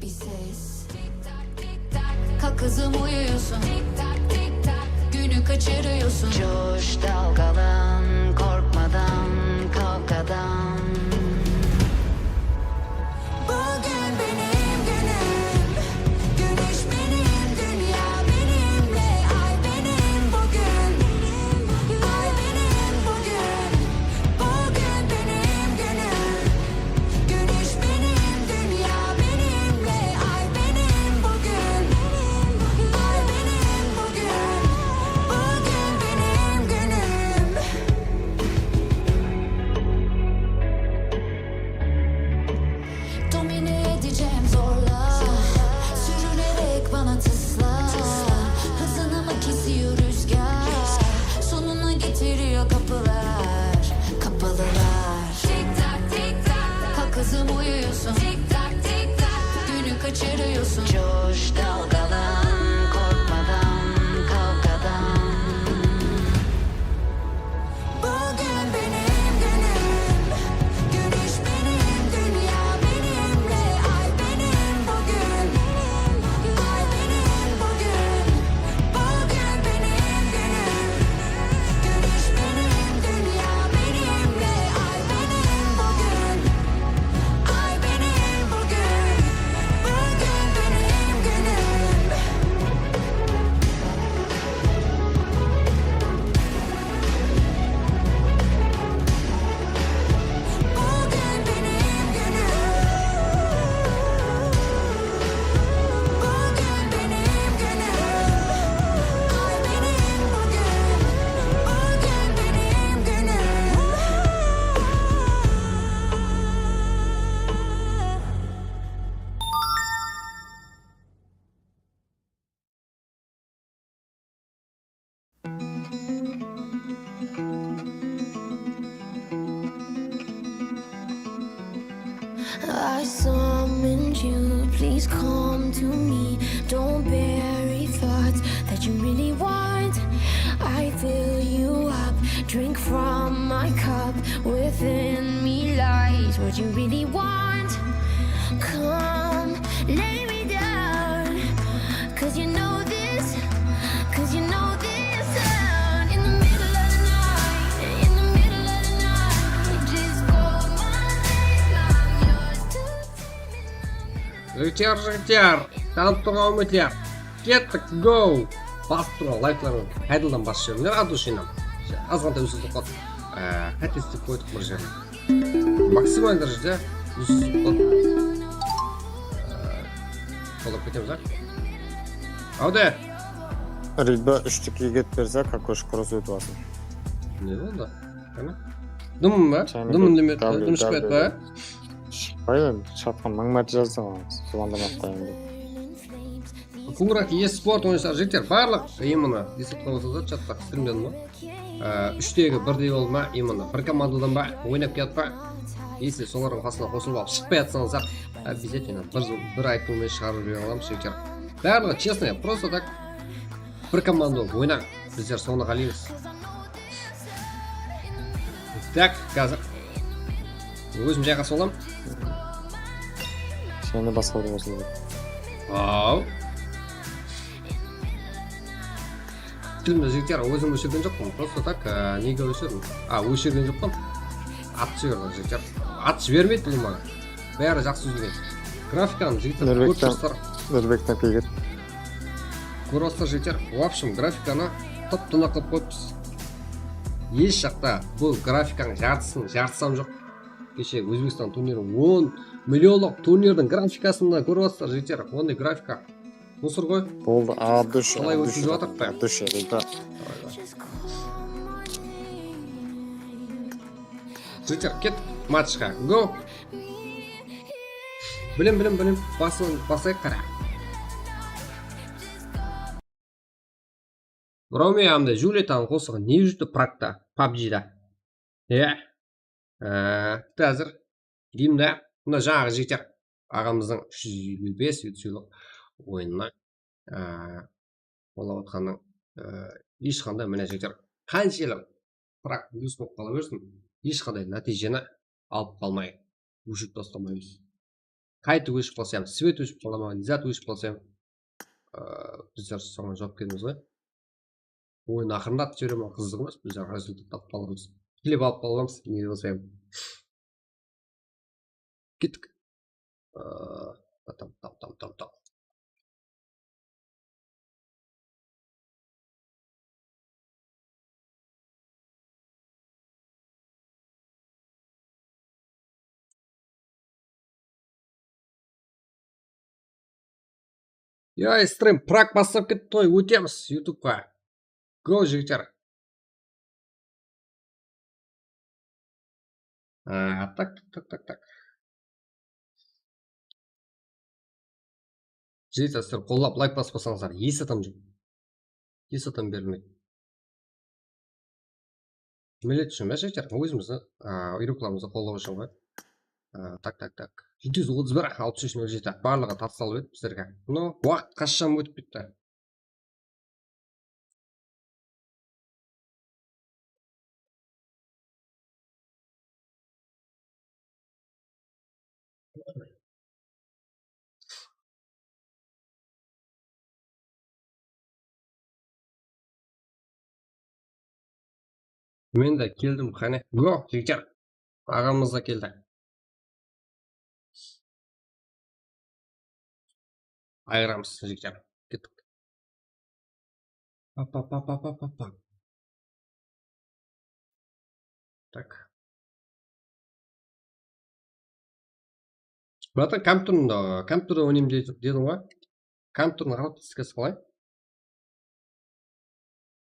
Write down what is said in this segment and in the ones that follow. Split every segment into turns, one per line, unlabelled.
bir ses. Kalk kızım uyuyorsun. Günü kaçırıyorsun. Coş dalgalan, korkmadan, kavgadan. Bugün benim günüm. Güneş benim, dünya benimle. Ay benim bugün. Ay benim bugün. Bugün benim günüm. Güneş benim, dünya benimle. Ay benim bugün. Ay benim bugün. Bugün benim günüm. Domine edeceğim zorla. Sürünerek bana tısla. Hızını mı kesiyor rüzgar? Sonuna getiriyor kapılar. Kapalılar. Tik tak tik tak. Kalk kızım uyuyorsun. Tik tak tik tak. Günü kaçırıyorsun. Coş dalgalan, korkmadan, kavgadan. Bugün benim günüm. Güneş benim, dünya benimle. Ay benim bugün. Ay benim bugün. Bugün benim günüm. Güneş benim, dünya benimle. Ay benim bugün. Ay benim bugün. Bugün benim günüm. Bugün benim günüm. Bugün benim günüm. Ay benim bugün. Bugün benim günüm. I summoned you, please come to me. Don't bury thoughts that you really want. I fill you up, drink from my cup. Within me lies what you really want. Come, lay me down, 'cause you know this, 'cause you know this sound. In the middle of the night, in the middle of the night, just call my name, I'm yours to
Жігіттер, танып үміттер. Кеттік, go! Басып тұрған лайкларын қайдалдан басып жүрмін. От души. Азғантай үзілдік қот. Қайтестік қойдық бір жерін. Максималь дәрежеде үзілдік қот. Қолап кетеміз, а? Ауде!
Риба үштікке кет берсе, какош құрыз өтіп алсын.
Не болды? Қана? Дымым ба?
Чайны
Дымым
бер,
демеді,
дабл,
дым шықпайды ба?
Шықпайды, шатқан мың мәрте жазды ғой, звондамақтайын деп.
Курак e-спорт ойыншылар жігіттер барлық именно десятқа болса да чатта стримден ба? Үштегі бірдей болды ма, именно бір командадан ба, ойнап кетіп па? Если солардың қасына қосылып алып шықпай жатсаңыздар, обязательно бір айтумен шығарып жібере аламыз жігіттер. Барлығы честно, просто так бір команда болып ойнақ, біздер соны қалаймыз. Так, қазір өзім жайғасып аламын.
Сені басқа бір қосылып.
Ау. Тілімді жігіттер өзім өшірген жоқпын, просто так неге өшірдім? Өшірген жоқпын. Ат жіберді жігіттер. Ат жібермейді бұл маған. Бәрі жақсы үзілген. Графиканы жігіттер көріп тұрсыздар.
Нұрбектен кегет.
Көріп тұрсыздар жігіттер. В общем, графиканы тұп-тұна қылып қойыппыз. Еш жақта бұл графиканың жартысам жоқ. Кеше Өзбекстан турнирінің 10 миллионлық турнирдің графикасында көріп тұрсыздар жігіттер. Ондай графика. Мұсыр ғой.
Болды, Абдуш,
Солай өткізіп жатырық па?
Абдуш, Риба.
Жігіттер, кет матчқа. Go! Білім. Басайық қара. Бұрауме амды Жулетан қосығы не жүрді практа, PUBG-да. Қазір деймді, мұнда жаңағы жігіттер ағамыздың 355 ютсүйлік ойынына болып отқанның ешқандай міне жігіттер қаншелі бірақ плюс болып қала берсін, ешқандай нәтижені алып қалмай өшіріп тастамаймыз. қайта өшіп қалса ham свет өшіп қала ма зат өшіп қалса ham біздер соған жауап береміз ғой. Ойын ақырындатып жібере ма қызық емес, біздер результат тапып қаламыз, клип алып қаламыз, не болса ham. Кеттік. Там. Стрим прак бастап кетті той, өтеміз ютубқа. Го жігіттер. Так. Жігіттер қолдап лайк баспасаңыздар, ес атам жоқ. Ес атам берілмейді. Милет үшін бә жігіттер, өзімізді үйрекламызды қолдау үшін ғой. Так. 731 6307 барлығы тапсырылып еді біздерге. Но уақыт қашан өтіп кетті. Мен де келдім, қане. Го, жігіттер. Ағамыз да келді. Айырамыз, жігіттер. Кеттік. Так. Бұлата компьютерді ойнайым дедім ғой. Компьютердің характеристикасы қалай?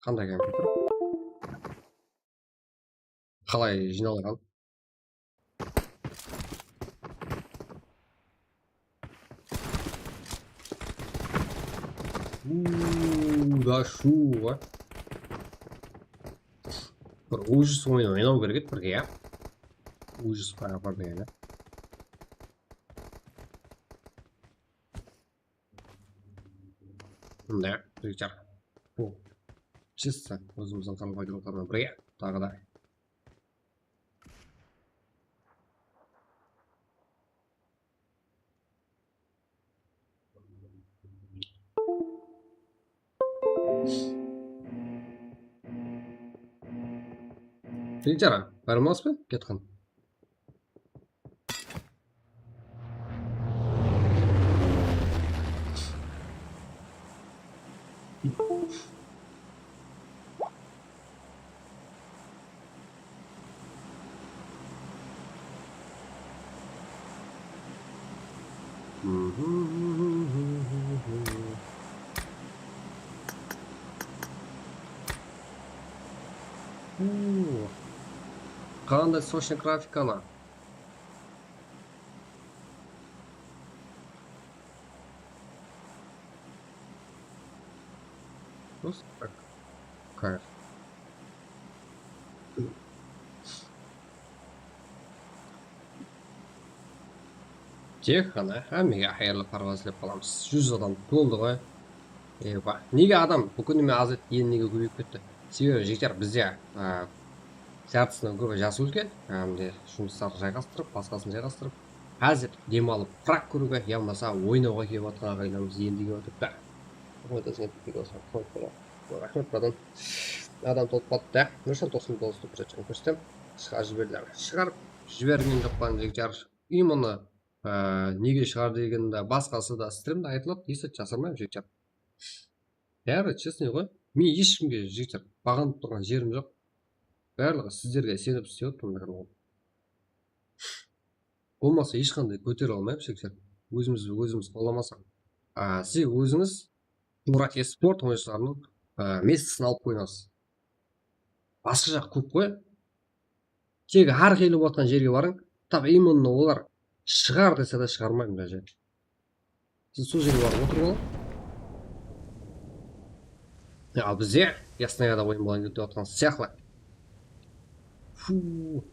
Қандай компьютер? Қалай жиналған? Да шу ғой. Бір ужас ойнау керек еді бірге, ужас бар деген. Мында жігіттер. Чисто өзіміздің қарапайымдылықтармен бірге тағы да. Жігіттер, бәріміз бе? Кетқан. Қандай сочный графика ана. Просто так. Кайф. Тек қана әмеге қайырлы парваз деп қаламыз. 100 адам толды ғой. Неге адам бұл күніме аз еді, енді неге көбейіп кетті? Себебі жігіттер бізде жартысынан көбі жасы үлкен, жұмыстарды жайғастырып, басқасын жайғастырып, қазір демалып прак көруге, я болмаса ойнауға келіп жатқан ағайларымыз енді келіп отыр. Рахмет, братан. Адам толып қалыпты. Нұршан 99 деп жатқан көрсетем. Шығарып жіберді. Шығарып жіберген жоқпан жігіттер. Именно неге шығар дегенде басқасы да стримде айтылады, есет жасырмаймын жігіттер. Бәрі честный ғой. Мен ешкімге жігіттер бағынып тұрған жерім жоқ. Барлығы сіздерге сеніп істеп отырмын. Болмаса ешқандай көтере алмаймын жігіттер. Өзіміз қоламасақ. Сіз өзіңіз Мурат eSport ойыншыларының местісін алып қойыңыз. Басқа жақ көп қой. Тегі әр келіп отқан жерге барың, тап именно олар шығар десе де шығармаймын даже. Сіз сол жерге барып отырып алып. Ал бізде Яснояда ойын болайын деп отқан сияқты.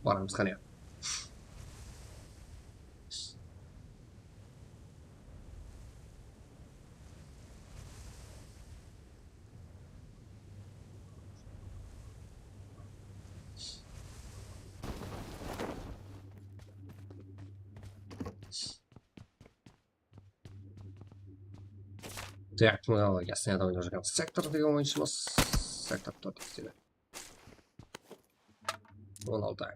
Барамыз қане. Так, мынау ясныйда ойнап жүрген сектор деген ойыншымыз. Секторда тексере. 16.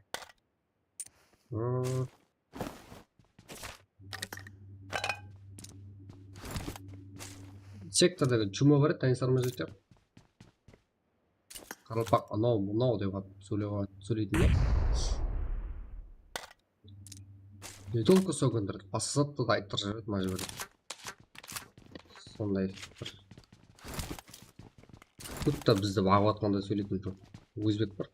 Сектордегі чума бар еді, танисармыз жігіттер. Қаралпақ анау мынау деп сөйлейтін ба? Не только сөгіндірді, басысатты да айттыр жүреді мәжбүр. Сондай бір күтті бізді бағып атқанда сөйлейтін жоқ. Өзбек бар.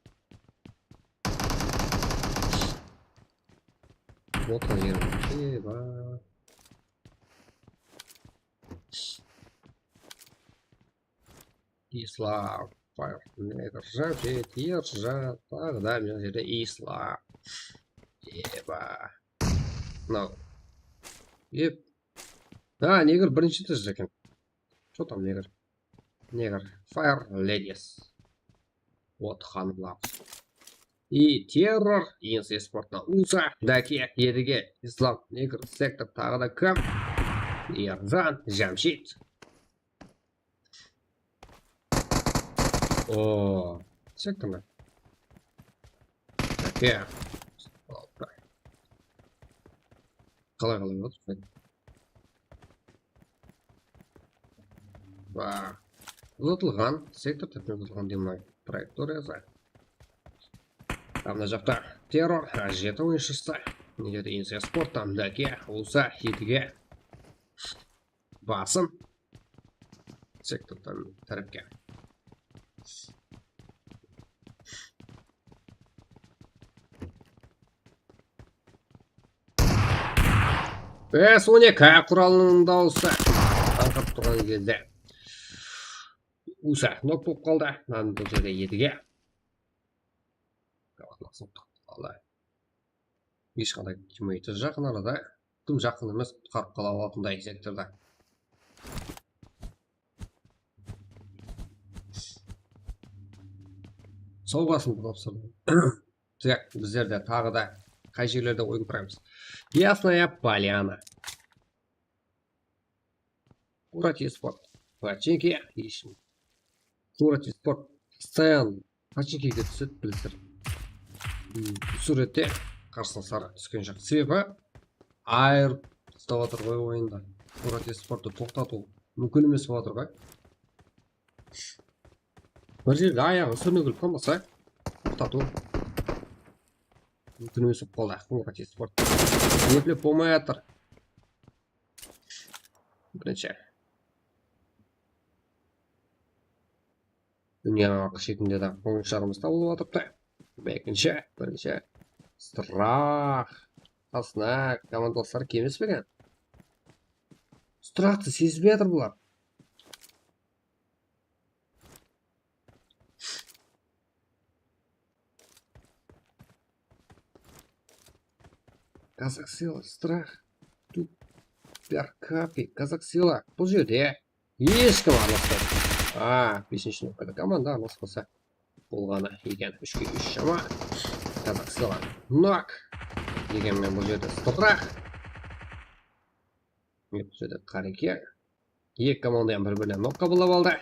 Отқа жерім. Ислам. Ржав жет, ржав. Тогда мен жерде ислам. Еба. Мынау. Еп. Негр бірінші тез екен. Что там негр? Негр. Fire Ladies. Вот ханлап. И террор. Инсы спортна. Уса. Даке. Едіге. Ислам. Негр. Сектор. Тағы да кім? Ержан. Жамшит. О, сектор ма? Даке. Қалай отыр? Ұзатылған, сектор тәпмен ұзатылған демай траекториясы. Мына жақта террор, жеті ойыншысы. Недеді инсе спорттан даке, ұлса, едіге. Басым. Сектордан тәріпке. Соне кәй құралының дауысы. Аңқап тұрған кезде. Уса, нок болып қалды. Нан бұл жерде едіге. Қабатлақсын қалды. Ешқандай кемейті жақын арада. Тым жақын емес, қарып қала алатындай секторда. Сауғасын бұлапсырды. Так, біздерде тағы да қай жерлерде ойын құрамыз. Ясная поляна. Курати спорт. Починки ешім. Курати спорт. Постоянно починкиге түседі білдір. Суретте қарсына сары түскен жақ. Себебі айыр ұстап атыр ғой ойында. Курати спортты тоқтату мүмкін емес болып атыр ғой. Бір жерде аяғы сүрнегіл қалмаса тоқтату мүмкін емес болып қалды. Курати спорт. Еплеп болмай атыр. Бірінші. Дүнияның ақы шетінде де ойыншарымыз табылып атыпты. Екінші, бірінші. Страх. Қасына командаластар кемес беген. Страхты сезбей атыр бұлар. Казак сила, страх. Тут перкапи, казак сила. Бұл жерде ешкім араласпайды. Бесіншінің қайда команда араласпаса болғаны екен. 3-3 шама. Казак сила. Нок. Дегенмен бұл жерде страх. Бұл жерде қареке. Екі командадан бір-бірінен нок қабылдап алды.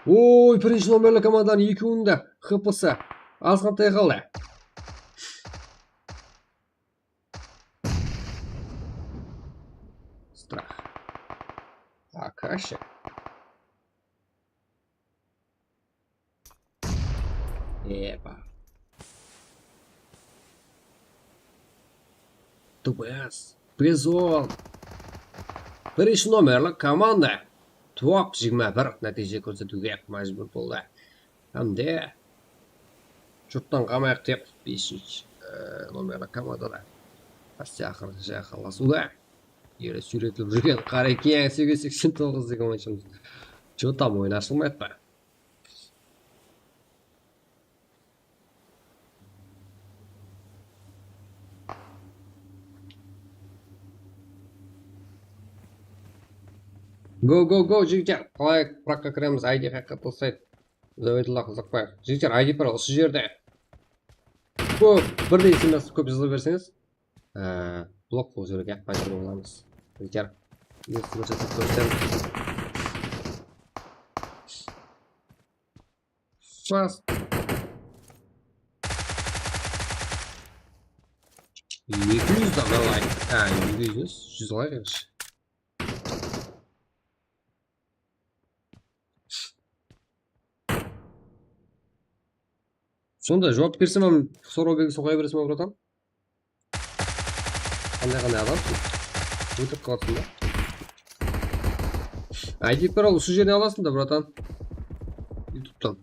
Ой, бірінші номерлі команданың екеуінде ХПС азғантай қалды. Страх. Акаши. Епа. ТПС. Призон. Бірінші номерлі команда топ 21 нәтиже көрсетуге мәжбүр болды. Әмде жұрттан қамайық деп 5 номерлі командада астиақыр жақаласуда. Ері сүйретіліп жүрген қарекең 889 деген ойыншымыз. Жотам ойын ашылмайды ба? Go, жігіттер. Қалай праққа кіреміз, ID қаққа тылсайды. Зәуетілі Қазақбаев. Жігіттер, ID пара осы жерде. Бірдей смс көп жаза берсеңіз, блок бұл жерге мәжбүр боламыз. Жігіттер, Бас. 200 дана лайк. 200, 100 лайк емес. Сонда жауап берсем, сұрау белгісін қоя бересің бе, братан? Қандай адам? Өтіп қаласың да? ID пароль осы жеріне аласың да, братан. Ютубтан.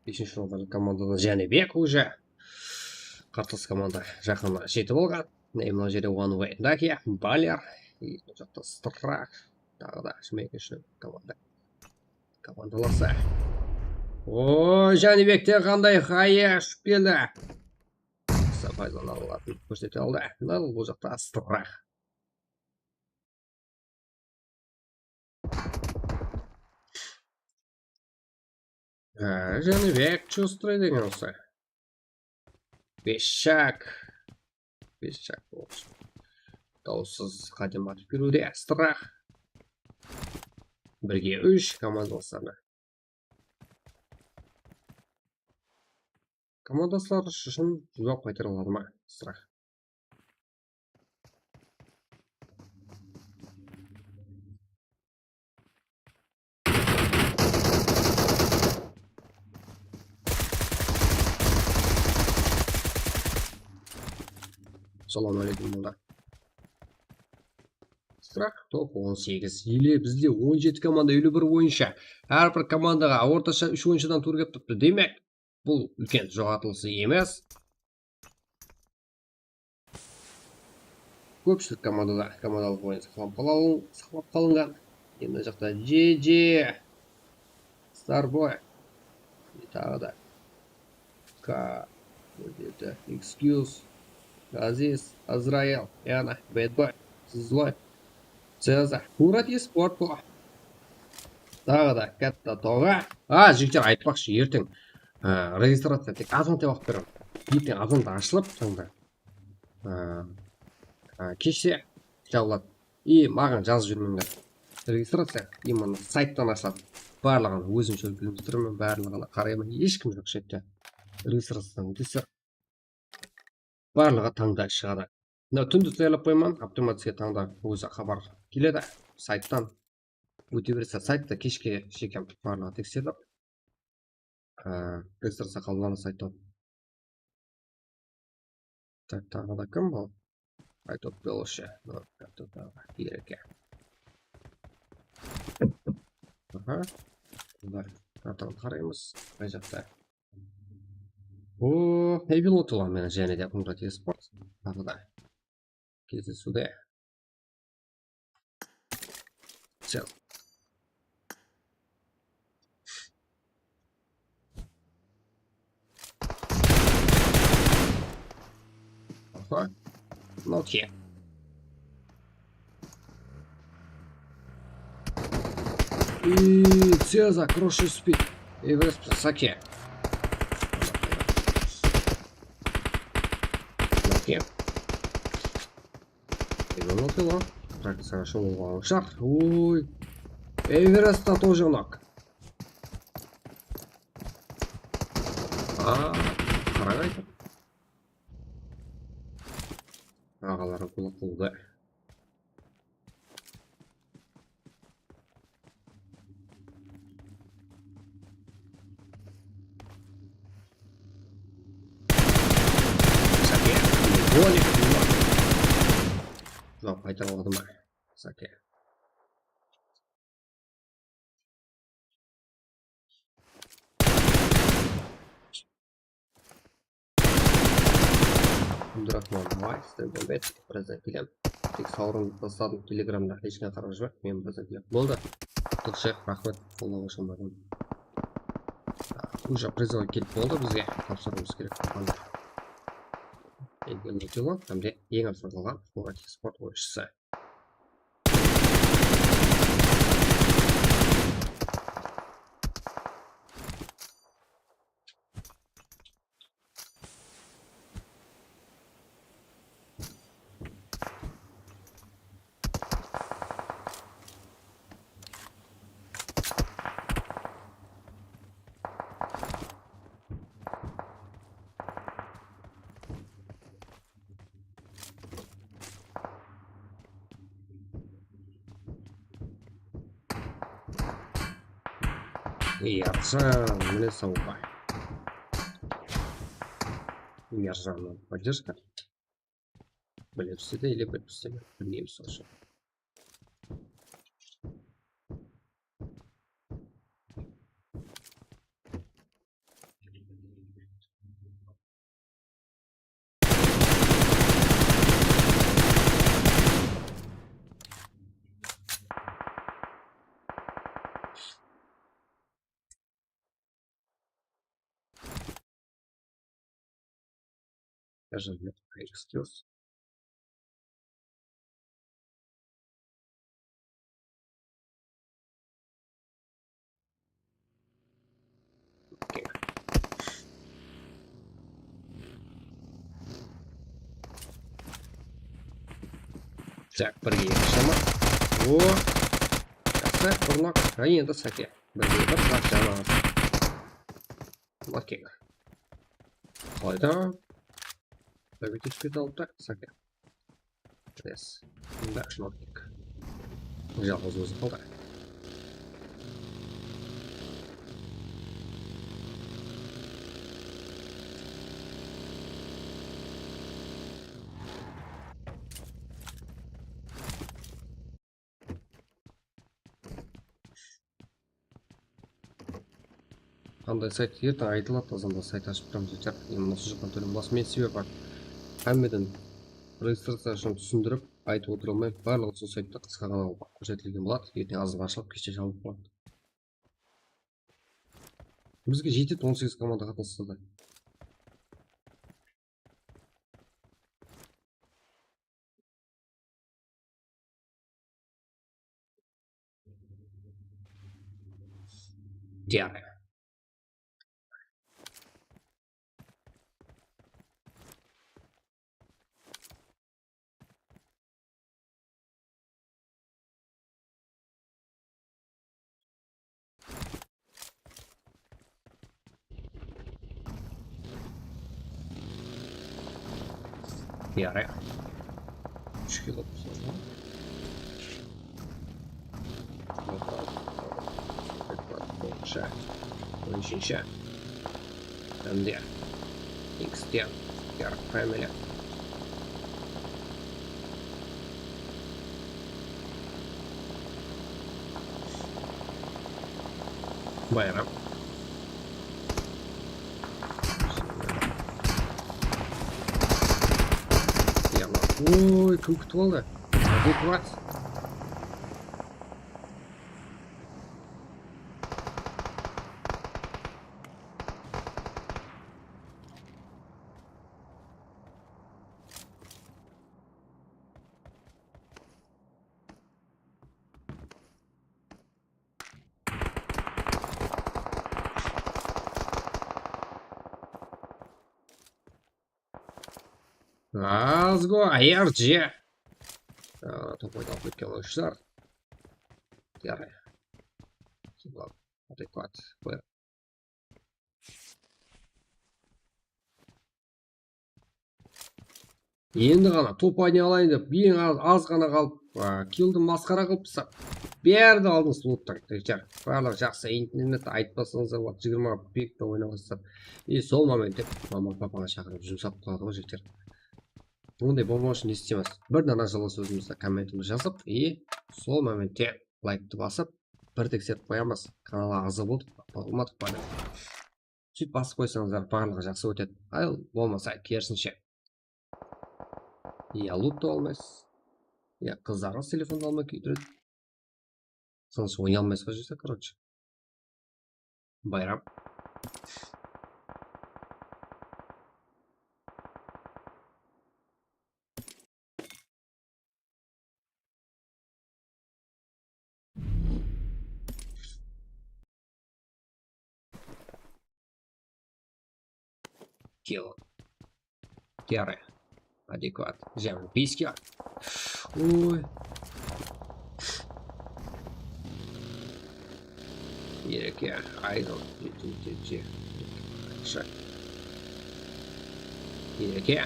Бесінші жолдағы командадан Жәнібек уже. Қарсылас команда жақын жетіп болған. Мына жерде One Way Дакия, Балер. Бұл жақта Страх. Тағы да екінші командаласы. Ой, Жәнібекте қандай қайыш келді. Пайдалана алатын көрсете алды. Бұл жақта Страх. Жәнібек чувствует деген осы. Бешак болсын. Даусыз қадем атып беруде Страх. Бірге 3 командаластарына. Командаластар үшін жауап қайтара алады ма Страх? Салам алейкум молда. Страх топ 18. Еле бізде 17 команда 51 ойынша. Әрбір командаға орташа 3 ойыншыдан тур келіп тұрыпты. Демек, бұл үлкен жоғалтылысы емес. Көпшілік командада командалық ойын сақлап қалынған. Енді жақта JJ, Starboy, тағы да K, Excuse, Aziz, Azrael, Яна, Бэдбой, Злой, Цезар, Курат Еспорт бұл. Тағы да Кәтті Тоға. Жігіттер айтпақшы, ертең регистрация тек азан деп ақып берем. Ертең азанда ашылып, сонда кеште жабылады. И маған жазып жүрмеңдер. Регистрация именно сайттан ашылады. Барлығын өзім шөлгілім тұрмын, барлығына қараймын. Ешкім жоқ шетте. Регистрациядан өтесір. Барлығы таңда шығады. Түнді таяйлап қойман, автоматически таңда өзі хабар келеді. Сайттан өте берсе, сайтта кешке шекем барлығы тексеріліп. Регистрация қалған сайттан. Тағы да кім бұл? Айтып белоші. Ереке. Картаны қараймыз. Қай жақта. Эвилот ұлан мені және де Курат Еспорт. Тағы да кездесуде. Сел. Not here. И Цеза, кроши спит. И врез Саке. Саке. И вынутило. Так, хорошо, увал шар. Ой. Эвереста тоже ног. Қарағайды. Ағалары құлы құлды. Саке. Жоқ, қайтар олады ма? Саке. Абдурахман Май, сіздерден бет, біраздан келем. Тек сауырын бастадым, телеграмда ешкен қарап жүрмек, мен біраздан келем. Болды. Тұқшы, рахмет, қолдауға шамадым. Уже призовы келіп болды бізге, тапсыруымыз керек. Елген нетелі, әмде ең абсыр қалған Курат Еспорт ойыншысы. Ержан, міне сауға. Ержанның поддержка. Біліпсі де, или біліпсі де, білмеймін сошы. Ержан, нет, регистрировался. Окей. Так, бірге шама. О, жақсы, ұрлақ. Енді сәке. Бірге бір сұрақ жаңағыз. Окей. Қайда? Бірге түспет алып та, сәке. Yes. Да, шноркик. Жалғыз өзі қалды. Қандай сайт ертең айтылады, азанда сайт ашып тұрамыз жетер. Енді осы жаққан төлем боласы. Мен себеп бар. Әммеден регистрациясын түсіндіріп, айтып отыра алмай, барлығы сол сайтта қысқа ғана көрсетілген болады. Ертең азық ашылып, кеше жабылып қалады. Бізге жетеді 18 команда қатынасса да. Диары. Диары. 3 kilo sonra. Boşa. Boşa. Там где? X10. Ярк Family. Байрам. Ой, кім күтіп алды? Адекват. Азго, айарджи. Топойды алып кеткен ойыншылар. Ярай. Адекват. Енді ғана топ ойнай алайын деп, ең аз ғана қалып, килді масқара қылыпса, бәрді алдыңыз луттан. Барлық жақсы интернет айтпасаңыздар, 20 пекті ойнай бастап. И сол моментте мама папаңа шақырып жұмсап қалады ғой жігіттер. Ондай болмау үшін не істейміз? Бір дана жылы сөзімізді комментімізді жазып, и сол моментте лайкты басып, бір тексеріп қоямыз. Каналға азы болдық, болмадық па деп. Сөйтіп басып қойсаңыздар, барлығы жақсы өтеді. Ал болмаса керісінше. Я лутты алмайсыз. Я қыздарыңыз телефонды алмай кетіреді. Соңсы ойнай алмайсыз жүрсе, короче. Байрам. Килл. Яры. Адекват. Жемін писки. Ой. Ереке. Айдол. Ереке.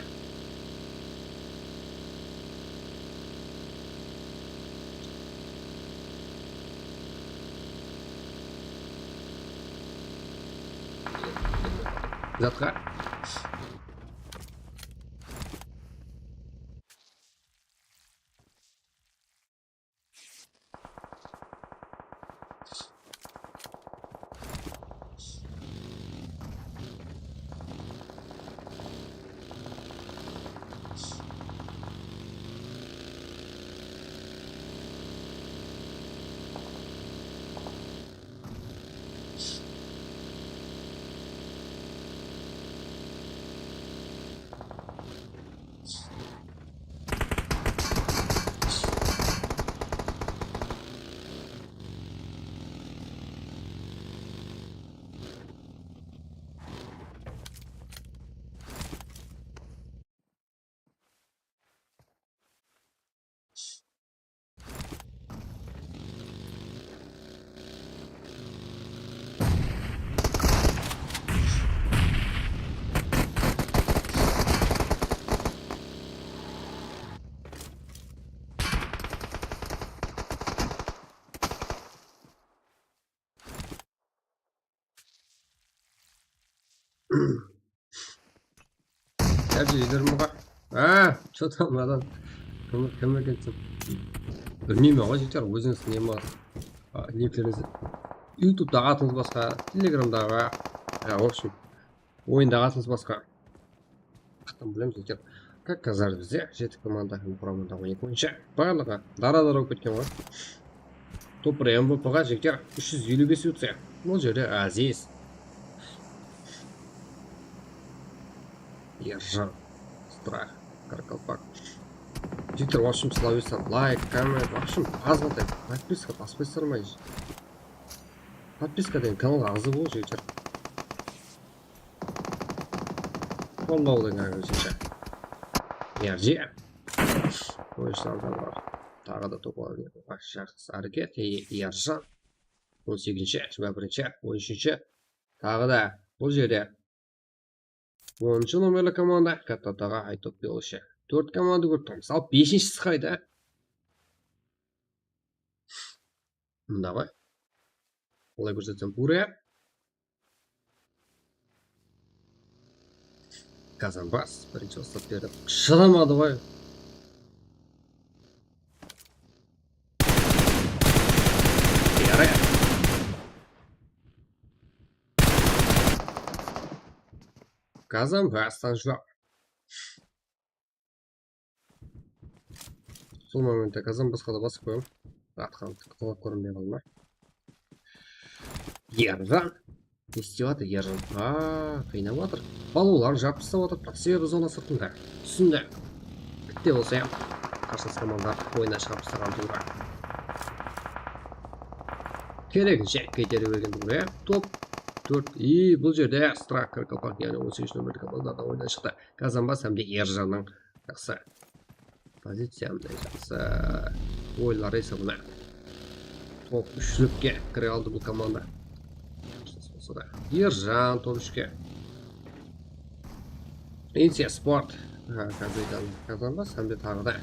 затқа. Gerçi liderim bu kadar. Что там adam? Kім екенсің? Білмеймін ғой жігіттер, өзіңіз не ма? Нелеріңізді. Ютубтағы атыңыз басқа, телеграмдағы, в общем, ойындағы атыңыз басқа. Қаттан білеміз жігіттер. Как казар бізде, жеті команда құрамында 12 ойыншы. Барлығы дара-дара болып кеткен ғой. Топ МВП-ға жігіттер 355 өтсе. Бұл жерде Азиз. Ержан, Страх, Каркалпак. Жігіттер, в общем, словестен лайк, коммент, в общем, азғантай подписка баспайсыздар ма? Подписка деген каналға азы бол жігіттер. Фоллоу деген өзінше. Ерже. Ойыншылардан бар. Тағы да топлар жақсы әрекет. Ержан. 18-ші, 21-ші, 13-ші. Тағы да бұл жерде 10-шы номерлі команда Каттатаға айтып беліші. 4 команда көрттім. Мысалы 5-шісі қайда? Мұнда ғой. Олай көрсетсем Буря. Казанбас. Бірінші остап берді. Шыдамады ғой. Бері. Казанбастан жоқ. Сол моментте Казанбасқа да басып қойым. Атқан тықтылап көрінбей қалма. Ержан. Не істеватыр Ержан? Қайнап жатыр. Балуларын жапыстап отыр. Себебі зона сыртында. Түсінде. Бітте болса ем. Қарсылас командар ойына шығып тастаған тура. Керегінше кетері берген тура. Топ 4. Бұл жерде Страх Каркалпак, яғни 18 нөмірді командада ойына шықты. Казанбас әмде Ержанның жақсы позициямда жақсы ойлар есебіне. Топ 3-лікке кіре алды бұл команда. Ержан топ 3-ке. Инсия спорт. Казанбас әмде тағы да.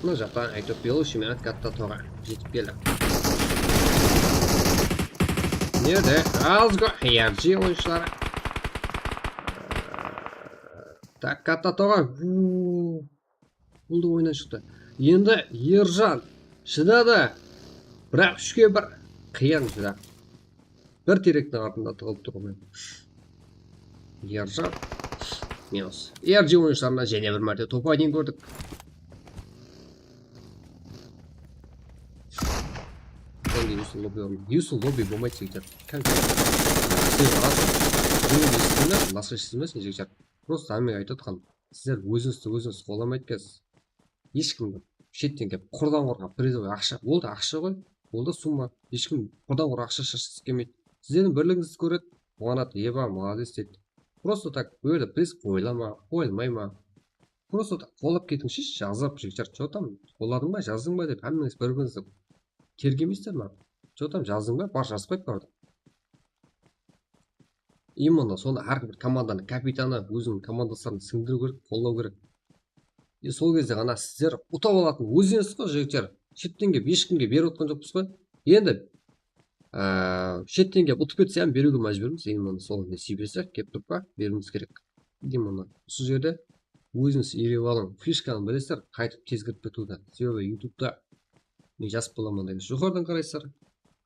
Мұны жақтан айтып беліші мен Каттатаға жетіп келді. Nerede? Azgo Ерже oyuncuları. Так, Каттатаға. Бұл да ойынан шықты. Енді Ержан шыдады. Бірақ 3-ке 1 қиян шыда. Бір теректің артында тұғылып тұрғымен. Ержан. Минус. Ерже ойыншыларына және бір мәрте топ один көрдік. Юсул лобби болмайды жігіттер. Насыршысы емес жігіттер. Просто әмеге айтып отқан. Сіздер өзіңізді қоламайды екенсіз. Ешкімді шеттен келіп құрдан қорға призовый ақша. Ол да ақша ғой. Ол да сумма. Ешкім құрдан қорға ақша шашқысы келмейді. Сіздердің бірлігіңізді көреді. Қуанады, еба, молодец дейді. Просто так böyle приз ойлама, қойылмай ма. Просто так қолап кетіңші, жазып жігіттер. Что там? Қоладың ба, жаздың ба деп әміңіз бір-біріңізді тергемейсіздер ма? Что там жаздың ба? Бар жазбайды барды. Именно соны әрбір команданың капитаны өзінің командастарын сіңдіру керек, қолдау керек. И сол кезде ғана сіздер ұтап алатын өзіңіз ғой жігіттер. Шеттен келіп ешкімге беріп отқан жоқпыз ғой. Енді шеттен келіп ұтып кетсе ham беруге мәжбүрміз. Енді мұны сол несібесі келіп тұрып па беруіміз керек. Деймін мұны осы жерде өзіңіз үйреніп алың. Фишканы білесіздер, қайтып тез кіріп кетуді. Себебі ютубта мен жазып боламын деген жоғарыдан қарайсыздар,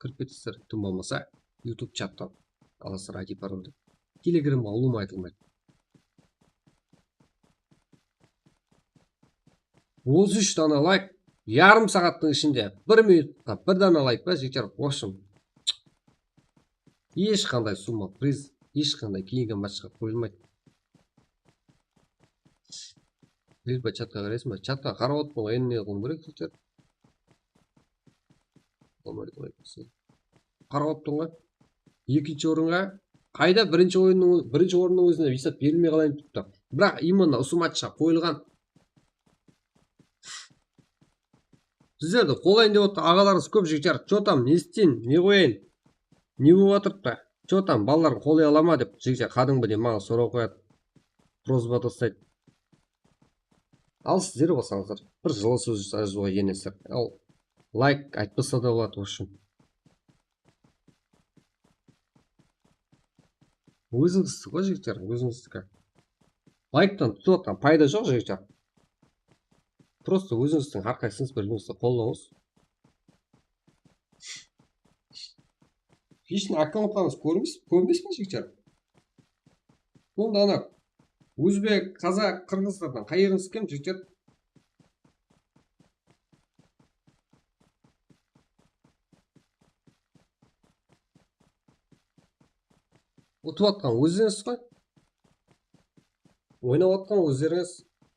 кіріп кетесіздер. Тым болмаса ютуб чаттан аласыздар ID парольді. Телеграмға алуым айтылмайды. 33 дана лайк, ярым сағаттың ішінде 1 минутқа 1 дана лайк па жекер. В общем, ешқандай сумма приз, ешқандай кейінгі матчқа қойылмайды. Либо чатқа қарайсың ба? Чатқа қарап отырмын ғой, не қылым керек жекер. Қарап отырмын ғой. Екінші орынға қайда бірінші орынның өзіне висат берілмей қалайын тұтты. Бірақ именно осы матчқа қойылған. Сіздерді қолайын деп отты ағаларыңыз көп жекер. Чо там, не істейін, не қойайын, не болып отырды? Чо там, балаларың қолай алама деп жекер қадыңбы деп маған сұрау қояды. Просьба тастайды. Ал сіздер болсаңыздар, бір жылы сөз жазуға енесіздер. Ал лайк айтпаса да болады үшін. Өзіңіздікі ғой жігіттер, өзіңіздікі. Лайктан тұтатқан пайда жоқ жігіттер. Просто өзіңіздің әрқайсыңыз біріңізді қолдаңыз. Ешін аккаунттарыңыз көрмейсіз бе жігіттер? Онда ана өзбек, қазақ, қырғыздардан қай жеріңіз кем жігіттер? Ұтып атқан өздеріңіз қой? Ойнап атқан өздеріңіз?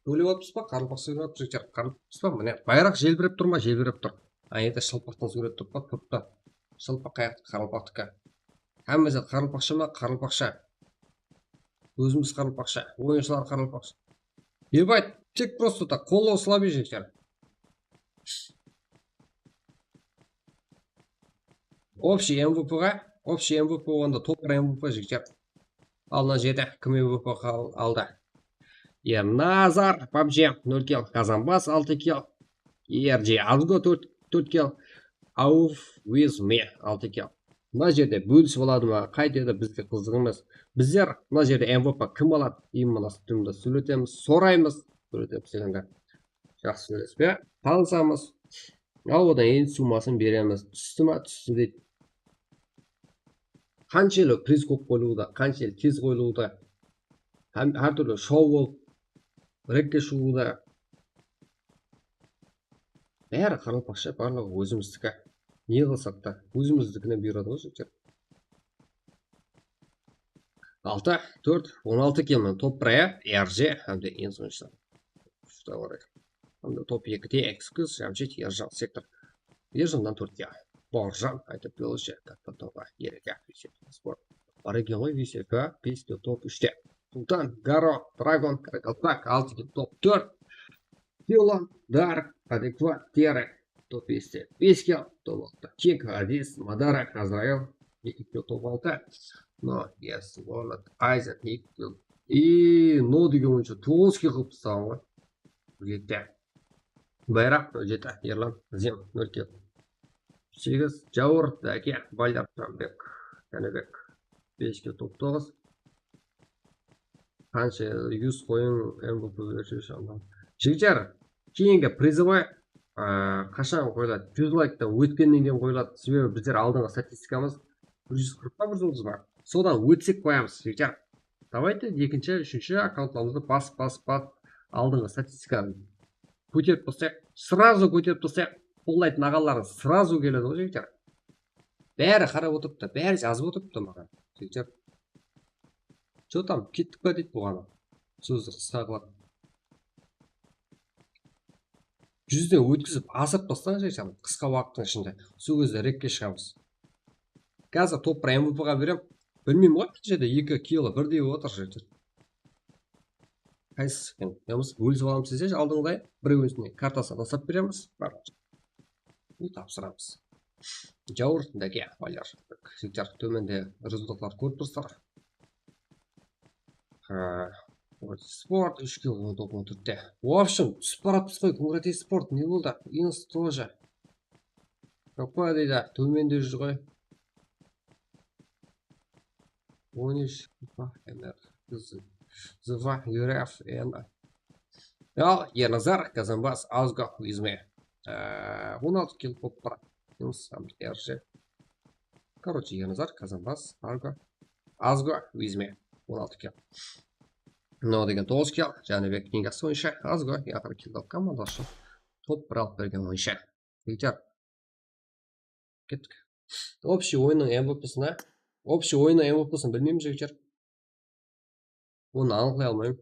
Өлеп атпыз ба? Қарылпақша көріп жігіттер. Қарылпақпыз ба? Міне, байрақ желбіреп тұр ма? Желбіреп тұр. Айында шылпақтан сурет тұр па? Тұпта. Шылпақ қаяқты қарылпақтікі. Әмізет қарылпақша ма? Қарылпақша. Өзіміз қарылпақша. Ойыншылар қарылпақша. Ебайт, тек просто так қолау слабый жігіттер. Общий MVP онда топыр MVP жігіттер. Алына жеді, кім MVP алды? Назар, PUBG 0 килл, Казанбас 6 килл, ERG Азго 4 килл, Ауф with me 6 килл. Мына жерде бөлісіп алады ма? Қайтеді бізге қызық емес. Біздер мына жерде MVP кім алады? Именно стримді сөйлетеміз, сораймыз, сөйлетеміз дегенде. Жақсы сөйлесіп бе? Танысамыз. Ал одан ең суммасын береміз. Түсті ма? Түсті дейді. Қаншелі приз көп қойылуда, қаншелі тез қойылуда, әртүрлі шоу болып, рекке шығуда. Бәрі қарылпақша, барлығы өзіміздікі. Не қылсақ та, өзіміздікіне бұйырады ғой жігіттер. 6, 4, 16 кемін топ 1-а, ERG, әмде ең соңғыштар. Әмде топ 2-де экскіз, әмшет, Ержан сектор. Ержаннан 4-ге. Боржан, айтып беліші, кәтті топа, ерек әкпесе, спорт. Бар екен ғой, весека, 5-де топ 3-де. Султан, Гаро, Драгон, Каракалтак, 6-де топ 4. Филон, Дарк, Адекват, Терек, топ 5-де 5 кел, топ 6-да. Кек, Адис, Мадара, Азраил, 2-де топ 6. Но, Ес, Лорнат, Айзек, 2-де. И, но деген ойыншы 9 кел қылып тастаған ғой. 7-де. Байрақ, 7, Ерлан, Зем, 0 кел. 8, Жауыр, Дәке, Балдар, Трамбек, Кәнебек, 5-ке топ 9. Қанша 100 қойын MVP өрші шамдан. Жігіттер, кейінгі призовой қашан қойылады? 100 лайктан өткеннен кейін қойылады. Себебі біздер алдыңғы статистикамыз 140 бар. Содан өтсек қоямыз, жігіттер. Давайте екінші, үшінші аккаунтларымызды басып алдыңғы статистиканы көтеріп тұрсақ, сразу көтеріп тұрсақ, қолдайтын ағаларың сразу келеді ғой жігіттер. Бәрі қарап отырыпты, бәрі жазып отырыпты маған, жігіттер. Что там, кеттік па дейді бұғаны. Сөзді қысқа қылады. 100-ден өткізіп, асып тастаған жігіттер, қысқа уақыттың ішінде. Сол кезде рекке шығамыз. Қазір топ 1 MVP-ға берем. Білмеймін ғой, жерде 2 кило бірдей отыр жігіттер. Қайсыз екен? Ямыз бөлісіп аламыз сізде, алдыңдай біреуісіне картасын жасап береміз. И тапсырамыз. Жауыр, Дәке, Балдар. Жігіттер, төменде результатлар көріп тұрсыздар. Спорт 3 кило топ 14-те. В общем, түсіп баратпыз қой, Конгратей спорт не болды? Инс тоже. Какой дейді, төменде жүр ғой. 11 Zvagraf en ja, Яназар Казанбас Азга Визме. 16 кило поппар. Сам держи. Короче, Яназар Казанбас Азга Визме. 16 кило. Но деген 9 кило. Жәнібек книгасы бойынша Азга яғыр кило командашы. Топ бір алып берген бойынша. Жігіттер. Кеттік. Общий ойынның MVP-сін білмеймін жігіттер. Оны анықлай алмаймын.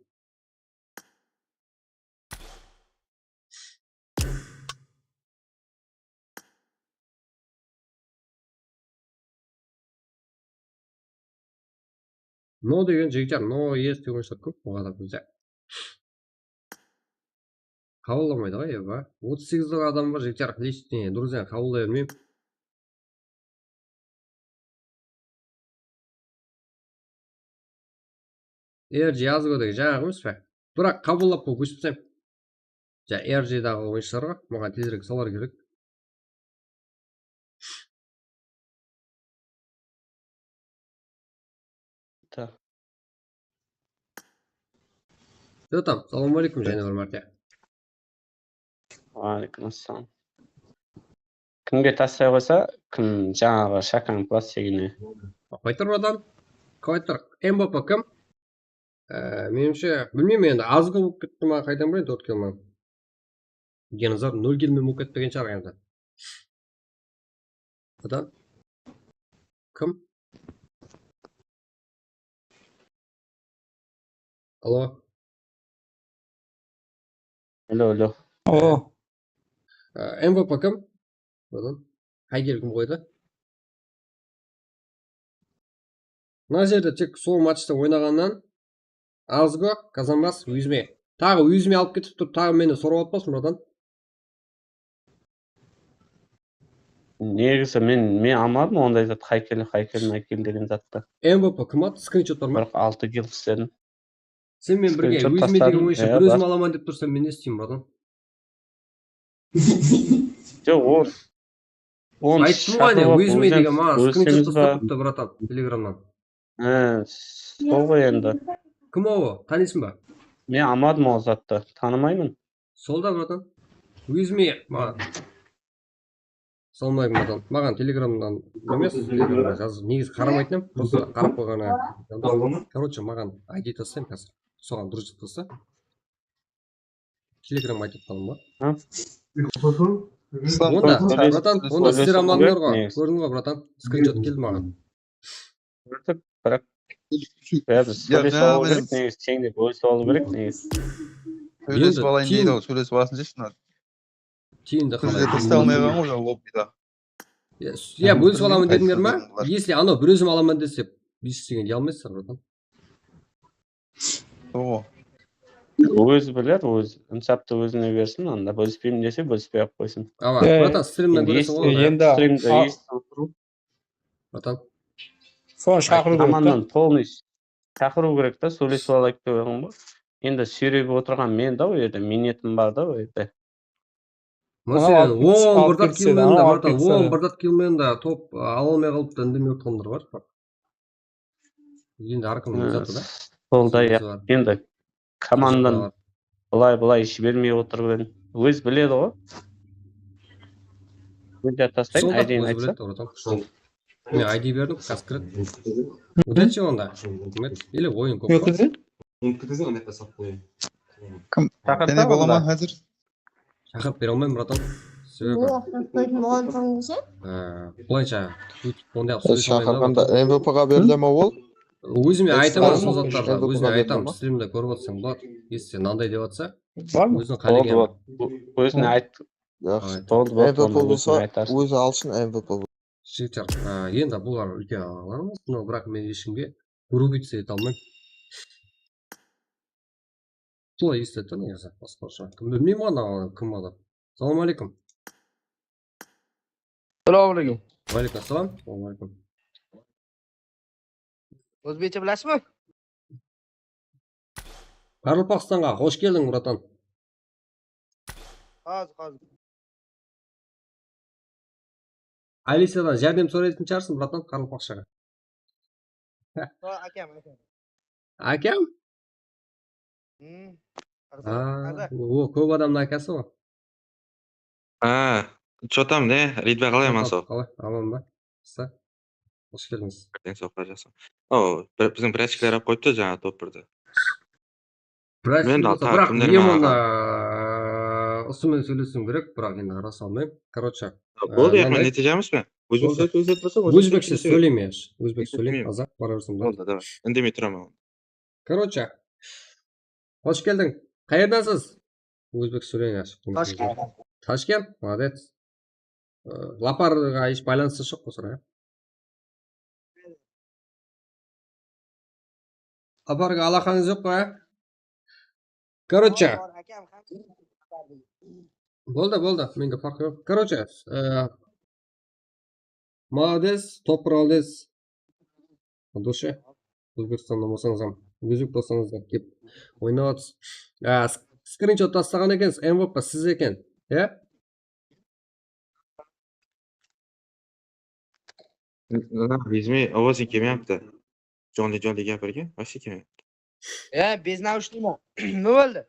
Но деген жігіттер, но есть деген шығар көп оғада бізде. Қабылдамайды ғой, еба. 38 адам бар жігіттер, личный друзья қабылдай бермеймін. RG жазғы деген жаңағы емес пе? Бірақ қабылдап қой көшіпсем. RG-дағы ойыншыларға маған тезірек салар керек. Там, салам алейкум және бір мәрте.
Алейкум ассалам. Кімге тастай қойса, кім жаңағы шакаң пластигіне.
Қайтыр брадан. Қайтыр. МБП кім? Менімше, білмеймін енді азғы болып кетті ма, қайдан білейін 4 кило ма. Яназар 0 келмен болып кетпеген шығар енді. Одан? Кім? Алло.
Алло.
МВП кім? Одан? Қайгер кім қойды? Мына жерде тек сол матчта ойнағаннан Азго, Казанбас, Уизме. Тағы Уизме алып кетіп тұр, тағы мені сорап атпасын брадан.
Негізі мен алмадым ондай зат хайкел деген затты.
МВП кім аты? Скриншот бар ма?
Бірақ 6 килл істедім.
Сен мен бірге
Скриншот
Уизме деген
тастадым,
ойыншы бір өзім аламан деп тұрсам мен не істеймін брадан?
Жоқ,
Айттым ғой не, Уизме деген маған скриншот тастапты братан, телеграмнан.
Сол ғой енді.
Кім ол? Танисың ба?
Мен алмадым ол затты, танымаймын.
Сол да братан. Уизме маған. Салмайым братан. Маған телеграмнан емес, телеграмнан жазып, негізі қарамайтын, просто қарап қойғаны. Короче, маған ID тастайым қазір. Соған дружить қылса. Телеграм айтып қалым ба? Онда, братан, онда сіздер амандыңдар ғой. Көрдің ғой, братан. Скриншот келді маған.
Көрдік, бірақ сөйлесіп алу керек, негізі теңдеп бөлісіп алу керек, негізі.
Сөйлесіп алайын дейді ғой, сөйлесіп аласың шешін.
Тиімді
Күзде тастай алмай қалған ғой лоббида.
Иә, бөлісіп аламын дедіңдер ма? Если анау бір өзім аламын десе, бесістеген де алмайсыздар, братан.
О.
Өзі білер, үнсапты өзіне берсін, анда бөліспеймін десе, бөліспей ақ қойсын.
Ава, братан, стримнен көресің ғой. Братан.
Соны шақыру керек.
Командан полный шақыру керек та, сөйлесіп алайық деп оған ба. Енді сүйреп отырған мен да, ойда минетім бар да, ойда.
Мәселен, 10 бірдат килмен да, братан, 10 бірдат килмен да топ ала алмай қалыпты, үндемей отқандар бар. Енді арқын өтті да.
Сол да, енді командан былай жібермей отырған өз біледі ғой. Өте тастайын, айдейін айтса.
Мен ID бердім, қас кіреді. Удачи онда. Или ойын көп.
Өткізі ғана қасап қойын.
Кім? Және бола ма қазір?
Шақырып бере алмаймын, братан. Бұлайша,
шақырғанда MVP-ға берді ма ол?
өзіме айтамын сол заттарды, өзіме айтамын, стримді көріп отырсаң болады. Если мынандай деп жатса, өзінің коллегам.
Өзіне айт.
MVP болса, өзі алсын MVP.
Жігіттер, енді бұлар үлкен ағаларымыз, бірақ мен ешкімге вырубиться ете алмаймын. Солай естеді негізі, басқаша. Білмеймін ана кім адам. Салам алейкум.
Салам алейкум.
Алейкум ассалам. Салам алейкум.
O'zbekcha bilasizmi?
Qarolpaqistonga hoş geldin, bratан.
Hozir.
Алисадан жәрдем сұрайтын шығарсың, братан, Qarolpaqchaga.
Akam.
Akam?
Aza.
O ko'p odamning akasi u.
Ha, chotamda, Ridva qalay mansov?
Qalay, amonmi? Qissa. Xush keldingiz.
So'qlajasan. O, bizning prachkalar olib qo'yibdi жаңа to'pirda.
Прачки
Men
bo'lsa,
da
biroq
kimdir
men
menga
uni
qal-
ustimdan сөйлесем керек, biroq endi qarasa olmayman. Короче,
Bo'ldi,
mana
yaqin netijamizmi?
Bo'ldi.
O'zbekcha so'zlab bo'lsa,
o'zbekcha so'zlayman yaxshi. O'zbek so'zlayman.
Bilmayman.
Hozir boraversin.
Bo'ldi, давай. Indamay turaman.
Короче, hoş geldin. Qayerdansiz? O'zbek so'rayman yaxshi.
Toshkent.
Toshkent? Молодец. Laparga hech байланысы yo'q bo'lsa. Laparga aloqangiz yo'q-ku? Короче,
Akam ham.
bo'ldi, menga farqi yo'q. Короче, молодец, to'piroldiz. Души. O'zbekistonda bo'lsangiz ham, o'zbek bo'lsangiz ham kelib o'ynayapsiz. Skrinshot tashlagan ekansiz, MVP siz ekan. Ya?
Bizmi ovozing kelmayapti. Jonli gapirgin, vosi kelmayapti.
Bez naushnikmi? Nima bo'ldi?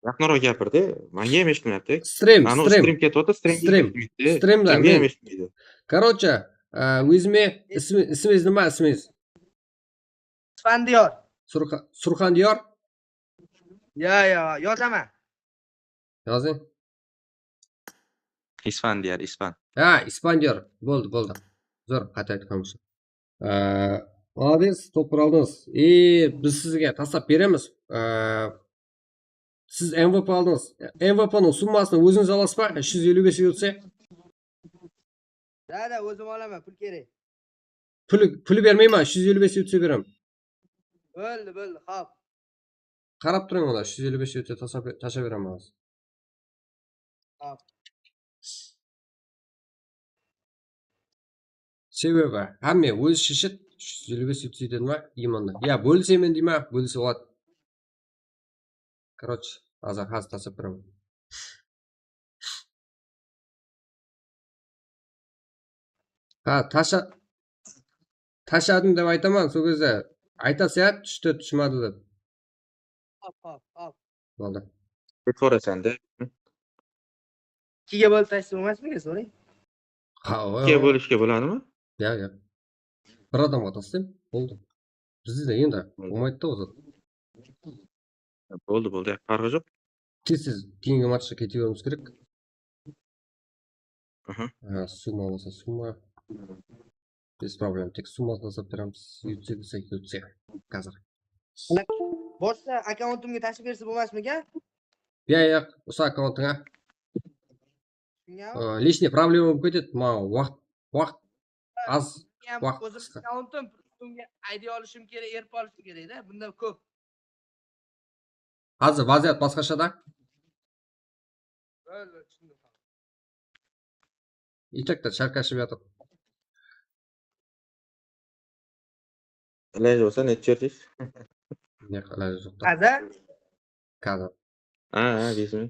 Yaqinroq gapirdi. Menga ham eshitilmayapti.
Stream.
Stream ketyapti,
Streamdan.
Menga ham eshitilmaydi.
Короче, o'zimni ismingiz nima ismingiz?
Isfandiyor.
Surxondiyor?
Ya, yozaman.
Yozing.
Isfandiyar.
Ha, Ispandiyor. Bo'ldi. Zo'r, qayta aytganmiz. Молодец, to'piroldiz. Biz sizga tashlab beramiz. Siz MVP oldingiz. MVPning summasini o'zingiz olasizmi? 355 yursa?
Da, o'zim olaman, pul kerak.
Pul bermayman, 355 yursa beraman.
Bo'ldi, xo'p.
Qarab turing ular, 355 yursa tashlab beraman hozir.
Hop.
Sebebi hamma o'z shishit 355 yursa dedimi? Imonda. Ya bo'lsayman deyman, bo'lsa oladi. Короче, hozir tashlab beraman. Ha, tashladim deb aytaman, so'zda aytasiz, tushdi, tushmadi deb.
Hop.
Bo'ldi.
Ko'rasan-da.
2 ga bo'lib tashlab bo'lmasmikan, so'rang?
Ha,
Ikkiga bo'lishga bo'ladimi?
Ya. Bir odamga tasdim, bo'ldi. Bizda endi bo'lmaydi-da o'zi.
Bo'ldi, farqi yo'q.
Tez keyingi matchga ketaveramiz kerak.
Aha.
Summa bo'lsa summa. Без проблем. Tek summasini tashlab beramiz. Yutsa desak yutsa. Hozir.
Boshqa akkauntimga tashib bersa bo'lmasmikan?
Yo'q, o'sha akkauntingga
Tushunganmi?
lishniy problema bo'lib ketadi. Mana vaqt az. Vaqt
O'zim
qisqa.
akkauntim, unga ID olishim kerak, erib olishim kerak-da. Bunda ko'p.
Hozir vaziyat boshqachada.
Bo'ldi, tushundim.
Itakda charkashib yotib.
Iloji bo'lsa necha yerdingiz?
Ne qiladi yo'qda.
Qaza?
Kaza.
Ha, bizmi.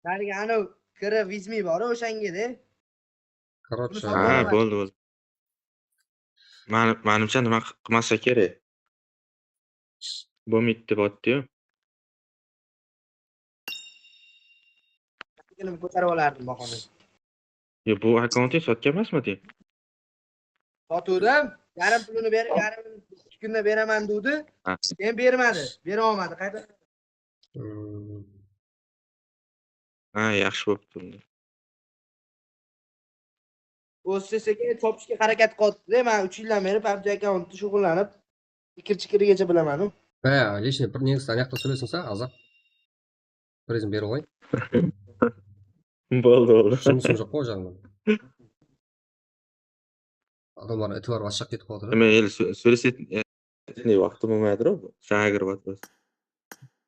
Narigi anav kira vizmi bor, o'shanga-da.
Короче,
Ha, bo'ldi. Menimcha nima qilmasa kerak. Bo'lmaydi deb aytdi-yu.
Kelim ko'tarib olardim bahona.
Yo, bu akkauntingiz sotgan emasmi deng?
Sotuvdim, yarim pulini berib, yarimini 2 kunda beraman dedi.
Ha.
Men bermadi, bera olmadi. Qayta
Ha, yaxshi bo'pti.
OSSga chopishga harakat qildi. Men 3 yildan beri PUBG akkauntda shug'ullanib, ikir-chikirigacha bilaman-ku.
lishniy bir negizdan yoqda so'raysan sen hozir. Birinchi berib qo'y.
Bo'ldi.
Shunisi yo'q o'jarman. Odamlar e'tibor boshqa ketib qoldi.
Nima endi so'rasatni vaqti bo'lmaydi-ku. Shunga kirib o'tibmiz.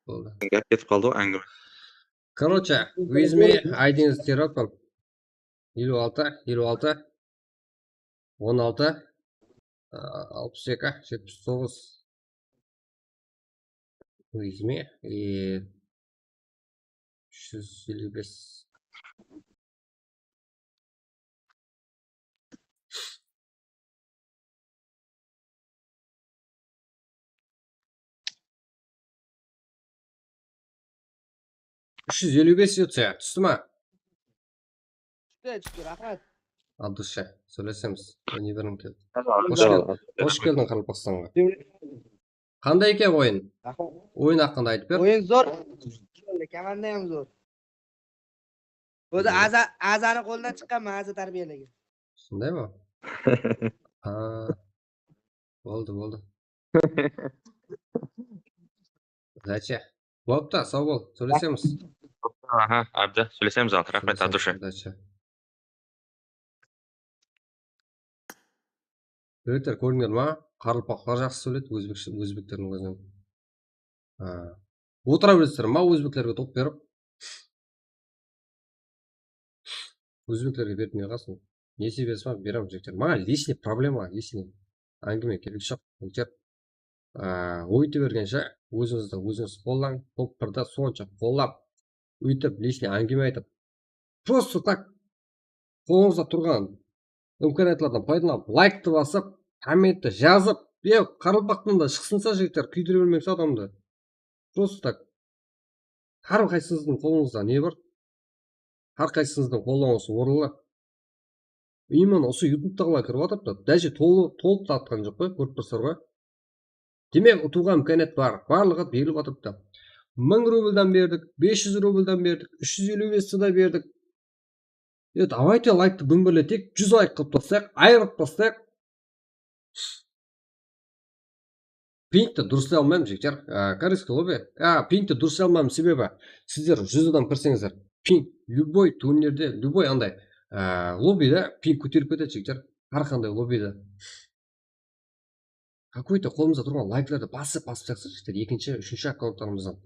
Bo'ldi.
Gap ketib qoldi, anglim.
Короче, with me ID'ingizni teryapman. 26 16 16 62 79 with me 355 355 yutsa түсті ма?
Chiqdi, rahmat.
Abdusha, сөйлесеміз. Неберім келді.
Javob.
Hoş geldin Qalpaqstanға. Qanday ekan o'yin?
Rahmat.
O'yin haqida aytib ber.
O'yin zo'r. Komanda ham zo'r. O'zi Azani qo'ldan chiqqanman, Aza tarbiyalagan.
Shundaymi? Ha. Bo'ldi. Dacha. Bo'pti, sog' bo'l. Söylesemiz.
Aha, Abda, söylesemiz altı. Rahmet Abduşa.
Dacha. Өтер көріңдер ма? Қарылпақтар жақсы сөйлейді, өзбектердің өзінен. Отыра білесіздер ма өзбектерге топ беріп? Өзбектерге беріп не қасың? Не себебі ма? Берем жектер. Маған лишний проблема, лишний әңгіме керек жоқ. Жектер. Ойты бергенше өзіңіз қолдан, топ бірді сонша қолап, өйтіп, лишний әңгіме айтып. Просто так қолыңызда тұрған имканиятлардан пайдаланып, лайкты басып, комментті жазып, Қарылпақтан да шықсынса жігіттер, күйдіре бермеңіз адамды. Просто так. Қайсыңыздың қолыңызда не бар? Қайсыңыздың қолдан осы орылы. Именно осы ютубтағылар кіріп жатыр, даже толып татқан жоқ қой, көріп тұрсыздар ғой. Демек, ұтуға имканият бар. Барлығы беріліп жатыр. 1000 рубльдан бердік, 500 рубльдан бердік, 355 да бердік. Давайте лайкты гүмбірлетек, 100 лайк қылып тастайық, айырып тастайық. Пинкті дұрыстай алмаймын жектер. Корейский лобби. Пинкті дұрыстай алмаймын себебі. Сіздер 100 адам кірсеңіздер. Пинк любой турнирде, любой андай лоббиде пинк көтеріп кетеді жектер. Әрқандай лоббиде. Какой-то қолымызда тұрған лайкларды басып жақсы жектер. Екінші, үшінші аккаунттарымыздан.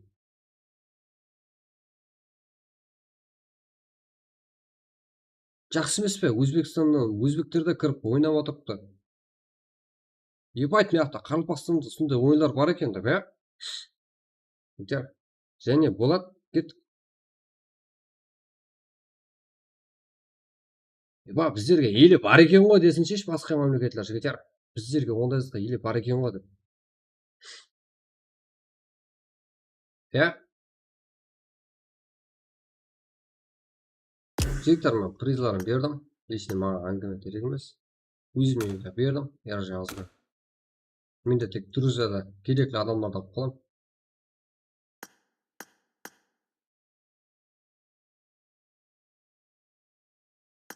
Жақсы емес пе? Өзбекстаннан өзбектерді кіріп ойнап отырыпты. Ебать, мияқта Қарылпақстанда сондай ойындар бар екен деп, және болады, кеттік. Біздерге елі бар екен ғой десінші басқа мемлекетлер жігіттер. Біздерге ондайсызға елі бар екен ғой деп. Жігіттер, мен призларын бердім. Лишний маған әңгіме керек емес. Өзіме де бердім, жағызға. Мен де тек Түркияда керекті адамларды алып қалам.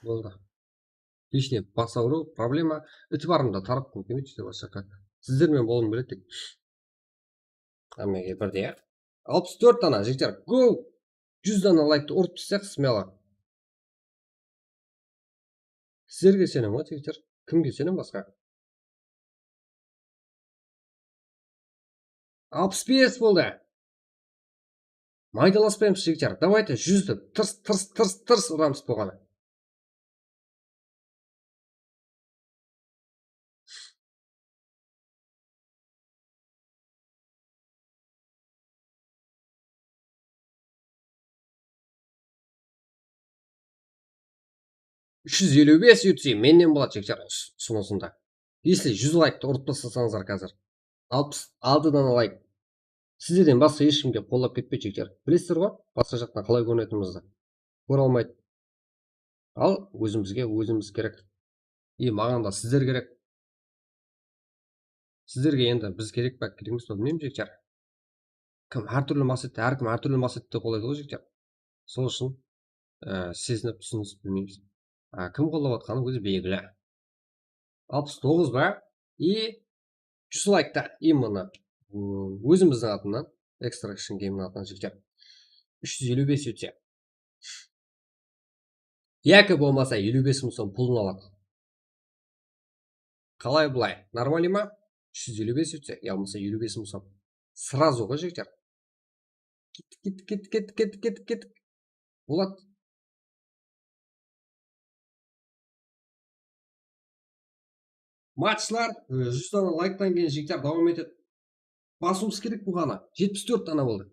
Болды. Лишний бас ауыру проблема. Ітібарымда таратқым келмейді деп ашаққа. Сіздермен болғым келеді тек. Әмеге бірде. 64 дана жігіттер. Go! 100 дана лайкты ұрып тастайық смело. Сіздерге сенем ғой жігіттер. Кімге сенем басқа? 65 болды. Майдаласпаймыз жігіттер. Давайте 100-ді тырс ұрамыз болғаны. $355 ютсе менен болады жігіттер ұсынысында. Если 100 лайкты ұрып тастасаңыздар қазір. 66 дана лайк. Сіздерден басқа ешкімге қолдап кетпейді жігіттер. Білесіздер ғой, басқа жақтан қалай көрінетінімізді. Көре алмайды. Ал өзіміз керек. Маған да сіздер керек. Сіздерге енді біз керек па, керек емес па білмеймін жігіттер. Кім әртүрлі мақсатта, әркім әртүрлі мақсатта қолдайды ғой жігіттер. Сол үшін сезініп түсінісіп білмейміз. Кім қолдап жатқаны өзі белгілі. 69 ба? 100 лайкта именно өзіміздің атынан, Extraction Game'ның атынан жігіттер. 355 өтсе. Які болмаса 55 мың сом пұлын алады. Қалай бұлай? Нормали ма? 355 өтсе, болмаса 55 мың сом. Сразу ғой жігіттер. Кет. Болады. Матчлар 100 дана лайктан кейін жігіттер давам етеді. Басуымыз керек бұғана. 74 дана болды.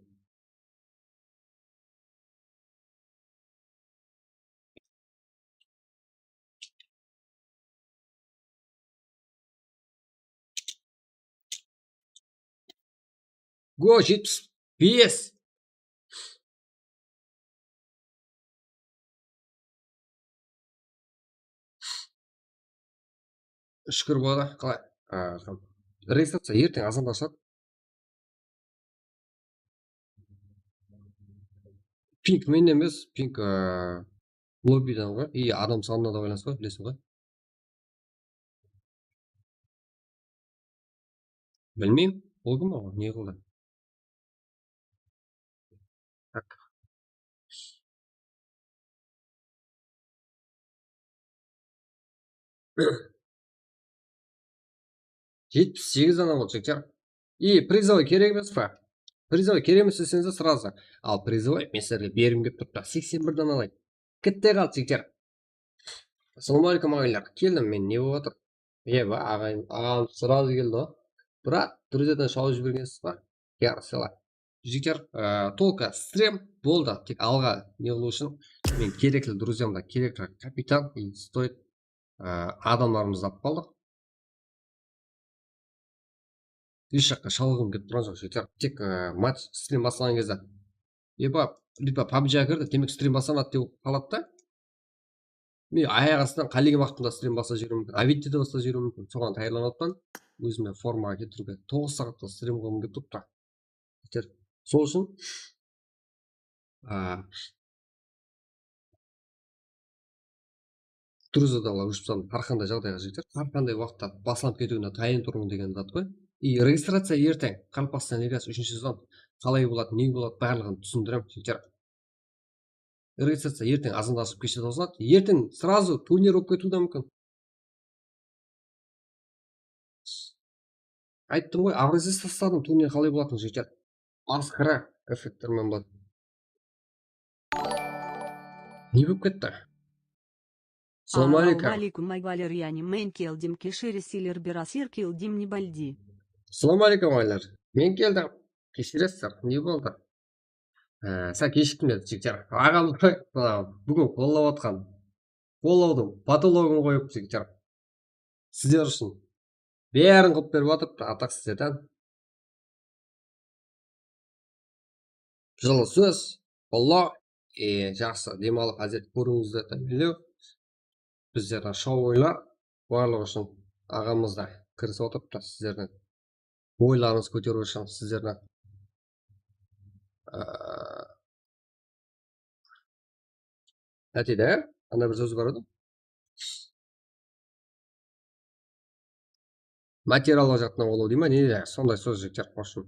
Го 75. Шүкір болады. Қалай? Регистрация ертең азанда ашады. Пинк мен емес, пинк лоббидан ғой. И адам санына да байланысты ғой, білесің ғой. Білмеймін, ол кім ғой, не қылды? Так. 78 ана болды жігіттер. И призовой керек емес па? Призовой керек емес десеңіздер сразу. Ал призовой мен сіздерге бергім келіп тұрды. 81-дан алайын. Кетте қалды жігіттер. Ассалаумағалейкум ағайлар. Келдім мен, не болып отыр? Ағайын, ағам сразу келді ғой. Брат, друзьядан шауып жібергенсіз ба? Ярсыла. Жігіттер, только стрем болды. Тек алға не қылу үшін мен керекті друзьямда керекті капитан и стоит адамдарымызды алып қалдық. Еш жаққа шалғым кетіп тұрған жоқ жігіттер. Тек матч стрим басталған кезде либо PUBG-ға кірді, демек стрим басталады деп қалады да. Мен аяқ астынан қалеген уақытында стрим бастап жіберуім мүмкін, Авидте бастап жіберуім мүмкін. Соған даярланатпан өзіме формаға келтіруге 9 сағатта стрим қылғым келіп тұрды. Жігіттер, сол үшін друзьядала ұшпсан әрқандай жағдайға жігіттер, әрқандай уақытта басылып кетуіне дайын тұрмын деген зат қой. И регистрация ертең Қарпастан лигасы 3-ші сезон қалай болады, не болады, барлығын түсіндіремін жігіттер. Регистрация ертең азанда ашып кеште жазылады. Ертең сразу турнир болып кетуі де мүмкін. Айттым ғой, абрезес тастадым, турнир қалай болатын жігіттер. Масқара эффекттермен болады. Не болып кетті?
Ассалаумағалейкум Валерьяне мен келдім кешірі силер берасер келдім не балди.
Ассалаумағалейкум ағайлар. Мен келдім. Кешіресіздер, не болды? Сәл кешіктім еді жігіттер. Ағамды бүгін қолдап отқан. Қолдаудың патологын қойып жігіттер. Сіздер үшін бәрін қылып беріп отырып, атақ сіздерден. Жылы сөз, қолдау, жақсы демалық әзет көруіңізді тәмелеу. Біздердің шоу ойлар барлығы үшін ағамызда кірісіп отырып, сіздердің ойларыңыз көтеру үшін сіздердің әтеді, ана бір сөз бар еді. Материалға жақтынан қолдау дей ма, не де сондай сөз жігіттер қошым.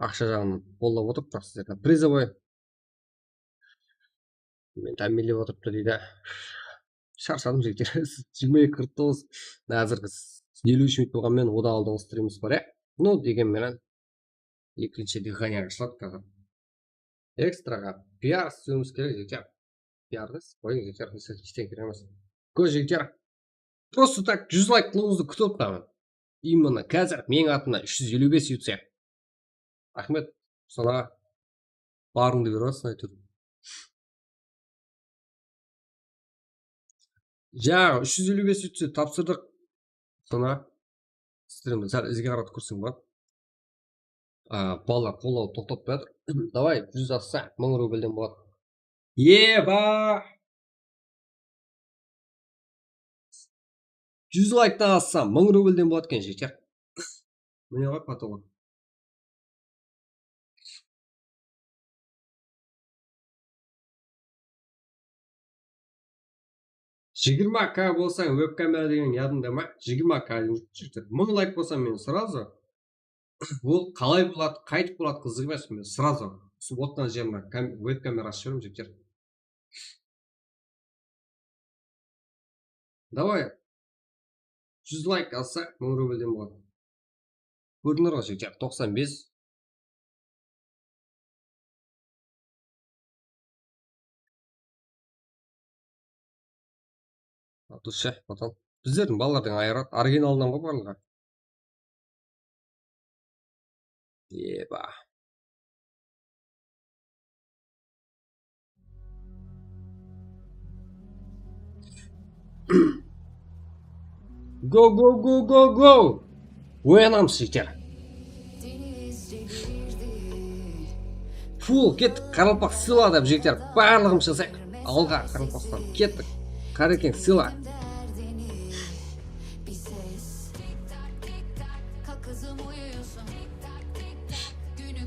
Ақша жағынан қолдап отырып, сіздердің призовой мен тәмелеп отырыпты дейді. Шаршадым жігіттер. 22:49 әзіргі 53 минут болғанмен одан алдыңғы стриміміз бар. Ну, дегенмен екінші дыхание ашылады қазір. Экстраға пиар істеуіміз керек жігіттер. Пиарды қойың жігіттер, ештеңе керек емес. Көз жігіттер. Просто так 100 лайк қылуыңызды күтіп отырмын. Именно қазір менің атымнан 355 ютсе. Рахмет, сонаға барыңды беріп жатсың әйтеуір. Жаңа 355 ютсе тапсырдық. Сона стримді сәл ізге қаратып көрсең болады. Балалар қолдауды тоқтатып жатыр. Давай 100 асса 1000 рубльден болады. Еба! 100 лайктан асса 1000 рубльден болады екен жігіттер. Міне ғой патолог. К болсаң веб-камера деген ядында ма? 20К жігіттер. 1000 лайк болсам мен сразу ол қалай болады, қайтып болады қызық емес, мен сразу субботадан жеріне веб-камера ашып жіберемін жігіттер. Давай 100 лайк алса 1000 рубльден болады. Көрдіңдер ғой жігіттер, 95. Душа, потом. Біздердің балалардың айырат, оригиналынан ғой барлығы. Еба. Go, go, go, go, go! Оянамыз жігіттер. Фул, кеттік, қаралпақ сыйла деп жігіттер. Барлығым жасайық. Алға қаралпақтан кеттік. Қарекең сыйла.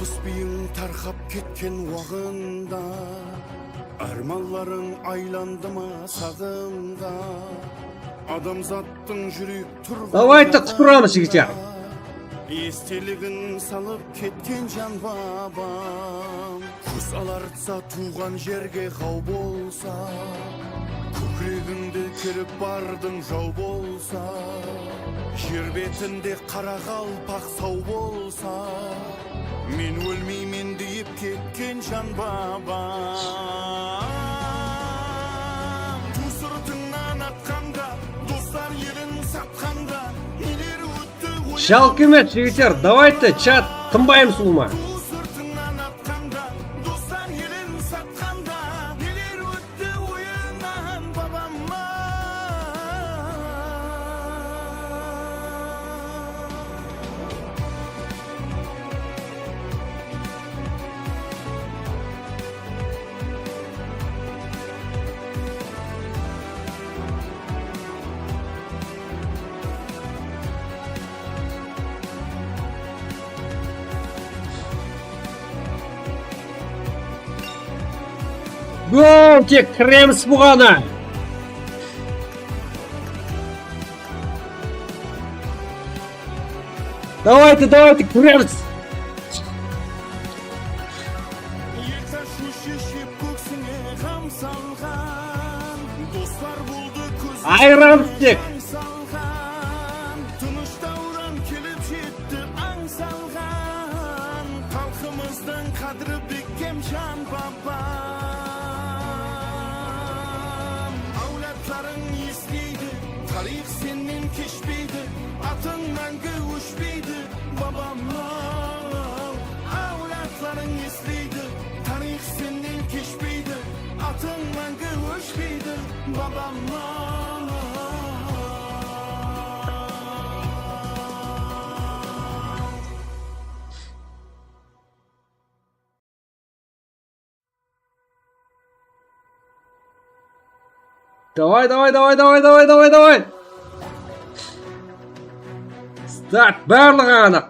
Алпыс бийиң тарқап кеткен уағында, арманларың айланды ма сағымға, адамзаттың жүрек тұрған
Давайте құтырамыз жігіттер.
естелігін салып кеткен жан бабам. Құс алартса туған жерге қау болса, көкірегіңді керіп бардың жау болса, жер бетінде қара қалпақ сау болса, мен өлмеймін deyip кеткен жан бабам. Ту сыртыңнан атқанда, достар елін сатқанда, нелер өтті ойын.
Жалко емес жігіттер, давайте чат тынбаймыз ұлыма.
Ту сыртыңнан атқанда, достар елін сатқанда, нелер өтті ойынан бабама.
Гоу, тек кіреміз бұғана. Давайте кіреміз.
Ертең шешіп көксіңе қам салған, достар болды көзі
Айран тек.
салған, тыныштаудан келіп жетті аң салған, халқымыздың қадірі бекем жан бабам. Аулатларың естейді, тарих сенен кешпейді, атың мәңгі өшпейді бабам. Аулатларың естейді, тарих сенен кешпейді, атың мәңгі өшпейді бабам.
Давай. Старт, барлығы анық.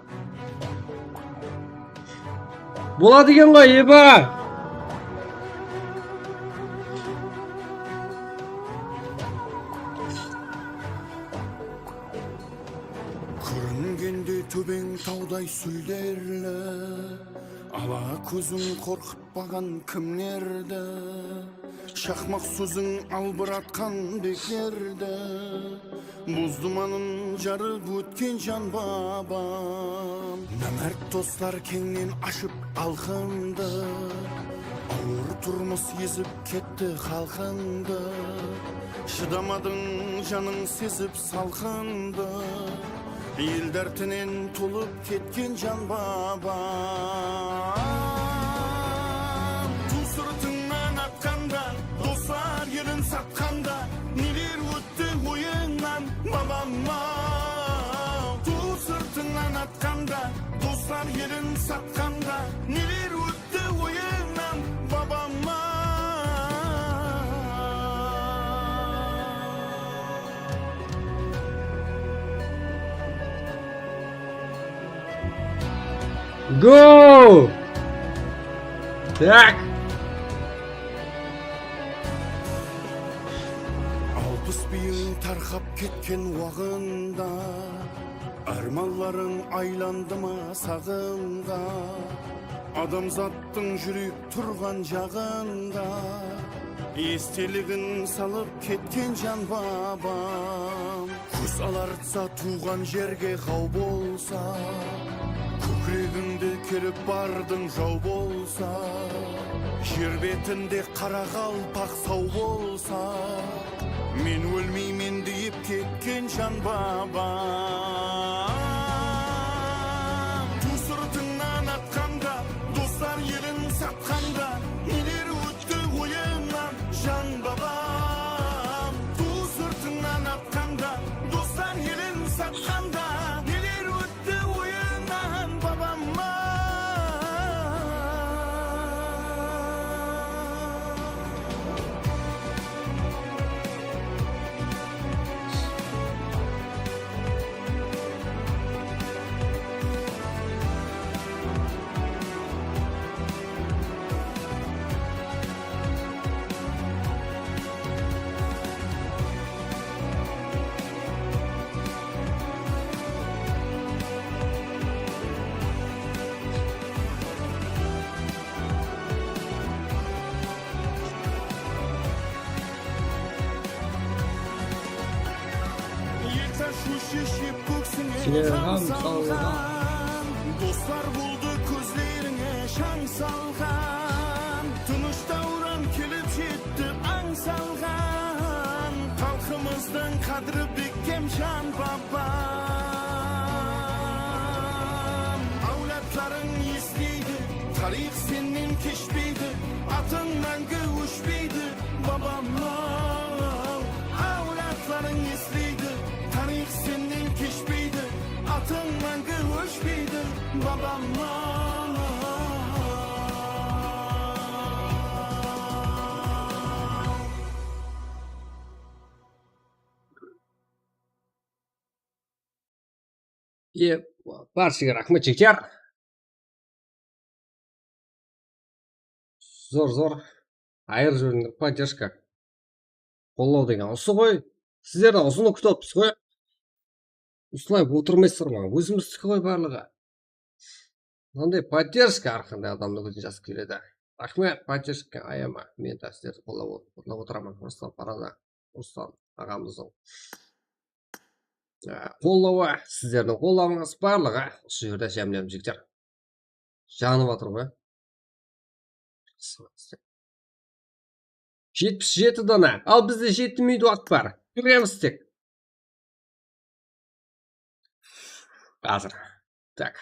Болады екен ғой, еба.
Көрінгенде төбең таудай сөйлерлі, ала көзің қорқытпаған кімнерді, шақмақ сөзің албыратқан бекерді, мұз думанын жарып өткен жан бабам. Нәмәрт достар кеңнен ашып алқынды, ауыр тұрмыс езіп кетті халқынды, шыдамадың жаның сезіп салқынды, ел дертінен толып кеткен жан бабам. Ту сыртыңнан атқанда, достар елін сатқанда, нелер өтті ойыңнан бабама. Ту сыртыңнан атқанда, достар елін сатқанда, нелер өтті ойыңнан бабама.
Гоу! Так.
Алпыс бийиң тарқап кеткен уағында, арманларың айланды ма сағымға, адамзаттың жүрек тұрған жағында, естелігін салып кеткен жан бабам. Құс алартса туған жерге қау болса, көкірегіңді керіп бардың жау болса, жер бетінде қара қалпақ сау болса, мен өлмеймін deyip кеткен жан бабам. Ту сыртыңнан атқанда, достар елін сатқанда, нелер өтті ойыңнан жан бабам. Ту сыртыңнан атқанда, достар елін сатқанда, нелер өтті ойыңнан бабама.
ham salgan.
Dostlar buldu közlerine şan salgan. Tınış davran kelip жетті аң salgan. Halkımızdan kadri bekkem şan babam. Avlatların isteydi, tarih senin keşbeydi. Atın мәңгі өшпейді babam. Avlatların isteydi, tarih senin keşbeydi. Atın мәңгі өшпейді babam.
Barchaga rahmat chekar. Zo'r ayr jo'rning поддержка. Qo'llov degan осы ғой. Sizlardan osini kutyapmiz ғой. Ushlab o'tirmaysizlar, o'zimizniki ғой bарлығы. Qanday поддержка har qanday odamni o'zini jasib keladi. Rahmat, поддержка ayama. Men sizlarni qo'llab o'tiraman. Ruslan Parada, Ruslan og'amizning qo'llavi, sizlarning qo'llaving'iz bарлығы shu yerda jamlaymiz jigitlar. Janib o'tir ғой. 77 dona. Al bizde 7 miydi vaqt var. Göremiz tek. Hazır. Tak.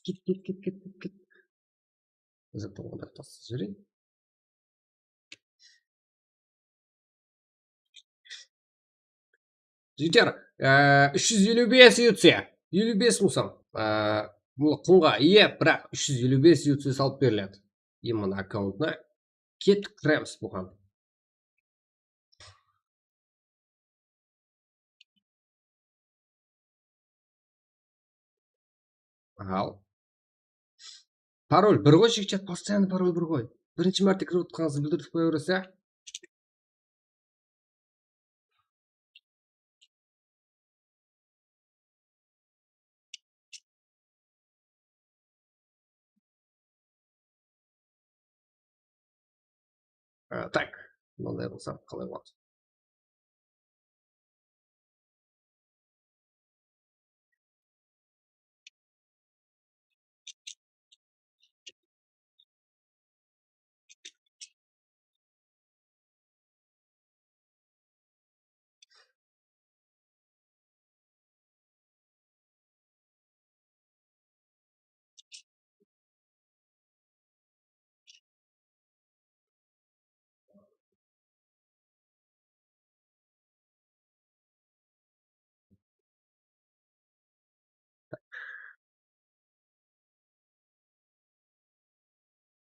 Git. Zaten o kadar tatsız yürüyün. Жігіттер, 355 UC, 55 мұсам, бұл құнға ие, бірақ 355 UC салып беріледі. Емін аккаунтына кеттік кіреміз бұған. Ал. Пароль бір ғой, жігіттер, постоянно пароль бір ғой. Бірінші мәрте кіріп отқаныңызды білдіріп қоя бересіз, Так, мындай болса қалай болады?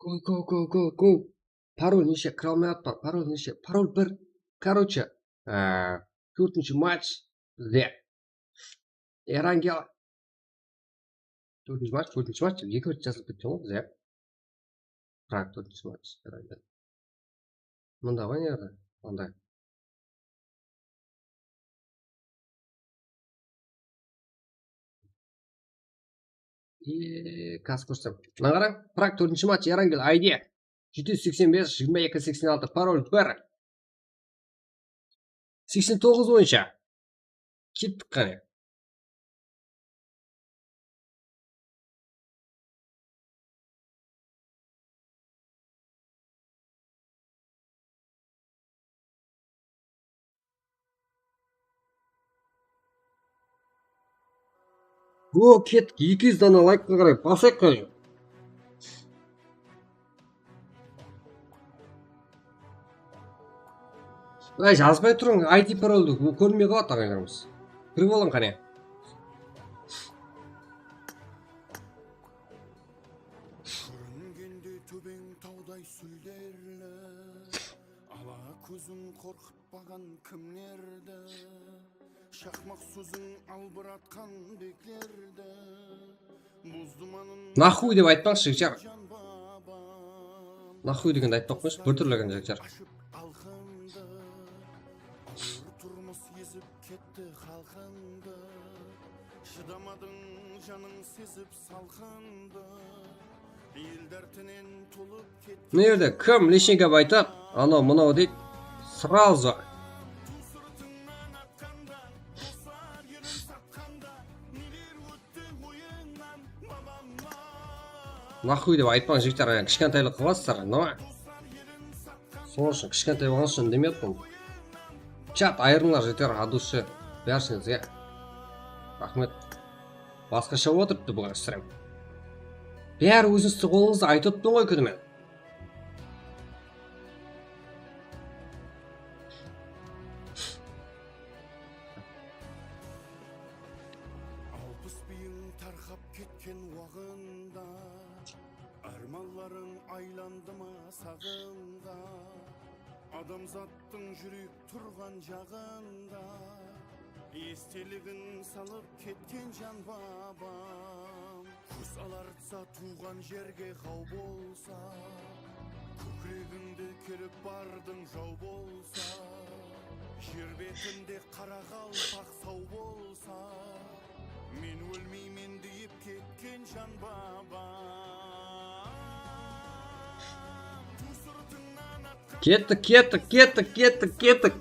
Go. Пароль неше, кіре алмайатпын. Пароль неше, пароль бір. Короче, 4-ші матч бізде. Эрангел. 4-ші матч, 2 рет жазылып кеткен ғой бізде. Бірақ 4-ші матч Эрангел. Мұнда ғой не еді? Мұнда. Қазір көрсем. Мына қараң, Праг 4-ші матч Эрангел ID 785-22-86 пароль 1. 89 бойынша. Кеттік қане. О, кеттік. 200 дана лайкқа қарай. Басайық қане. Жазбай тұрың, ID паролды көрмей қалады ағайларымыз. Кіріп олың қане.
Көрінгенде төбең таудай сүлдерлі, ала көзің қорқытпаған кімнерді, шақмақ сөзің албыратқан беклерді, мұздыманын
Нахуй деп айтпақшы, жігіттер. Нахуй дегенді айтпақ қойшы, бір түрлеген жігіттер.
кетті халқыңды, шыдамадың жаның сезіп салқынды, ел дертінен толып кеткен
мына жерде кім лишнигап айтады анау мынау дейді сразу
сыртыңнан атқанда достар ерін сатқанда нелер өтті ойыңнан бабамнан
нахуй деп айтпаңыз жігіттер, кішкентайлық қыласыздар, но сол үшін кішкентай болған үшін демеппін. Чат айырыңдар жігіттер, от души бәріңізге рахмет. Басқаша отырыпты бүгін стрим. Бәрі өзіңізді қолыңызды айтыппын ғой күнімен.
алпыс биің тарқап кеткен уағында арманларың айланды ма сағымға адамзаттың жүрек тұрған жағында естелігін салып кеткен жан бабам көз алартса туған жерге қау болса көкірегіңді керіп бардың жау болса жер бетінде қара қалпақ сау болса мен өлмеймін deyip кеткен жан бабам ту сыртыңнан атқан
Кеттік.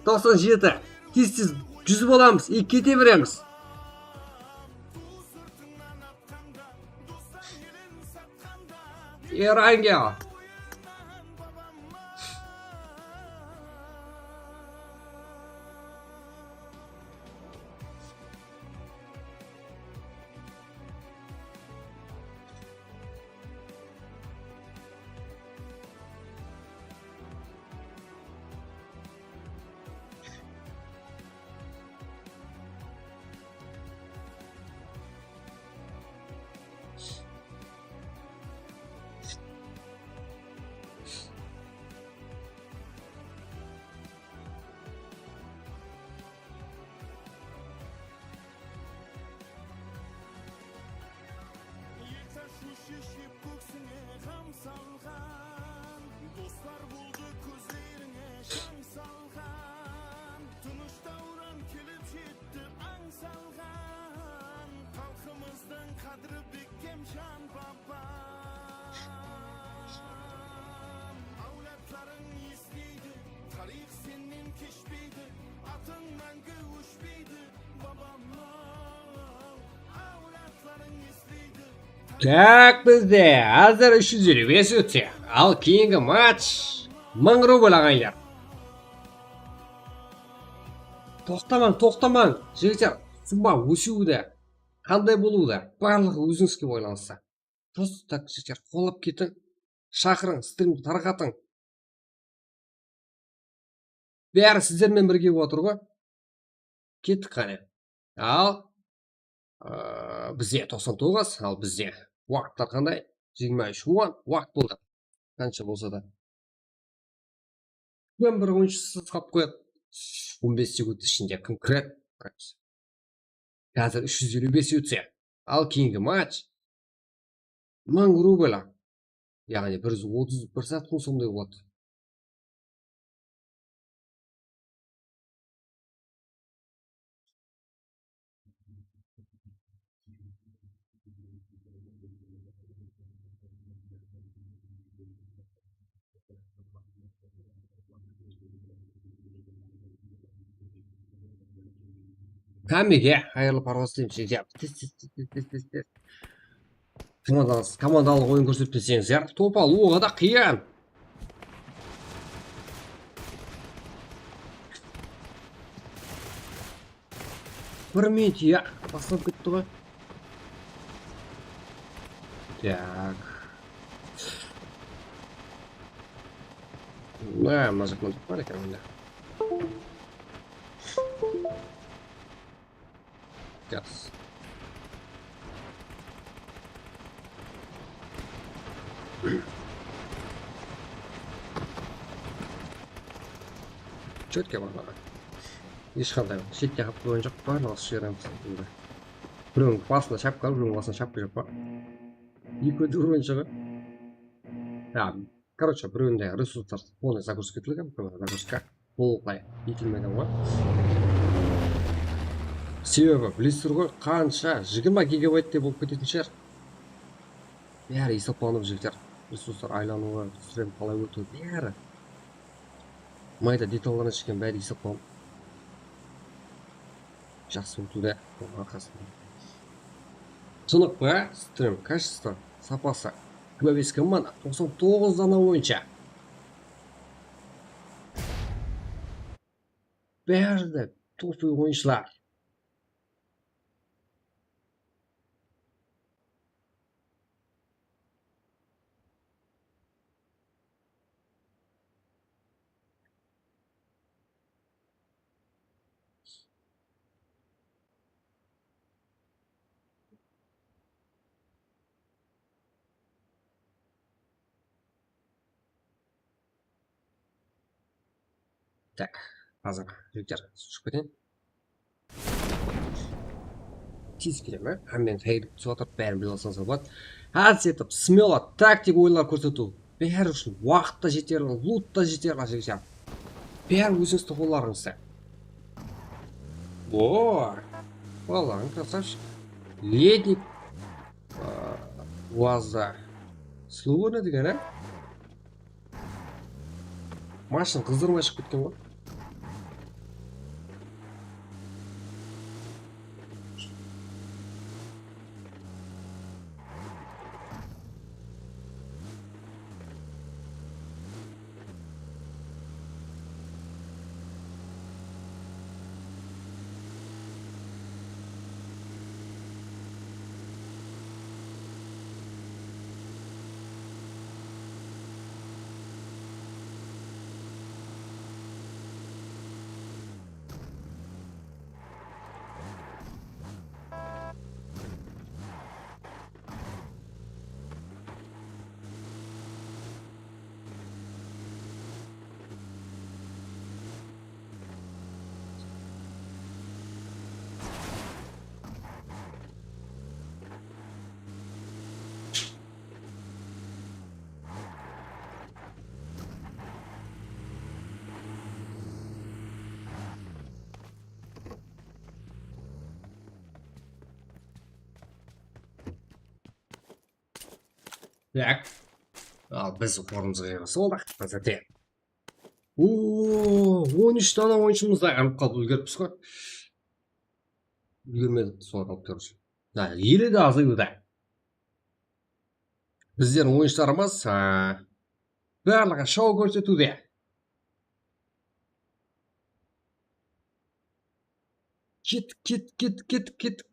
97. Тез 100 боламыз и кете береміз. Ерангел.
шешіп көксіңе қам салған достар болды көздеріңе жан салған тыныш дауыран келіп жетті аң салған халқымыздың қадірі бекем жан бабам әулеттарың естиді тарих сенен кешпейді атың мәңгі өшпейді бабам әулеттарың естиді.
Так, бізде азыр 355 өтсе, ал кейінгі матч 1000 рубль ағайындар. Тоқтамаң, жігіттер, сумма өсуді, қандай болуды, барлығы өзіңізге байланысты. Просто так, жігіттер, қолап кетің, шақырың, стримді тарқатың. Бәрі сіздермен бірге отыр ғой. Кеттік қане. Ал бізде 99, ал бізде уақыттар қандай? 23 уақыт болды. Қанша болса да. Мен бір ойыншысы қап қояды. 15 секунд ішінде кім кіреді? Қазір 355 өтсе. Ал кейінгі матч 1000 рубль. Яғни 131 сағаттың сондай болады. Кәмеге қайырлы парвас деймін жегеп. Командалық ойын көрсетпесеңіздер, топ алуға да қиын. Бір минут, я бастап кетті ғой. Так. Мына жақпан тұқ бар екен онда. Газ. Четке барлығы. Ешқандай шетте қап қойын жоқ па, осы жереміз. Біреуің басында шапқа, біреуің басында шапқа жоқ па. Екі өте ойыншы ғой. Короче, біреуінде ресурстар полный загрузка етілген, загрузка толықтай етілмеген ғой. Себебі білесіздер ғой, қанша 20 гигабайтте болып кететін шығар. бәрі есепталынып жігіттер. Ресурстар айлануы, сүрем қалай өтуі, бәрі. Майда деталдарына шыққан бәрі есепталынып. Жақсы өтуде, оның арқасында. Сынық ба, стрим, качество, сапасы. 25 команда, 99 дана ойынша. Бәрі де топ ойыншылар. Так, қазір жігіттер шығып кетейін. Тез келем, Әммен тәйіліп түсіп отырып, бәрін біле алсаңыздар болады. Әдіс етіп, смело, тактик ойлар көрсету. Бәрі үшін уақытта жетерлі, лутта жетерлі жігіттер. Бәрі өзіңізді қоларыңызды. О, балаң, красавчик. Летник уазда. Словно деген, Машин қыздырмай шығып кеткен ғой. Так. Ал біз орнымызға келесі болдық. Қазірде. 13 дана ойыншымызда қанып қалып үлгеріппіз ғой. Үлгермедік солай қалып көрші. Елі де азаюда. Біздердің ойыншыларымыз барлығы шоу көрсетуде. Кет.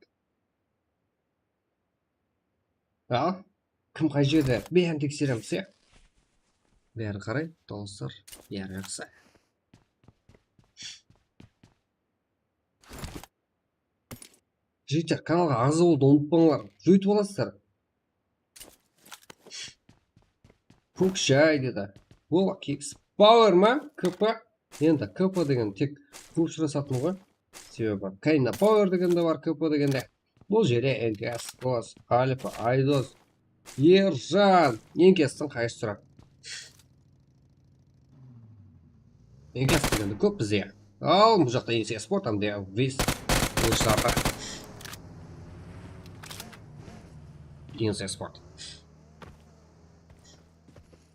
Ал? Кім қай жерде бәрін тексереміз, бәрі қарай, дауыстар, бәрі жақсы. Жігіттер, каналға азы болды, ұмытпаңлар, жөйтіп аласыздар. Көк шай деді. Бұл кекс пауэр ма? КП? Енді КП деген тек көпшірасатын ғой. Себебі Кайна пауэр дегенде бар, КП дегенде. Бұл жерде Энкес, Кос, Альфа, Айдос, Ержан, Енкестің қайшы тұрады. Енкес дегенде көп бізде. Ал, бұл жақта енсе спорт, әмде вес ойшыларға. Енсе спорт.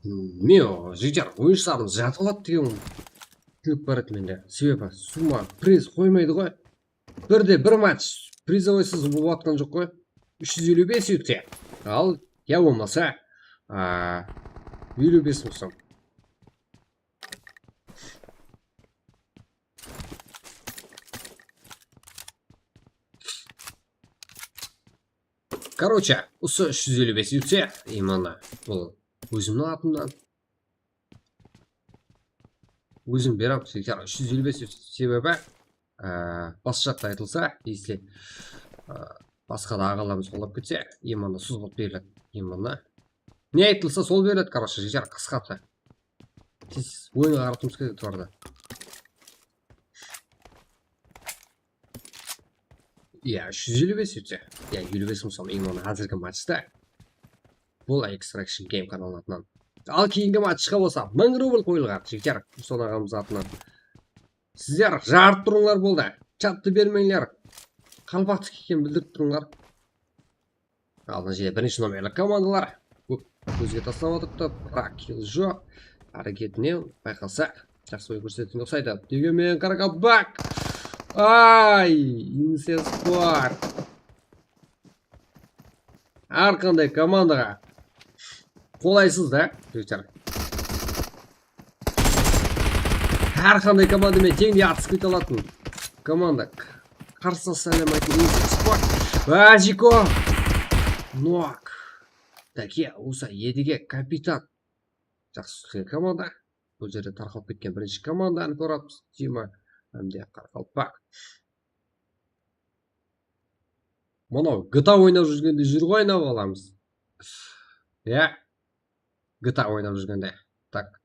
Мео, жігер, ойшыларымыз жатып алады деген көп барады менде. Себебі сума приз қоймайды ғой. Бірде бір матч призовойсыз болып атқан жоқ қой. 355 үтсе. Ал, я болмаса 55 мұсам. Короче, осы 355 үтсе, имана, бұл өзімнің атымнан. Өзім берам, 355 себебі бас жақта айтылса, если басқа да ағаларымыз қолап кетсе, иманы сұз болып беріледі. Иманы не айтылса сол беріледі, короче, жігер қысқаты. Сіз ойынға қаратымыз керек тұрарды. Я 355 өтсе. Я 55 мұсам иманы әзіргі матчта. Бұл Extraction Game каналының атынан. Ал кейінгі матчқа болса, 1000 рубль қойылған, жігер, Руслан ағамыз атынан. Сіздер жарып тұрыңлар болды. Чатты бермеңлер. Қалпақты кекен білдіріп тұрыңлар. Алдын жерде бірінші номерлі командалар. көзге тастап отырыпты, бірақ килл жоқ. Әрекетінен байқалса, жақсы ой көрсететін ұқсайды. Дегенмен Каракалпак. Ай, Инсе Спорт. Әрқандай командаға қолайсыз да, жігіттер. Әрқандай командамен теңдей атысып кете алатын команда. Қарсы сәлемайтын Инсе Спорт. Бәжико. Нок. Таке, осы едіге капитан. Жақсы команда. Бұл жерде тарқалып кеткен бірінші команданы көреміз. Дима әмде Қарақалпақ. Мұнау GTA ойнап жүргенде жүр ғой ойнап аламыз. Иә. GTA ойнап жүргенде. Так.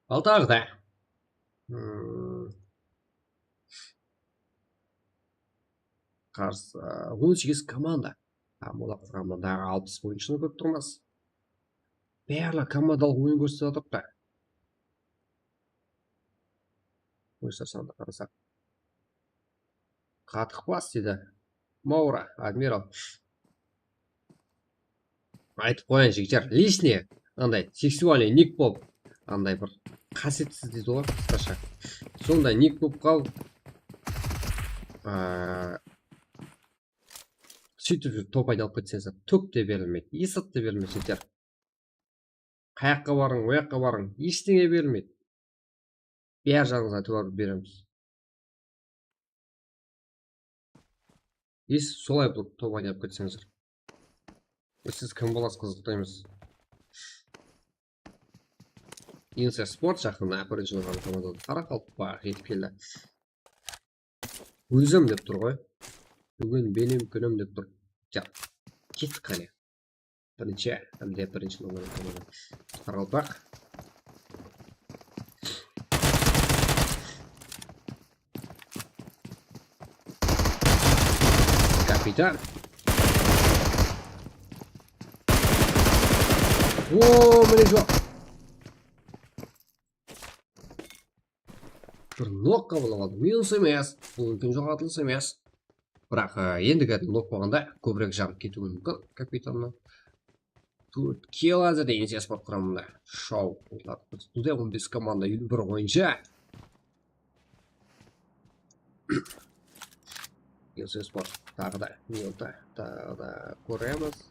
Ал тағы да. Қарсы 18 команда. Мола құрамындағы 60 ойыншыны көріп тұрмыз. Барлық командалық ойын көрсетіп отырып. Ойыншылар санды қарасақ. Қатық бас дейді. Маура, адмирал. Айтып қоян жігіттер. Лишне, андай сексуальный ник болып, андай бір қасиетсіз дейді ғой, қысқаша. Сонда ник болып қал. Сөйтіп топ айдалып кетсеңіз, түк те берілмейді, есат те берілмейді жігіттер. Қаяққа барың, ояққа барың, ештеңе берілмейді. Бәр жағыңызға түгәріп береміз. Ес солай болып топ айдалып кетсеңіздер. Сіз кім боласыз, қызықтаймыз. Инсе Спорт жақында бірінші ойынға команданы Қарақалпақ етіп келді. Өзім деп тұр ғой. Бүгін benim күнім деп тұр. Жа, кеттік қане. Бірінші номер команда Қарақалпақ. Капитан. О, міне жоқ. Бір нок қабылып алды. Минус емес. Бұл үлкен жоғалтылыс емес. Бірақ ендігі нок болғанда көбірек жағып кетуі мүмкін капитанның. 4 килл әзірде Инсе Спорт құрамында. Шоу. Бұл 15 команда 51 ойыншы. Инсе Спорт тағы да минуты. Тағы да көреміз.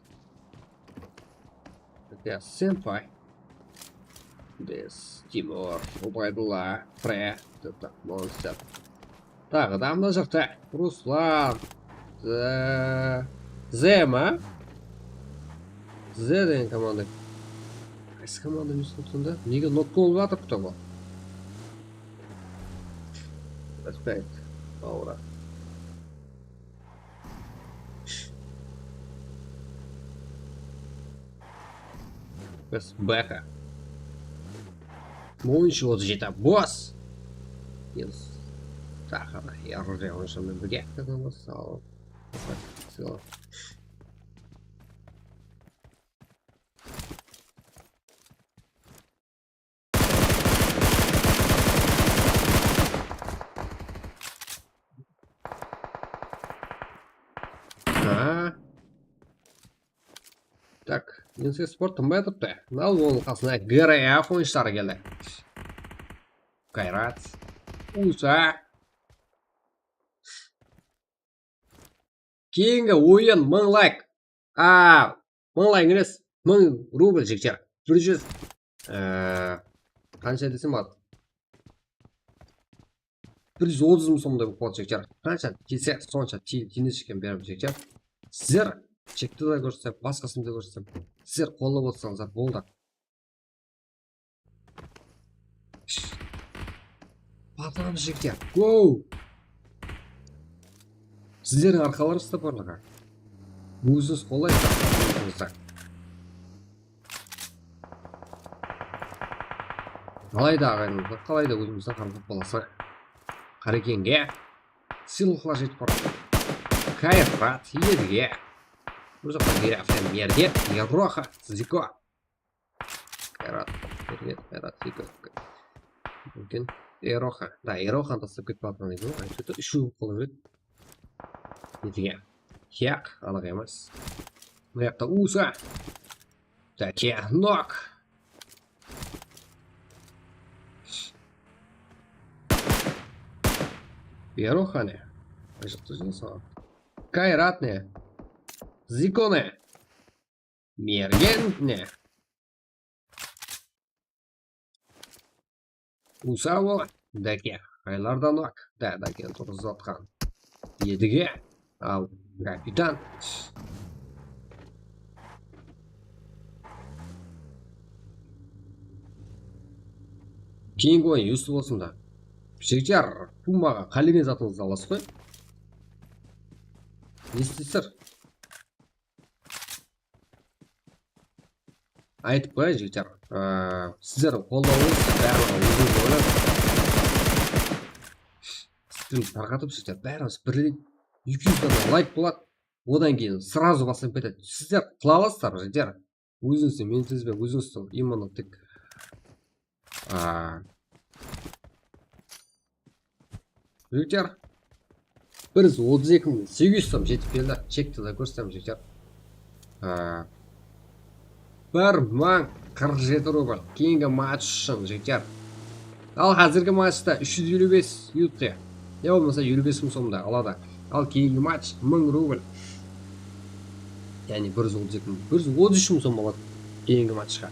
Сенпай. Без Тимур. Убайдулла. Фре. Монстер. Тағы да мына жақта Руслан. Зема. Зе деген команда. Қайсы команда емес тұтында? Неге нотқа болып жатыр күтіп ол? Респект. Аура. Без Бека. Ойыншы 37 босс. Тағы да оружие ойыншымен бірге қадамыз. Ал. Так, Инсе Спорт тынбай тұрыпты. Ал оның қасына ГРФ ойыншылары келді. Қайрат. Уса. Кейінгі ойын 1000 лайк. 1000 лайк емес, 1000 рубль жігіттер. 100 қанша десем болады? 130 мың сомдай болып қалды жігіттер. Қанша келсе сонша тиіне шекен беріп жігіттер. Сіздер чекті де көрсетсем, басқасын да көрсетсем, сіздер қолы болсаңыздар болды. Батырам жігіттер. Гоу! Сіздердің арқаларыңызда барлығы. Өзіңіз қолай тапқаныңыздар. Қалайда ағайынызды, қалайда өзімізді қарғып боласы. Қарекенге сыйлықлар жетіп барды. Қайрат, едіге. Өзі қағирафтен мерге, Ероха, Зико. Қайрат, берген, Қайрат, Зико. Мүмкін Ероха. Да, Ероханы тастап кетіп батырған еді. Сөйті үші қолы жет. Едіге. Хек, анық емес. Мына жақта Уса. Дәке, Нок. Берухане. Что же сам? Кайратне. Зиконе. Мергентне. Усаво. Дәке. Айлардан ок. Дәке тұрғызатқан. Едіге. Ал капитан. Кейінгі ойын үсті болсында. Жігіттер, Пумаға қалеген затыңызды аласыз ғой? Не істейсіздер? Айтып қояйын жігіттер. Сіздер қолдауыңыз барлығы өзіңіз ойлап. Сіздерді тарқатып жігіттер, бәріміз бірлей 200 дана лайк болады. Одан кейін сразу басылып кетеді. Сіздер қыла аласыздар жігіттер. Өзіңізді ментіңізбен өзіңізді именно тек жігіттер, біз 32.800 сом жетіп келді. Чекті да көрсетемін жігіттер. 1047 рубль. Кейінгі матч үшін жігіттер. Ал қазіргі матчта 355 UT. Не болмаса 55 сомда алады. Ал кейінгі матч 1000 рубль. Яғни 133 сом болады кейінгі матчқа.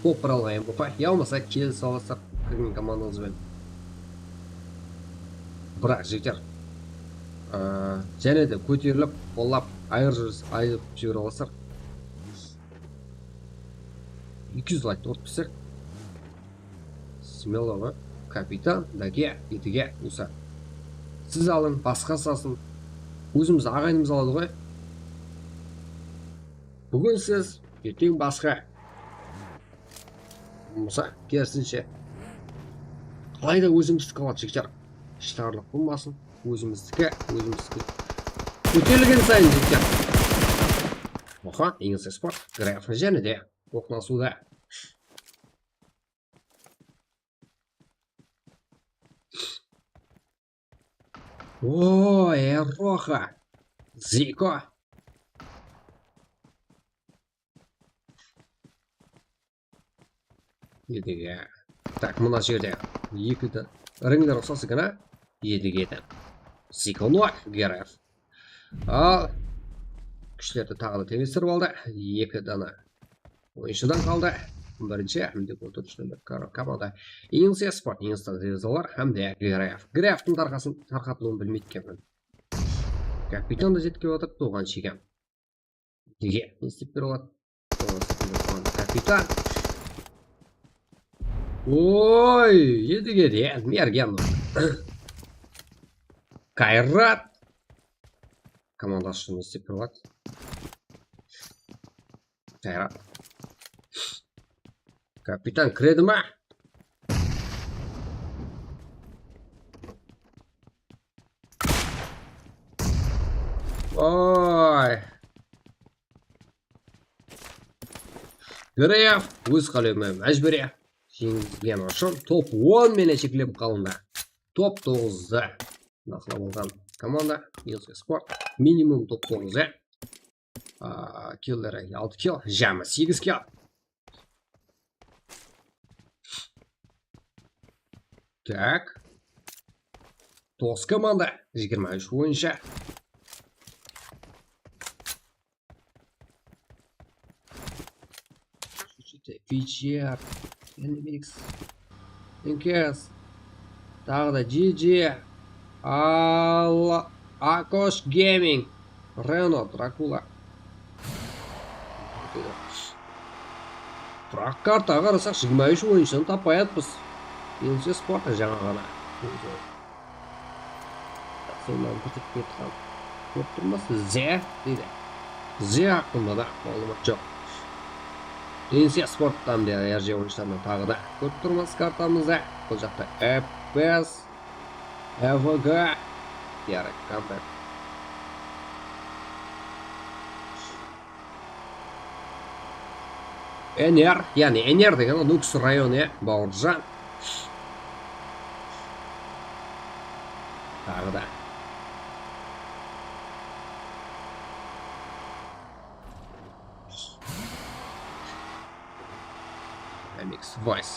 Көп біралға МВП. Я болмаса келіс аласыздар кірген командаңызбен. Бірақ жігіттер, және де көтеріліп, қолап, айып жібер аласыздар. 200 лайк ұрып түсір. Смелого, капитан, дәке, етіге, ұса. Сіз алың, басқа сасын. Өзіміз ағайынымыз алады ғой. Бүгін сіз, ертең басқа. Мұса, керісінше. Қалайда өзіміздікі алады жігіттер. Штарлық болмасын, өзіміздікі. Көтерілген сайын жігіттер. Оқа, еңіз спорт, граф және де оқнасуда. О, Эроха, Зико. Едіге. Так, мұна жерде екіді ріңдер ұқсасы ғана едігеді. Зиконуак, Гереф. Ал күштерді тағы да теңестіріп алды. 2 дана ойыншыдан қалды. Бірінші әмде көтіршілі команда. Иңсе спорт, иңстан зезалар, әмде Гереф. Герефтің тарқатылуын білмейді кемін. Капитан да жетке отыр, тоған шегем. Деге, не істеп бер олады? Капитан. Ой, едіге де, мерген. Кайрат. Командасы не істеп бер олады? Кайрат. Капитан кіреді ма? Ой. Гереф, өз қалуыма мәжбүре. Жеңілген ұшын топ 10 мене шекілеп қалында. Топ 9-ды нақыла болған команда. Иңсе спорт. Минимум топ 9-ды. Киллері 6 килл. Жамы 8 килл. Так. 9 команда. 23 ойынша. Фичер. Enmix. Инкес. Тағы да GG. Акош Гейминг. Рено, Дракула. Праққар қарасақ 23 ойыншыны таппай атпыз. Иңсе спорт жаңа ғана. Сондан күтіп кетқан. Көп тұрмас. Зе дейді. Зе ақында да болымат жоқ. Иңсе спорттан да әрже ойыншыларынан тағы да көп тұрмас картамызда. Бұл жақта FPS, FG, ярық қандай. Энер, яғни Энер деген Нукс районы, Бауыржан. Тағы да. MX Vice.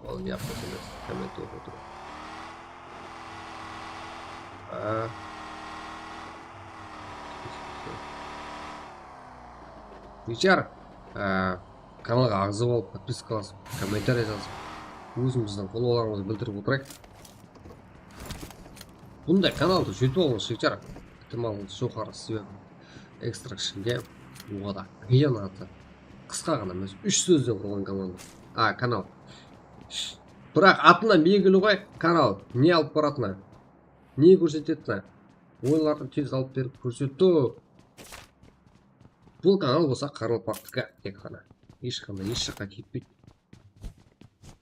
Ол не yapmasın biraz. Hemen otur. Вечер. Каналға ағзы болып, подпискаласып, комментарий жазып, өзіміздің қолдауларымызды білдіріп отырайық. Бұндай каналды жүйті олыңыз вечер. Ықтимал жоғары себебі экстракшнге оғада қиянаты қысқа ғана емес 3 сөзден құрылған канал. Бірақ атына белгілі ғой, канал не алып баратыны, не көрсететіні, ойларды тез алып беріп көрсету. Бұл канал болса Қаралпақтікі тек қана. Ешқандай еш жаққа кетпейді.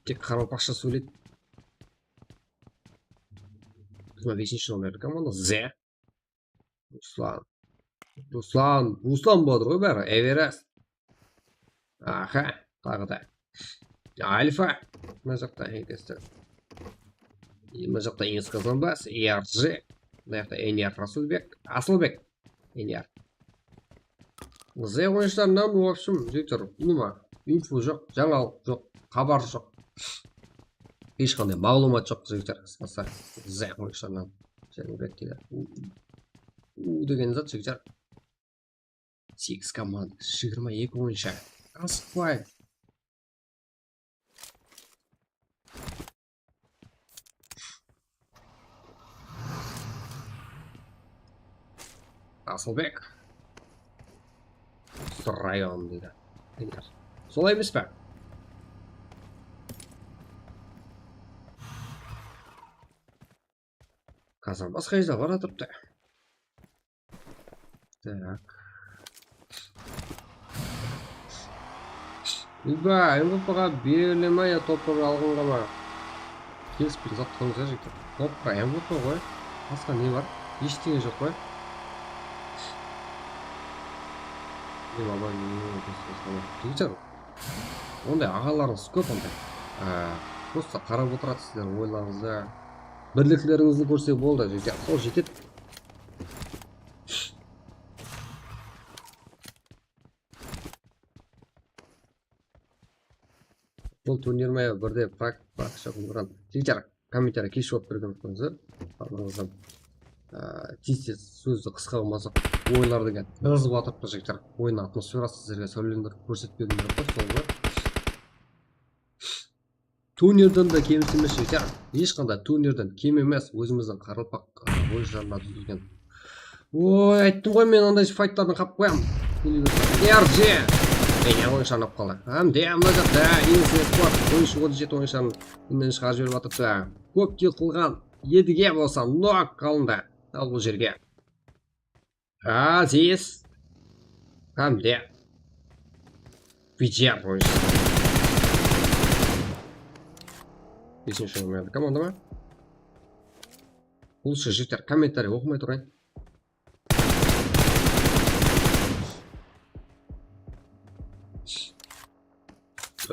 Тек Қаралпақша сөйлейді. 25-ші номерлі команда З. Руслан болады ғой бәрі. Эверест. Аха, тағы да. Альфа. Мына жақта Хейкесті. Мына жақта Инес Казанбас. ERG. Мына жақта Энияр Расылбек. Асылбек. Энияр. З ойыншыларынан, в общем, жүйттер, инфо жоқ, жаңалық жоқ, хабар жоқ. Ешқандай мағлұмат жоқ жүйттер. Қысқасы З ойыншыларынан. Жәнібек дейді. Деген зат жүйттер. 8 команда, 22 ойыншы. Асықпай. Асылбек. Район дейді. Солай емес пе? Қазір басқа езде бара тұрыпты. Так. МВП-ға беріле ма, я топқа алғанға ма? Келіспен зат қойыңызға жекті. Топқа МВП ғой. Басқа не бар? Ештеңе жоқ қой. Ондай ағаларыңыз көп ондай. Просто қарап отырасыздар ойларыңызды. Бірліктеріңізді көрсе болды. Сол жетеді. Бұл турнир ме бірде практика қылған. Жігіттер, комментарий кеш болып берген қойыңыздар. Тез сөзді қысқа болмаса ойларды келіп жазып атырыпты жігіттер. Ойын атмосферасы сіздерге сәулелендіріп көрсетпедім деп сол ғой. Турнирден де кем емес жігіттер. Ешқандай турнирден кем емес, өзіміздің Қаралпақ ойыншыларына түзілген. Ой, айттым ғой мен андай файттардың қап қоямын. ERG Мен ойыншыларын алып қалды. Әмде мына жақта ойыншы 37 ойыншыларын үннен шығарып жіберіп атыпты. Көп кел қылған едіге болса нок қалынды. Ал бұл жерге. Азиз. Әмде. Виджер ойыншы. 5-ші номерді команда ма? Лучше жігіттер комментарий оқымай тұрайын.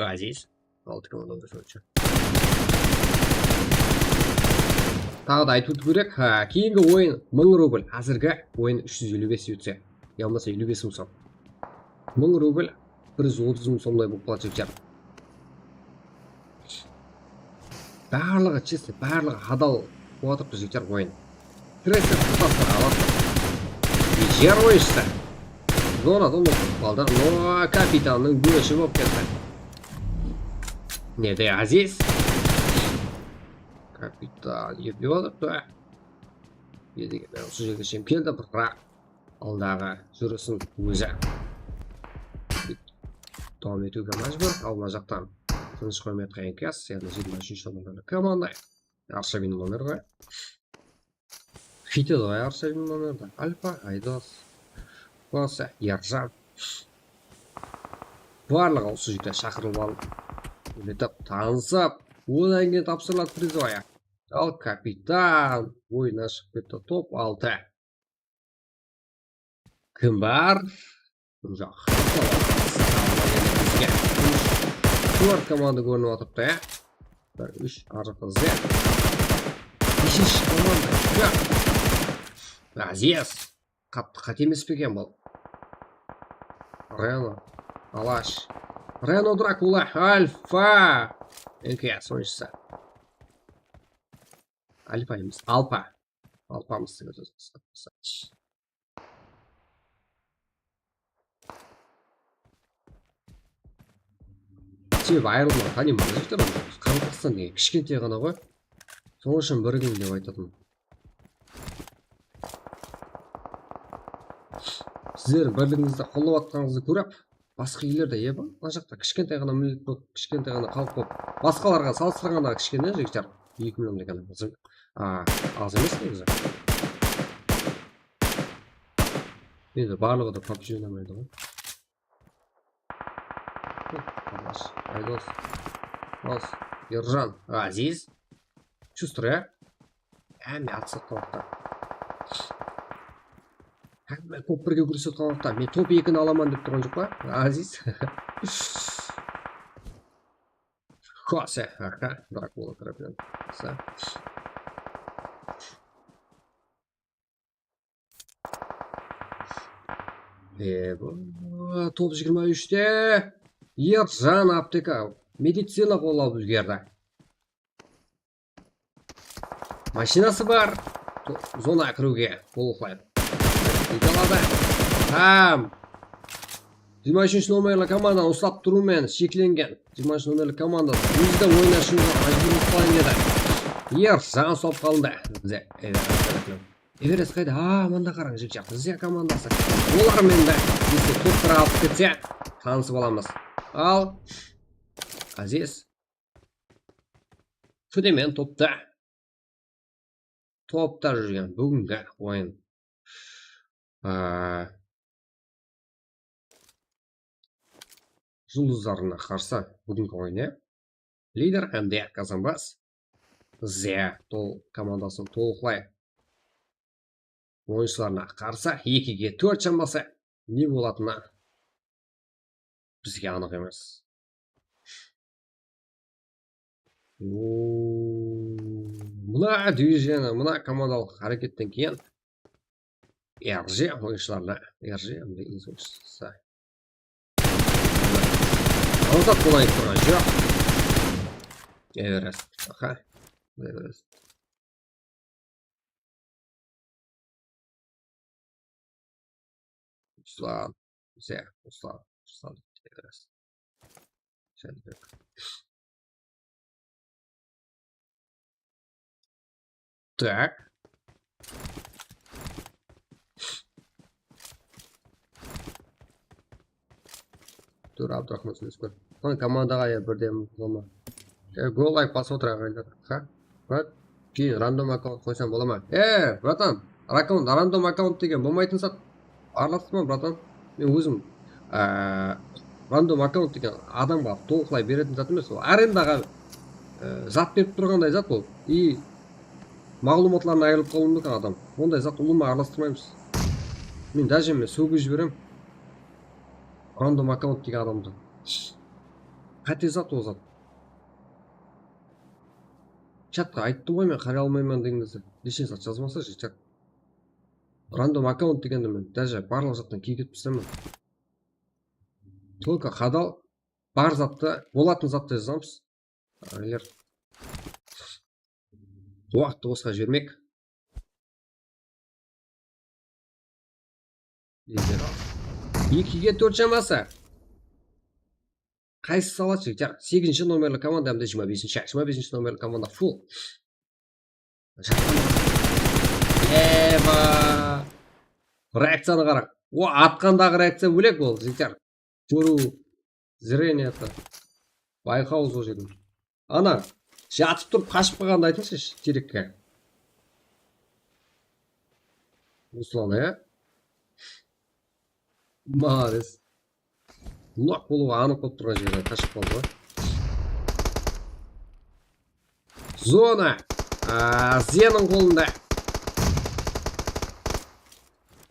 Азиз. 6 команда ойыншы. Тағы да айтуды көрек, кейінгі ойын 1000 рубль, әзіргі ойын 355 өтсе, яғымаса 55 мың сом. 1000 рубль 130 мың сомдай болып қалады жігіттер. Барлығы честный, барлығы адал отырыпты жігіттер ойын. Трейсер тұтастыр алады. Жер ойыншысы. Зонадан оқып қалды, но капитанның бөліші болып кетті. Неде Азиз? Капитан ебеді, да. Едеге мен осы жерге шем келді, бірақ алдағы жүрісін өзі. Давам етуге мәжбүр, алма жақтан тыныш қоймет қайын кәс, яғни 23-ші номерлі команда. Аршавин номер ғой. Фитеді ғой Аршавин номерді. Альфа, Айдос, Коса, Ержан. Барлығы осы жерге шақырылып алып, үлетіп, танысып, одан кейін тапсырылады призоя. Ал капитан ойына шығып кетті, топ 6. Кім бар? Кім жоқ. 4 команда көрініп отырыпты, 3 арқы З. 5-ші команда. Азиз. Қатты қат емес пе екен бұл? Рено. Алаш. Рено Дракула. Альфа. НКС ойыншысы. Альфа емес. Алпа. Алпамыз деген сөз. Себебі айырылма танимайды жігіттер. Қазақстан деген кішкентай ғана ғой. Сол үшін бірігім деп айтатын. Сіздер бірлігіңізді қолдап атқаныңызды көріп, басқа елдерде ебі, мына жақта кішкентай ғана мемлекет болып, кішкентай ғана халық болып, басқаларға салыстырғанда кішкене жігіттер 2 миллион деген аз емес негізі. Енді барлығы да PUBG ойнамайды ғой. Айдос. Ос. Ержан. Азиз. Чувствую, әмі атсық уақытта. Әмі топ бірге көрсеткен уақытта. Мен топ 2-ні аламан деп тұрған жоқ па? Азиз. Косе. Аха. Дракула тарапынан. Топ 23-те. Ержан аптека. Медицина қолап өзгерді. Машинасы бар. Зона кіруге. Қолықлайды. Италады. Там. 23 номерлі команданы ұстап тұрумен шекленген. 23 номерлі команда өзді ойнашуға мәжбүр қалайын деді. Ержан соп қалынды. Эверест қайда? Мында қараң жігіт жақты. Зе командасы. Олармен де топтар алып кетсе танысып аламыз. Ал Азиз Фудемен топта жүрген бүгінгі ойын жұлдыздарына қарсы бүгінгі ойыны лидер әмде Казанбас Зе командасын толықлай ойыншыларына қарсы 2-4 шамасы не болатына бізге анық емес. Мына движені, мына командалық әрекеттен кейін РЖ ойыншыларына ойыншысы аузат болайын тұрған жоқ. Эверест. Аха. Эверест. Руслан. Руслан. Эверест. Шәдібек. Так. Тур Абдрахман сөйлескөр. Командаға бірден болма. Гол лайк басып отыра қайда. Кейін рандом аккаунт қойсам бола ма? Братан, рандом аккаунт деген болмайтын сат. Араластырма, братан. Мен өзім рандом аккаунт деген адамға толықлай беретін зат емес. Арендаға зат беріп тұрғандай зат ол. И мағлұматларын айырылып қалуы мүмкін адам. Ондай зат ұлыма араластырмаймыз. Мен даже сөгіп жіберем. Рандом аккаунт деген адамды. Қате зат ол зат. Чатқа айтты ғой мен қарай алмаймын дегеніңізді. Лишен зат жазмаса же чат. Рандом аккаунт дегенді мен даже барлық заттан кекетіп тастаймын. Только қадал бар затты, болатын затты жазамыз. Айлер. Уақытты осыға жібермек. 2-4 шамасы. Қайсы салат жігіттер? 8-ші номерлі командамды 25-ші номерлі команда фул. Реакцияны қарақ. Атқандағы реакция бөлек ол жігіттер. Көру, зрение байқау сол жердің. Ана, жатып тұрып қашып қалғанды айтыңшы терекке. Руслан, Молодец. Нұқ болуға анық болып тұрған жерден қашып қалды ғой. Зона. Зенің қолында.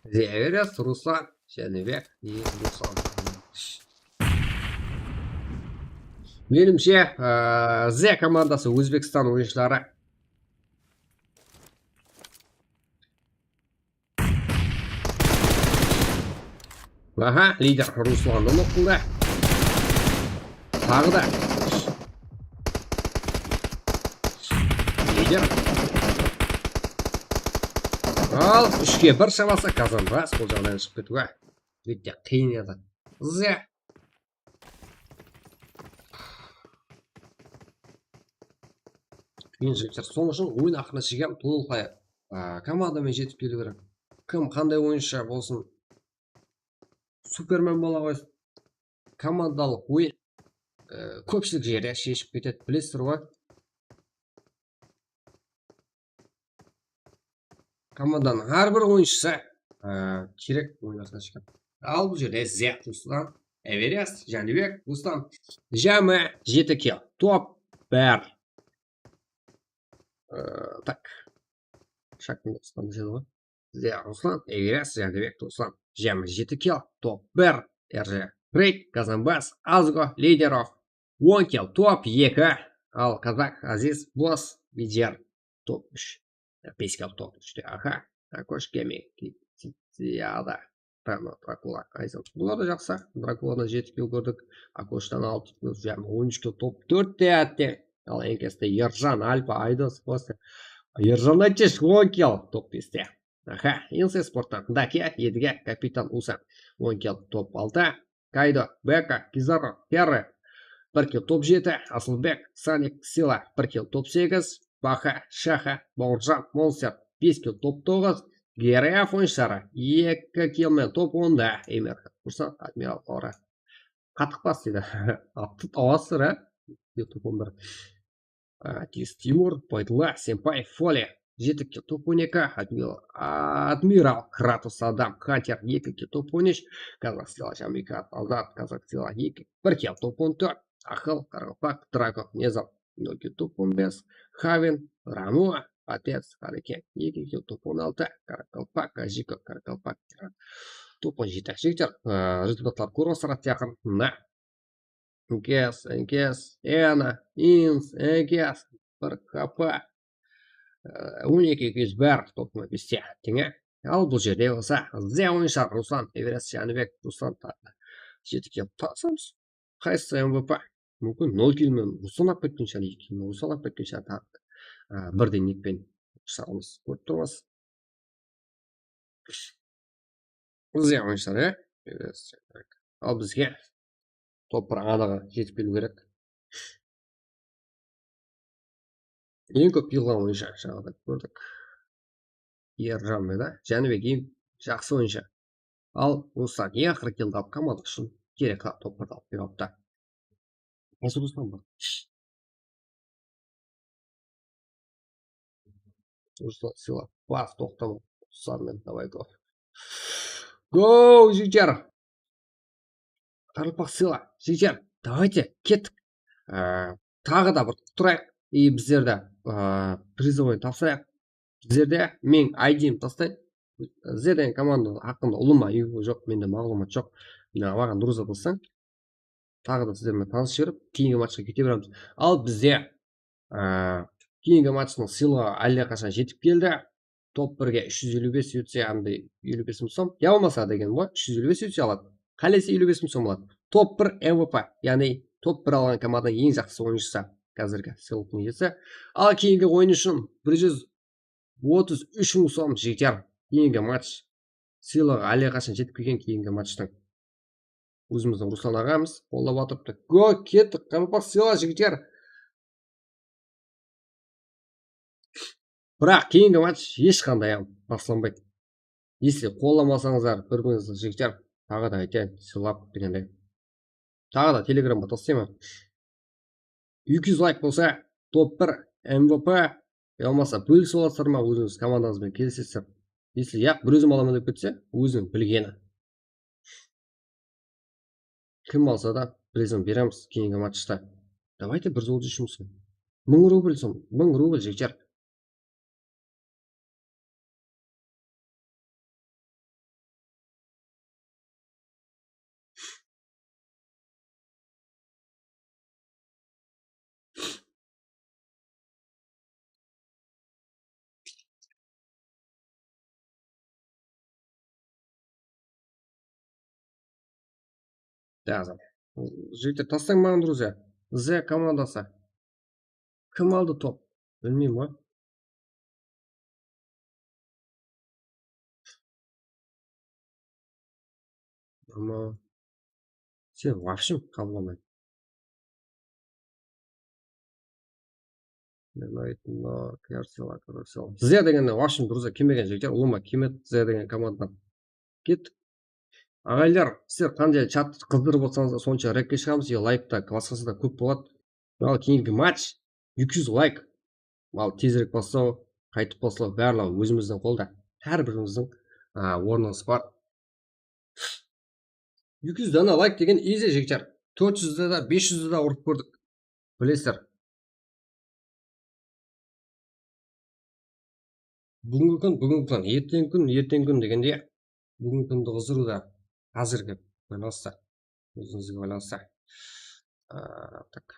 Эверест, Руслан, Жәнібек и Руслан. Менімше, Зе командасы Өзбекстан ойыншылары. Aha, lider Ruslan'dan okulda. Tағы da. Lider. Ал, 3-ке 1 шамасы Казанбас бұл жағдайдан шығып кетуге. Өте қиын еді. Зе. Мен жігіттер, соның үшін ойын ақырына жігем толықтай командамен жетіп келу керек. Кім қандай ойыншы болсын, супермен бола қойсын. Командалық ойын көпшілік жерде шешіп кетеді, білесіздер ғой. Команданың әрбір ойыншысы керек ойын ақырына жігем. Ал бұл жерде Зет Руслан, Эверест, Жәнібек, Рустам, Жәмі, 7 килл. Топ 1. Так. Шақын Руслан деді ғой. Зет Руслан, Эверест, Жәнібек, Руслан, Жәмі, 7 килл. Топ 1. РЖ Рейк, Казанбас, Азго, Лидеров, 10 килл. Топ 2. Ал Казак, Азиз, Босс, Виджер, топ 3. 5 килл топ 3. Аха. Також Кеми, Китияда. Дракула, Айзен. Бұлар да жақсы. Дракуладан 7 килл көрдік. Акоштан 6 килл. Жәмі 13 килл. Топ 4-те әтте. Ал Энкесте Ержан, Альпа, Айдос, После. Ержан Айтеш 10 килл. Топ 5-те. Аха. Инсе спорттан. Даке, 7-ге. Капитан Усан. 10 килл. Топ 6. Кайдо, Бека, Кизаро, Перре. 1 килл. Топ 7. Асылбек, Саник, Сила. 1 килл. Топ 8. Баха, Шаха, Бауыржан, Монстер. 5 килл. Топ 9. ГРФ ойыншылары 2 киллмен топ 10-да. Эмер Курсан, Адмирал Қора. Қатық бас дейді. Ауасыр, Ютуб 11. Тис Тимур, Байдулла, Сенпай, Фоли. 7 килл. Топ 12. Адмирал Кратус Адам, Хантер. 2 килл. Топ 13. Казак Сила, Жамбекат, Алдат, Казак Сила, 1 килл. Топ 14. Ахыл, Карапак, Драков, Незал. 0 килл. Топ 15. Хавин, Рамуа. Отец, Хареке, 2 килл. Топ 16. Каракалпак, Ажико, Каракалпак. Топ 17. Жігіттер, результаттар көріңіздер жақын. Мына. Энкес, Эна, Инс, Энкес, 1 хп. 12 кез бәр топ 5-те. Теңе. Ал бұл жерде болса, Зе ойыншылар Руслан, Эверест, Жәнібек, Руслан тағы. 7 килл. Тасамыз. Қайсы МВП? Мүмкін 0 киллмен Руслан ап кеткен шығар, 2 киллмен Руслан ап кеткен шығар тағы. Бірден никпен шағымыз көріп тұрмыз. Зе ойыншылар, Ал бізге топ 1 анаға жетіп келу керек. Ең көп киллған ойыншы жағында көрдік. Ержан да? Жәнібек ең жақсы ойыншы. Ал Руслан ең ақыры киллді алып команда үшін керек топ 1-ді алып беріп алыпты. Осы Руслан бар. Руслан Сила. Бас тоқтама. Русланмен давай го. Гоу, жігіттер. Қарапақ Сила. Жігіттер, давайте кеттік. Тағы да бір тұрайық. И біздерді призовой тапсырайық. Біздерде мен айдиім тастайын. Зерден команда хақында ұлыма жоқ, менде мағлұмат жоқ. Маған дұрыс атылсаң, тағы да сіздермен таныс жіберіп, кейінгі матчқа кете береміз. Ал бізде кейінгі матчның сыйлығы әлде қашан жетіп келді. Топ 1-ге 355 өтсе, әмді 55 сом. Я болмаса деген ғой, 355 өтсе алады. Қалесе 55 сом алады. Топ 1 МВП, яғни топ 1 алған команданың ең жақсы ойыншысы қазіргі сыйлықтың иесі. Ал кейінгі ойын үшін 133 мың сом жігіттер. Кейінгі матч сыйлығы әлде қашан жетіп келген кейінгі матчтың. Өзіміздің Руслан ағамыз қолдап отырыпты. Го, кеттік, Қарапақ Сила жігіттер. Бірақ кейінгі матч ешқандай басыланбайды. Если қолдамасаңыздар, бір-біріңізді жігіттер, тағы да айтайын, сыйлап дегенде. Тағы да телеграмға тастаймын. 200 лайк болса, топ 1 МВП, болмаса бөлісіп аласыздар ма, өзіңіз командаңызбен келісесіздер. Если бір өзім аламын деп кетсе, өзің білгені. Кім алса да призм береміз кейінгі матчта. Давайте бір зол жешіміз. 1000 рубль сом, 1000 рубль жігіттер. жазып. Жігіттер тастаң маған, друзья. З командасы. Кім алды топ? Білмеймін ғой. Ama сен вообще қабылдамайды. Зе дегенде вообще друзья келмеген жігіттер. Ұлыма келмеді Зе деген командадан. Кеттік. Ағайлар, сіздер қандай чат қыздырып отырсаңыздар сонша рекке шығамыз. Лайкта басқасы да көп болады. Ал кейінгі матч 200 лайк. Ал тезірек бастау, қайтып бастау барлығы өзіміздің қолда. Әрбіріміздің орнымыз бар. 200 дана лайк деген easy жігіттер. 400 да 500 да ұрып көрдік. Білесіздер. Бүгінгі күн, ертең күн дегенде бүгінгі күнді қыздыру да қазіргі байланысты. Өзіңізге байланысты. Так.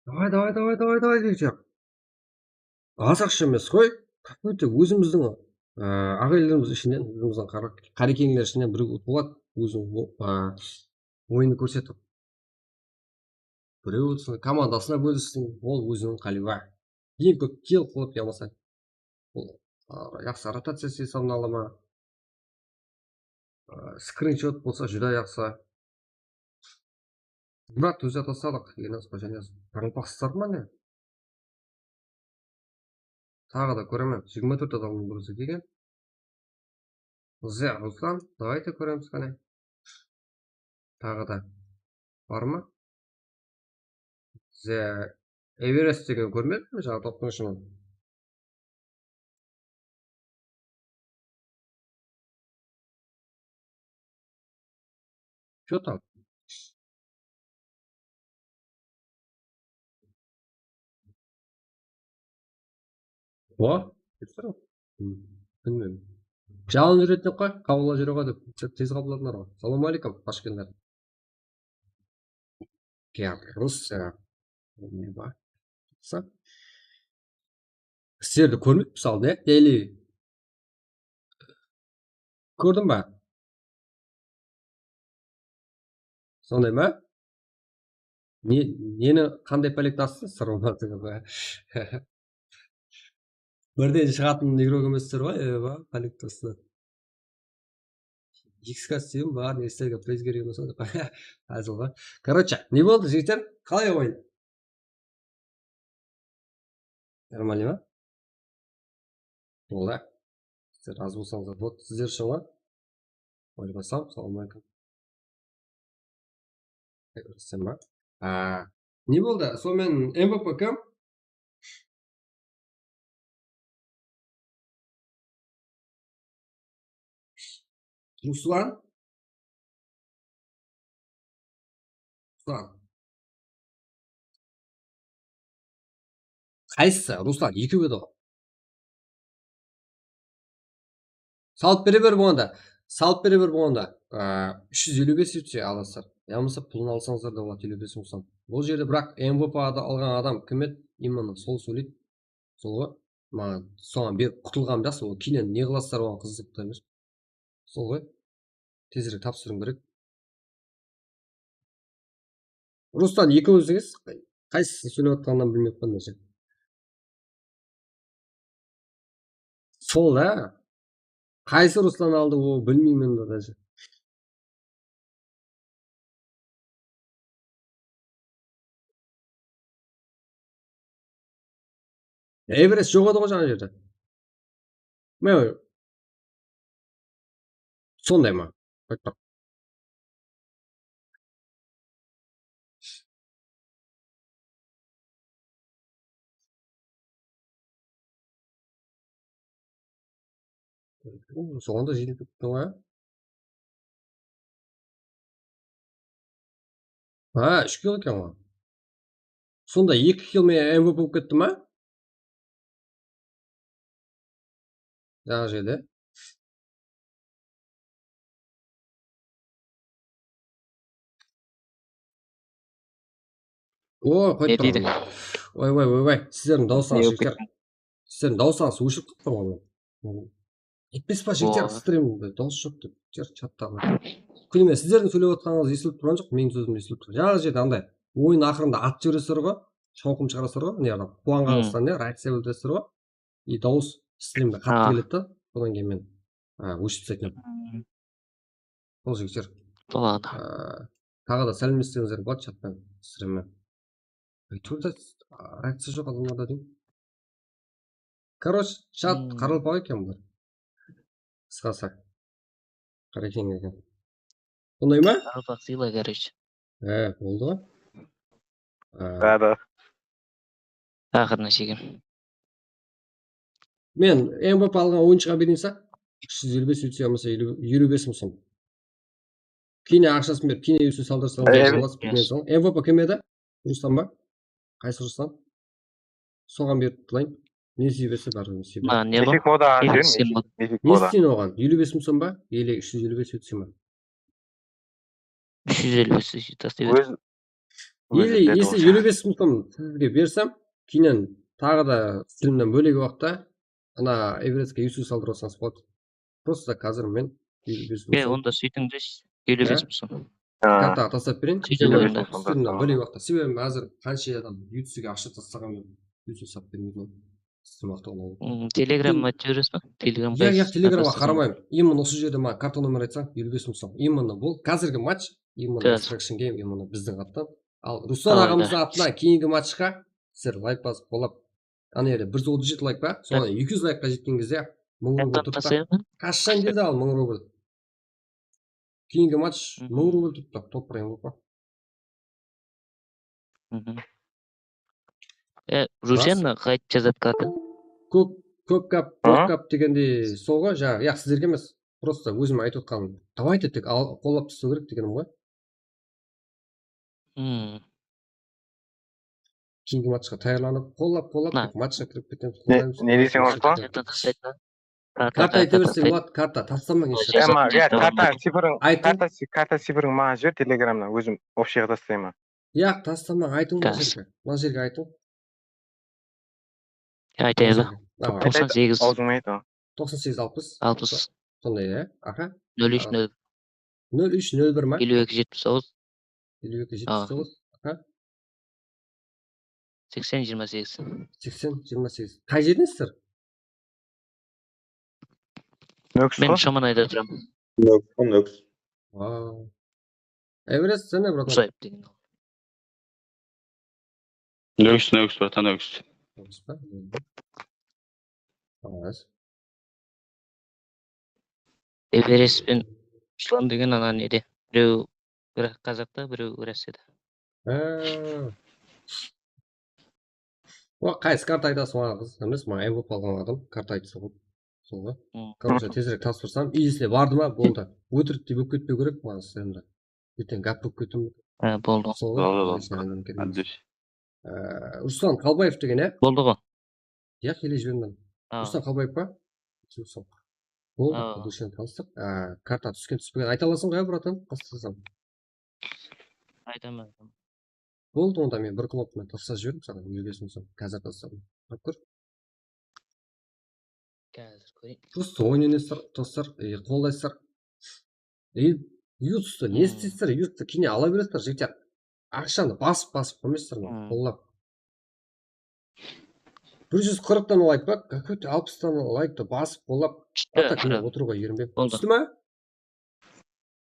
Давай, жігіттер. Аз ақша емес қой. Какой-то өзіміздің ағайларымыз ішінен, өзіміздің қарекеңдер ішінен біреу болады. Өзінің ойынды көрсетіп. Біреу командасына бөліссін, ол өзінің қалиға. Ең көп кел қылып ямаса. Жақсы ротация есебін алама. Скриншот болса жүдә жақсы. Брат, өзі атасадық. Парылпақсыздар ма не? Тағы да көремен. 24 адамның бірісі келген. Зе, Руслан, давайте көреміз қане. Тағы да. Бар ма? Зе, Эверест деген көрмедім ме? Жаңа топтың ішінен. Что там? О, білмеймін. Жалын жүретін қой, қабылда жүре ғой деп, тез қабылдадыңдар ғой. Салам алейкум, қош келдіңдер. Сіздерді көрмейді мысалы, не? Дәйлі. Көрдің ба? Сондай ма? Нені қандай пәлек тасты? Сұрыматыңыз. Бірден шығатын игрок еместер ғой, пәлек тасты. X-ка істеймін бар, не істерге прейз керек емес деп. Әзіл ғой. Короче, не болды жігіттер? Қалай ойын? Нормально ма? Болды. Сіздер аз болсаңыздар болды. Сіздер үшін ғой? Ойласам, салам алейкум. Не болды? Сонымен МВП кім? Руслан? Қайсысы? Руслан, екі беді ғой. Салып бере бер болғанда. 355 өтсе аласыздар. Ямысы пұлын алсаңыздар да болады 55 мұсам. Бұл жерде бірақ МВП-ді алған адам кім еді? Именно сол сөйлейді. Сол ғой. Маған соған беріп құтылған жақсы. Ол кейінен не қыласыздар оған қызықты емес. Сол ғой. Тезірек тапсырым керек. Рустан, екеуіңіз қайсысы сөйлеп отқаннан білмеппін десе. Сол да. Қайсы Руслан алды, ол білмеймін да даже. Эверест жоқ еді ғой жаңа жерде. Сондай ма? Соған да жеңіліп кеттің ба? 3 кило екен ғой. Сонда 2 киломен MVP болып кетті ма? Жаңа жерде. Қойып тұрған. Ой. Сіздердің дауысыңыз жігіттер. Сіздердің дауысыңыз өшіп тұр ғой. Етпес па жігіттер, стримде дауыс жоқ деп чаттағы. Күніме сіздердің сөйлеп отқаныңыз естіліп тұрған жоқ, менің сөзім естіліп тұр. Жаңа жерде андай ойын ақырында ат жібересіздер ғой, шауқым шығарасыздар ғой, не қуанғаныңыздан не реакция білдіресіздер ғой. И дауыс стримде қатты келеді да, содан кейін мен өшіп тастайтын едім. Сол жігіттер.
Болады.
Тағы да сәлемдесеңіздер болады чатпен, стриммен. Айтуда реакция жоқ адамдарда деймін. Короче, чат қаралпақ екен бұлар. Қысқасы. Қарекең екен. Бұндай ма?
Қаралпақ сыйла, короче.
Болды ғой.
Да.
Ақырына шегем.
Мен MVP алған ойыншыға берейін са, 355 өтсе алмаса 55 сом. Кейіне ақшасын беріп, кейіне өсі салдырсам, MVP кім еді? Рустам ба? Қайсы Рустам? Соған беріп тұлайын. Не себесі бар?
Мифик мода жүрін, мифик
Не
мода.
істейін оған? 55 сом ба? Или 355 өтсе ма?
355 тастай бер.
Или если 55 сом сізге берсем, кейінен тағы да стримнен бөлегі уақытта ана Эверестке UC салдырып алсаңыз болады. Просто қазір мен 55 сом.
Онда сөйтіңдеш, 55 сом.
Картаға тастап берейін.
Сөйтіп
Стримнен бөлегі уақытта. Себебі әзір қанша адам UC'ге ақша тастаған мен UC сап бермеймін. Стрим уақытта.
Телеграмма жібересіз ба?
Телеграмға қарамаймын. Именно осы жерде маған карта номер айтсаң 55 сом. Именно бұл қазіргі матч, именно Extraction Game, именно біздің аттан. Ал Руслан ағамыздың атынан кейінгі матчқа сіздер лайк басып болап, ана жерде 137 лайк ба, соған 200 лайкқа жеткен кезде 1000 рубль тұрды. Қашан келді ал 1000 рубль? Кейінгі матч 1000 рубль тұрды, топ прайм болып па?
Рушен қайтып жазады каты?
Көп кап дегенде сол ғой, жаңағы, сіздерге емес, просто өзім айтып отқаным. Давайте тек қолап тастау керек дегенім ғой. Кейінгі матчқа таярланып, қолап, матчқа кіріп кетеміз.
Не дейсің Руслан?
Карта айта берсең болады, карта тастамаң
Карта цифрың маған жібер телеграмнан, өзім общийға тастаймын.
Тастамаң, айтың мына жерге айтың.
Айтайғы. 98.
Аузыңа айт.
98-60. Сондай, аха.
03-0.
03-01 ма?
52-79.
52-79, аха.
80-28.
80-28. Қай жерденсіздер?
Мен Шаманайда тұрам.
Нөкс.
Эверест, сен не, братан?
Ұсайып деген.
Нөкс, братан, нөкс.
Эверест пен Руслан деген ана неде. Біреу қазақта, біреу Россияда.
Қайсы карта айтасың маған қыз? Емес, маған MVP алған адам карта айтса ғой. Сол ғой. Короче, тезірек тапсырсам, иесіне барды ма, болды. Өтірік деп өп кетпеу керек маған стримде. Ертең гәп болып кетуім.
Болды.
Руслан Қалбаев деген, е?
Болды ғой.
Келе жібермін. Руслан Қалбаев па? Болды, душен таныстық. Карта түскен түспеген айта аласың ғой, братан? Қастырсам.
Айтамын.
Болды, онда мен бір кнопкамен тастап жібердім саған, үйгесін соң. Қазір тастадым. Көр.
Қазір көрейін.
Просто ойнайсыздар, достар, қолдайсыздар. Ютсты не істейсіздер? Ютсты кейіне ала бересіздер, жігіттер. Ақшаны басып қоймайсыздар ма? Қолдап. 140-тан лайк ба? Какой-то 60-тан лайкты басып қолдап. Ата күні отыруға ерінбек. Түсті ма?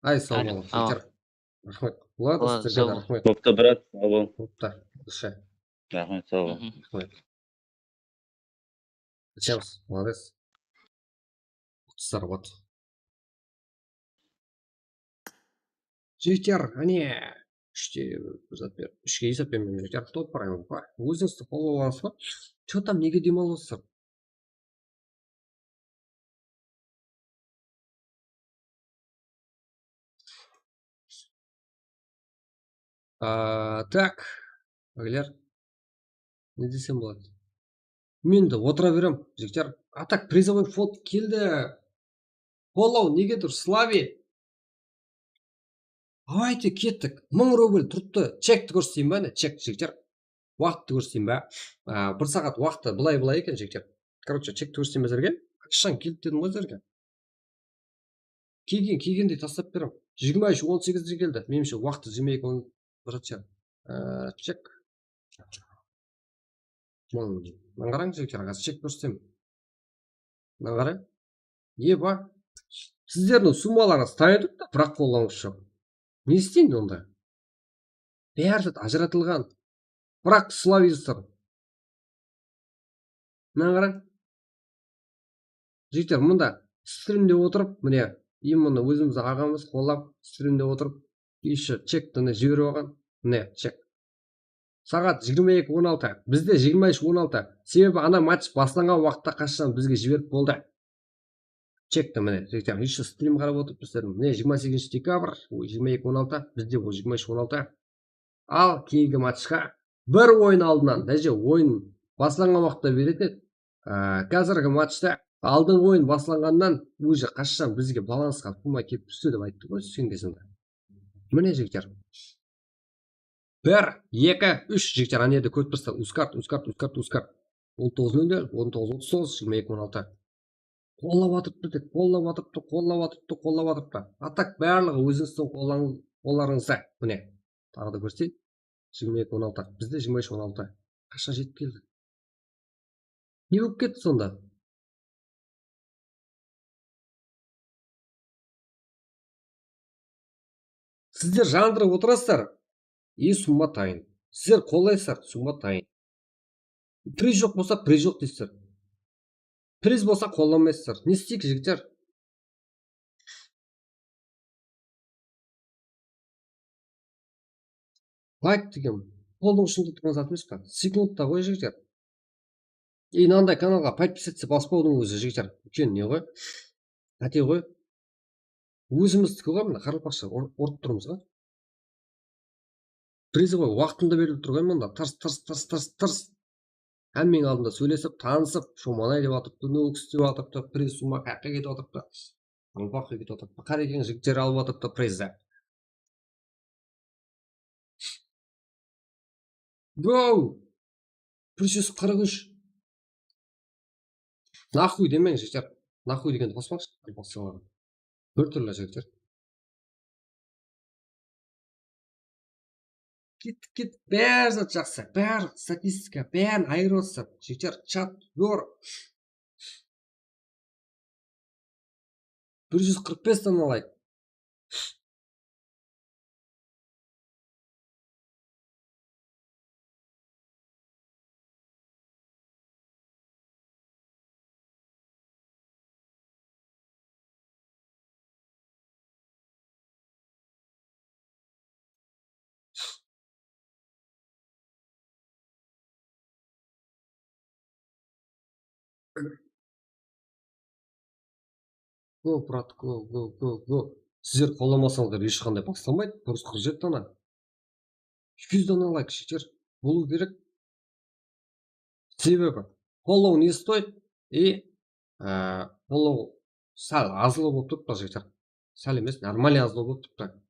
Ай, сау болыңыз, жігіттер. Рахмет. Ладно, сіздерге рахмет.
Топта, брат, сау бол.
Топта, дұшы.
Рахмет, сау бол.
Рахмет. Зачемс, молодец. Сарват. Жігіттер, әне, үшке есеп бермеймін, жігіттер, топ барайын ба? Өзіңізді қолы олаңыз ба? Че там неге демалысыздар? Так, ағайлар, не десем болады? Мен де отыра берем, жігіттер. А так призовой фонд келді. Фоллоу, неге тұр? Слави. Айте кеттік. 1000 рубль тұртты. Чекті көрсетейін ба? Чек, жігіттер. Уақытты көрсетейін ба? 1 сағат уақыты былай екен, жігіттер. Короче, чекті көрсетейін ба сіздерге? Қашан келді дедім ғой сіздерге. Келгендей тастап берем. 23:18-де келді. Меніңше уақыты 22:10 шығар. Чек. Мынаны қараңыз жігіттер, қазір чек көрсетемін. Мынаны қарай. Еба. Сіздердің суммаларыңыз тайып та, бірақ қолданушы жоқ. Не істейін онда? Бәрі ажыратылған. Бірақ славистер. Мынаны қарай. Жігіттер, мұнда стримде отырып, міне, именно өзімізді ағамыз қолап, стримде отырып, еще чекті жіберіп алған. Міне, чек. Сағат 22:16. Бізде 23:16. Себебі ана матч басталған уақытта қашан бізге жіберіп болды. Чекті міне, жігіттер, еще стрим қарап отырып біздердің. Міне 28 декабрь, 22:16. Бізде ол 23:16. Ал кейінгі матчқа бір ойын алдынан, даже ойын басталған уақытта беретін. Қазіргі матчта алдыңғы ойын басталғаннан уже қашан бізге балансқа сумма келіп түсті деп айтты ғой түскен кезінде. Міне жігіттер. 1, 2, 3 жігіттер, ана жерде көріп тұрсыздар. Ускарт. 19:00, 19:39, 22:16. Қоллап атырыпты. А так барлығы өзіңіздің қолдарыңызда. Міне, тағы да көрсетейін. 22:16. Бізде 23:16. Қашан жетіп келді? Не болып кетті сонда? Сіздер жандырып отырасыздар. И сумма тайын. Сіздер қолайсыздар, сумма тайын. Приз жоқ болса, приз жоқ дейсіздер. Приз болса қолданмайсыздар. Не істейік, жігіттер? Лайк деген қолдың ұшында тұрған зат емес па? Секундта ғой, жігіттер. И мынандай каналға подписаться баспаудың өзі, жігіттер. Үлкен не ғой? Қате ғой? Өзіміздікі ғой, мына қарапақша ұрып тұрмыз ғой. Призовой уақытында беріліп тұр ғой мұнда. Тырс. Әммен алдында сөйлесіп, танысып, шоманай деп атыпты, нөкіс деп атыпты, приз сумма қаққа кетіп атыпты. Албаққа кетіп атыпты. Қарекең жігіттер алып атыпты призді. Гоу! 343. Нахуй демең жігіттер. Нахуй дегенді қоспақшы. Бір түрлі жігіттер. Кет, бәрі зат жақсы, бәрі статистика, бәрін айырып отырсыздар. Жігіттер, чат, зор. 145 алайық. Го, брат, го. Сіздер қоламасаңыздар ешқандай басталмайды. 147 дана. 200 дана лайк, жігіттер. Болу керек. Себебі, фоллоу не стоит? И фоллоу сәл азылы болып тұрыпты, жігіттер. Сәл емес, нормально азылы болып тұрыпты.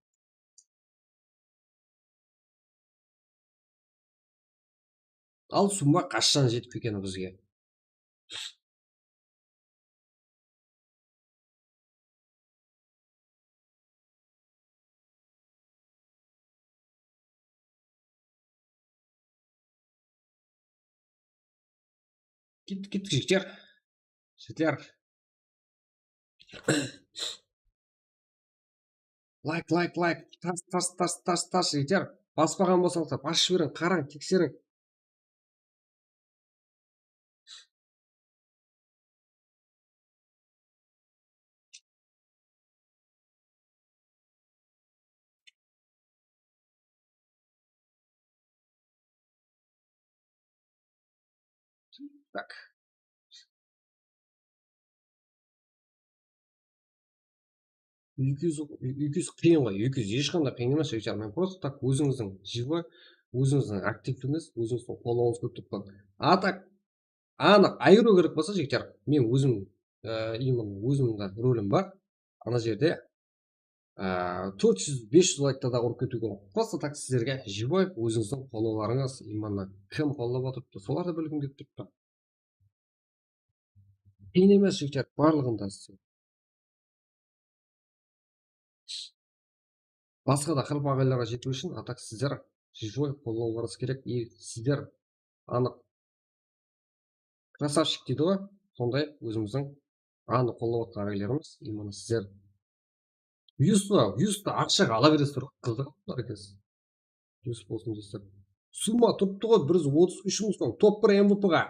Ал сумма қашан жетіп екені бізге? Кеттік, жігіттер. Лайк. Тас, жігіттер. Баспаған болсаңыздар, басып жіберің, қараң, тексерің. Так. 200 қиын ғой. 200 ешқандай қиын емес жігіттер. Мен просто так өзіңіздің живой, өзіңіздің активтігіңіз, өзіңіздің қолдауыңыз көп тұрып қалды. А так анық айыру керек болса жігіттер, мен өзім именно өзімнің рөлім бар. Ана жерде 400-500 лайктарда ұрып кетуге болады. Просто так сіздерге живой өзіңіздің қолдауларыңыз, именно кім қолдап отырыпты, соларды білгім келіп тұрыпты. Қиын емес жігіттер, барлығында істеу. Басқа да қырып ағайларға жету үшін атак сіздер живой қолдауларыңыз керек. И сіздер анық красавчик дейді ғой, сондай өзіміздің анық қолдап отқан ағайларымыз, именно сіздер вьюсты ақшаға ала бересіздер ғой, қыздар екенсіз. Вьюс болсын дейсіздер. Сумма тұрыпты ғой 133 мың сом, топ 1 MVP-ға.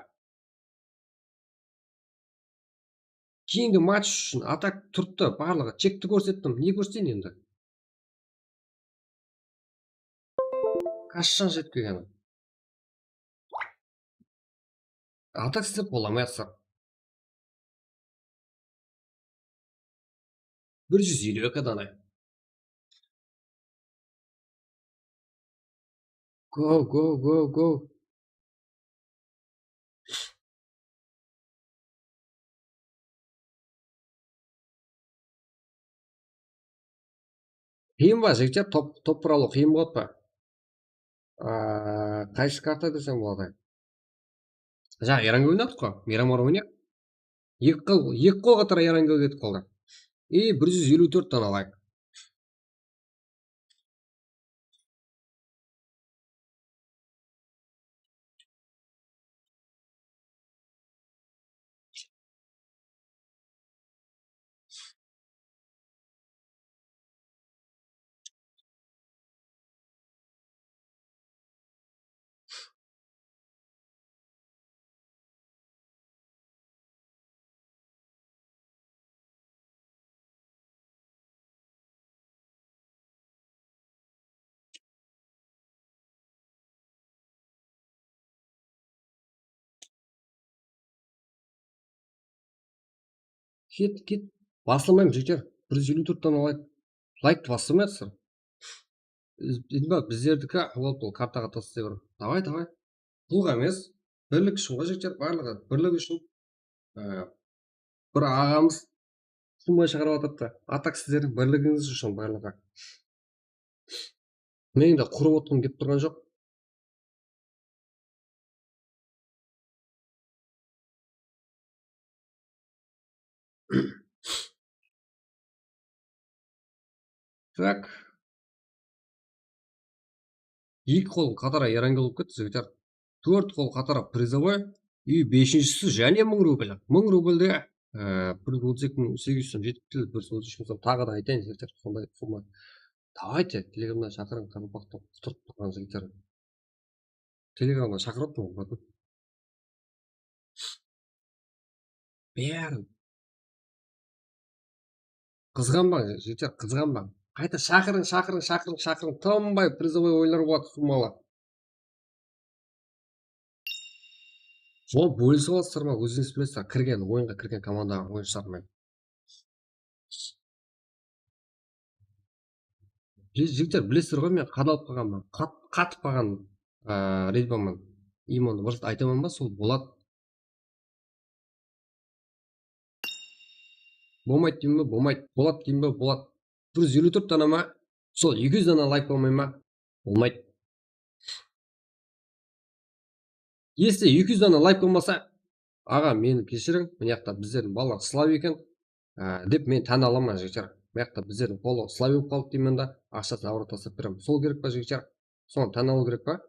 Кейінгі матч үшін атак тұрыпты, барлығы чекті көрсеттім. Не көрсетейін енді? Қашан жеткізгені? Атак сіздер боламайсыздар. 152 дана. Go. Қиын ба жігіттер, топ бір алу қиын болады ба? Қайсы карта десем болады? Жаңа Еранға ойнадық қой, Мирамар ойнайық. Екі қол қатар Еранға кетіп қалды. И 154 дана лайк. Кет. Басылмаймын жігіттер. 154 дана лайкты басылмайсыздар. Біздердікі ол картаға тастай бер. Давай. Пұлға емес, бірлік үшін ғой жігіттер, барлығы бірлік үшін. Бір ағамыз сумма шығарып жатыпты. Атак сіздердің бірлігіңіз үшін барлығы. Мен де құрып отырғым келіп тұрған жоқ. Так. Екі қол қатара Еранға болып кетті жігіттер. 4 қол қатара призовой. И 5-шісі және 1000 рубль. 1000 рубльде 132.800 сом жетіп келді. 133 сом тағы да айтайын жігіттер. Сондай сумма. Давайте телеграмдан шақырың, қарапақтан құтырып тұрған жігіттер. Телеграмдан шақырып тұрмын. Бәрін. Қызғанбаң жігіттер, қызғанбаң. Қайта шақырың. Тынбай призовой ойындар болады суммалы. Сол бөлісіп аласыздар ма, өзіңіз білесіздер, ойынға кірген командаға ойыншылармен. Жігіттер білесіздер ғой, мен қадалып қалғанмын, қатып қалған редбамын. Именно бір айтамын ба, сол болады. Болмайды деймін бе, болмайды. Болады деймін бе, болады. 154 дана ма, сол 200 дана лайк болмай ма, болмайды. Если 200 дана лайк болмаса, аға мені кешірің, мен яқта біздердің балалар слав екен, деп мен тән аламын жігіттер. Мен яқта біздердің қолы слав болып қалды деймін да, ақшасын ауырат тастап беремін. Сол керек па жігіттер? Соны тән алу керек па?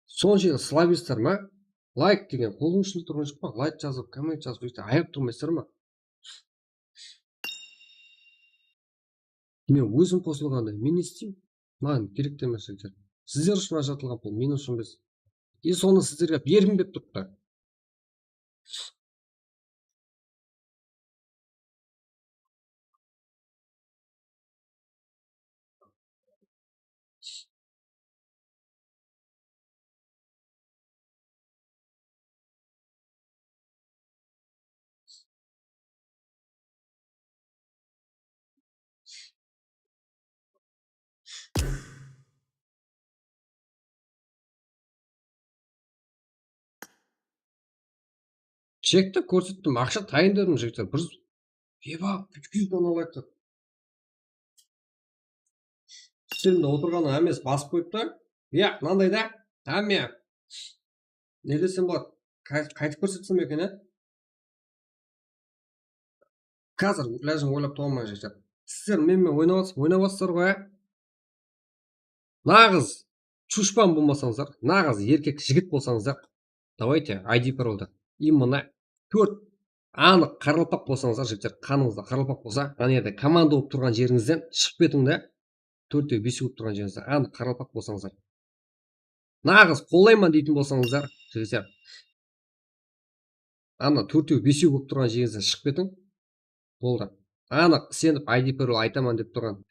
Соны жерде славистер ма? Лайк деген қолың ішінде тұрған жоқ па? Лайк жазып, коммент жазып, аяп тұрмайсыздар ма? Мен өзім қосылғанда, мен не істеймін? Маған керек емес жігіттер. Сіздер үшін ажыратылған пұл, мен үшін емес. И соны сіздерге берім деп тұрыпты. Чекті көрсеттім, ақша тайындадым жігіттер. Бір бебап бүткейден алайық деп. Үстелімде отырғанның әмес басып қойып та, мынандай да, әме не десем болады, қайтып көрсетсем екен, қазір ләжін ойлап тоғылмай жігіттер. Сіздер менімен ойнап жатсыздар ғой, нағыз чушпан болмасаңыздар, нағыз еркек жігіт болсаңыздар, давайте ID паролды именно 4 анық қаралпақ болсаңыздар, жігіттер, қаныңызда қаралпақ болса, ана жерде команда болып тұрған жеріңізден шығып кетіңіз, 4-5 болып тұрған жеріңізде анық қаралпақ болсаңыздар, нағыз қолдаймын дейтін болсаңыздар, жігіттер, ана 4-5 болып тұрған жеріңізден шығып кетің, болды. Анық сеніп ID парол айтаман деп тұрған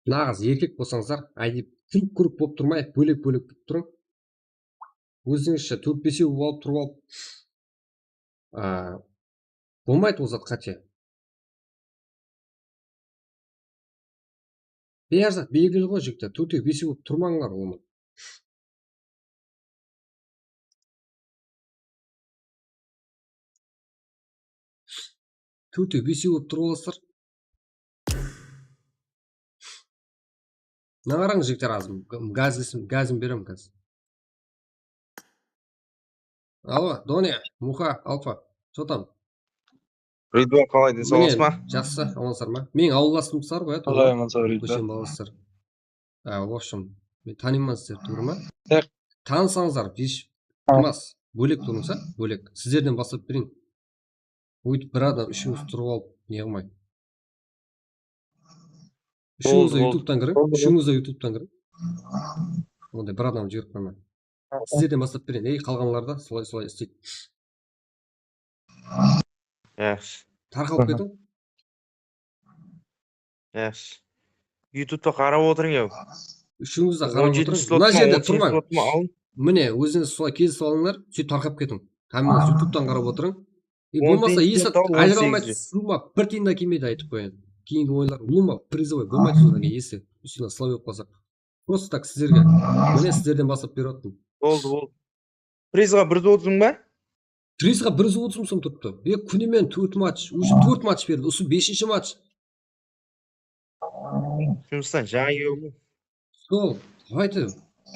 нағыз еркек болсаңыздар, ID күріп болып тұрмай, бөлек болып тұрың. Өзіңізше 4-5 болып тұрып алып, болмайды ол зат қате. Бәрі белгілі ғой жігіттер, 4-5 болып тұрмаңдар оны. Төте бесеу болып тұрып аласыздар. Мына қараңыз жігіттер, газын беремін қазір. Алло, Доня, Муха, Алфа, что там?
Ридуан қалай денсаулығыз ма?
Жақсы, амансыздар ма? Менің ауылдасымсыздар ғой,
Қалай амансыз
көшем
Ридуан?
баласыздар. В общем, мен танимын сіздер тура ма?
Так.
Танысаңыздар, тұрмас, бөлек тұрыңыз, бөлек. Сіздерден бастап берейін. Өйтіп бір адам үшіңіз тұрып алып, не қылмайды. Үшіңіз де ютубтан кірің. Ондай бір адам жіберіп қоймай. Сіздерден бастап берейін. Қалғанларда солай істейді.
Yaxshi.
Тарқалып кетің.
Yaxshi. YouTube'da qarab o'tiring yo'q.
Үшіңіз де қарап отырың. Мына жерде тұрмаң. Міне, өзіңіз солай кезіп алыңдар, сөйтіп тарқап кетің. Камераңыз ютубтан қарап отырың. Болмаса есі ажыра алмайды, суыма бір тиын да келмейді, айтып қояйын. Кейінгі ойлар, ұлыма призовой болмайды содан кейін есі. Үстіне слаб болып қалсақ. Просто так сіздерге. Міне сіздерден бастап беріп отырмын.
Болды. Призға бірді отырдың ба?
Призға бір отырсың тұрыпты. Күнімен 4 матч. Уже 4 матч берді. Осы 5-ші матч.
Жұмыстан жаңа келдім.
Сол, давайте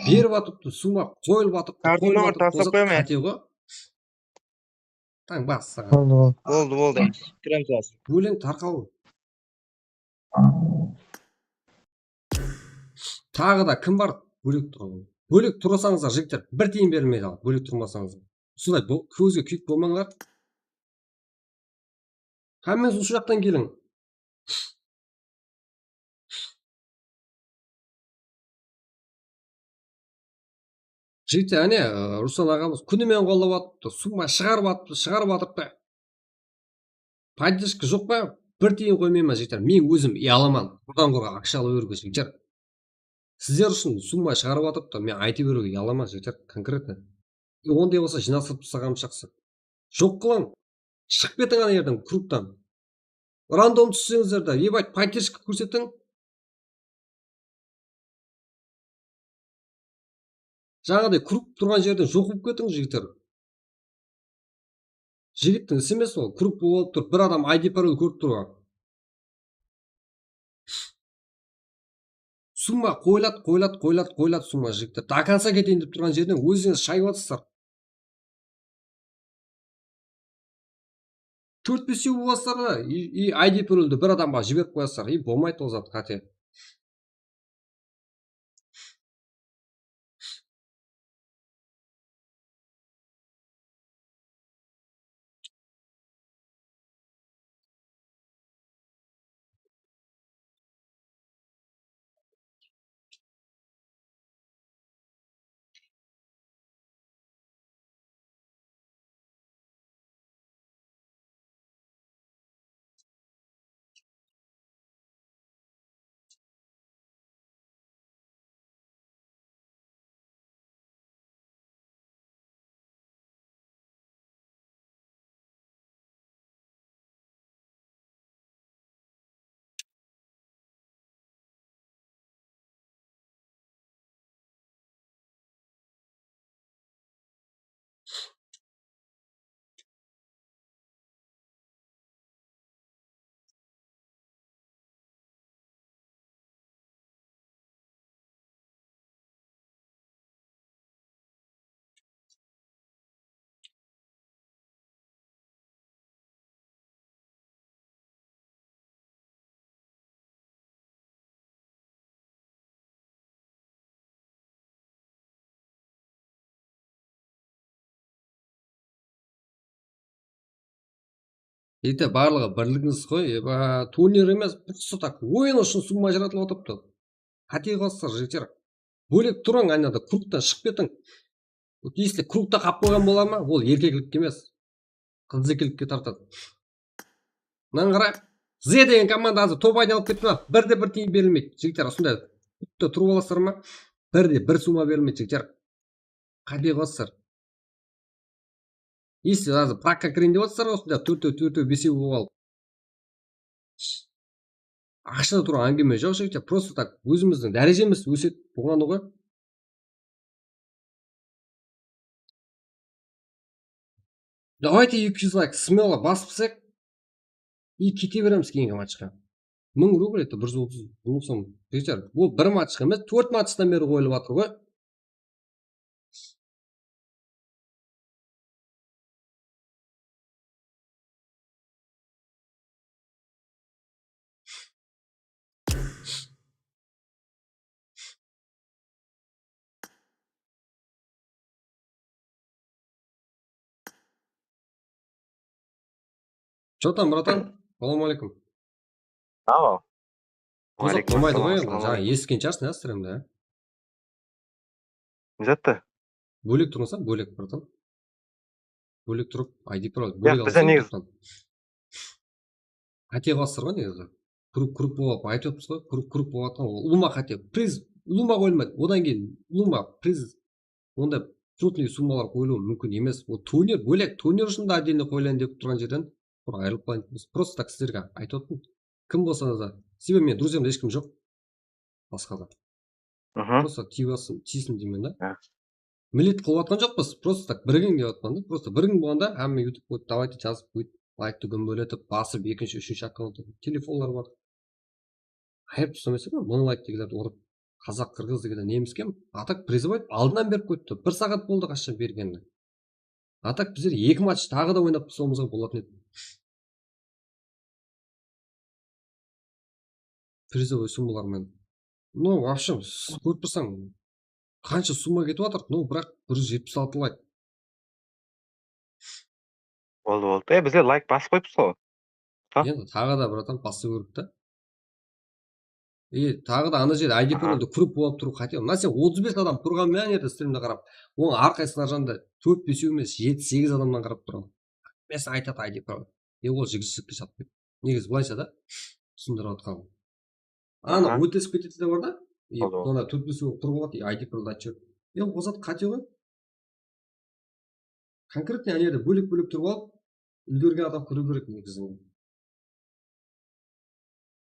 беріп атыпты, сума қойылып атыпты.
Картина бар, тастап қойма.
Қате ғой. Таң бас саған.
Болды. Кірем саз.
Өлең тарқау. Тағы да кім бар? Бөлек тұрған. Бөлек тұрсаңыздар, жігіттер, бір тиын берілмейді ал, бөлек тұрмасаңыздар. Солай көзге күйік болмаңдар. Қамен осы жақтан келің. Жігіттер, әне, Руслан ағамыз күнімен қолдап атыпты, сума шығарып атыпты. Поддержка жоқ па? Бір тиын қоймайма жігіттер. Мен өзім аламан. Бұдан қорға ақша ала беруге жігіттер. Сіздер үшін сума шығарып атыпты, мен айты беруге аламан жігіттер, конкретно. Ондай болса жинасып тастағаным жақсы. Жоқ қылың. Шығып кетің ана жерден круптан. Рандом түссеңіздер де, ебать, поддержка көрсетің. Жаңағыдай круп тұрған жерден жоқ болып кетің жігіттер. Жігіттің ісі емес ол, круп болып тұр, бір адам ID пароль көріп тұрған. Сума қойлат сума жігіттер. До конца кетейін деп тұрған жерден өзіңіз шайып атсыздар. 4-5 боласыздар да, и ID парольді бір адамға жіберіп қоясыздар. И болмайды ол зат қате. Ете барлығы бірлігіңіз қой, турнир емес, просто так ойын үшін сумма жаратылып отырыпты. Қате қалсыздар жігіттер. Бөлек тұрың, айнада кругтан шығып кетің. Если кругта қап қойған бола ма, ол еркектік емес, қызекілікке тартады. Мынаны қара, З деген команда азыр топ айналып кетті ма, бірде бір тиын берілмейді. Жігіттер, осындай кругта тұрып аласыздар ма, бірде бір сумма берілмейді жігіттер. Қате қалсыздар. Если азыр пракқа кірейін деп отырсыздар, осындай төртеу бесеу болып алып. Ақшада тұрған әңгіме жоқ жігіттер, просто так өзіміздің дәрежеміз өседі болғаны ғой. Давайте 200 лайк смело басып сек и кете береміз кейінгі матчқа. 1000 рубль это 130 сом. Жігіттер, бұл бір матчқа емес, 4 матчтан бері қойылып жатыр ғой. Что там, братан? Салам алейкум.
Ау.
Ұзақ болмайды ғой енді, жаңа естіген шығарсың, иә, стримді, иә?
Не затты?
Бөлек тұрмаса, бөлек, братан. Бөлек тұрып, ID пароль,
Иә,
бөлек
бізде негізі.
алсаң. Қате қалсыздар ғой негізі. Круг болып айтып отырмыз ғой, круг болып жатқан ол лума қате. Приз лума қойылмайды. Одан кейін лума приз онда крупный суммалар қойылуы мүмкін емес. Ол турнир бөлек, турнир үшін де отдельно қойылайын деп тұрған жерден айырылып қалайын. Просто так сіздерге айтып отырмын. Кім болса да, себебі мен друзьямда ешкім жоқ. Басқада. Просто тиісім деймін да. Милет қылып жатқан жоқпыз. Просто так бірігің деп жатқан да. Просто бірігің болғанда әмме YouTube қойып, давайте жазып қойып, лайкты күн бөлетіп, басып, екінші, үшінші аккаунты, телефонлар бар. Хайп ұстамайсы ғой, 1000 лайк дегелерді ұрып, қазақ, қырғыз дегелер неміске атак призывать алдынан беріп қойыпты. 1 сағат болды қашан бергенді. Атак біздер 2 матч тағы да ойнап соңымызға болатын еді. Призовой суммалармен. Ну, вообще, көріп тұрсаң, қанша сумма кетіп жатыр, ну, бірақ 176 лайк.
Болды. Бізде лайк басып қойыпсыз ғой.
Енді тағы да братан басы көріп та. Тағы да ана жерде ID парольді күріп болып тұру қате. Мына сен 35 адам тұрған мен еді стримді қарап. Оның арқайсына жанда 4-5 емес 7-8 адамнан қарап тұрған. Мен айтады ID пароль. Ол жігітшілікке жатпайды. Негізі былайша да түсіндіріп отқан. Ана өтесіп кетеді де бар да. Оны 4-5 тұрып алады, ID парольді айтып жібереді. Ол зат қате ғой. Конкретно ана жерде бөлек-бөлек тұрып алып, үлгерген адам көру керек негізінде.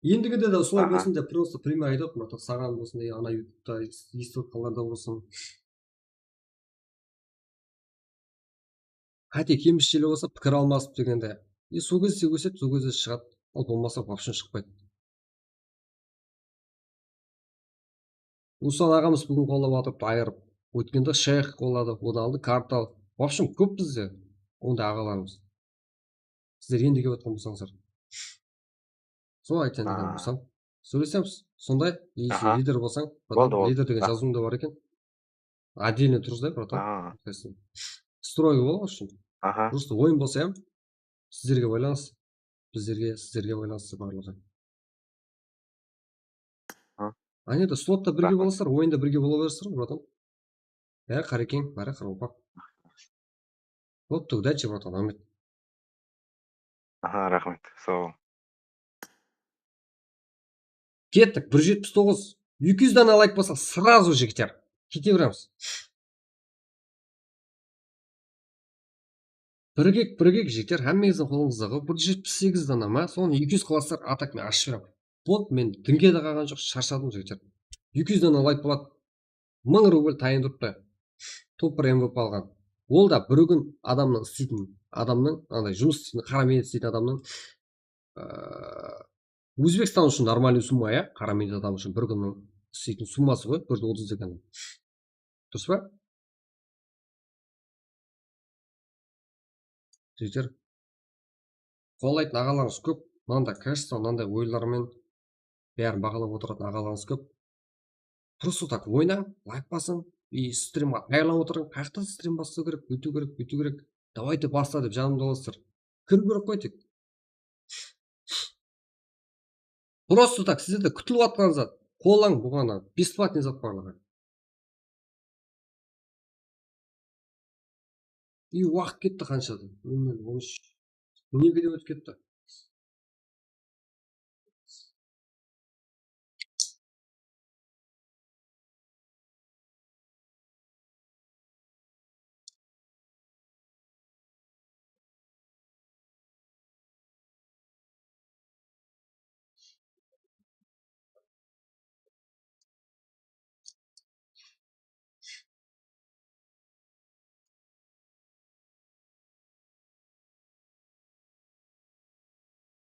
Ендігінде де солай болсын деп просто пример айтып, мына саған болсын, ана ютубта естіп қалғанда болсын. Қате кемшілігі болса пікір алмасып дегенде. Сол кезде өседі, сол кезде шығады. Ол болмаса вообще шықпайды. Руслан ағамыз бүгін қолдап атып айырып. Өткенде шейх қолдады, одан алды картал. В общем, көп бізде ондай ағаларымыз. Сіздер енді келіп отқан болсаңыздар. Сол айтайын деген болсам, сөйлесеміз. Сондай, лидер болсаң, лидер деген жазуыңда бар екен. Отдельно тұрыздай, братан. Стройғы болу үшін. Просто ойын болса ем, сіздерге байланыс, сіздерге байланысы барлығы. Анеда слотта бірге боласыздар, ойында бірге бола бересіздер, братан. Қарекең, бәрі қарапақ. Вот удачи, братан, Ахмет.
Рахмет. Сол.
Кеттік, 179, 200 дана лайк болса, сразу жігіттер. Кете береміз. Біргек жігіттер, әммеңіздің қолыңыздағы 178 дана ма, соны 200 қыласыздар, атак мен ашып берем. Вот мен дінге де қалған жоқ, шаршадым жігіттер. 200 дана лайк болады, 1000 рубль тайын тұрыпты. Топ бір MVP алған. Ол да бір күн адамның істейтін, адамның, жұмыс істейтін, қарамен істейтін адамның Өзбекстан үшін нормальный сумма, я? Қарамен адам үшін бір күннің істейтін суммасы ғой, 130 деген. Дұрыс па? Жігіттер, қолдайтын ағаларыңыз көп, мынандай качество, мынандай ойлармен бәрін бағалап отыратын ағаларыңыз көп. Просто так ойна, лайк басың, и стримға аярлап отырған, қаяқта стрим бастау керек, бүйту керек. Давайте баста деп жанымда боласыздар. Кіру керек қой тек. Просто так сіздерде күтіліп жатқан зат. Қолаң бұғана бесплатный зат барлығы. И уақыт кетті қаншада? 13. 12-де өтіп кетті.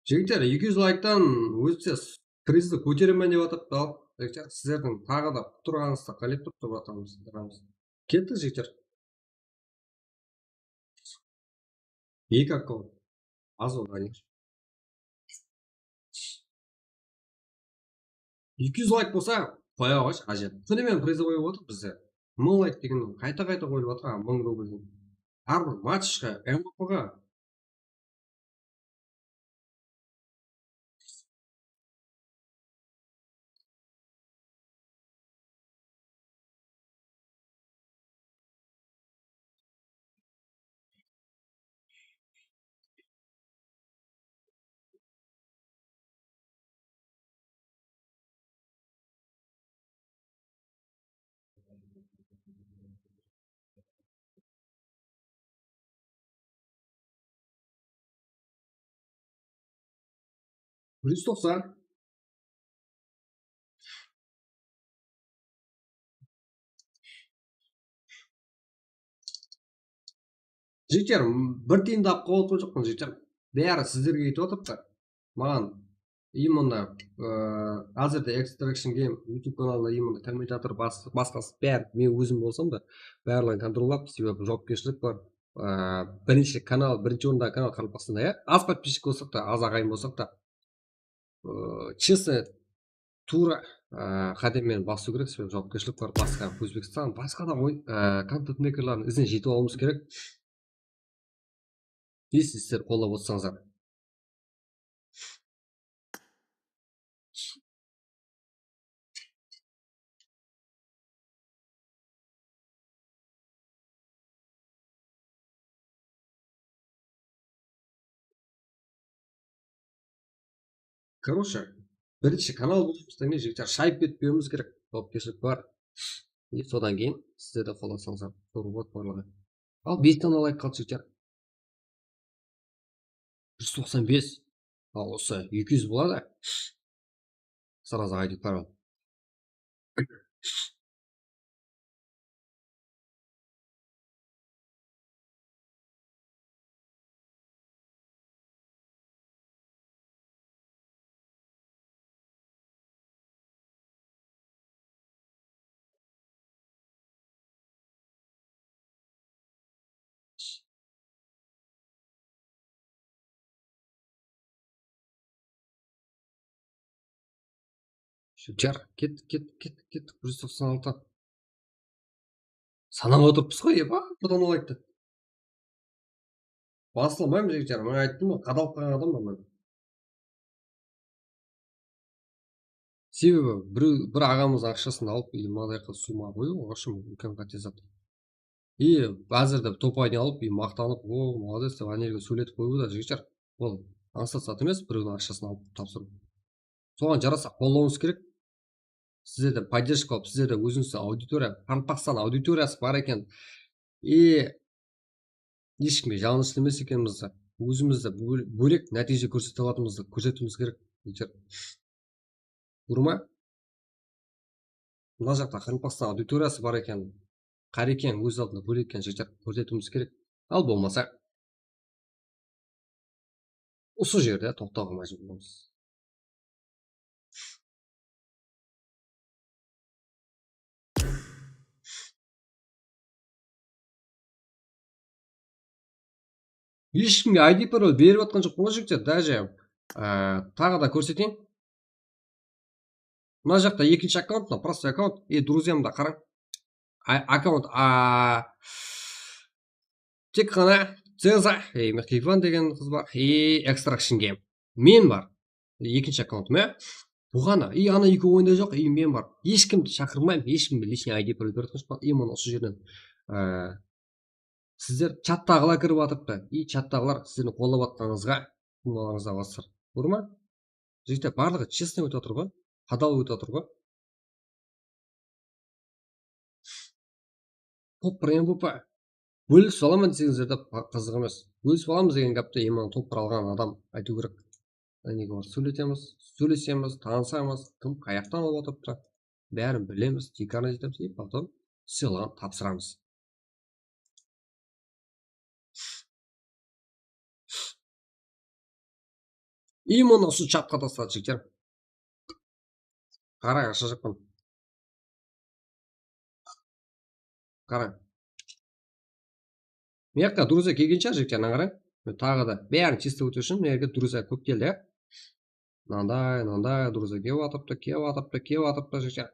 Жігіттер, 200 лайктан өтсе призді көтеремін деп жатып, ал жігіттер, сіздердің тағы да тұрғаныңызды қалеп тұрып жатамыз. Кетті жігіттер. 2 аккаунт. Аз ол, конечно. 200 лайк болса, қоя қойшы, ажет. Түнімен призі қойып отыр бізде. 1000 лайк деген қайта-қайта қойылып жатыр, 1000 рубльден. Әрбір матчқа, МВП-ға. Плюс 90. Жігіттер, бір тиынды ап қойып жоқпын жігіттер. Бәрі сіздерге кетіп отырыпты. Маған именно Азерде Extraction Game YouTube каналында именно комментатор басқасы бәрі мен өзім болсам да барлығын контроллап, себебі жауапкершілік бар. Бірінші канал, бірінші орындағы канал Қарақалпақстанда, аз подписчик болсақ та, аз ағайын болсақ та, честно, тура қадеммен басу керек, себебі жауапкершілік бар. Басқа Өзбекстан, басқа да контент-мейкерлердің ізіне жетіп алуымыз керек. Если сіздер қолдап отырсаңыздар. Короче, бірінші канал болмастан кейін жігіттер шайып кетпеуіміз керек. Жауапкершілік бар. И содан кейін сіздер де қолдасаңыздар. Көріп барлығы. Ал 5 дана лайк қалды жігіттер. 195. Ал осы 200 болады. Сразу айдып барам. Жар, кет, 196. Санап отырыппыз ғой, епа, бұдан ол айтты. Басылмаймын жігіттер, мен айттым ғой, қадалып қалған адам мен. Себебі бір ағамыз ақшасын алып, мынадай қылып сума қою, оғашым үлкен қате зат. И әзірде топ-айны алып, мақтанып, о, молодец деп анерге сөйлетіп қою да жігіттер. Ол аңсат сат емес, біреудің ақшасын алып тапсыру. Соған жараса қолдауыңыз керек. Сіздерде поддержка алып, сіздерде өзіңізде аудитория, Қарақалпақстан аудиториясы бар екен. И ешкімге жалынышты емес екенімізді, өзімізді бөлек нәтиже көрсете алатынымызды көрсетуіміз керек. Көрме? Мына жақта Қарақалпақстан аудиториясы бар екен. Қарекен өз алдына бөлек екен жігіттер көрсетуіміз керек. Ал болмаса осы жерде тоқтауға мәжбүр боламыз. Ешкімге ID пароль беріп жатқан жоқ бұл жігіттер, даже тағы да көрсетейін. Мына жақта екінші аккаунт, простой аккаунт, и друзьямда қараң. Аккаунт тек қана Цеза, Мехкиван деген қыз бар, и Extraction Game. Мен бар. Екінші аккаунтым, бұғана и ана екі ойында жоқ и мен бар ешкімді шақырмаймын ешкімге лишний ID пароль беріп тұрсыз и мына осы жерден сіздер чаттағылар кіріп жатыпты и чаттағылар сіздердің қолдап жатқаныңызға қоңырауыңызға басыр көрді ма жігіттер барлығы честно өтіп жатыр ғой қадал өтіп жатыр ғой топ МВП бөлісіп аламын десеңіздер қызық емес бөлісіп аламыз деген гәпті именно топ алған адам айту керек неге бар сөйлесеміз танысамыз кім қай жақтан алып отырыпты бәрін білеміз шекараны жетеміз и потом сыйлығын тапсырамыз именно осы чатқа тастады жігіттер қарай ақша жақпан қарай мен жаққа друзья келген шығар жігіттер қарай мен тағы да бәрін чисто өту үшін мен жерге друзья көп келді иә мынандай друзья келіп жатыпты жігіттер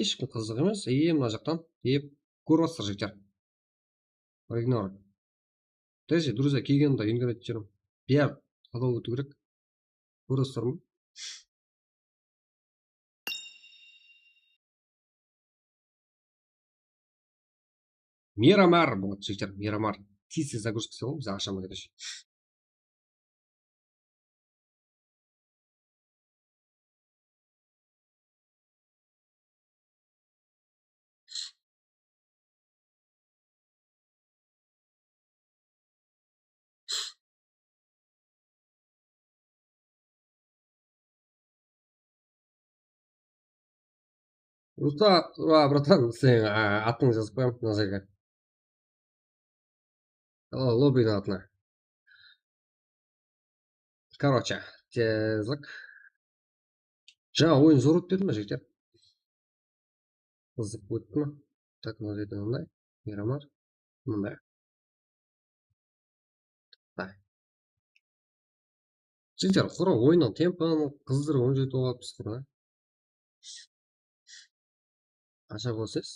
ешкім қызық емес и мына жақтан келіп көріп жатсыздар жігіттер игнор даже друзья келгенімді игнор етіп жүрмін бәрі қадау өту керек көріп жатсыздар ма Мирамар болады жігіттер Мирамар тиісті загрузка істеп аламын біз ақшама кетеші братан сенің атыңды жазып қоямын мына жерге лоббидің атына короче тезлік жаңа ойын зор өтіп деді ма жігіттер қызық өтті ма так мына жерде мындай Мирамар мындай жігіттер құра ойынның темпін қыздар ойын жетіп алыппыз құра қанша болсыз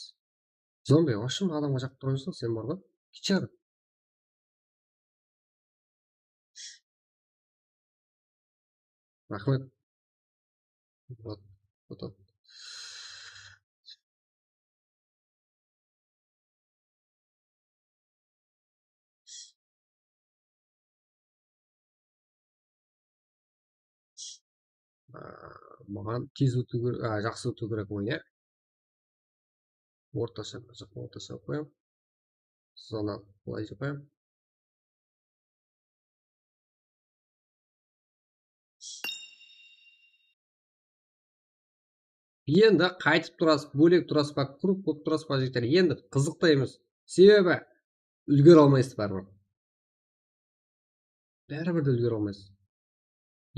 зомби вообще адамға жақып тұрған жоқсың сен бар ғой кичар рахмет вот маған тез өту керек жақсы өту керек ойын иә орташа қоямын соны былай қоямын енді қайтып тұрасыз бөлек тұрасыз ба круг болып тұрасыз ба жігіттер енді қызықты емес себебі үлгере алмайсыз бәрібір де үлгере алмайсыз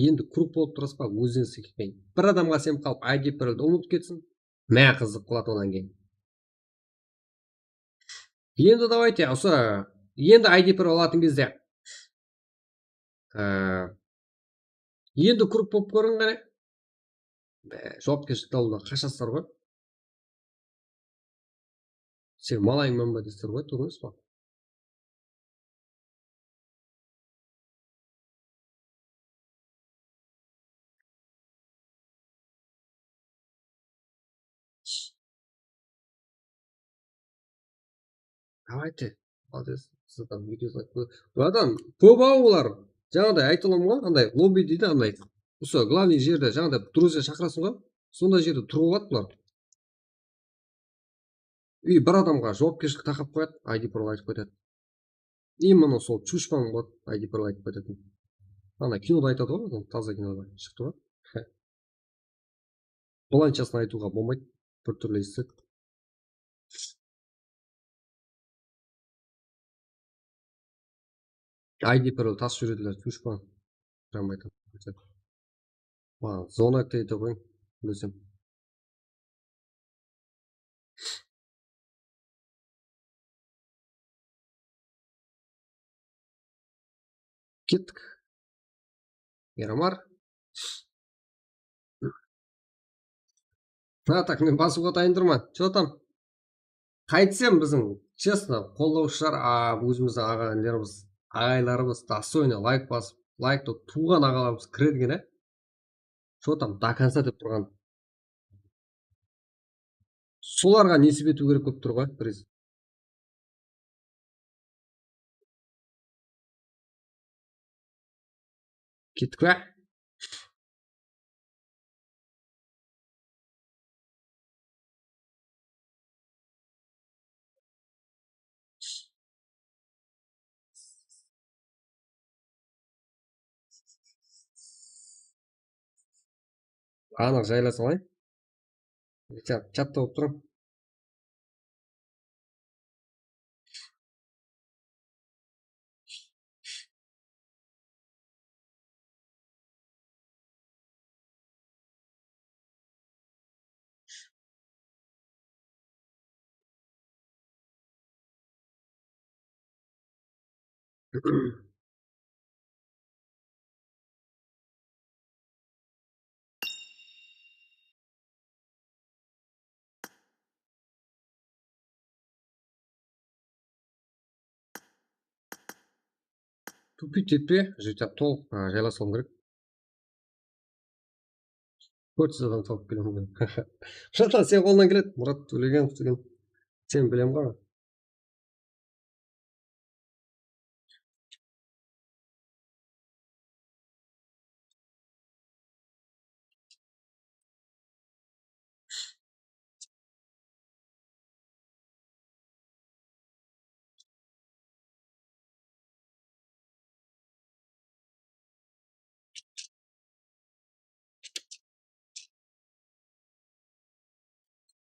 енді круг болып тұрасыз ба өзіңіз секілмен бір адамға сеніп қалып ID парольді ұмытып кетсін мә қызық қылады одан кейін енді давайте осы енді ID пароль алатын кезде енді круг болып көрін қане жауапкершілікті алудан қашасыздар ғой сен малайыңмын ба дейсіздер ғой түк емес па давайте сіздің видео братан көп ау олар жаңағыдай айта аламын ғой андай лобби дейді андай осы главный жерде жаңағыдай друзья шақырасың ғой сондай жерде тұрып алады бұлар и бір адамға жауапкершілік тақап қояды ID пароль айтып кетеді именно сол чушпан болады ID пароль айтып кететін ана кинода айтады ғой таза кинода шықты ғой былайыншасын айтуға болмайды біртүрлі естеді ID пароль тасып жүретіндер чушпан прям айтады зона ете қойын білсем кеттік Мирамар так мен басуға дайын тұрмын че там қайтсем біздің честно қолдаушылар өзіміздің ағайларымыз достойно лайк басып лайкты туған ағаларымыз кіреді екен что там до конца деп тұрған. Соларға несіп ету керек болып тұр ғой приз. Кеттік па? Анық жайла салайын. Чатта болып тұрмын. Тупит жетпе, жүйте толық жайла салым керек. 400 адам салып келемін. Шатан сен қолынан келеді, Мұрат Төлегенов деген. Сен білем ғой.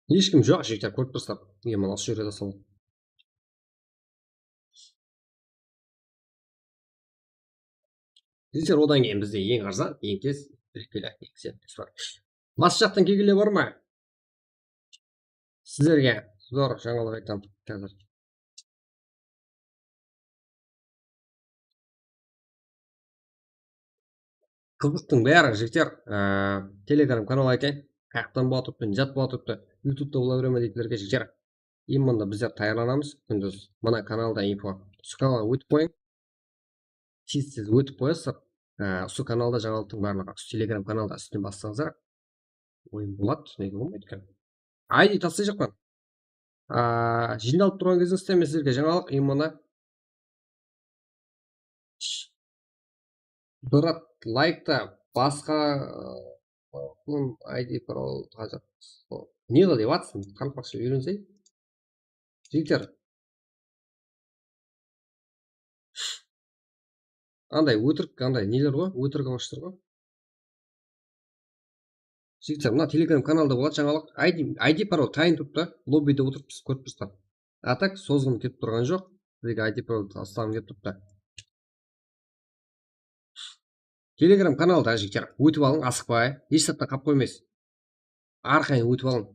Ешкім жоқ, жігіттер көріп тұрсыздар. Неге мына осы жерде салып. Жігіттер, одан кейін бізде ең арзан, ең тез, бірікпелі, бас жақтан келгіле бар ма? Сіздерге зор жаңалық айтам қазір. Қызықтың бәрі жігіттер, телеграм канал айтайын. Қаяқтан болады өтті, жат болады өтті, ютубта бола бере ме дейтіндерге жігіттер. Именно біздер таярланамыз. Күндіз мына каналда инфо. Осы каналға өтіп қойың. Сіз өтіп қойасыздар. Осы каналда жаңалықтың барлығы. Осы телеграм каналда үстінен бассаңыздар. Ойын болады, неге болмайды екен. ID тастай жақпан. Жиналып тұрған кезіңізде мен сіздерге жаңалық именно бір лайкта басқа ID парол қазір. Не қыл деп атсын, қанпақшы үйренсей. Жігіттер. Андай өтірік, андай нелер ғой, өтірік алыштыр ғой. Жігіттер, мына телеграм каналда болады жаңалық. ID парол тайын тұпты, лоббиде отырып біз көріп тұрсыздар. А так созғым кетіп тұрған жоқ. Сізге ID парол тастағым келіп тұпты. Телеграм каналда жігіттер, өтіп алың, асықпай, еш сәттен қап қоймайсыз. Арқайын өтіп алың.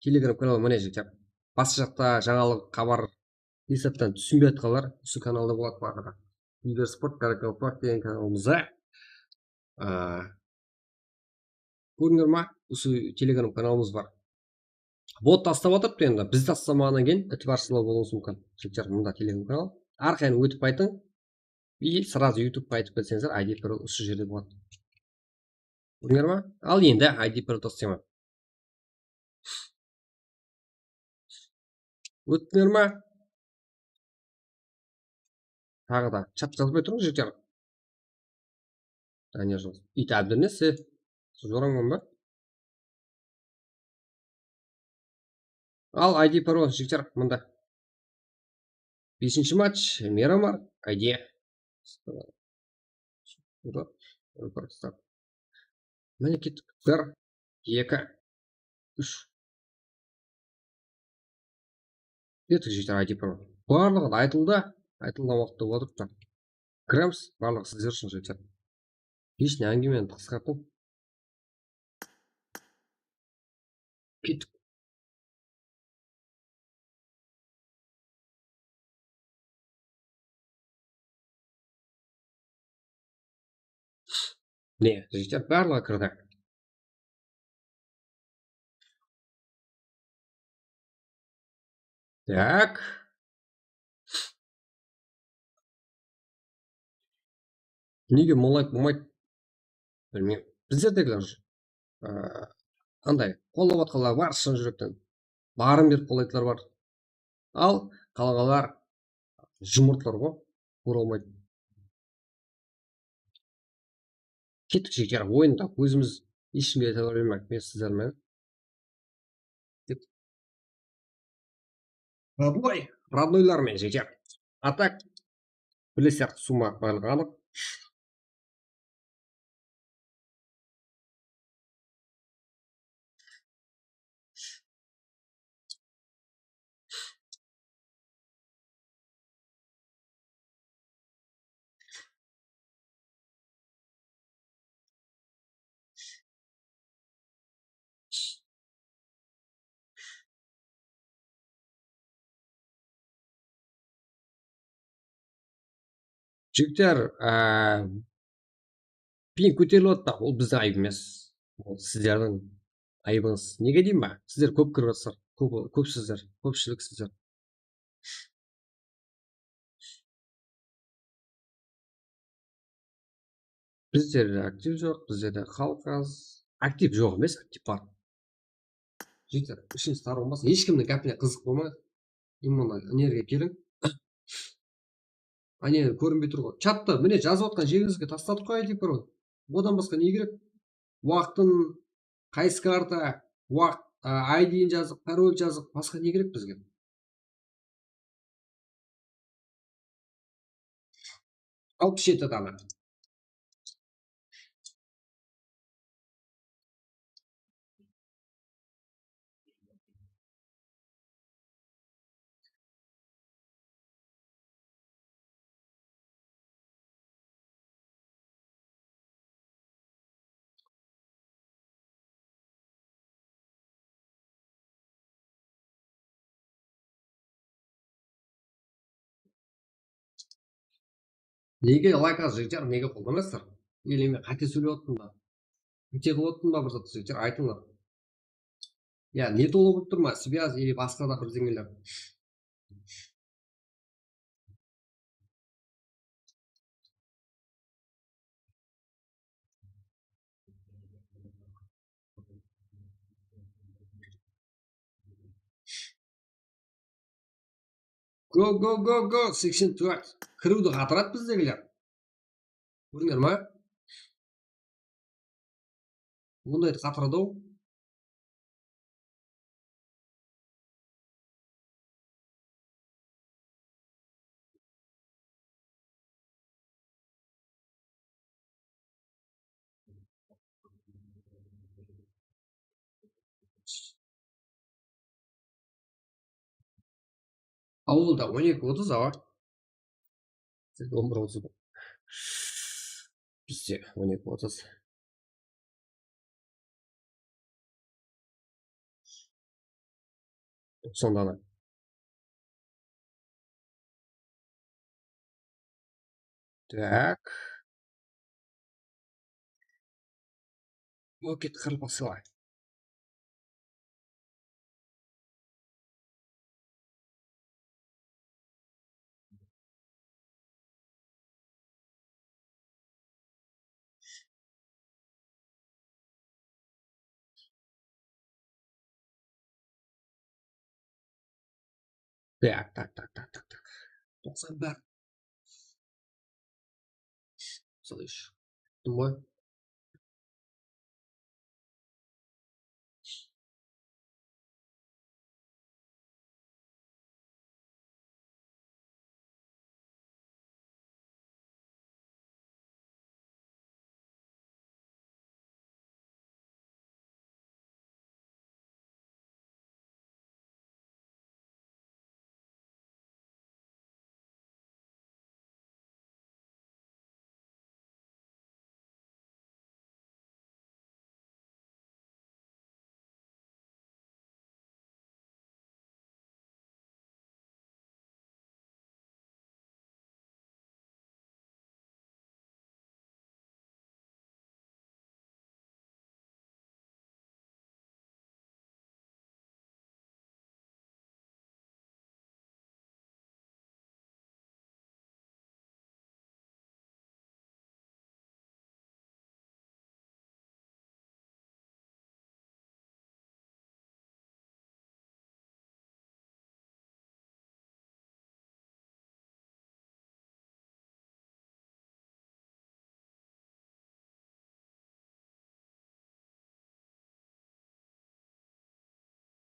Телеграм каналы міне жігіттер. Басы жақта жаңалық хабар еш сәттен түсінбей атқалар. Осы каналда болады барлығы. Универспорт Каракалпақ деген каналымызда. Көрдіңдер ма? Осы телеграм каналымыз бар. Бот тастап отырыпты енді. Біз тастамағаннан кейін бітіп аршылау болуыңыз мүмкін. Жігіттер, мұнда телеграм канал. Арқайын өтіп айтың. И сразу YouTube айтып кетсеңіздер, ID парол осы жерде болады. Көрдіңдер ма? Ал енді ID парол тастаймын. Өттіңдер ма? Тағы да чат жазбай тұрыңыз жігіттер. Не жол. Ит әбдірнесі. Зораңмын ба? Ал ID парол жігіттер мұнда. 5-ші матч Мирамар ID. Міне кеттік. 1, 2, 3. Кеттік жігіттер ID парол. Барлығы айтылды. Айтылған уақытта болады тұр. Кіреміз, барлығы сіздер үшін жігіттер. Ешіне әңгімені қысқарту. Кеттік. Не, жігіттер, барлығы кірді. Так. Неге молайып болмайды? білмеймін біздердегілер андай қолдап жатқандар бар шын жүректен барын беріп қолдайтындар бар ал қалғандар жұмыртлар ғой көре алмайды кеттік жігіттер ойында өзіміз ешкімге айта бермеймін мен сіздермен роднойлармен жігіттер а так білесіздер сумма барлығы анық жігіттер пин көтеріліп жатыр ол біздің айып емес ол сіздердің айыбыңыз неге деймін ба сіздер көп кіріп жатсыздар көпсіздер көпшіліксіздер біздерде актив жоқ біздерде халық аз актив жоқ емес актив бар жігіттер ішіңіз тар болмасын ешкімнің гәпіне қызық болмайды именно нерге келің ане көрінбей тұр ғой чатта міне жазып отқан жеріңізге тастадық қой айтып бір одан басқа не керек уақытын қайсы карта уақыт айдиін жазып пароль жазып басқа не керек бізге алпыс жеті дана неге лайк аз жігіттер неге қолданасыздар или мен қате сөйлеп отырмын ба қате қылып отырмын ба бір зат жігіттер айтыңдар я не толы болып тұр ма связь или басқа да бірдеңелер го 84 кіруді қатырады біздегілер көрдіңдер ма ондайды қатырады ау ауылда 12:30 ау сізде 11:30 бізде 12:30 сонда так окей қырып басылай так 91 слышь думаю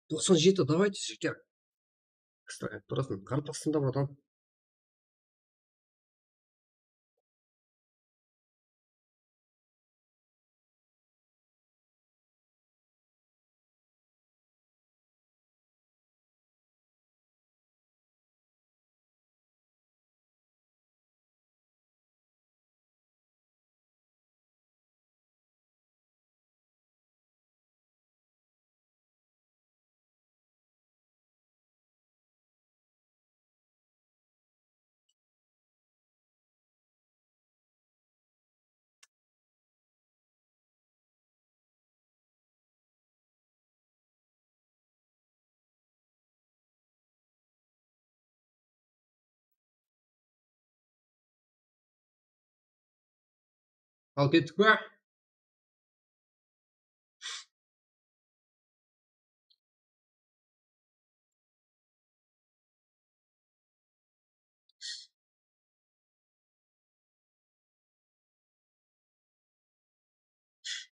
97, давайте, жігіттер. Кстати, турасын, картасында братан. Al kеттік па?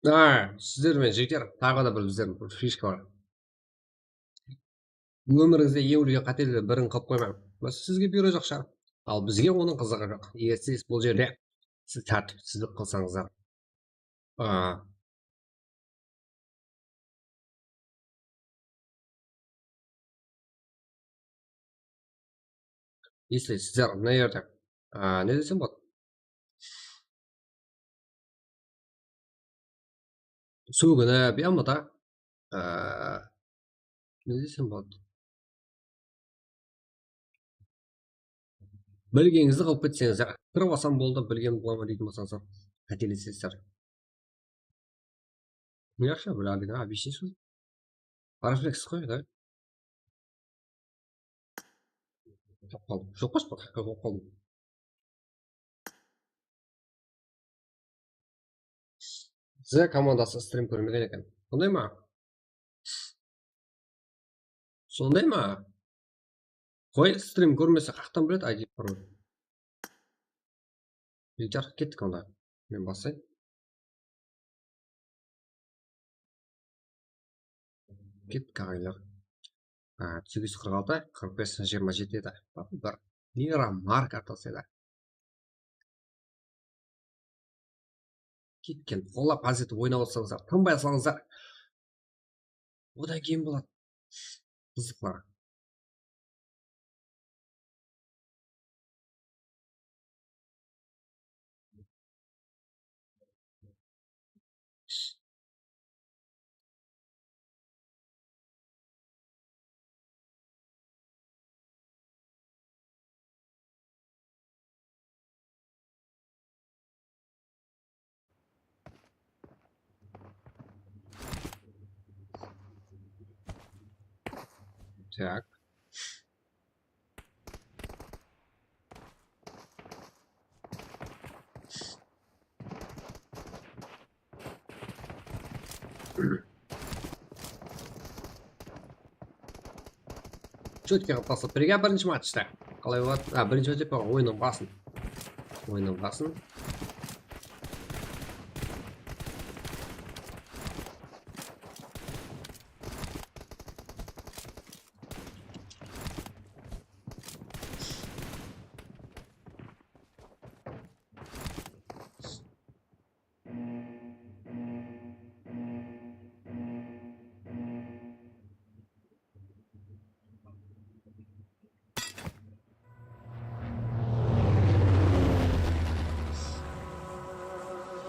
Сіздермен жігіттер, тағы да бір біздердің бір фишка бар. Өміріңізде ең үлкен қателік бірін қылып қоймаңыз. Бәс сізге бюро жоқ шығар. Ал бізге оның қызығы жоқ. Егер сіз бұл жерде сіз тәртіпсіздік қылсаңыздар. Если сіздер мына жерде не десем болады? Сөгініп, ямада не десем болады? Білгеніңізді қылып кетсеңіздер, кіріп алсам болды, білген бола ма дейтін болсаңыздар, қателесесіздер. Яқшы, біләлдің, объяснишь? Парафлекс қой, да? Жоқ қалдым. Жоқ қош па? Жоқ қалдым. Сізге командасы стрим көрмеген екен. Сондай ма? Сондай ма? Қой, стрим көрмесе қақтан біледі, айдеп құру. Жарқ кеттік онда. Мен басайын. Кеттік ағайлар. 846, 45, 27 еді. Бір Нира Марк атасы еді. Кеткен, қолап азеті ойнап отырсаңыздар, тынбай салыңыздар. Одан кейін болады. Қызықлар. Так. Четкий қылып бірге бірінші матчта. Қалай болады? Бірінші өтеп ойынның басын. Ойынның басын.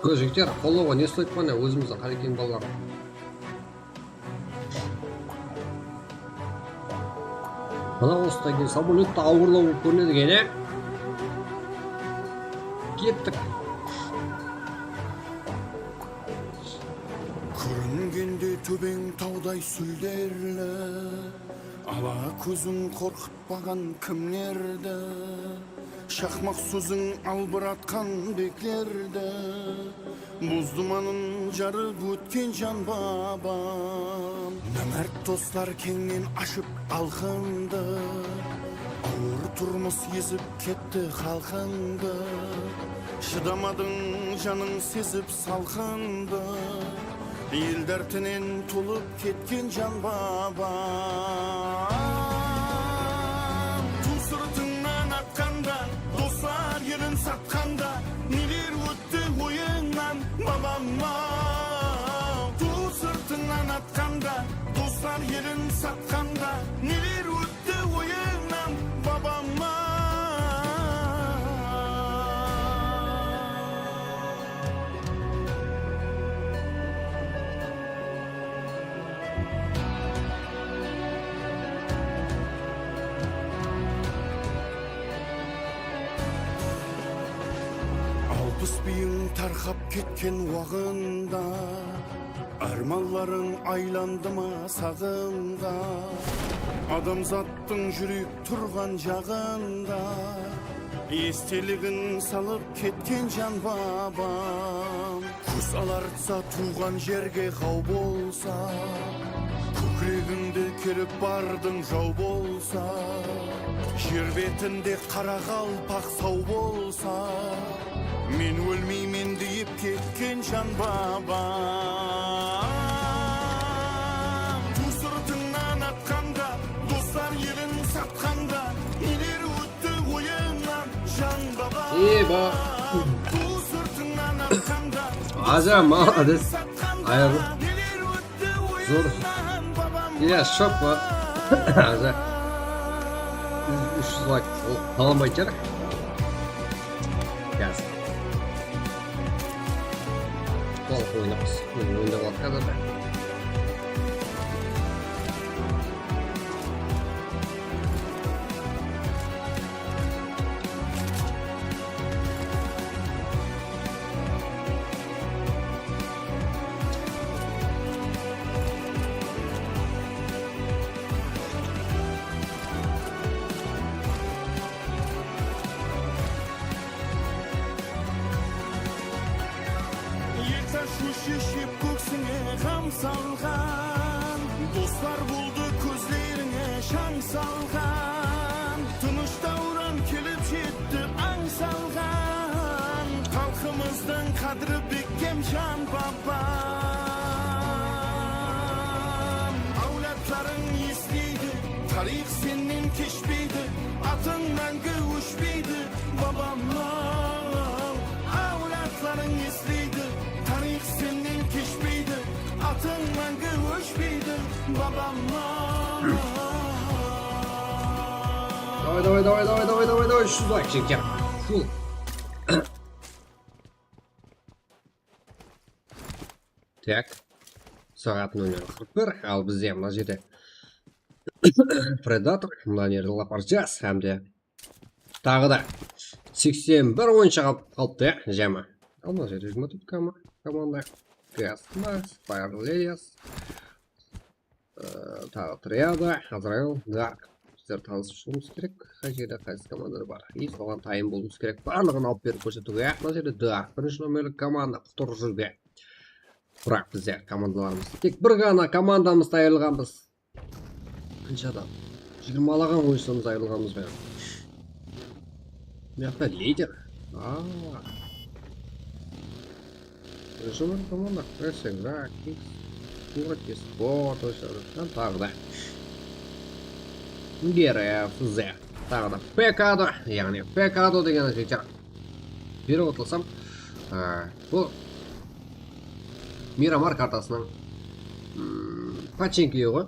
Жігіттер, қолауға не ұстайды қана өзіміздің қарекең балалар. Мына осыдан кейін самолетті ауырлау көрінеді екен, кеттік.
Көрінгенде төбең таудай сүлдерлі, ала көзің қорқытпаған кімнерді, шақмақ сөзің албыратқан беклерді, мұз думанын жарып өткен жан бабам. Нөмірт достар кеңнен ашып алқынды, ауыр тұрмыс езіп кетті халқынды, шыдамадың жаның сезіп салқынды, ел дертінен толып кеткен жан бабам. Ту сыртыңнан атқанда, достар елін сатқанда, нелер өтті ойыңнан бабама. Ту сыртыңнан атқанда, достар елін сатқанда, нелер өтті ойыңнан бабама. Алпыс биің тарқап кеткен уағында, арманларың айланды ма сағымға? Адамзаттың жүрек тұрған жағында, естелігін салып кеткен жан бабам. Құс алартса туған жерге қау болса, көкірегіңді керіп бардың жау болса, жер бетінде қара қалпақ сау болса, мен өлмеймін дейіп кеткен жан бабам. Ту сыртыңнан атқанда, достар елін сатқанда, нелер өтті ойыңнан жан бабам. Ту сыртыңнан атқанда,
Аза, молодец. Аяғы.
нелер өтті
Зор.
ойыңнан бабам.
Я шок var. Azа. 300 like. Қаланбай жар. Gaz. Толық ойнапыз. Ойнап алып қазір.
Шешіп көксіңе қам салған, достар болды көздеріңе шаң салған, тыныштаудан келіп жетті аң салған, халқымыздың қадірі бекем жан бабам. Әулатларың естейді, тарих сенен кешпейді, атың мәңгі өшпейді бабам. Әулатларың естейді, тарих сенен кешпейді, атың мәңгі өшпейді бабам.
Давай, 300 лайк çekeceğim. Фу. Так. Сағат 0:41, ал бізде мына жерде Predator, мына жерде Лапаржас, әмде тағы да 81 ойыншы қалыпты, жәма. Ал мына жерде 24 команда. Гастмакс, Файрлеяс, тағы Триада, Азраил, Гарк. Сіздер танысуымыз керек, қай жерде қайсы командар бар. И соған тайым болуымыз керек. Барлығын алып беріп көрсетуге. Мына жерде Дарк, бірінші номерлік команда құтыр жүрге. Бірақ бізде командаларымыз. Тек бір ғана командамыз айырылғанбыз. Қанша адам? 20-лаған ойыншымыз айырылғанбыз бәйім. Мияқта лидер. Режимер команда. Прессинг, Рак, Кикс, Курки, Спорт, тағы да. Герев, Зе. Тағы да Пекадо, яғни Пекадо деген жектер. Беріп отылсам, бұл Мирамар картасының Паченки еуі.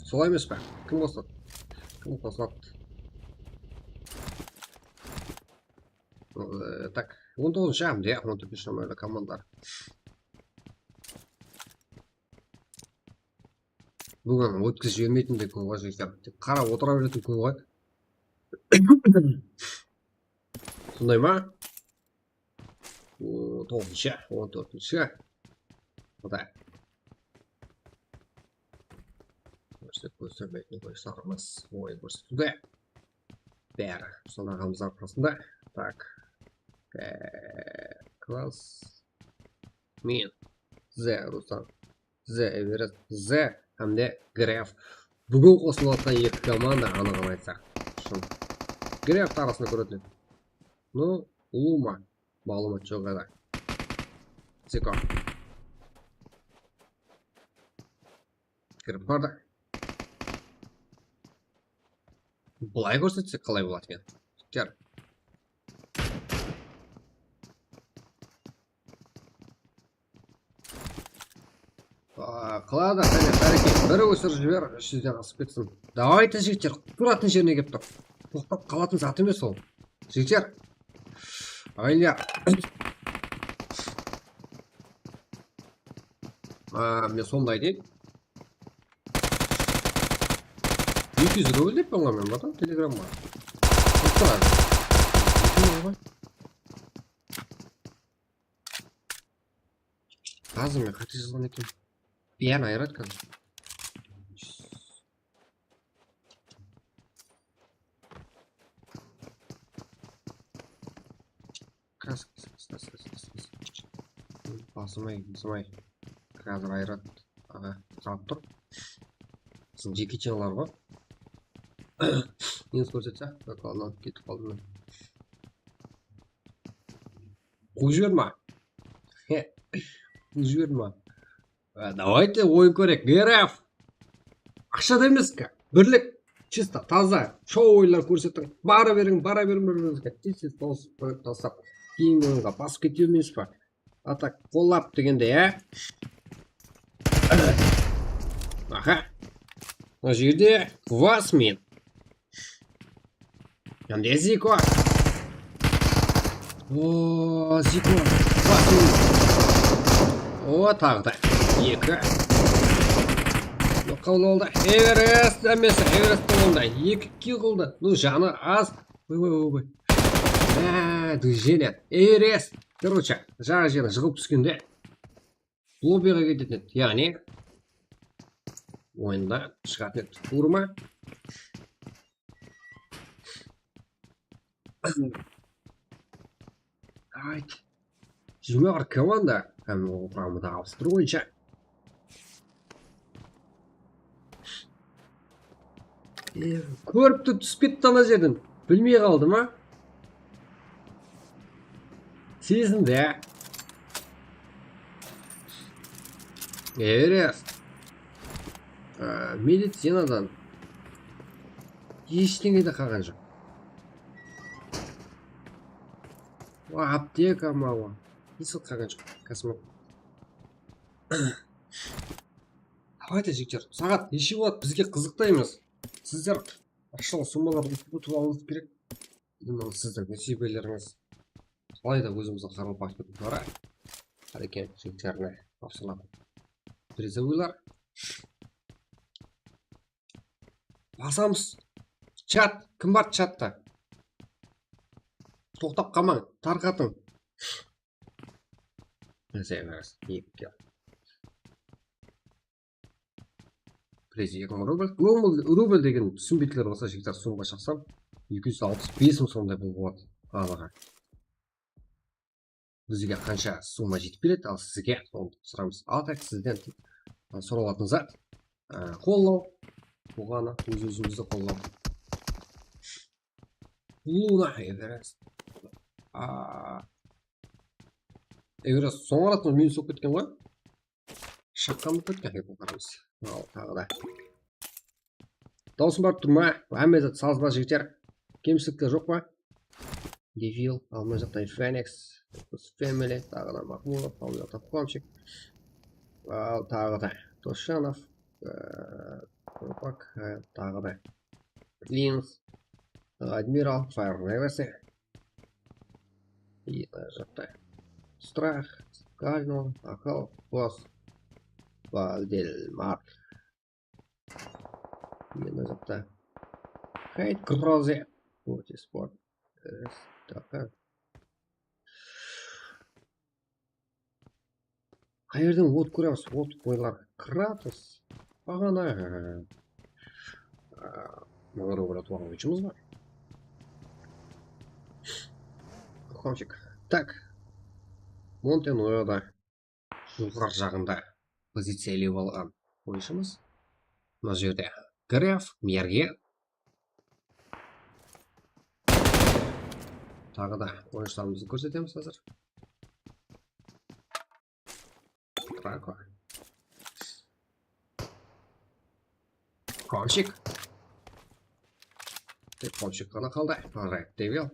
Солай емес пе? Кім қосылады? Кім қосылады? Так, 19 әмде 14 номерлі командар. Бүгін өткіз жібермейтіндей көп ғой жектер. Тек қарап отыра беретін көп ғой. Сондай ма? 9-ші, 14-ші. Бұдай. Көрсетпейтін қойсағымыз ойын көрсетуде. Бәрі сонағамыз арқасында. Так. Класс. Мен. Зе, Руслан. Зе, Эверест. Зе, әмде Греф. Бүгін қосылып жатқан екі команда анығын айтсақ. Греф тарасында көретін. Ну, Лума. Балымат жоқ еді. Зеко. кіріп барды. Бұлай көрсетсек қалай болады екен? Жігіттер. Қылады, әрекет. Бірі өсір жібер, ішізден асып кетсін. Давайте, жігіттер, тұратын жеріне кеп тұр. Тоқтап қалатын зат емес ол. Жігіттер. Ағайындар. Мен сонда айтайын. 200 рубль деп пен мен бата телеграмма. Қазір мен қате жазған екен. Пиян айырады қазір. Басымай. Қазір айырады. Сағат тұр. Сіздің жеке чаналар ғой. Неңіз көрсетсе, бақалынан кетіп қалдым мен. Қуып жіберма. Қуып жіберма. Давайте ойын көрек. Герев! Ақшада емес ка. Бірлік. Чисто, таза. Шоу ойлар көрсеттің. Бара беріңізге. Тез тастап. Кейін ойынға басып кете емес па. Атак қолап дегенде, Аха. Мына жерде квас мен. Андай Зико. О, Зико. Квас мен. О, тағы да. 2. Қыл болды. Эверест емес. Эверест болғанда 2 кил қылды. Ну, жаны аз. Ой. Движение. Эверест. Короче, жағы жерін жығып түскенде лоббиға кететін еді. Яғни ойында шығатын еді. Тур ма? Айт. 20 команда. Құрамында Австрия бойынша. Көріпті түсіп кетті ана жерден. Білмей қалды ма? Сезінді. Эверест. Медицинадан ештеңеде қалған жоқ. Аптека мауа. Есі қалған жоқ. Космок. Давайте, жігіттер. Сағат неше болады? Бізге қызықты емес. Сіздер ақшалы суммаларды ұтып алуыңыз керек. Сіздің несібелеріңіз. Қалайда өзіміздің қарылпақ кетіп бара. Әрекен жігіттеріне тапсырылады. Призовыйлар. Басамыз. Чат. Кім бар чатта? Тоқтап қалмаң. Тарқатың. Эверест. 2 кил. Призы 2000 рубль. Рубль деген түсінбейтілер болса, жігіттер сумға шақсам 265 мың сондай бұл болады. Алаға. Бізге қанша сумма жетіп береді, ал сізге сұрамыз. Алтақ сізден сұралатын зат. Қоллау. Бұғаны өз-өзімізді қоллау. Луна Эверест. Эверест соңыратын мен соқ кеткен ғой. Шаққан бұқ кеткен бұл қарамыз. Ал тағы да. Даусын барып тұрма. Әмезет салызба жігітер. Кемшіліктер жоқ па? Девил. Алмай жақтан Феникс. Family, тағы да Махмудов, Павлетов, Комчик, тағы да Тошанов, тағы да Линс, Адмирал, Файр Невеси, и жақта Страх, Кальнон, Акал, Босс, Вальдельмар, и жақта Хейт Крози, Спорт, такая. Қайырдың от көреміз, от қойлар. Кратос. Бағана. Мағыр өбір атуған өйчіміз бар. Қомчик. Так. Монтенойода жоғар жағында позициялеп алған ойшымыз. Мына жерде Греф, Мерге. Тағы да ойыншыларымызды көрсетеміз қазір. Трако. Қамшик. Тек қамшик қана қалды. Alright, Devil.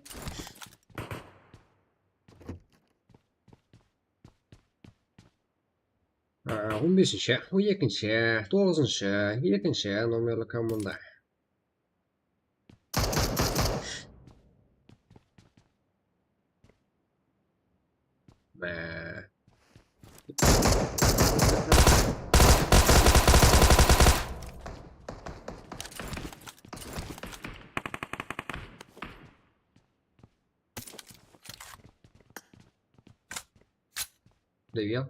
Он бесінші, 12-ші, 9-шы, 2-ші номерлі команда. Devil.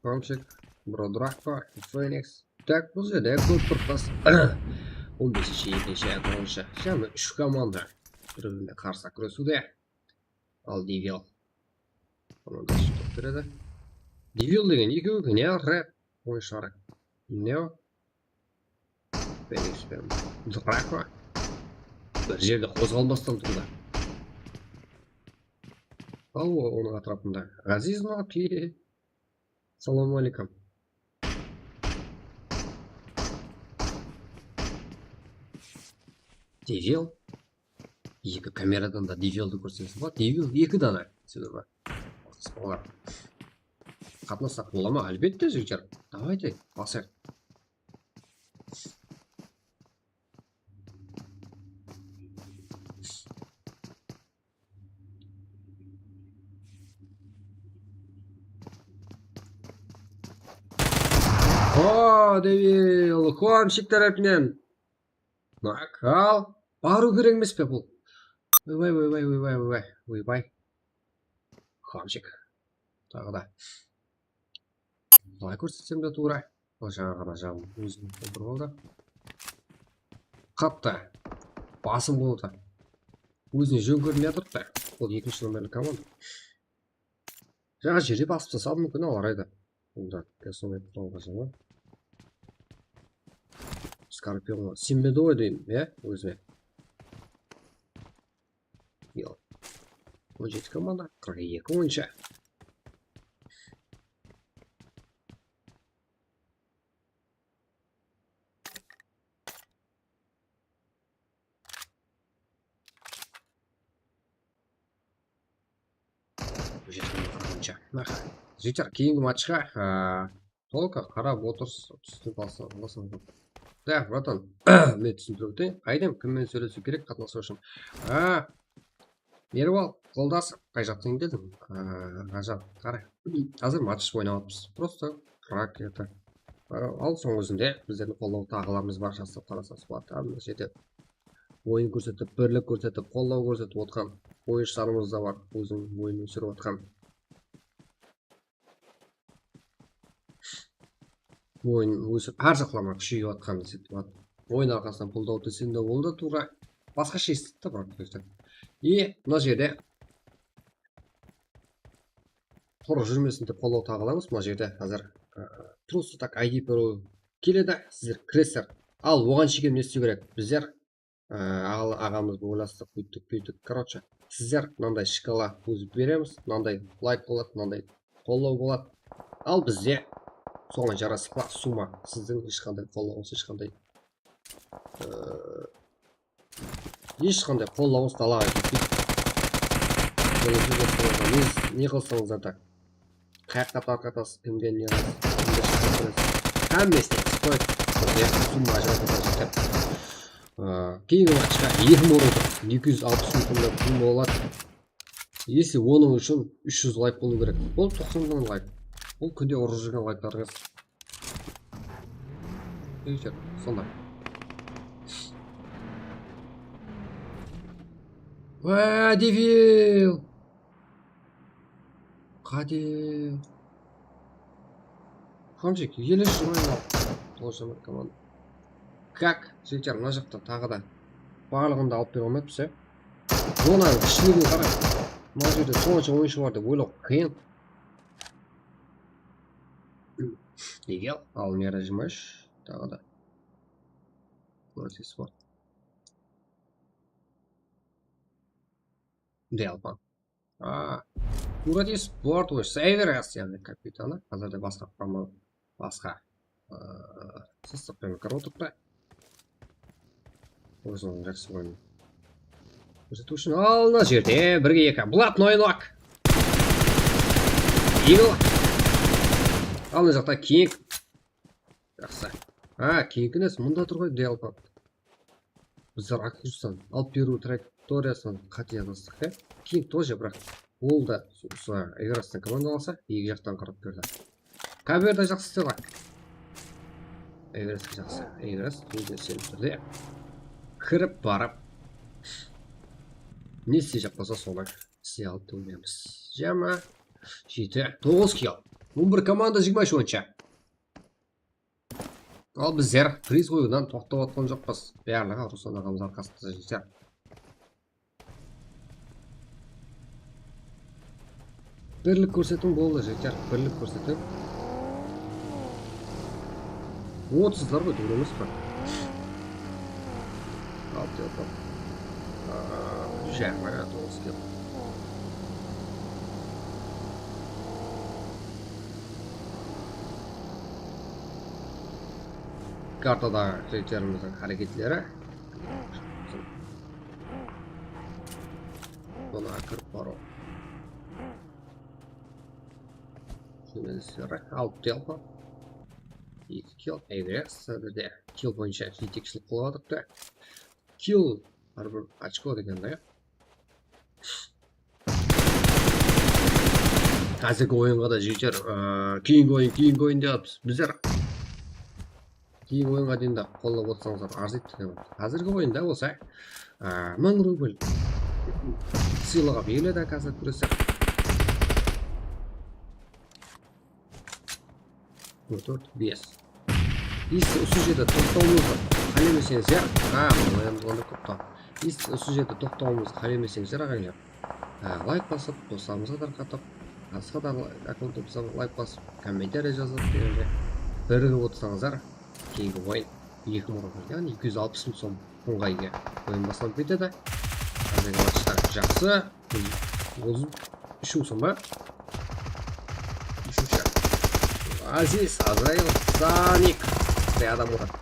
Қамшик, Бродыраққа, Феникс. Так, бұл жерде көп тұрпас. 15-ші, 2-ші, 9-шы. Және 3 команда бір-біріне қарсы күресуде. Ал Devil. Команда шықты береді. Devil деген екеуі не рэп ойыншылары. Не о? Феникс пен Бродыраққа. Бір жерде қозғалмастан тұрды. Ал оның атрапында Ғазиз Ноки. Салам алейкум. Devil. Екі камерадан да Devil'ді көрсеңіз ба? Devil екі дана. Себебі олар қатынасақ бола ма? Әлбетте жігіттер. Давайте басайық. О, Devil, Қамшик тарапынан. Накал. Бару керек емес пе бұл? Ойбай. Қамшик. Тағы да. Қалай көрсетсем де тура. Жаңа ғана жағым өзім бір болды. Қатты. Басым болды. Өзіне жөн көрмей тұрды. Ол 2-ші номерлі команда. Жаңа жерде басып тастады мүмкін аларайды. Онда соңай тұрауға жаңа. Скорпион сенбеді ғой деймін, өзіме. 17 команда, 42 ойыншы. Жігіттер, кейінгі матчқа толқа қарап отырсыз. Түсті басын. Да, братан, мен түсіндіріп өтейін. Қайдем, кіммен сөйлесу керек қатынасу үшін. Меруал, қолдасы, қай жақтың дедім. Ғажап, қарай. Қазір матч ойнамаппыз. Просто қырак еті. Ал соң өзінде біздердің қолдау тағыларымыз бар, жасап қарасаңыз болады. Мына жерде ойын көрсетіп, бірлік көрсетіп, қолдау көрсетіп отқан ойыншыларымыз да бар. Өзінің ойын өсіріп отқан. Ойын өсіп, әр жақлама күшейіп отқан деседі. Ойын арқасынан қолдау десең де ол да тура басқаша естіді, бірақ. Мына жерде құр жүрмесін деп қолдау тағыламыз. Мына жерде қазір просто так ID беру келеді, сіздер кіресіздер. Ал оған шекем не істеу керек? Біздер ағамыз ойластық, бүйтік. Короче, сіздер мынандай шкала өзіп береміз, мынандай лайк болады, мынандай қолдау болады. Ал бізде соңа жарасып сума, сіздің ешқандай қолдауыңыз, ешқандай қолдауыңыз талап етпейді. Не қылсаңыз да қаяққа тарқатасыз, кімге не қыласыз, кімге стоит. Сума ажыратып кейінгі матчқа 20 орынды 260 мүмкінді күн болады. Если оның үшін 300 лайк болу керек, ол 90 мың лайк. Ол күнде ұрып жүрген лайктарыңыз. Сондай. Devil! Қадел. Қамшик, елеш ойын ал. Толшамыр команда. Как? Жігіттер, мына жақта тағы да барлығында алып бере алмайды біз, Оның кішілігін қарай. Мына жерде сонша ойыншы бар деп ойлау қиын. Devil, ал не нажимаешь, тағы да. Көрсес бар. Делпа. Кунгради спорт ойыншысы Эверест яғни капитаны. Қазірде басқа сызықпен отырыпты. Өзінің жақсы ойын көрсету үшін алына жерде 1-2 блатной нок. Игл. Алына жақта Кинг. Жақсы. Кингінес мұнда тұрғай Делпан. Біздер Акушсан алып беру траекториясын қате жаздық. Кинг тоже бірақ ол да Эвересттің командаласа екі жақтан қарап берді. Каберда жақсы істеді. Эверест жақсы. Эверест өзіне сеніп тұрды. Кіріп барып не істей жақпаса солай істей алып төлеміз. Жама 7-9 килл. 11 команда 23 ойыншы. Ал біздер приз қоюдан тоқтап отқан жоқпыз. Барлығы Руслан ағамыз арқасында жетер. Бірлік көрсетім болды жетер. Бірлік көрсетім. 30-лар ғой төреміз бар. Алып телефон. Жәрмі 9 килл. Картада кредиттеріміздің әрекетлері. Бұна кіріп бару. Жөнелістері. Алып телефон. 2 килл. Эверест. Сәдірде килл бойынша жетекшілік қылывадықты. Килл әрбір очко дегенде. Қазіргі ойынға да жетер. Кейінгі ойын деп біздер кейінгі ойынға дейін де қолдап отырсаңыздар арзиды деген. Қазіргі ойында болса 1000 рубль сыйлығы беріледі қазір күресі. 4-5. Осы жерде тоқтауымызды қалемесеңіздер, осы жерде тоқтауымызды қалемесеңіздер ағайлар. Лайк басып, достарымызға тарқатып, басқа да аккаунтымызға лайк басып, комментарий жазып дегенде бірігіп отырсаңыздар, кейінгі ойын 2000 рубль, яғни 260 мың сом ыңғайға ойын басталып кетеді. Қазіргі матчтар жақсы. 33 мың сом ба? Үшінші. Азиз, Азраил, Саник. Адам ұрады.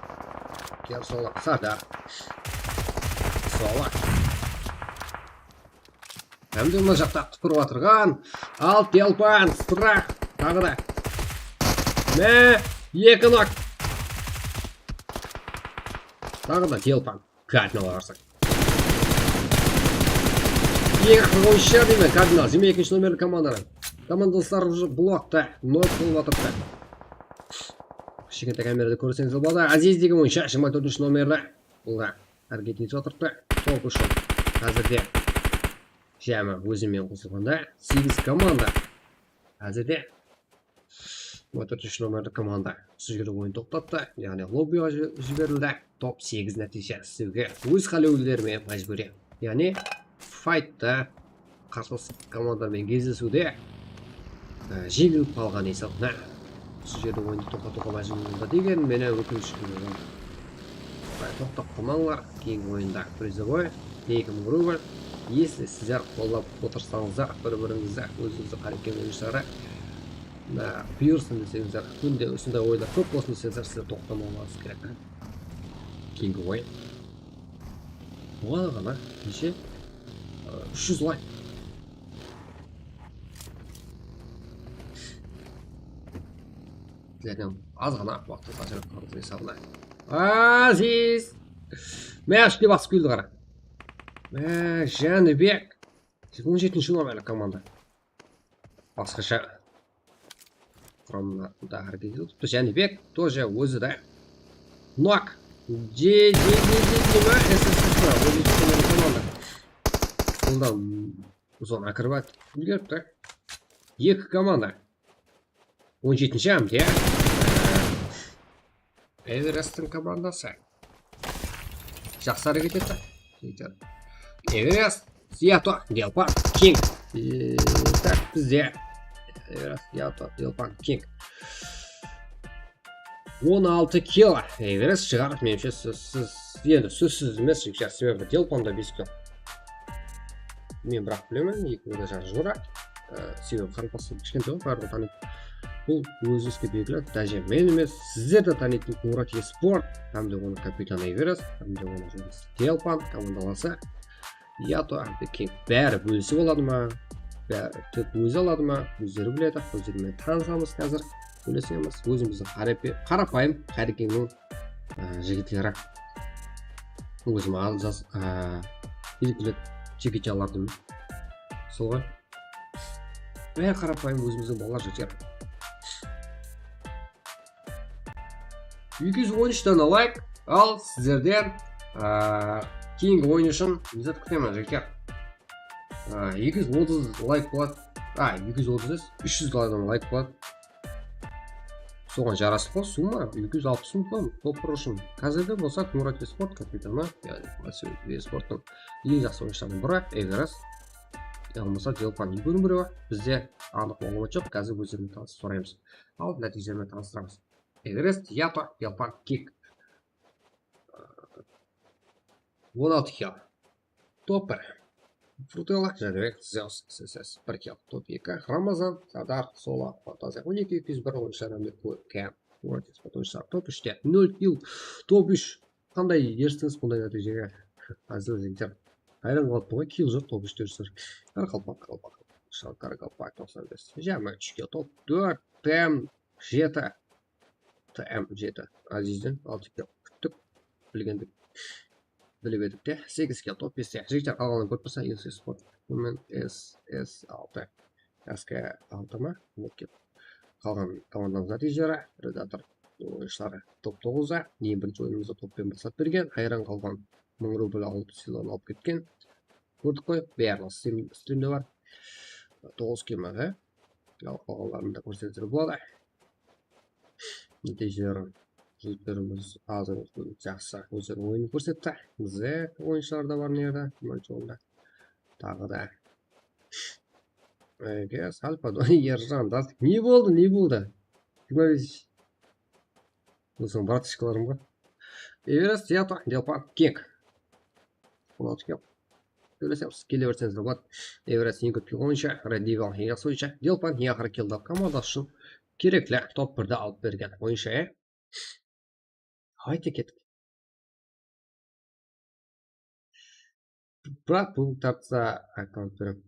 Кер сола, Сардар. Сола. Әмді мұна жақта құпырып атырған. Ал Телпан, Страх. Тағы да. Мә, 2 нок. Тағы да Телпан. Кардинал арсақ. 2 ойыншы дейме Кардинал. 22 номерлі команданың. Командалыстар уже блокта. 0 болып атырды. Кішкентай камерада көрсеңіз болады. Азиз деген ойыншы 24 номерлі. Бұлға әрекет етіп отырды. Топ үшін қазірде жамы өзімен қосылғанда 8 команда. Қазірде 24 номерлі команда сүзгері ойын тоқтатты. Яғни лоббиға жіберілді. Топ 8 нәтиже сізге өз қалеулерімен мәжбүре. Яғни файтта қарсылас командамен кездесуде жеңіліп қалған есебіне осы жерде ойынды тоқтатуға мәжбүр деген мені өкінішпен тоқтап қалмаңдар. Кейінгі ойында призовой 2000 рубль. Если сіздер қолдап отырсаңыздар, бір-біріңізді өзіңізді қарекет ойыншылары бұйырсын десеңіздер, күнде осындай ойындар көп болсын десеңіздер, сіздер тоқтамауыңыз керек. Кейінгі ойын. Оған ғана неше 300 лайк. Сіздерден аз ғана уақытты қажырып қарызы есабына. Азиз! Мәшке басып келді қара. Жәнібек. 17-ші номерлі команда. Басқаша құрамына әрекет етіпті. Жәнібек тоже өзі да. Нок. Команда. Қолда ұзон акробат үлгеріпті. 2 команда. 17-ші әмде Эвересттің командасы. Жақсы әрекет етті. Эверест, Сиато, Делпан, Кинг. Так, бізде Эверест, Сиато, Делпан, Кинг. 16 кило. Эверест шығарып, меніңше сөзсіз емес, себебі Делпанда 5 кило. мен бірақ білемін екеуі де жаңағы жора себебі қарындасым кішкентай ғой барлығы таниды. Бұл өзіңізге белгілі даже мен емес сіздер де танитын Қоңырат eSport, кәдімгі оның капитаны Эверест, кәдімгі оның жолдасы Делпан командаласы Ято King бәрі бөлісіп алады ма, бәрі тек өзі алады ма, өздері біледі, өздерімен танысамыз қазір, сөйлесеміз, өзіміздің қарапайым Қарекеңнің жігітлері. Өзім жас белгілі жекечалардың сол ғой. Бәрі қарапайым өзіміздің балалар жігіттер. 213 дана лайк, ал сіздерден кейінгі ойын үшін ләззат күтемін жігіттер. 230 лайк болады. 230 300 лайк болады. Соған жарасып қой, сумма 260 мың топыр үшін. Қазірде болса Қоңырат eSport капитаны, яғни eSport'ың ең жақсы ойыншылардың бірі Эверест. Болмаса Делпан екеуінің бірі бар. Бізде анық мәлімет жоқ, қазір өздерімен танысып сұраймыз. Ал нәтижелермен таныстырамыз. Эверест, Ято, Делпан, Кик. 16 хил. Топ 1. Фрутелла, Жәнібек, Зеус, ССС, 1 хил. Топ 2. Рамазан, Садар, Сола, Фантазия. 12-201 ойыншылар әмбек кәм. Топ 3-те 0 хил. Топ 3. Қандай ерсіңіз бұндай нәтижеге? Әзіл жеңтер. Айран қалыпты ғой, кил жоқ топ 3-те жүрсір. Қарақалпақ. Қарақалпақ 95. Жәмі 3 хил. Топ 4. ТМ 7. ТМ7 Азизден 6 хил. Күттік. Білгендік. Біліп едік те. 8 хил. Топ 5-те. Жігіттер қалғанын көріп болса, eSport. Мен S6. SK6 ма? Қалған командамыз нәтижелері. Редактор ойыншылары топ 9-да. Ең бірінші ойынымызда топпен бастап берген. Қайран қалған 1000 рубль алып сыйлығын алып кеткен. Көрдік қой. Барлығы стримде бар. 9 кемеді. Қалғанларын да көрсетер болады. Нәтижелері жігіттеріміз азыр жақсы өздерінің ойынын көрсетті. З ойыншылар да бар нерді. Тағы да. Сальпадо, Ержан, не болды? Өзің братышкаларым ғой. Эверест, Ято, Делпан, Кек. 16 кел. Сөйлесеміз, келе берсеңіздер болады. Эверест ең көп кел ойыншы, Редивал ең жақсы ойыншы, Делпан ең ақыры келді командасы үшін керекті топ 1-ді алып берген ойыншы. Қайты кеттік. Бірақ бұл тартса аккаунт берем.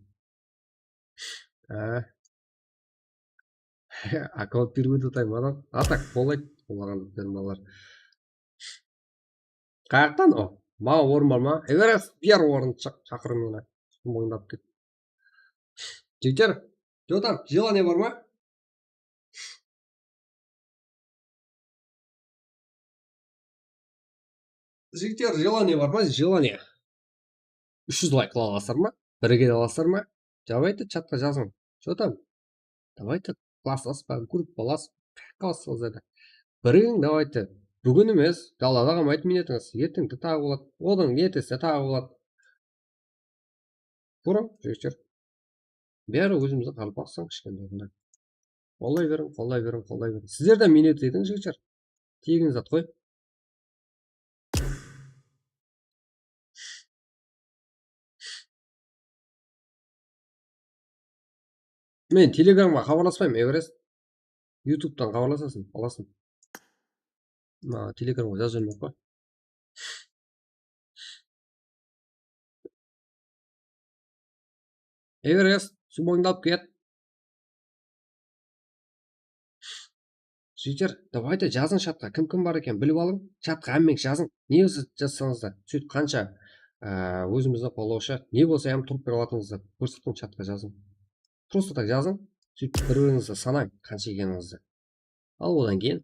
Аккаунт беруді таймадан. Атак болайды. Олаған бермалар. Қаяқтан о? Маған орын бар ма? Эверест бер орын шақырым мені. Мойындап кет. Жігіттер, жодан, желание бар ма? Жігіттер, желание бар ма? Желание. 300 лайк қыла аласыздар ма? Бірге аласыздар ма? Давайте чатқа жазың. Что там? Давайте класслас па, группалас. Қаласыз еді. Бірің давайте. Бүгін емес, далада қалмайды минетіңіз. Ертеңді тағы болады. Одан ертесі тағы болады. Көрім, жігіттер. Бәрі өзімізді қалып ақсан кішкендерінде. Қолдай берің. Сіздер де минет едіңіз, жігіттер. Тегін зат қой. Мен телеграмға хабарласпаймын, Эверест. Ютубтан хабарласасың, аласың. Телеграмға жазып жүрмек қой. Эверест, сумаңдап кет. Жігіттер, давайте жазың чатқа. Кім бар екен, біліп алың. Чатқа әммек жазың. Не өзі жазсаңызда, сөйт қанша өзімізді қолаушы, не болса әм тұрып бере алатыңызды көрсеттің чатқа жазың. Просто так жазың, сөйтіп бір-біріңізді санаң, қанша екеніңізді. Ал одан кейін.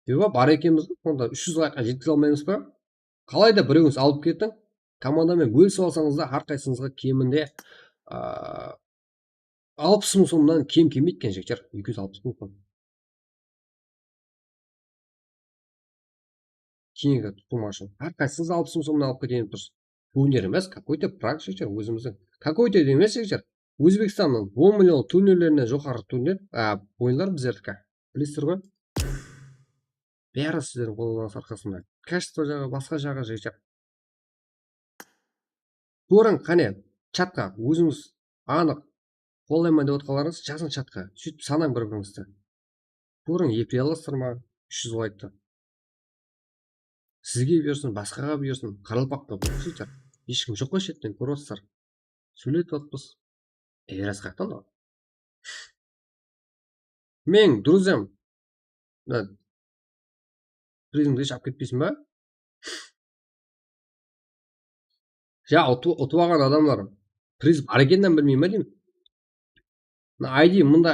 Бар екенбіз, онда 300 лайкқа жеткізе алмаймыз ба? Қалайда біреуіңіз алып кеттің, командамен бөлісіп алсаңызда, әрқайсыңызға кемінде 60 мың сомнан кем кемейді екен жігіттер, 260 мың. Кейінгі тұтылма үшін. Әрқайсыңыз 60 мың сомнан алып кетейін тұрсыз. Турнир емес, какой-то праг жігіттер, өзіміздің. Какой-то емес жігіттер. Өзбекстанның 10 миллион турнирлеріне жоғары турнир, ойындар біздердікі. Білесіздер ғой? Бәрі сіздердің қолыңыз арқасында. Качество жағы, басқа жағы жігіттер. Көрің, қане, чатқа өзіңіз анық қолдаймын деп отқанларыңыз жазың чатқа, сөйтіп санаң бір-біріңізді. Көрің еплей аласыздар ма 300 лайкты. Сізге бұйырсын, басқаға бұйырсын, Қаралпаққа бұйырсын. Ешкім жоқ қой шеттен, көріп отырсыздар. Сөйлетіп отпыз. Эверест қаяқтан ғой? Мен друзьям, призмді шап кетпейсің ба? Ja, ұтып алған адамдар приз бар екенін білмей ме деймін. ID мұнда.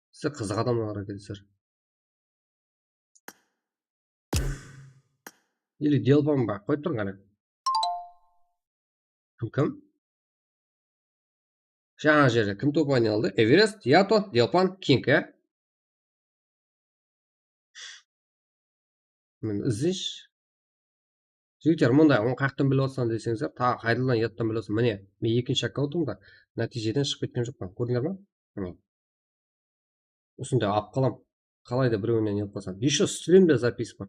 Сіздер қызық адамдар екенсіздер. Или Делпан ба? Қойып тұрың ғана. Кім? Жаңа жерде кім топ ойналды? Эверест, Ято, Делпан, Кинг, Мен іздейші. Жігіттер, мұнда оны қаяқтан біліп отырсам десеңіздер, тағы қайдалдан ұяттан біліп отырсам. Міне, мен екінші аккаунтымда нәтижеден шығып кеткен жоқпын. Көрдіңдер ма? Міне. Осындай алып қалам. Қалайда біреуінен ұят болсам. Еще стримде запись бар.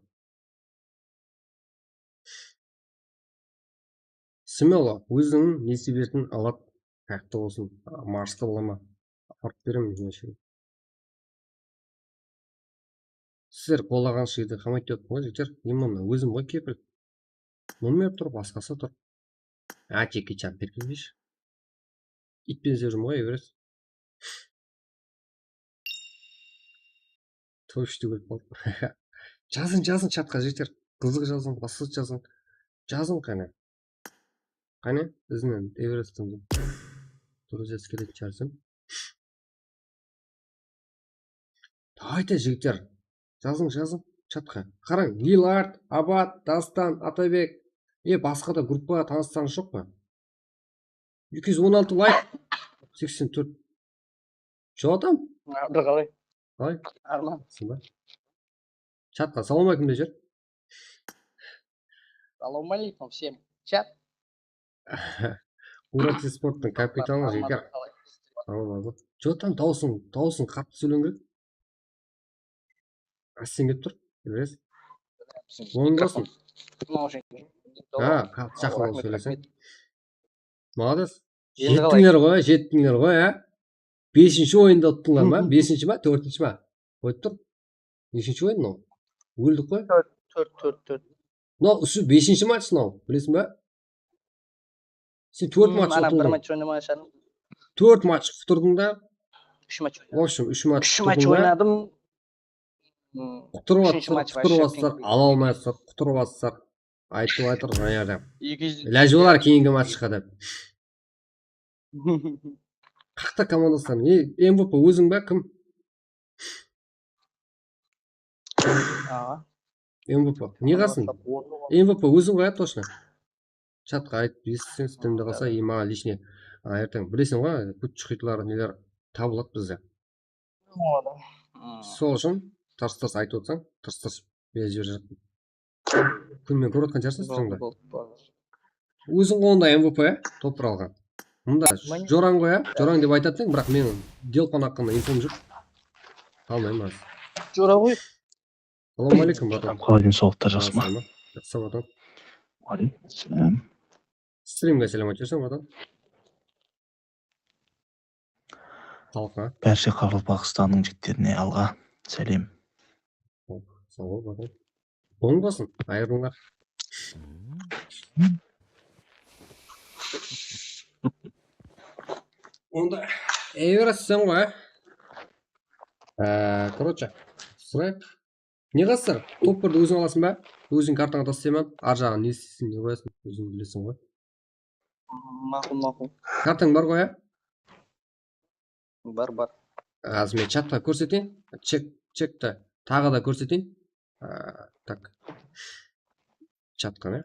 Смело, өзіңнің несі бетін алып, қаяқты болсын. Марсты болама. Апарып беремін. Сіздер қолаған шыйды қамайт деп ғой, жігіттер. Именно өзім ғой кепіл. Номер тұр, басқасы тұр. Теке чап беркенбеш. Итпен зерім ғой, Эверест. Точты көріп болды. Жазын чатқа, жігіттер. Қызық жазын, басқасы жазын. Жазын қане. Қане, ізінен Эвересттің друзьясы келетін шығарсың. Давайте, жігіттер. Жазын чатқа. Қараң, Лилард, Абат, Дастан, Атабек. Басқа да группаға таныстарыңыз жоқ па? 216 лайк, 84. Жоғатам?
Бір қалай?
Қалай?
Арман.
Чатқа салам алейкум деп жер.
Салам алейкум всем. Чат.
Урати спорттың капитаны жекер. Жоғатам, дауысын қатты сөйлен керек. Сен кеп тұр, Эверест. Оңдасың. Жақын ол сөйлесең. Молодец. Жеттіңлер ғой, 5-ші ойында ұттыңлар ма? 5-ші ма? 4-ші ма? Қойып тұр. 5-ші ойын ол? Өлдік қой?
4.
Мынау 5-ші матч мынау, білесің ба? Сен 4 матч ұтылдың. 4 матч құтырдың да?
3 матч ойнадым.
В общем, 3 матч
ойнадым.
Құтырбастар, ала алмайсыздар, құтырбастар. Айтыр жаңарда. Ләжі олар кейінгі матчқа деп. Қақта командастан? МВП өзің бә кім? МВП. Не қасын? МВП өзің ғой, точно. Чатқа айтып, естісен стримді қалса, маған лишне. Ертең білесің ғой, күт шықитылар нелер табылады бізде. Сол үшін тарс айтып отырсаң, тарс без жер жаттым. Күнмен көріп отқан жарсың стримді. Өзің қолында МВП, топ алған. Мұнда Жоран ғой, Жоран деп айтатын, бірақ менің Делпан аққанда инфом жүр. Қалмайым аз.
Жора ғой.
Салам алейкум, батам.
Қалайдың соғыттар жақсы ма?
Жақсы, батам.
Алейкум.
Стримге сәлем айтырсың, батам. Халыққа.
Бәрше Қаралпақстанның жігіттеріне алға. Сәлем.
Сау бол, батам. Оң болсын, айырыңдар. Онда Эверест сен ғой, короче, сұрайық. Не қасыр? Топ-1-ді өзің аласың ба? Өзің картаңа тастайман, ар жағын не істейсің, не қоясың, өзің білесің ғой.
Мақұл.
Картаң бар ғой,
Бар.
Аз мен чатқа көрсетейін, чекті тағы да көрсетейін. Так, чатқа, не?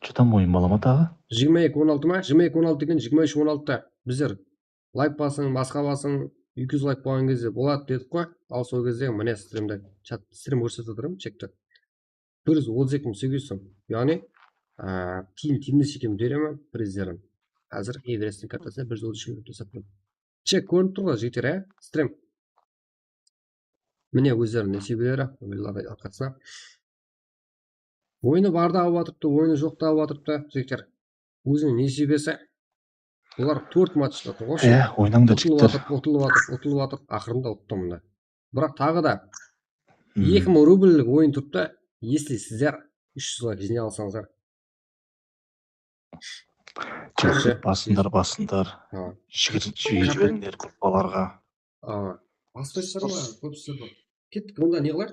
Чатам ойын балама тағы?
22-16 ма? 22-16 деген 23-16-та біздер лайк басың, басқа басың, 200 лайк болған кезде болады дедік қой. Ал сол кезде міне стримді, стрим көрсетіп отырмын, чекті. 132.800 сом. Яғни, кейін тимдес екем беремін приздерін. Қазір Эвересттің картасына 133 сатпын. Чек көрініп тұрға жігіттер, стрим. Міне өздерінің несібелері, арқасына. Ойыны барда алып жатырыпты, ойыны жоқта алып жатырыпты, жігіттер. Өзінің несібесі. Олар 4 матчта тұр ғой.
ойнаңдар жігіттер.
Ұтылып жатыр, ақырында ұтты мында. Бірақ тағы да 2000 рубльдік ойын тұрыпты. Если сіздер 300-ға жіне алсаңыздар.
Басындар. Жіберіңдер группаларға.
Баспайсыздар ма? Көп сіздер. Кеттік, онда не қылар?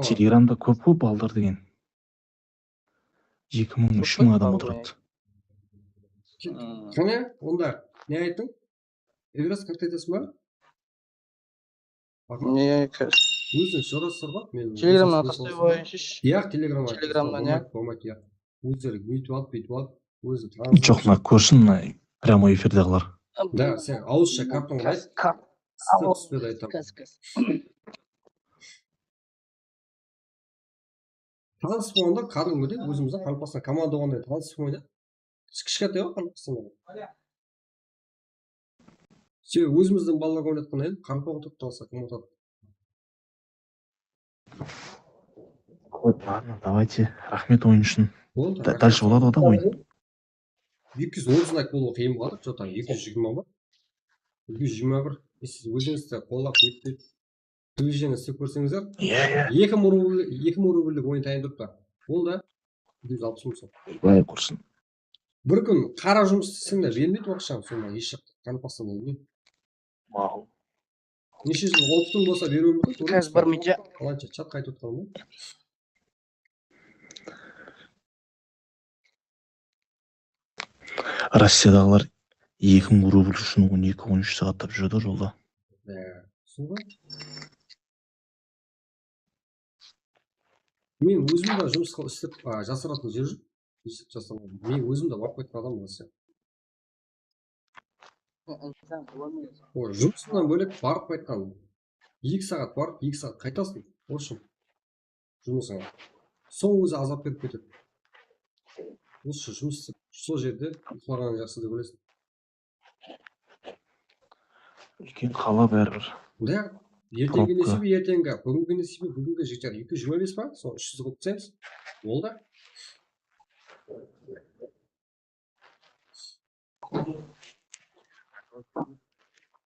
Телеграмда көп қой балдар деген. 2000-3000 адам отырады.
Қане, онда не айттың? Эврас как айтасың ба?
Не,
Өзің сұрасыздар ба?
Телеграмнан тастай қойыңызшы.
Иә, телеграмнан болмайды. Өздері бүйтіп алып, өзі
Жоқ, мына көрсін, прямо эфирдағылар.
Да, сен ауызша картон қайт. Түспеді айтам. Таныс болғанда кәдімгідей өзіміздің қалыпасына команда болғанда таныс болғанда кішкентай ғой қалыпасына. Себебі өзіміздің балаларға ойнатқан едім, қарпа отырып талса кім отырады.
Ладно, давайте. Рахмет ойын үшін.
Болды.
Дальше болады ода ойын.
230 лайк болу қиын болады, что-то 220 ма? 221. Сіз өзіңізді қолап өйтіп движение істеп көрсеңіздер, 2000 рубльдік ойын дайындырыпты. Ол да 260 мысал.
Былай құрсын.
Бір күн қара жұмыс істесеңдер бермейді ақшаны, сонда еш жақта танып болмайды.
Мақұл.
Неше жыл опытың болса беруі мүмкін.
Қазір бармайынша.
Қаланша чат қайтып отқан ба?
Россиядағылар 2000 рубль үшін 12-13 сағаттап жүреді жолда.
Сонда? Мен өзім де жұмыс істеп жасыратын жер жоқ. Мен өзім де барып қайтқан адам болса. Жұмысынан бөлек барып қайтқан. 2 сағат барып, 2 сағат қайтасың. Оршын. Жұмысыңа. Сол өзі азап беріп кетеді. Осы жұмыс сол жерде ұйықтағаны жақсы деп ойлайсың.
Үлкен қала бәрібір.
Да, ертеңгі несібе ертеңгі, бүгінгі несібе бүгінгі жігіттер 225 па? Сол 300 қылып түсеміз. Ол да.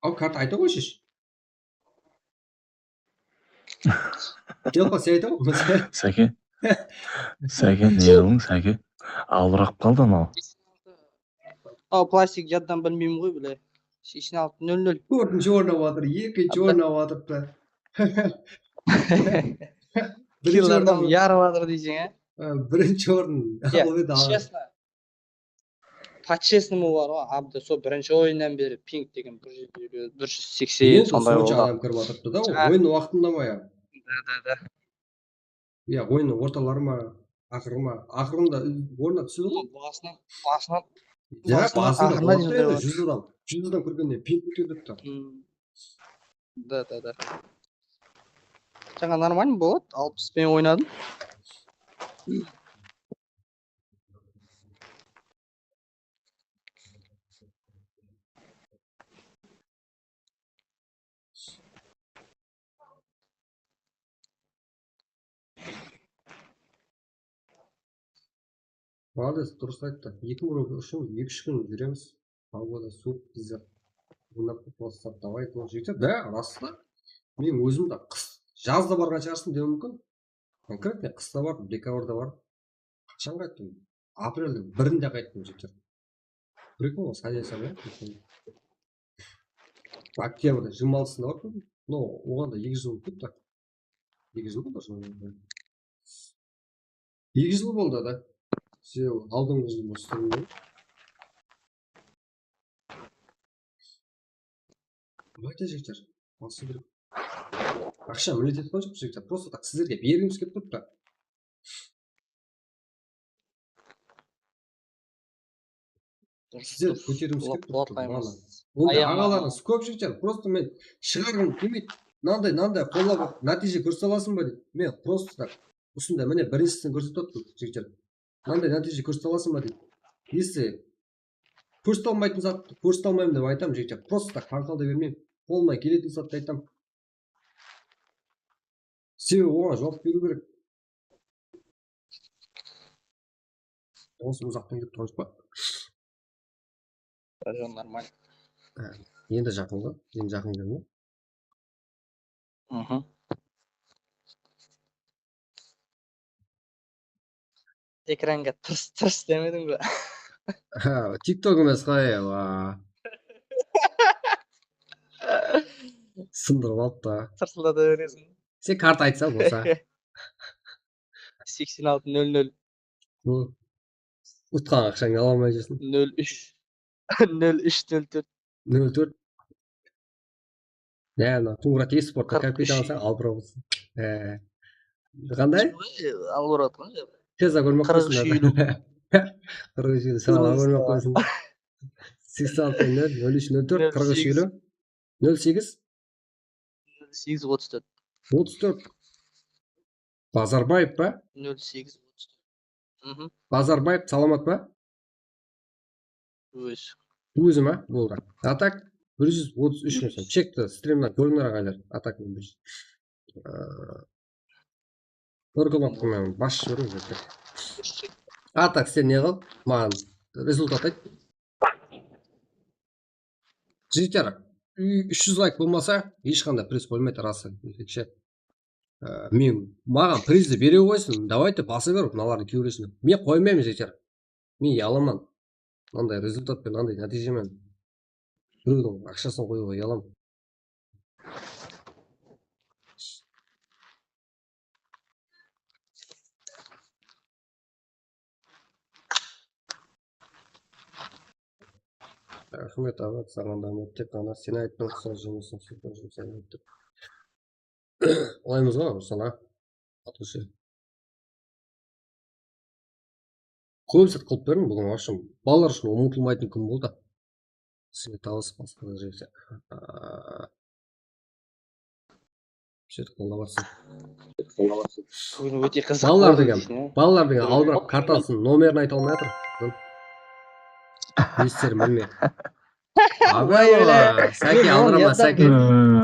Ал карта айта қойшыш. Жалпа сен айта ғой.
Сәке, не қылың, Сәке? Албырақ қалды анау.
Ал пластик жаддан білмеймін ғой біле. Шешін алып 0-0.
Төртінші орын алып жатыр, екінші орын алып жатырыпты.
Киллардан ярып жатыр дейсің, ә?
Бірінші орын алып еді.
Честно. По-честному бар ғой, абды сол бірінші ойыннан бері пинг деген 180 сондай болды.
Адам кіріп жатырыпты да, ойын уақытында ма я?
Да.
Я ойынның орталары ма, ақыры ма? Ақырында орнына түседі ғой?
Басынан.
Ja, басында 100 адам көргенде пинг көтердіпті.
Да. Жаңа нормально болады, 60 пен ойнадым.
Молодец, дұрыс айтты. 2000 рубль үшін 2-3 күн жүреміз. Погода суық біздер. Ойнап бастап давай то жігіттер. Да, расында. Мен өзім де жазда барған шығарсың деуім мүмкін. Конкретно қыста бардым, декабрьда бардым. Қашан қайттым? Апрельдің 1-інде қайттым жігіттер. Прикол, сәлесі бар. Октябрьда 26-сында бардым. Но оған да 2 жыл өтті. 2 жыл болды ғой. 2 жыл болды да. Сен алдыңғы жылы істедің. Айтты жігіттер, алсы керек. Ақша мүлет еткен жоқ жігіттер, просто так сіздерге бергіміз келіп тұрыпты. Сіздер көтеріміз келіп тұрыпты. Онда ағаларыңыз көп жігіттер, просто мен шығарғым келмейді. Мынандай қолап нәтиже көрсете аласың ба дейді. Мен просто так осындай міне біріншісін көрсетіп отырмын жігіттер. Мынандай нәтиже көрсете аласың ба дейді. Если көрсете алмайтын затты көрсете алмаймын деп айтамын жігіттер. Просто так таңқалдай бермеймін. Қолымнан келетін затты айтамын. Себебі оған жауап беру керек. Дауысым ұзақтан кетіп тұрған жоқ па?
Нормально.
Енді жақын ғой. Енді жақын келді ме?
Экранға тырс демедің бе?
TikTok емес қой. Сындырып алып та.
Тырсылдата бересің.
Сен карта айтса болса.
8600
Ұтқан ақшаңды ала алмай жүрсің.
0304.
04. Ана Қоңырат eSport'та капитан алсаң алып болсын. Қандай?
Алып баратқан.
Тез көрмек қойсын. 43 елу саған көрмек қойсын. 86 0304 43 елу 08
0834.
34. Базарбаев па?
0834.
Базарбаев саламат па? Өзі ма? Болды. Атак 133 мың. Чекті стримнан көріңдер ағайлар. Атак 100. Көргім баш жүріңдер. Атак сен не қыл? Маған результат айт. Жігіттер, 300 лайк болмаса, ешқандай приз болмайды расы. Маған призді бере қойсын. Давайте баса беріп, мыналарды кейбіресін. Мен қоймаймын жігіттер. Мен яламан. Мынандай результатпен, мынандай нәтижемен. Біреудің ақшасын қоюға ялам. Рахмет аға, саған да тек қана сен айттың сол жұмысын сөйтіп жұмсаймын деп. Олаймыз ғой, Руслан аға. Атушы. Көп сәт қылып бердім бүгін ашым. Балалар үшін ұмытылмайтын күн болды. Сізге табысып басқада жегсе. Сөйтіп қолда барсын.
Өте қызық.
Балалар деген албырап картасын номерін айта алмай жатыр. Естерім білме. Сәке алдырама,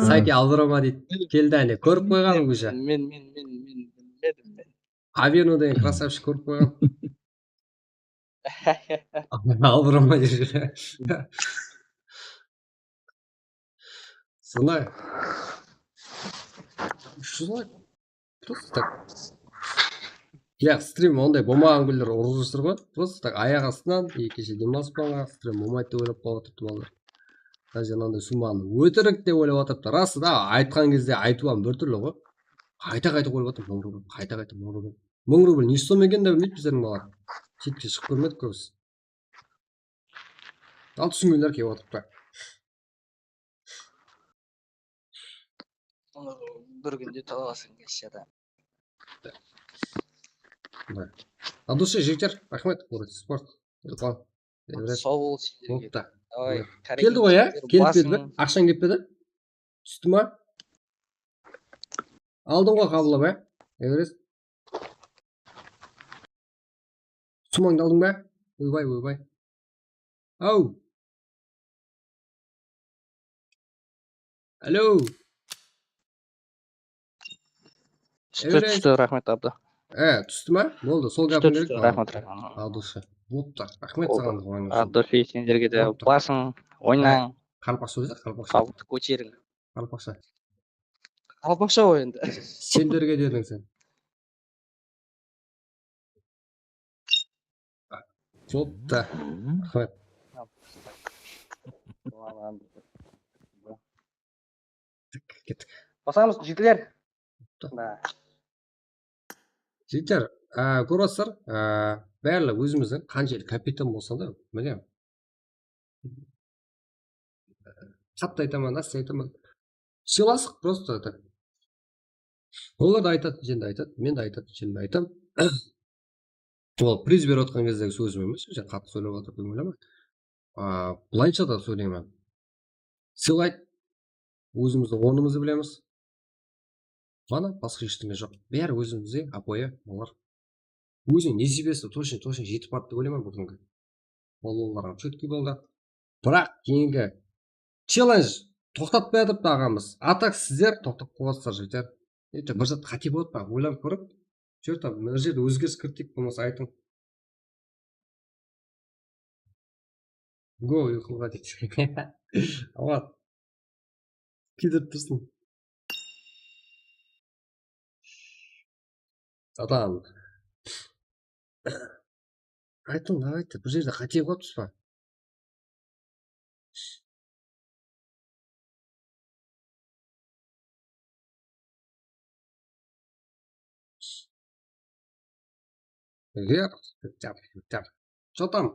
Сәке алдырама дейді. Келді әне, көріп қойғаным көші.
Мен.
Авену деген красавші көріп қойған. Алдырама дейді. Солай. Солай. Просто так. Стрим ондай болмаған күндер ұрып жүрсір ғой. Просто так аяқ астынан кеше демалыс болғанға стрим болмайды деп ойлап қалып отырыпты балалар. Даже анандай сумманы өтірік деп ойлап отырыпты. Расы да айтқан кезде айтуам біртүрлі ғой. Қайта қойып отырып 1000 рубль. Қайта 1000 рубль. 1000 рубль не сом екенін де білмейді біздердің балалар. Шетке шығып көрмедік көбісі. Ал түсінгендер келіп отырыпты.
Бір күнде таласың кеше да.
От души жігіттер, рахмет, спорт.
Сау бол сендерге.
Келді ғой, келіп беді, ақшаң кеп беді? Түсті ма? Алдың ғой қабылап, Эверест. Сумаңды алдың ба? Ойбай. Ау. Алло.
Түсті, рахмет абды.
Түсті ма? Болды, сол қапын керек.
Рахмет.
Алдушы. Болыпты. Рахмет саған.
Абдулфи, сендерге де басың, ойнаң.
Қалпақша өзі, қалпақша.
Қалыпты көтерің.
Қалпақша.
Қалпақша ғой енді.
Сендерге дедің сен. Болыпты. Рахмет. Кеттік.
Басамыз, жігітлер.
Жігіттер, көресіздер, бәрі өзіміздің қанша капитан болса да, білем. Қатты айтамын, насты айтамын. Сыйласық просто это. Олар да айтады, жен де айтады, мен де айтады, жен де айтам. Ол приз беріп отқан кездегі сөзім емес, сен қатты сөйлеп отыр деп ойлама. Былайша да сөйлеймін. Сыйлайды, өзіміздің орнымызды білеміз. Бана басқа ештеңе жоқ. Бәрі өзімізде апойы, олар. Өзің несібесі точно жетіп барды деп ойлаймын бүгінгі. Оларға чөткі болды. Бірақ кейінгі челлендж тоқтатпай жатыпты ағамыз. Атак сіздер тоқтап қойғансыздар жігіттер. Бір зат қате болады ма? Ойланып көріп, мына жерде өзгеріс кіртейік болмаса айтың. Go uyquga deydi. Ama kidip тұрсын. Адам. Айтың, давайте, бұл жерде қате қойыпсыз ба? Что там?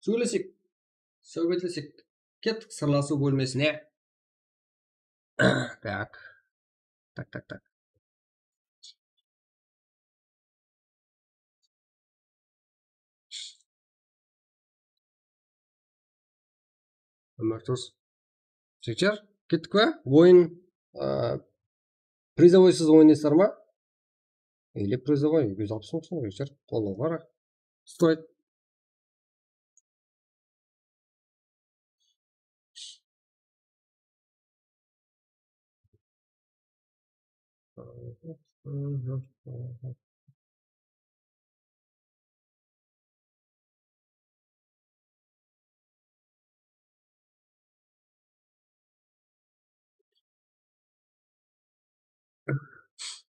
Сөйлесек, сөйлесек, кеттік сырласу бөлмесіне. Так. Өміртос. Жігіттер, кеттік па? Ойын призовойсыз ойнайсыздар ма? Или призовой? 160 мұқсын, жігіттер. Қолы бар. Стоит.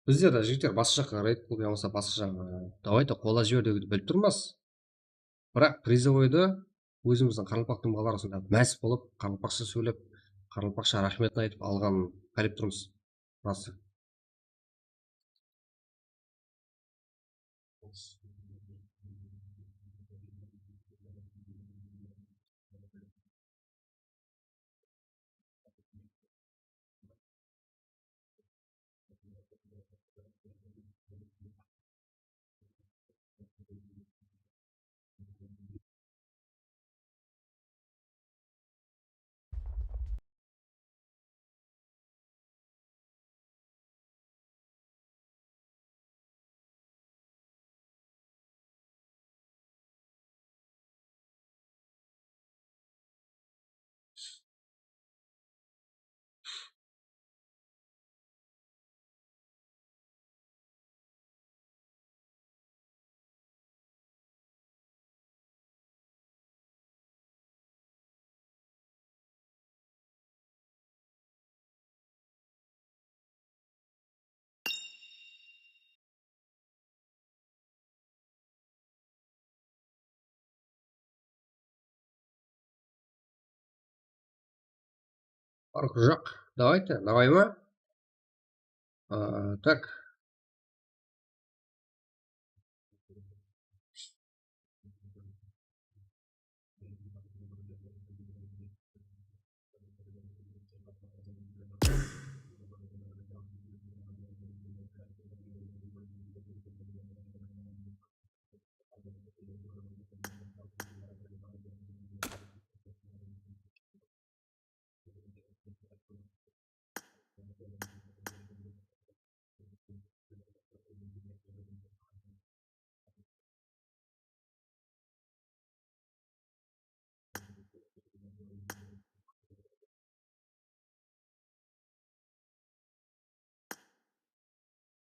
Бізде де жігіттер басқа жаққа қарайды, бұл болмаса басқа жаққа. Давайте қола жібер дегенді біліп тұрмыз. Бірақ призовойды өзіміздің Қарақалпақтың балалары арасында мәс болып, қарақалпақша сөйлеп, қарақалпақша рахметін айтып алған қалып тұрмыз. Расы. Жоқ, давайте, давай ма? Так.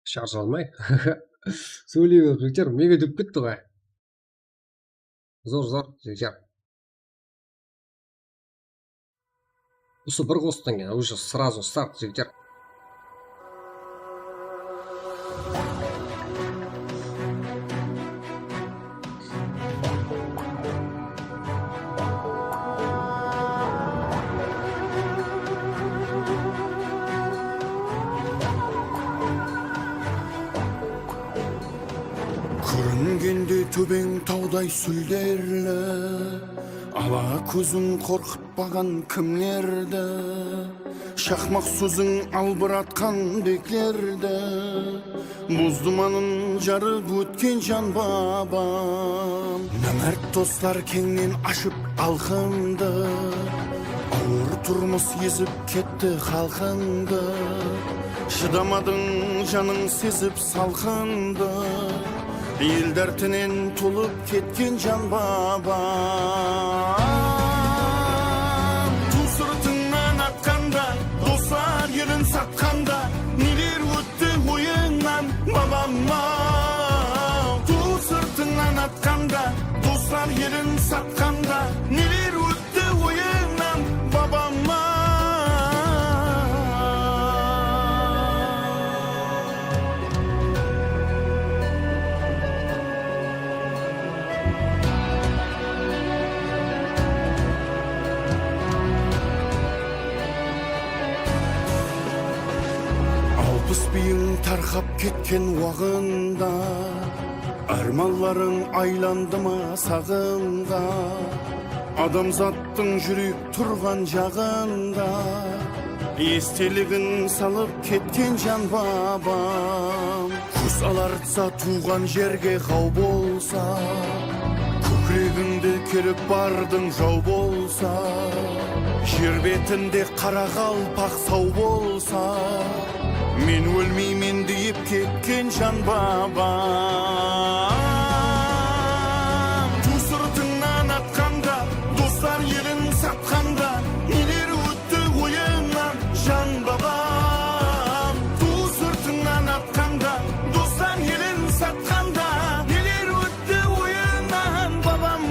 Шарж алмай. Сөйлей беріп жігіттер, мега дөп кетті ғой. Зор, жігіттер. Осы бір қостан кейін, уже сразу старт, жігіттер.
Көрінгенде төбең таудай сүлдерлі, ала көзің қорқытпаған кімлерді, шақмақ сөзің албыратқан беклерді, мұздыманын жарып өткен жан бабам. Нәмәрт достар кеңнен ашып алқынды, ауыр тұрмыс езіп кетті халқынды, шыдамадың жаның сезіп салқынды, ел дертінен толып кеткен жан бабам. Ту сыртыңнан атқанда, достар елін сатқанда, нелер өтті ойыңнан бабама. Ту сыртыңнан атқанда, достар елін сатқанда, нелер жетпейін тарқап кеткен уағында, арманларың айланды ма сағынға, адамзаттың жүрек тұрған жағында, естелігін салып кеткен жан бабам. Құс алартса туған жерге қау болса, көкірегіңді келіп бардың жау болса, жер бетінде қара қалпақ сау болса, мен өлмеймін deyip кеткен жан бабам. Ту сыртыңнан атқанда, достар елін сатқанда, нелер өтті ойыңнан жан бабам. Ту сыртыңнан атқанда, достар елін сатқанда, нелер өтті ойыңнан бабам.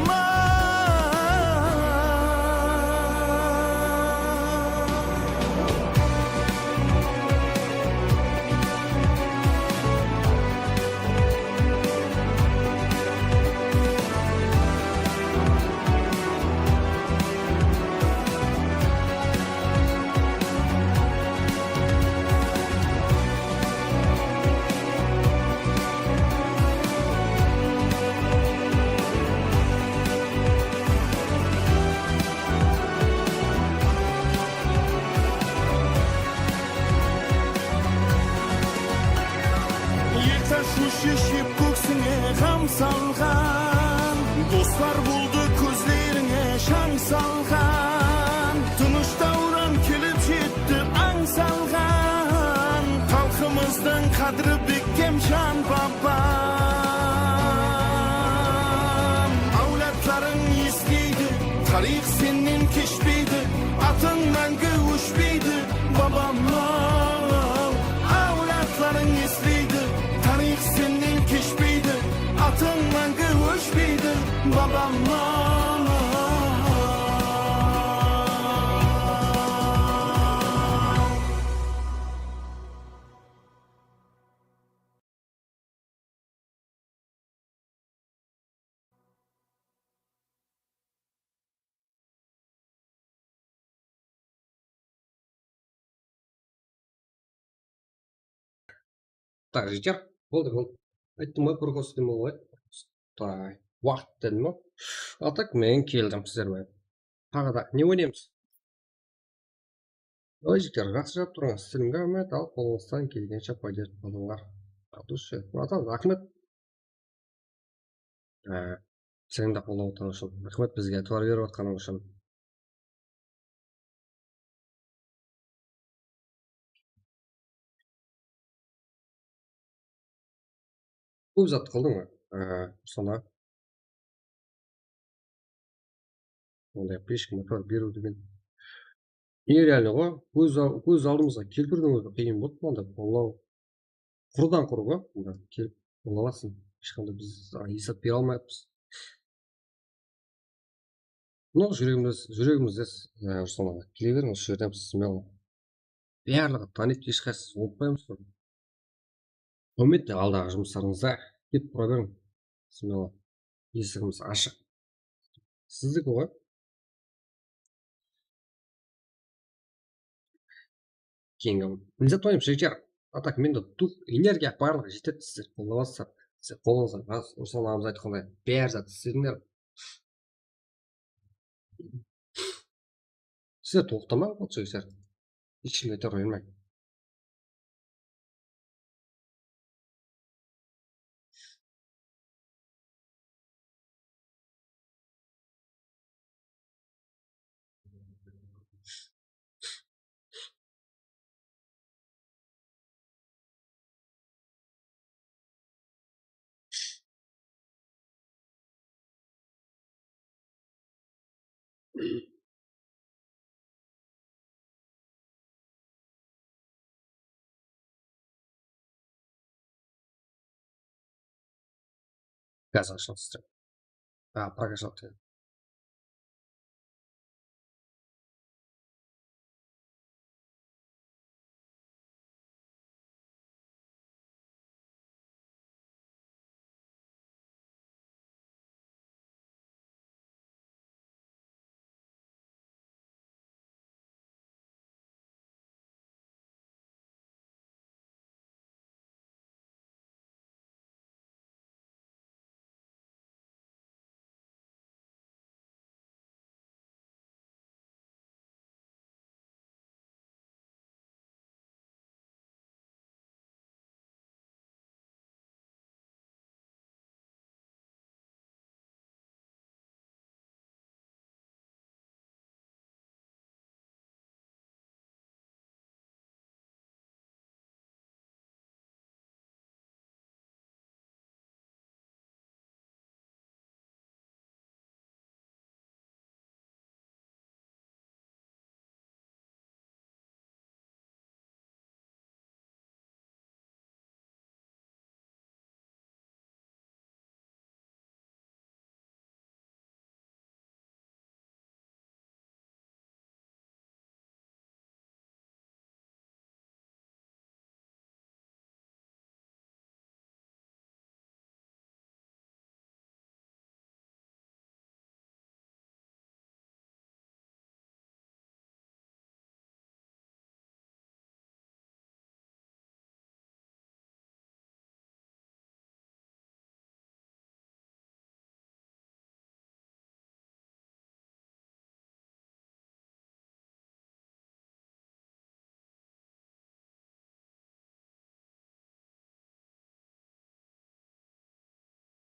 Шешіп көксіңе қам салған, достар болды көздеріңе шаң салған, тыныштаудан келіп жетті аң салған, халқымыздың қадірі бекем жан бабам. Әулатларың естейді, тарих сенен кешпейді, атың мәңгі өшпейді бабам. Әулатларың естейді, тарих сенен кешпейді, атың мәңгі өшпейді бабам.
Так, жігер, болды. Айттым ғой, бір костюм болады. Уақыт дедім ма? А так мен келдім сіздермен. Тағы да не ойнаймыз? Ой, жігер, жақсы жап тұрыңыз. Сіздерге рахмет, ал қолыңыздан келгенше пайда етіп қалыңдар. От души. Братан, рахмет. Сенің де қолдап отырған үшін. Рахмет бізге туар беріп отқаның үшін. Көп зат қылдың ғой. Сонда ондай пешкіні беру деген нереально ғой. Көз алдымызға келтірдің өзі қиын болды. Онда болау құрдан құру ғой. Онда келіп бола аласың. Ешқандай біз есеп бере алмайықпыз. Но жүрегімізде сонда келе беріңіз. Осы жерден біз барлығы таниды, ешқайсысы ұмытпаймыз. Үмітте алдағы жұмыстарыңызда кеп тұра берің. Смело. Есігіміз ашық. Сіздікі ғой. Кейінгі нельзя тойым шектер. А так менде тух энергия барлығы жетеді. Сіздер қолдавасыздар. Сіздер қолыңыздан Руслан ағамыз айтқандай бәрі зат істедіңдер. Сіздер тоқтамай отыр жігіттер. Ешкімге тер ойламай. Газ ашылды. Прокачал.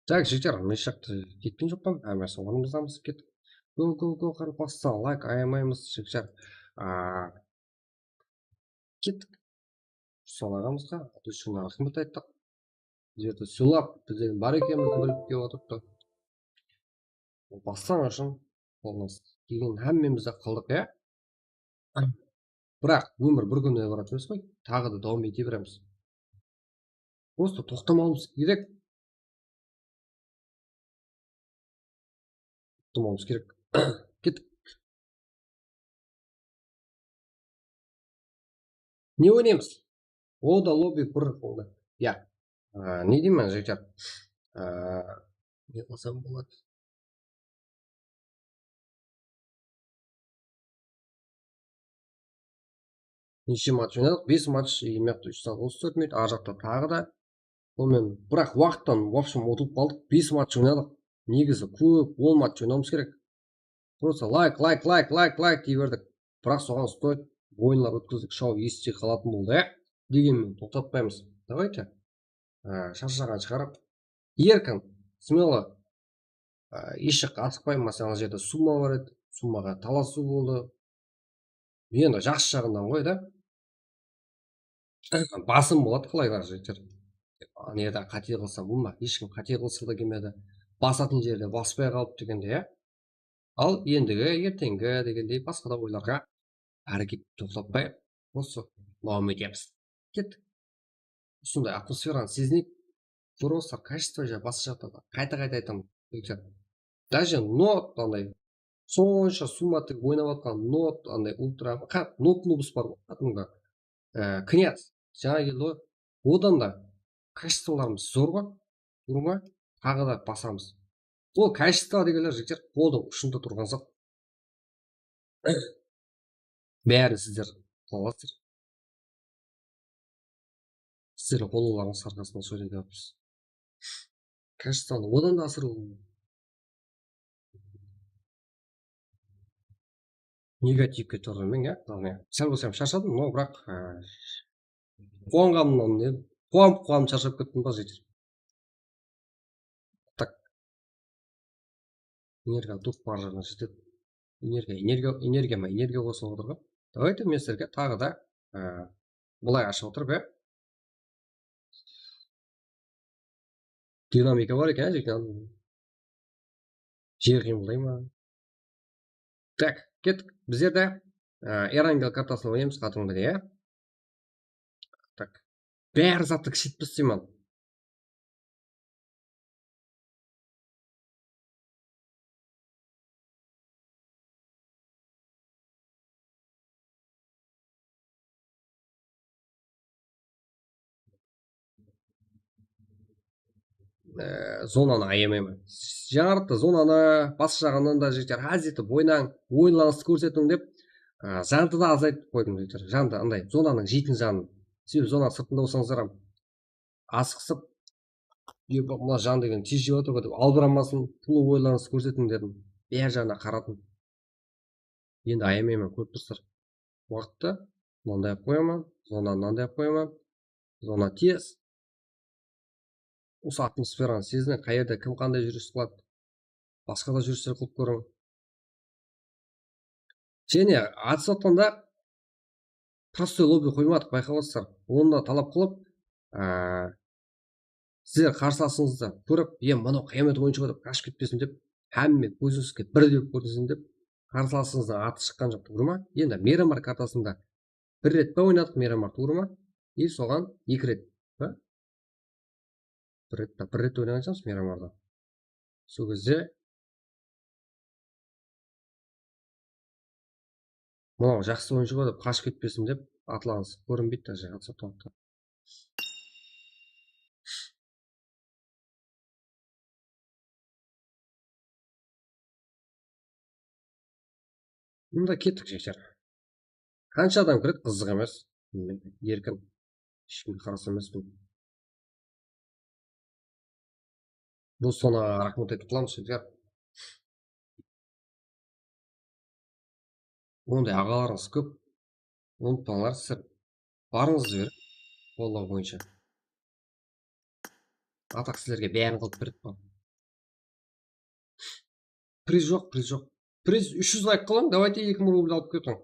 Так, жігіттер, еш жақты кеткен жоқ па? Мәсе орнымыздамыз, кеттік. Go, қарып басса, лайк аямаймыз, жігіттер. Кеттік. Сол ағамызға, үшін рахмет айттық. Жерді сыйлап, бізден бар екенімізді біліп келіп отырыпты. Бассан үшін, қолымыз келген әммемізді қылдық, е? Бірақ өмір бір күнде барады емес қой, тағы да давам ете береміз. Просто тоқтамауымыз керек. Тоқтамауымыз керек. Кеттік. Не ойнаймыз? Ол да лобби бір болды. Я. Не деймін, жігіттер? Не қылсам болады? Неше матч ойнадық? 5 матч, емекті 3 сағыз 34 минут, ар жақта тағы да. Онымен бірақ уақыттан в общем ұтылып қалдық. 5 матч ойнадық. Негізі көп 10 матч ойнауымыз керек. Просто лайк дей бердік. Бірақ соған стоит ойындар өткіздік, шоу есте қалатын болды, дегенмен тоқтатпаймыз. Давайте шаршаған шығарып еркін, смело еш жаққа асықпай, мысалы жерде сумма бар еді, суммаға таласу болды. Енді жақсы жағынан ғой, да? Басым болады, қалай жігіттер. Неде қате қылсам болма, ешкім қате қылса да келмеді. Басатын жерде баспай қалып дегенде, е? Ал ендігі, ертеңгі дегендей басқа да ойларға әрекет тоқтатпай, осы давам етеміз. Кеттік. Сондай атмосфераны сезінейік. Просто качество же басқа жақта қайта айтамын. Даже нот андай сонша сумма тек ойнап жатқан нот андай ультра нот клубус бар ғой, кәдімгі князь жаңа келді ғой. Одан да качестволарымыз зор ғой, тұр ма? Тағы да басамыз. Ол качество дегенлер жігіттер қолдың ұшында тұрған зат. Бәрі сіздер қоласыздар. Сіздердің қолуларыңыз арқасында сөйлеуге жатырмыз. Качествоны одан да асыру. Негативке тұрдым, сәл болсам шаршадым, но бірақ қуанғанымнан қуанып шаршап кеттім ба жігіттер. Так. Энергия дух бар жағына жетеді. Энергия қосылып отыр ғой. Давайте мен сіздерге тағы да былай ашып отырып, динамика бар екен, жігіттер. Жер қимылдай ма? Так, кеттік. Біздерде Эрангел картасын ойнаймыз, қатыңды де, Так. Бәрі затты кішітпіз деймін. Зонаны аямаймын. Жаңарықты зонаны бас жағынан да жігіттер азетіп ойланысты көрсетің деп жанды да азайтып қойдым жігіттер. Жанды андай зонаның жейтін жанын. Себебі зона сыртында болсаңыздар асықсып мына жан деген тез жеп отыр деп албырамасын, тұлы ойланысты көрсетің дедім. Бәр жағына қарадым. Енді аямаймын, көріп тұрсыздар. Уақытты мынандай қоямын, зонаны мынандай қоямын. Зона тез. Осы атмосфераны сезінен қай жерде кім қандай жүріс қылады, басқа да жүрістер қылып көрің. Және атыс отқанда простой лобби қоймадық, байқап отырсыздар. Оны да талап қылып, сіздер қарсыласыңызды көріп, мынау қиямет ойыншы деп қашып кетпесін деп, әмме көзіңізге бір деп көрсін деп, қарсыласыңыздан аты шыққан жоқ, тұр ма? Енді Мирамар картасында бір рет па ойнадық Мирамар, тұр ма? И соған 2 рет. Бір рет ойнаған шығарсыз Мирамарда. Сол кезде мынау жақсы ойыншы ғой деп қашып кетпесін деп атылаңыз. Көрінбейді даже атсапталыпты. Мұнда кеттік жігіттер. Қанша адам кіреді, қызық емес. Еркін. Ешкімге қараса емеспін. Бұл соңына рахмет айтып қаламыз жігіттер. Ондай ағаларыңыз көп. Ұмытпаңдар сіздер. Барыңызды беріп, қолдау бойынша. Атақ сіздерге бәрін қылып береді. Приз жоқ, приз жоқ. Приз 300 лайк қылың, давайте 2000 рубль алып кетің.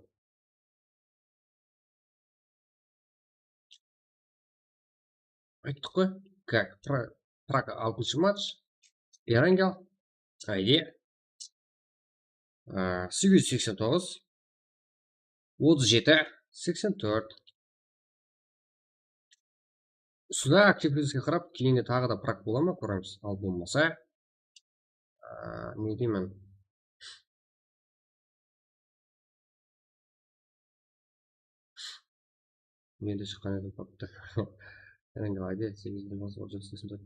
Айттық қой. Как? Прага 6-шы матч. Эрангел. Айде. 889. 37. 84. Сюда активизмге қарап, кейінге тағы да праг бола ма, көреміз. Ал болмаса, не деймін? Менде шыққан еді тапты. Эрангел айде 8-ден басып отырсың.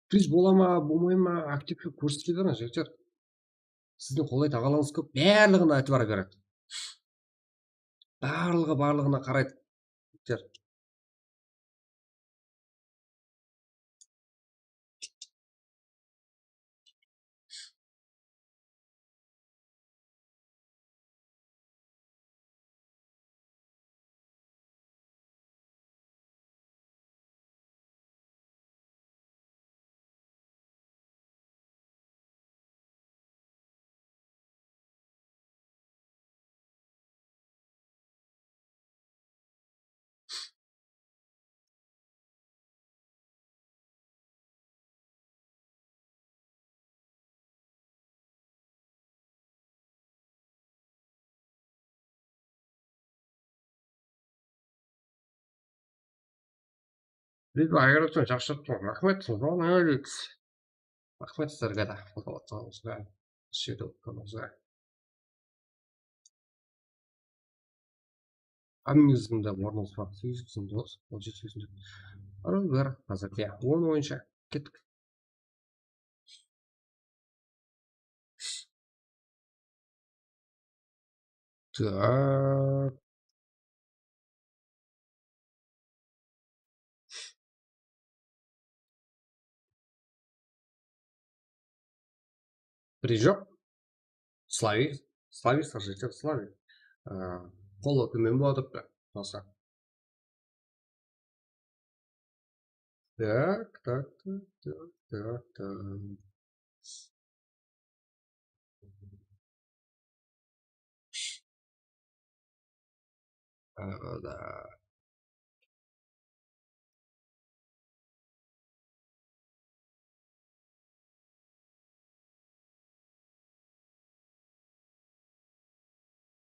Приз бола ма, болмай ма, активті көрсетпей беріңіз, жігіттер. Сіздің қолай тағалаңыз көп, барлығына айтып бара береді. Барлығына қарайды. Жігіттер. Біз айырылсын, жақшырттың. Рахмет, рахмет сіздерге де. Амнизмді орныңыз бар. 8-9, 17-8. Бір қазірде 10 ойынша кеттік. Так. Прижок. Слави, сожитель Слави. Қолы төмен болады. Болса. Так. Да.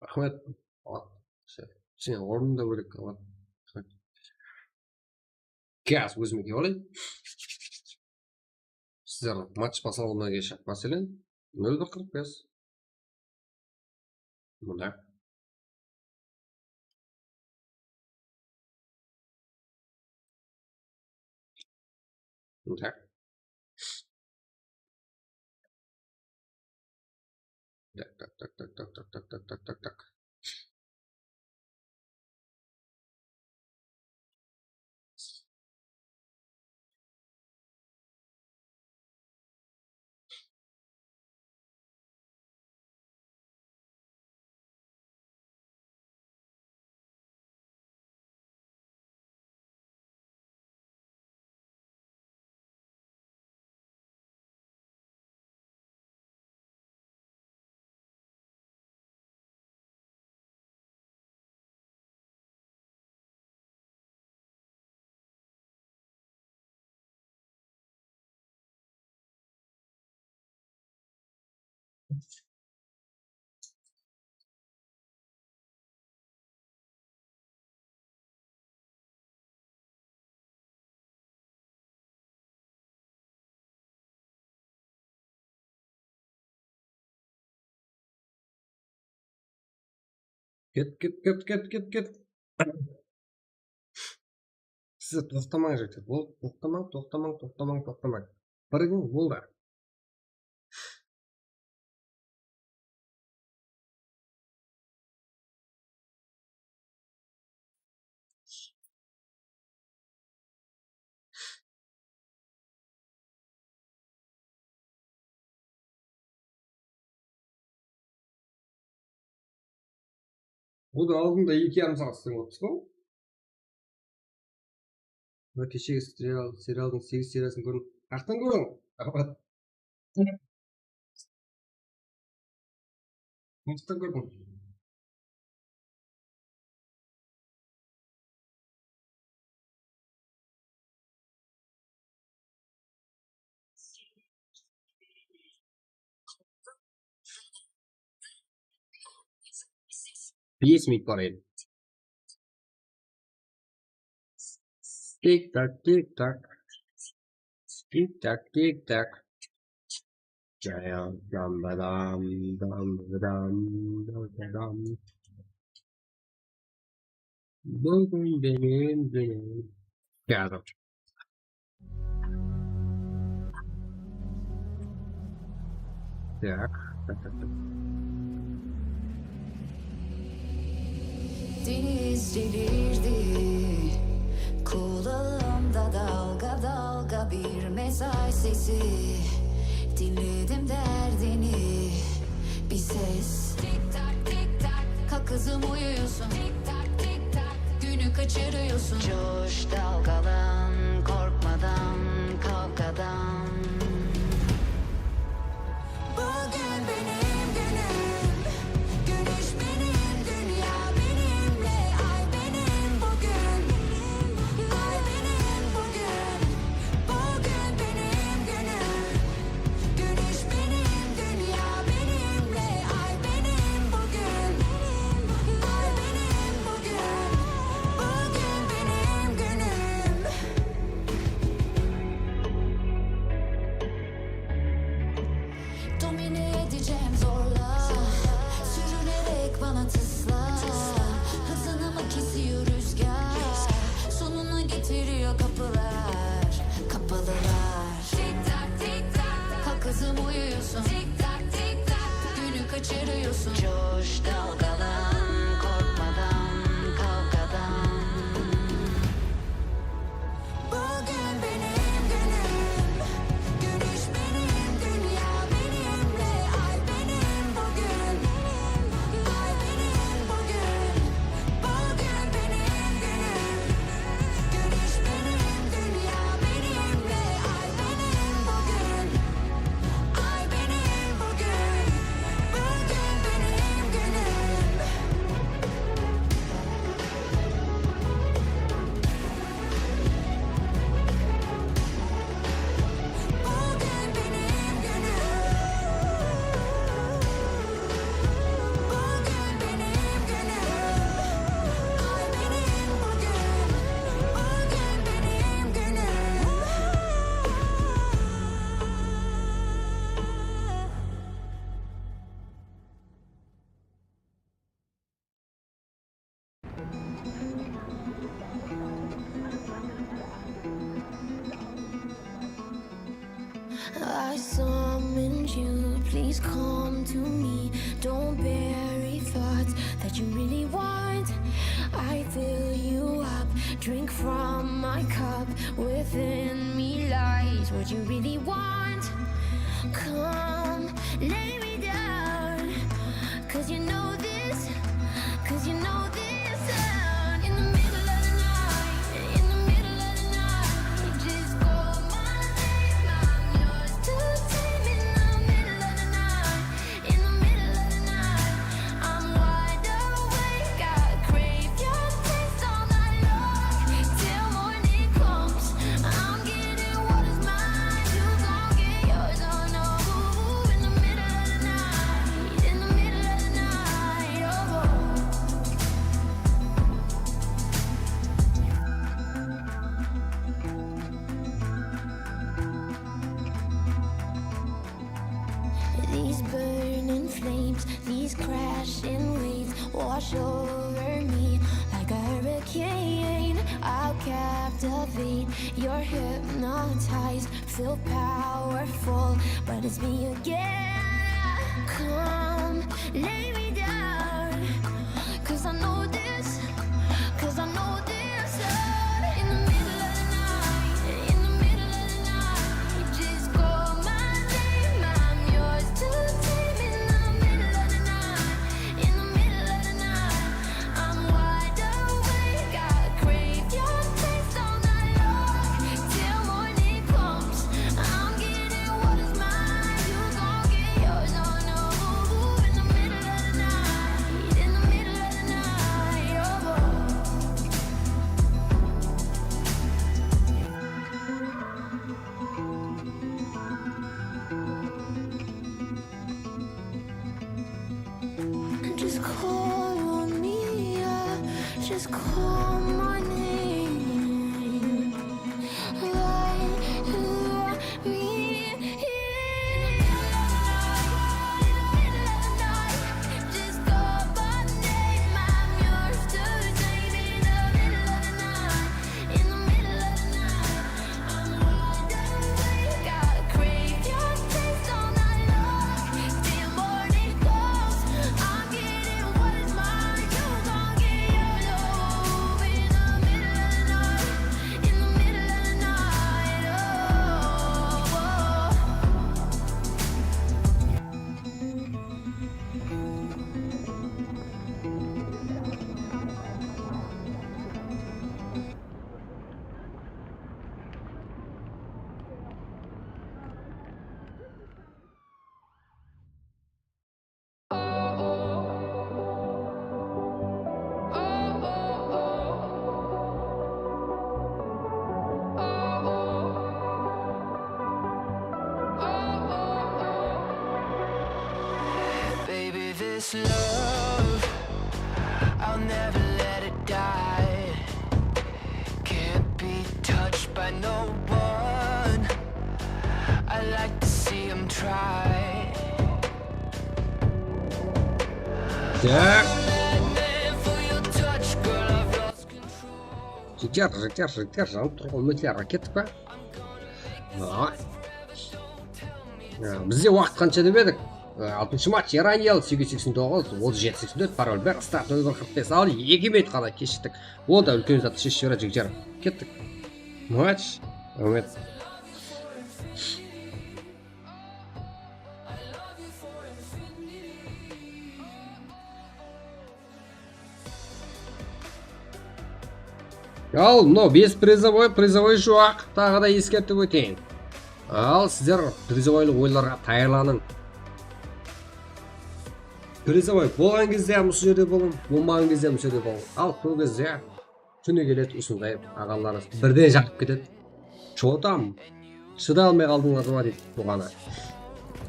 Рахмет. Сен орнында бөлек қалады. Қазір өзіме келіп алайын. Сіздер матч басалымына кеші. Мәселен, 0-45. Мұнда. Так. Так. Кет. Сіздер тоқтамаңыз жігіттер. Тоқтамаң. Бірігің болды. O da aldığında 2,5 saat sürüyormuş mu? Ve kişi serialın 8 serisini görün. Aktın görün. Evet. Mutlu görün. Песни парень. Тик-так, тик-так. Тик-так, тик-так. Jam, dam, ba-dam, dam, ba-dam, dam. Bugün benim günüm. Geldim. Tak.
Deniz delirdi, kulağımda dalga dalga bir mesaj sesi. Dinledim derdini, bir ses. Tik tak tik tak, kalk kızım uyuyorsun. Tik tak tik tak, günü kaçırıyorsun. Coş dalgalan, korkmadan kavgadan. Bugün benim günüm, güneş benim, dünya benimle. Ay benim bugün, ay benim bugün. Bugün benim günüm, güneş benim, dünya benimle. Ay benim bugün, ay benim bugün. Bugün benim günüm. Domine edeceğim zorla, sürünerek bana tısla. Hızını mı kesiyor rüzgar, sonuna getiriyor kapılar, kapalılar. Tik tak tik tak, kalk kızım uyuyorsun. Tik tak tik tak, günü kaçırıyorsun. Coş dalgalan, korkmadan kavgadan. Bugün benim günüm, güneş benim, dünya benimle. Ay benim bugün, ay benim bugün. Bugün benim günüm, güneş benim, dünya benimle. Ay benim bugün, ay benim bugün. Bugün benim günüm. Bugün benim günüm. Bugün benim günüm. Ay benim bugün. Bugün benim günüm. I summoned you, please come to me. Don't bury thoughts that you really want. I fill you up, drink from my cup. Within me lies what you really want. Come, lay me down, 'cause you know this, 'cause you know this sound. In the middle of the night, in the middle of the night, just call my name, I'm yours to tame. In the middle of the night, in the middle of the night, I'm wide awake, I crave your taste all night long, till morning comes. I'm getting what is mine, you gon' get yours, oh no. In the middle of the night, in the middle of the night, oh. These burning flames, these crashing waves wash over me like a hurricane. I'll captivate, you're hypnotized, feel powerful, but it's me again. Come, lay me down, 'cause I know this, 'cause I know this sound. In the middle of the night, in the middle of the night, just call my name, I'm yours to tame. In the middle of the night, in the middle of the night, call my name. Let me in. Just call my name. I'm yours to take in the middle of the night. In the middle of the night, I'm wide awake. I crave your taste all night long. Till morning comes, I'm getting what is mine. You gon' get your love in the middle of the night. In the middle of the night, oh. Baby, this love, I'll never let it die. Can't be touched by no one. I like to see him try.
Так.
For your touch, girl, I've lost control.
Житер, жанып тұрған үмітлер кеттік па? Бізде уақыт қанша деп едік? 6-шы матч Ираниял 889, 37-84, пароль бір, старт 0145 ал, 2 минут қана кешіктік. Ол да үлкен зат шешіп жібереді жігіттер. Кеттік. Матч, үміт. Ал, мынау 5 призовой жоқ. Тағы да ескертіп өтейін. Ал, сіздер призовойлық ойларға таярланың. Призовой болған кезде мұсы жерде болың, болмаған кезде мұсы жерде болың. Ал, бұл кезде түні келеді ұсындай ағаларыңыз бірден жақып кетеді. Шотам, шыда алмай қалдыңдар ма дейді бұғана.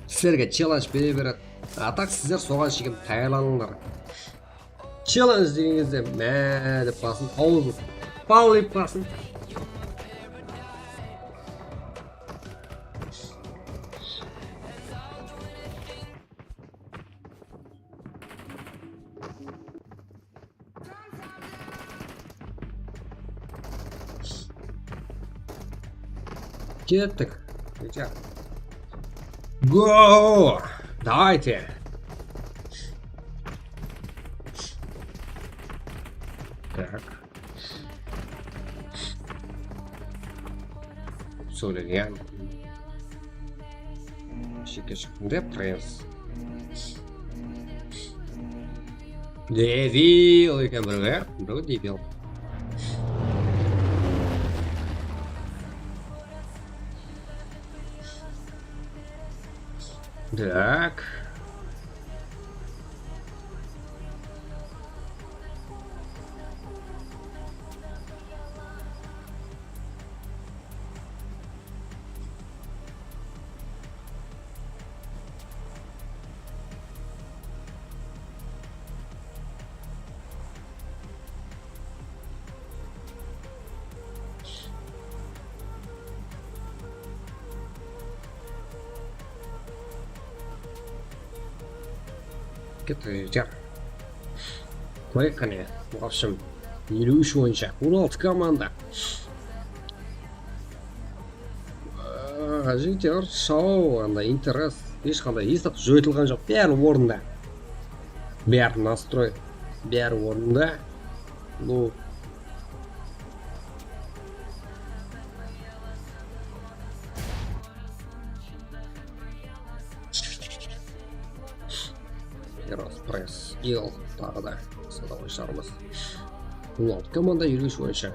Сіздерге челлендж бере береді. Атақ сіздер соған шекем таярланыңдар. Челлендж деген кезде мә деп басын, ауыз бал деп басын. Кеттік. Го! Давайте. Так. Сөйлеген. Шеке шыққында пресс. Дебил екен бірге. Бірге дебил. Так. Жар. Қой қане, в общем, 53 ойыншы, 16 команда. Жігіттер, шоу, андай интерес, ешқандай естіп жөйтілген жоқ, бәрі орында. Бәрі настрой, бәрі орында. Ну, пресс, ел, тағы да садовой шарымыз. 16 команда 53 ойыншы.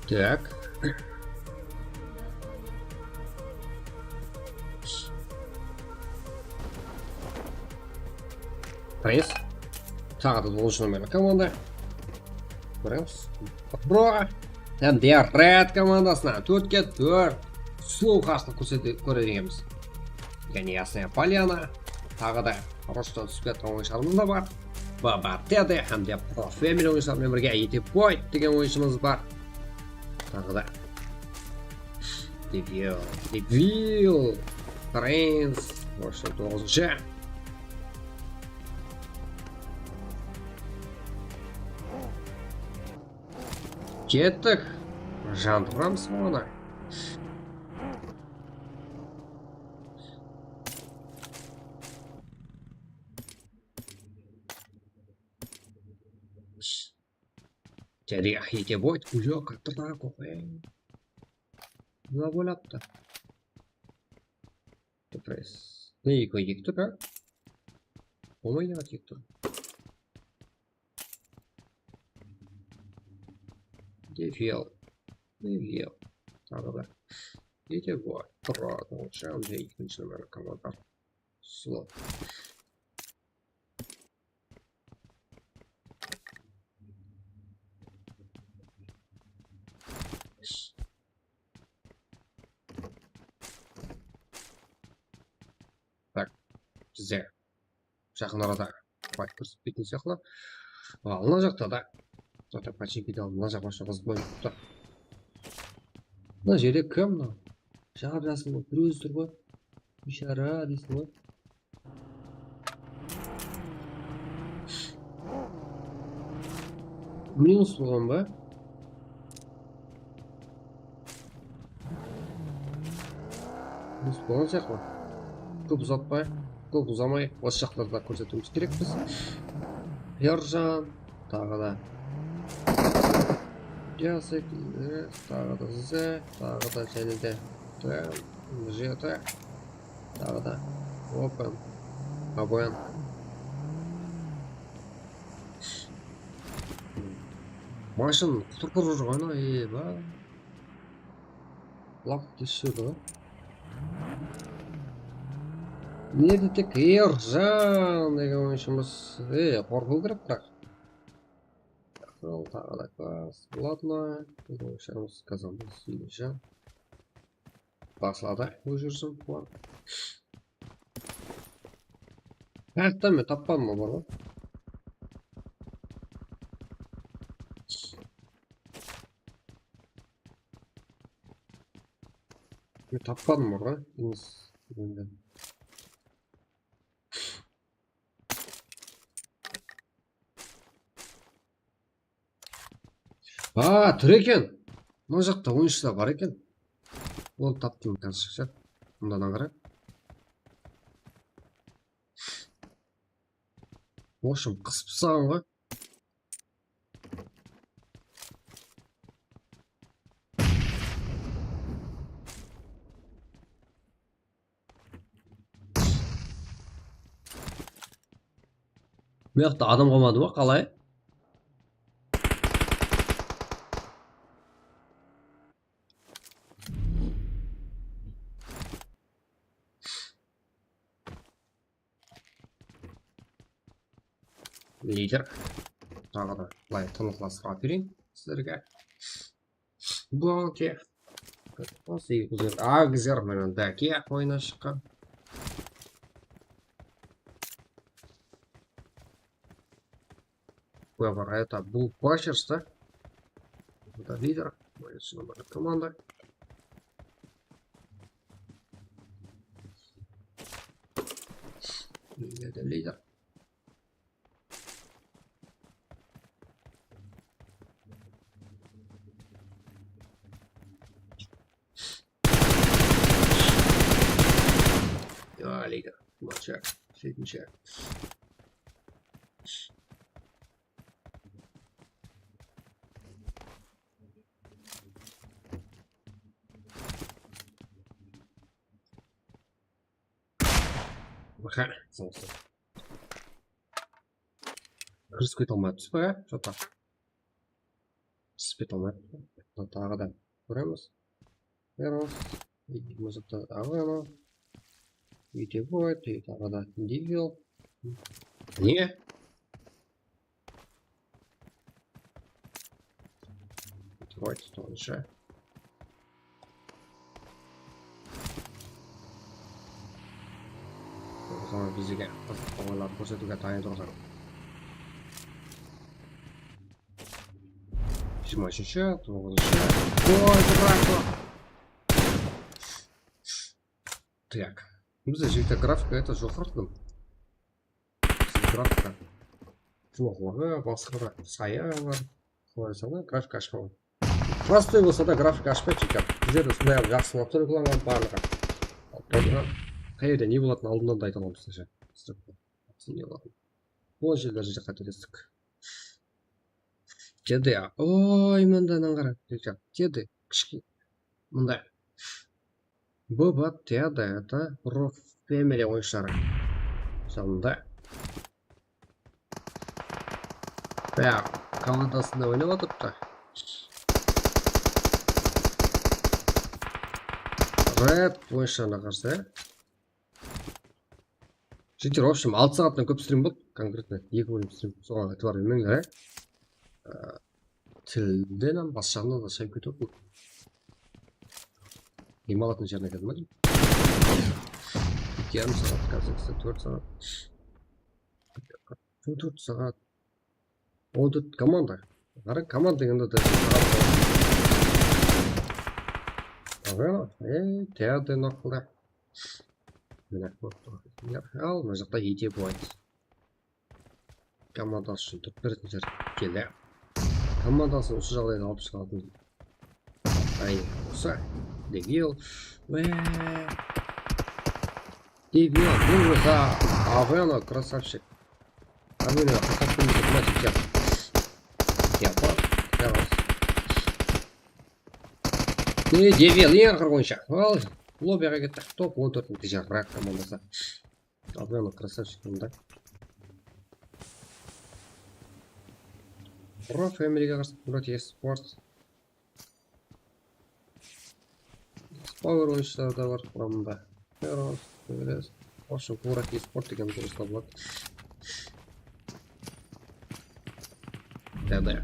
Так. Пресс. Тағы да 9 номерлі команда. Көреміз. Бро. Там Ред командасына 4-ке 4 сұлу қарсылық көредігіміз. Және Ясная Поляна. Тағы да Роштан түсіп кеткен ойыншыларымыз да бар. Баба Теде hamda Pro Family oyuncularымен бірге Етепой деген ойыншымыз бар. Тағы да Devil, Prince, Роштан 9-шы. Кеттік. Жантырамыз оны. Jadi Етепой уже как-то так оқи. Не ойлапты. Пресс. Не екі тұр, а? Болмайды ма тек тұр? Devil. Тағы да. Етепой. Тұрады. Шамда екінші номер команда. Слот. Бізде жақын арада байт көрсетпейтін сияқты. Мына жақта да почемпионда мына жақ башы қыз бөліп тұр. Мына жерде кім мынау? Жағып жасың ғой, бір өзі тұр ғой. Бишара дейсің ғой. Минус болған ба? Минус болған сияқты. Көп ұзатпай, көп ұзамай, осы жақтарда көрсетуіміз керекпіз. Ержан, тағы да Ясек, тағы да Зе, тағы да және де Жеті, тағы да Опен, Абоян. Машын құтырқыр жүрген, ба. Лақ кешеді ғой. Nerede tek Ержан деген ойыншымыз қорқыл керек бірақ. Тағы да класс. Ладно. Ойыншымыз Казанбас Ержан. Басылады өз жүрсін. Әрттен мен таппадым ма бар ғой? Мен таппадым бар ғой? Тұр екен. Мына жақта ойыншылар бар екен. Ол таптым қазір ше. Мұндан қара. Ошым қысып саған ғой. Бұл жақта адам қалмады ма? Қалай? Лидер. Тағы да былай тынықластыра берейін сіздерге. Бланке. Осы Агзер менен Даке ойына шыққан. Выбор это был Пачерс, да? Это лидер. Это команда. Это лидер. Лидер. Матчак. Среднячак. Ха, солнце. Кіріспей алмайпыз ба, что-то. Кіріспей алмайпыз. Тағы да көреміз. Эрос. Музыкта ағана. Етепой, тағы да Devil. Не? Давайте тоньше. Sonra bizga havolar ko'rsatuvga tayyor turadi. 23-chi, 9-chi. Voy, хорошо. Так. Bizda jekta grafika это жо'qirdim. Grafika. To'g'ri, boshqa sayyor. Qo'ysana grafika ochmayman. Prostoy bo'lsa-da grafika ochmaychi ekan. Bizda shunday ham yaxshi mo'ljallangan barliqi. Qayerda ne bo'latini oldindan da ayta olamiz sizga. Bu yerlar juda qattiq. Kedi. Oy, mendan qarab. Kedi. Kichki. Bunday. Bu batiyada это Rock Family o'yinlari. Sonda. Ya, komandasida o'ynab o'tiribdi. Red o'yinlarga qarshi. Житер, в общем, 6 сағаттан көп стрим болды, конкретно 2 бөлім стрим. Соған айтып бермеңдер, тілден бас жағынан да шайып кетіп бұл. Демалатын жеріне келдім ма деймін. 2,5 сағат, қазір 4 сағат. 4 сағат. 14 команда. Қара команда дегенде де сағат. Театр нақылда. Ал, мына жақта ете болады. Командасы үшін тұрып беретін жер келді. Командасын осы жағдайда алып шығатын. Ай, осы. Дегил. Дегил. Бұл жоқта. Авена, красавчик. Авена, қасаппен математик жап. Япа. Хорош. Дегил, ең қырғынша. Ал, лоббиға кетті. Топ 14-ті жарырақ командасы. Авена, красавчик. Rock Family'ga qarshi Kurati Sport. Power o'yinchilari da bor quramda. O'sha Kurati Sport degan ko'rsatib bo'ladi. Dada.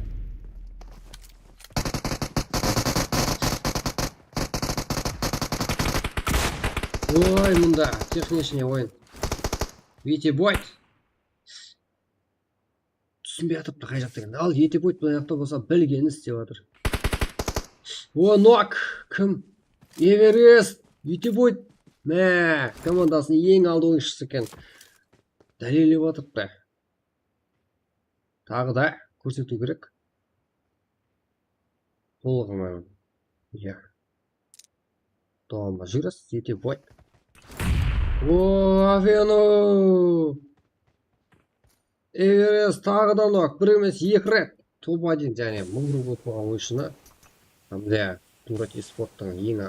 Voy, bunda texnichniy o'yin. Viti Boyd. Түсінбей атыпты қай жақта екен. Ал ете бойт бұл жақта болса білгені істеп жатыр. О, нок! Кім? Эверест! Ете бойт! Мә, командасының ең алды ойыншысы екен. Дәлелеп атыпты. Тағы да көрсету керек. Толығымен. Иә. Тоғamba жүріс, ете бойт. О, Авену! Эверест тағы да нок, бір емес 2 рет. Топ-1 және 1000 рубль болған ойыншыны. Hamda Kurati Sport'тың ең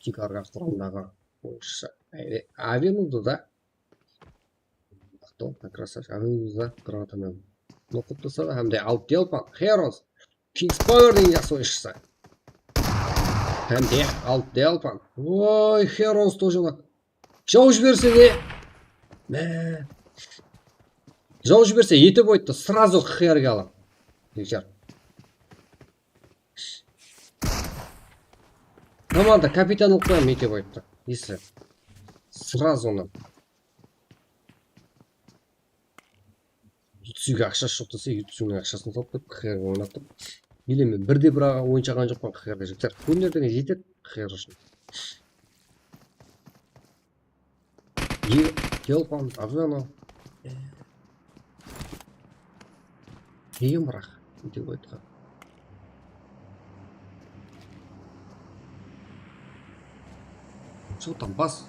тикарға құрамындағы ойыншысы. Авенуды да красавчик. Авенуды да гранатамен нокып тастады. Hamda Алтелпан, Херос, Кингспауэр деген жақсы ойыншысы. Hamda Алтелпан. Ой, Херос тоже нок. Жау жіберсе не? Мә. Жау жіберсе ете бойды сразу херге алам. Дегжар. Команда капитан ұлқпаям ете бойды. Если сразу оны. Ютсуге ақша шоқтаса, Ютсугінің ақшасын тауып, херге ойнатып. Или мен бірде бір аға ойыншаған жоқпан херге жектер. Көнерден жетеді хер үшін. Елпан, Авена. Деген бірақ, деп айтқан. Что там бас?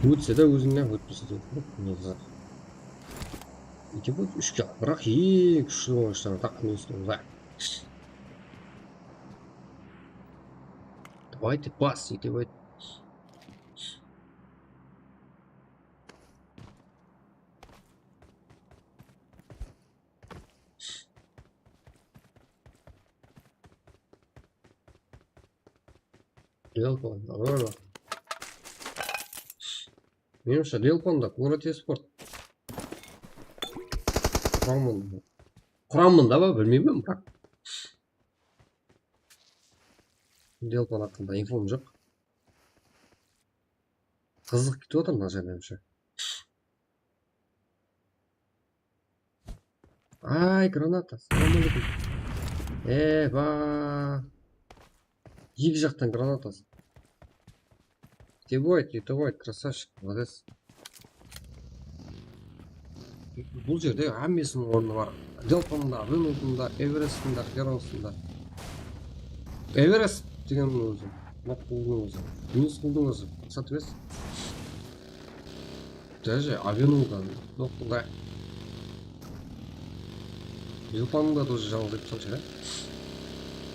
Өтсе де өзіңнен өтпесе де. Негізі. Ете бұл үшке. Бірақ ең күшті ойыншылар таққан өстіңді. Давайте бас, ете байды. Делпан, Авена. Меніңше Делпонда Кунгура спорт. Құрамында ба білмеймін бірақ. Делпон hakkında инфом жоқ. Қызық кетіп отыр мына жерде меніңше. Ай, граната. Ба. Екі жақтан гранатасы. Тебойд, красавчик, молодец. Бұл жерде әммесінің орны бар. Делпонда, Винлдында, Эверестында, Херосында. Эверест дегеннің өзі. Нокулдың өзі. Винскулдың өзі. Сатвес. Даже Авенудан, Нокулда. Делпонның да тоже жалғыз деп сонша,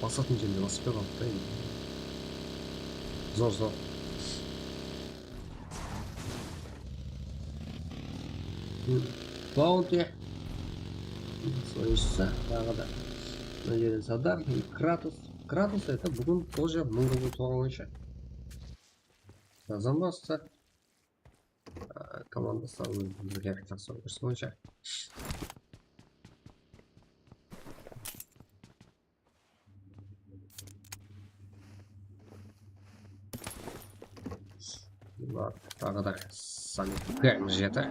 басатын жерде басып қалды. Зор. Баунти. Слышится, да. Надеюсь, Задар и Кратус. Кратус это бүгін тоже мыңғы туған ойыншы. Замбасты. Командасы бірге жақсы ойыншы. Тағы да Саник Г7.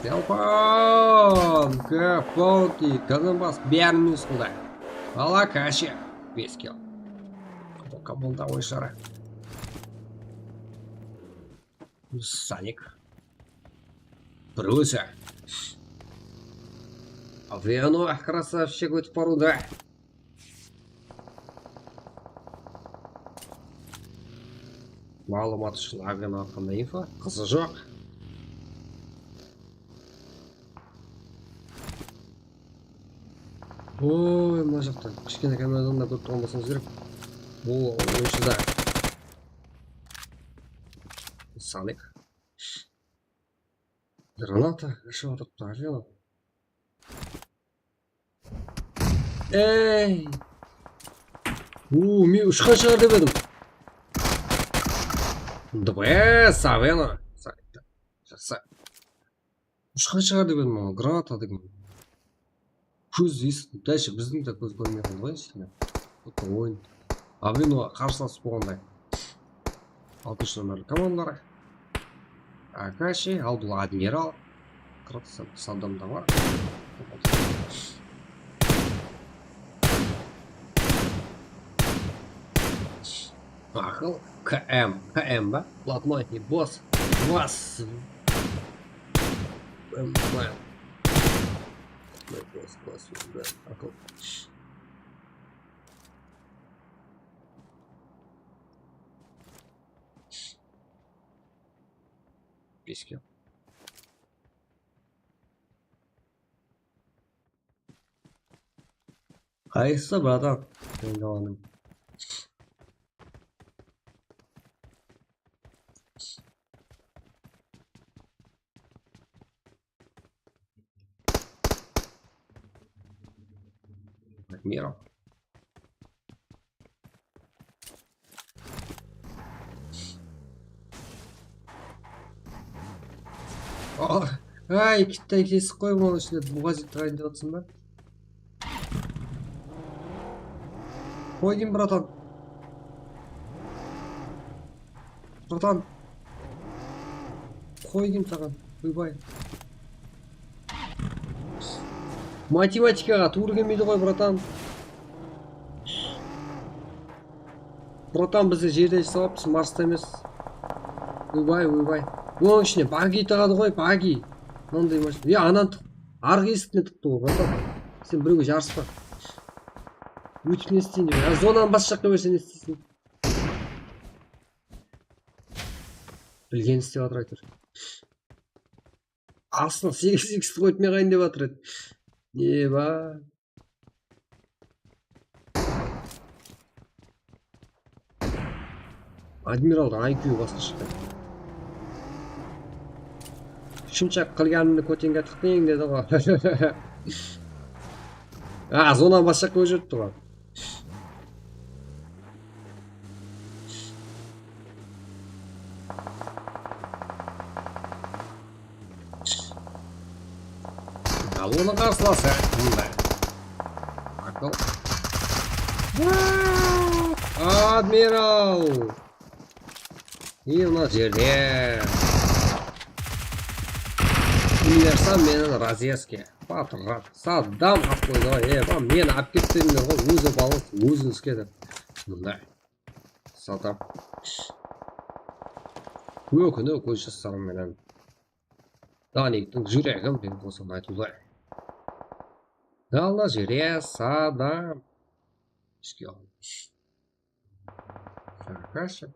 Делпон! Г-Фолти! Казанбас бәрін ұсқылда. Ала кәші. 5 кил. Қабылда ойшары. Саник. Брюся. Авиану, красавчик, өтіп баруда. Малымат үшін Авиану ақында инфо. Қызы жоқ. Ой, мына жақта кішкене камерадан да көріп тұрған болсаңыз керек. Бұл ойыншыда. Саник. Граната. Іші отырыпты Авиану. Эй! Мен ұшқан шығар деп едім. Дбэс, Авиану. Жақсы. Ұшқан шығар деп едім, граната деген. Көз естіп, дәші біздің де көз көрмей қалды ғой істеме. Бұтты ойын. Авиану қарсыласып болғандай. 6 номерлі командалары. Акаши, ал бұл Адмирал. Кратусы Саддамда бар. Ахыл, КМ ба? Блокнотный босс. Босс. Босс, да, ахыл. Письки. Қайсы, братан? Енді Миром. Ай, Китай кесіп қойып оның ішінде бұғазет тұрайын деп отсын ба? Қой дейм, братан. Қой дейм саған, ойбай. Математикаға туыр келмейді ғой, братан. Братан, бізді жерде жасалаппыз, Марста емес. Ойбай. Оның ішіне баги тағады ғой, баги. Мынандай машина. Анан арғы есіктен тұқты ғой, братан. Сен біреуге жарыспа. Өтіп не істейін деп. Зонаны бас жаққа берсе не істейсің? Білген істеп атыр айтыр. Астына 8x қойып меғайын деп атыр еді. Не ба? Адмиралда IQ басқа шықты. Шымшақ қылғанымды көтенге тықтың деді ғой. Зона басқа жаққа өтіп жүріпті ғой. Ал оны қарсыласы мындай. Ақыл. Адмирал! И мына жерде универсам менің разъездке. Патрат, Саддам қап қойды ғой. Мені алып кетсеңдер ғой, өзі балыңыз, өзіңізге деп. Мындай. Саддам. Өкіні көз жасағым менен. Даниктің жүрегім деп болсын айтылды. Ана жерде Саддам. Ішке алып. Хорошо.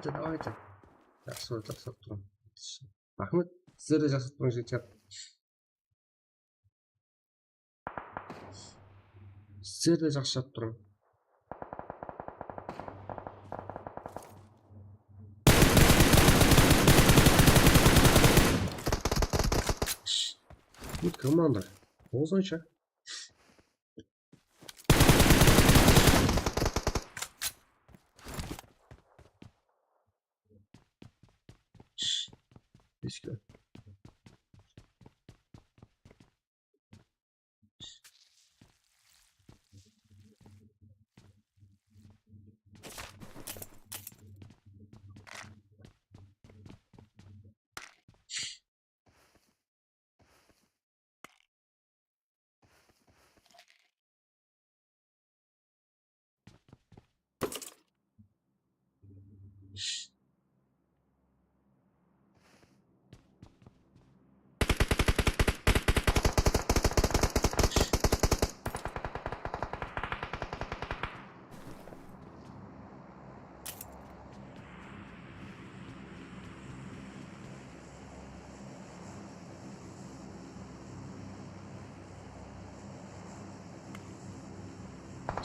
Давайте. Жақсы тұрмын. Рахмет, сіздер де жақсы тұрмын жігіттер. Сіздер де жақсы тұрмын. Вот команда. Ползонча. Писька.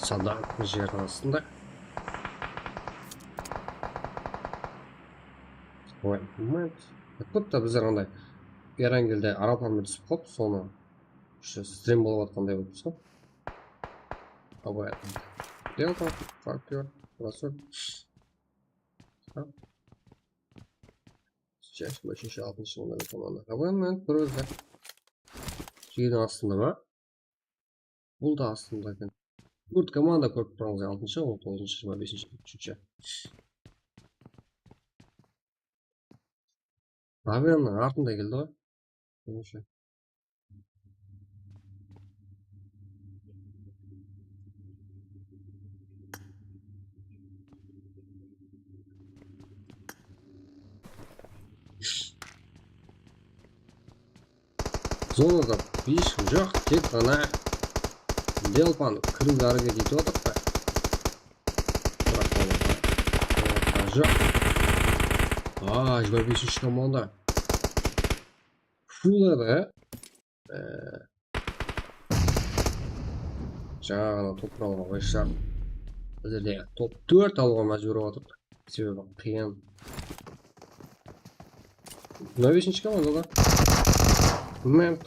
Саддам жер астында. Ой, көпті біздер андай Эрангелде арапамен түсіп қоп, соны стрим болып атқандай болып сол. Абай Делта, Фактор, Расуль. Сейчас 5-6 жылында команда. Абаймен бір өзі. Жүйдің астында ба? Бұл да астында екен. Good команда көріп тұрыңыз 6-шы, 19-шы, 25-шы, 3-шы. Абайның артында келді ғой. Көмеші. Зонада ешкім жоқ, тек қана Делпан кіріп әрекет етіп отыр ба? Жоқ. 25-ші команда. Фул еді, жаңағына топ алуға қойшақ. Біздерде топ 4 алуға мәжбүр отыр. Себебі қиын. 25-ші команда да. Мент.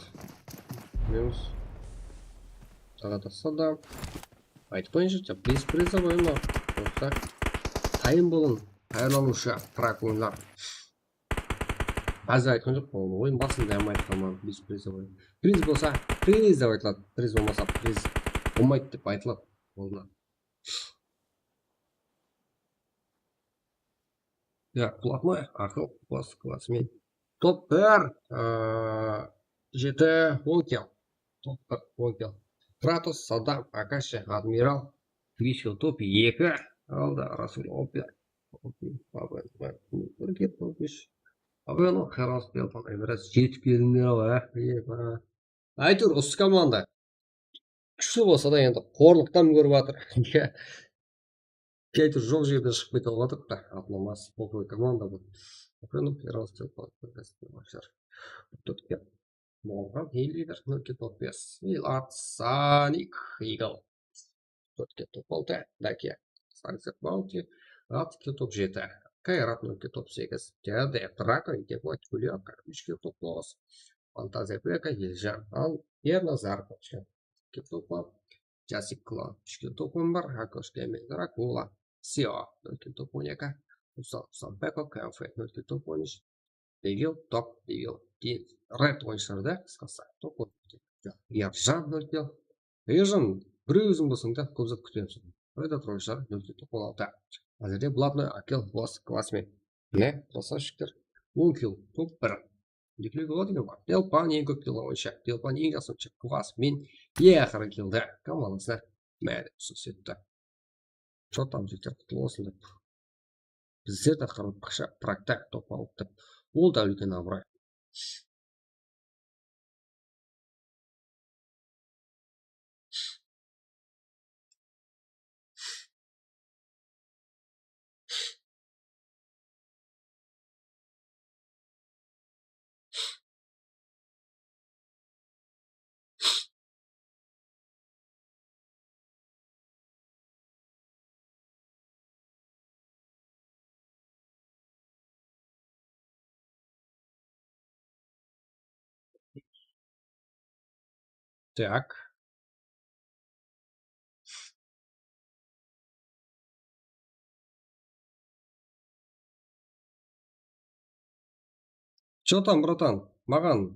Минус. Тағата Саддам. Айтпайыншы, приз призовой ма? Тайын болын, қайырланушы трак ойынлар. Бәзі айтқан жоқ, ойын басында ямайды қалман, приз призовой. Приз болса, приз деп айтылады. Приз болмаса, приз болмайды деп айтылады. Құлатмай, ақыл, классымен. Топ 1, 7, 10 кел. Топ 1, 10 кел. Кратос, Саддам, Акаши, Адмирал, Кришел, топ 2, алда Расуль, Опер. Бір кет, топ 3. Абайны қарас белпан, біраз жетіп келіңдер ау, Айтыр, осы команда. Күшті болса да енді қорлықтан көріп атыр. Айтыр, жоқ жерден шығып кете алып атыр. Атламас, топовый команда бұл. Абайны қарас белпан, Молган, Хейлидер, 0,5. Вилат, Саник, Игл. 4,6. Даке. Санксер Баунти. 6,7. Kairat 0.8. Jadi Traco деп Гулек 3.9. Фантазия Пека Елжан. Ал Ерназар 3.9. Жасик Клан 3.11. Хакош Гейминг Дракула. Сио 0.12. Усан Пеко Кэмфе 0.13. Devil Top Devil. Red ойыншыларда қысқасы топ Ержан 0.0. Ержан бір өзің болсаң да көп зат күтемін. Red ойыншылар 0.16. Әзірде блатной акел классмен. Не, красавчиктер. 10 килл, топ 1. Декілі голодыны бар. Делпан ең көп килл ойыншы. Делпан ең жасыншы классмен. Еқірі киллді. Командасына мәді сөсетті. Что там жектер құтылы олсын деп. Біздер де қырып қыша практик топ алып деп. Ол да үлкен абырай. Так. Что там, братан? Маған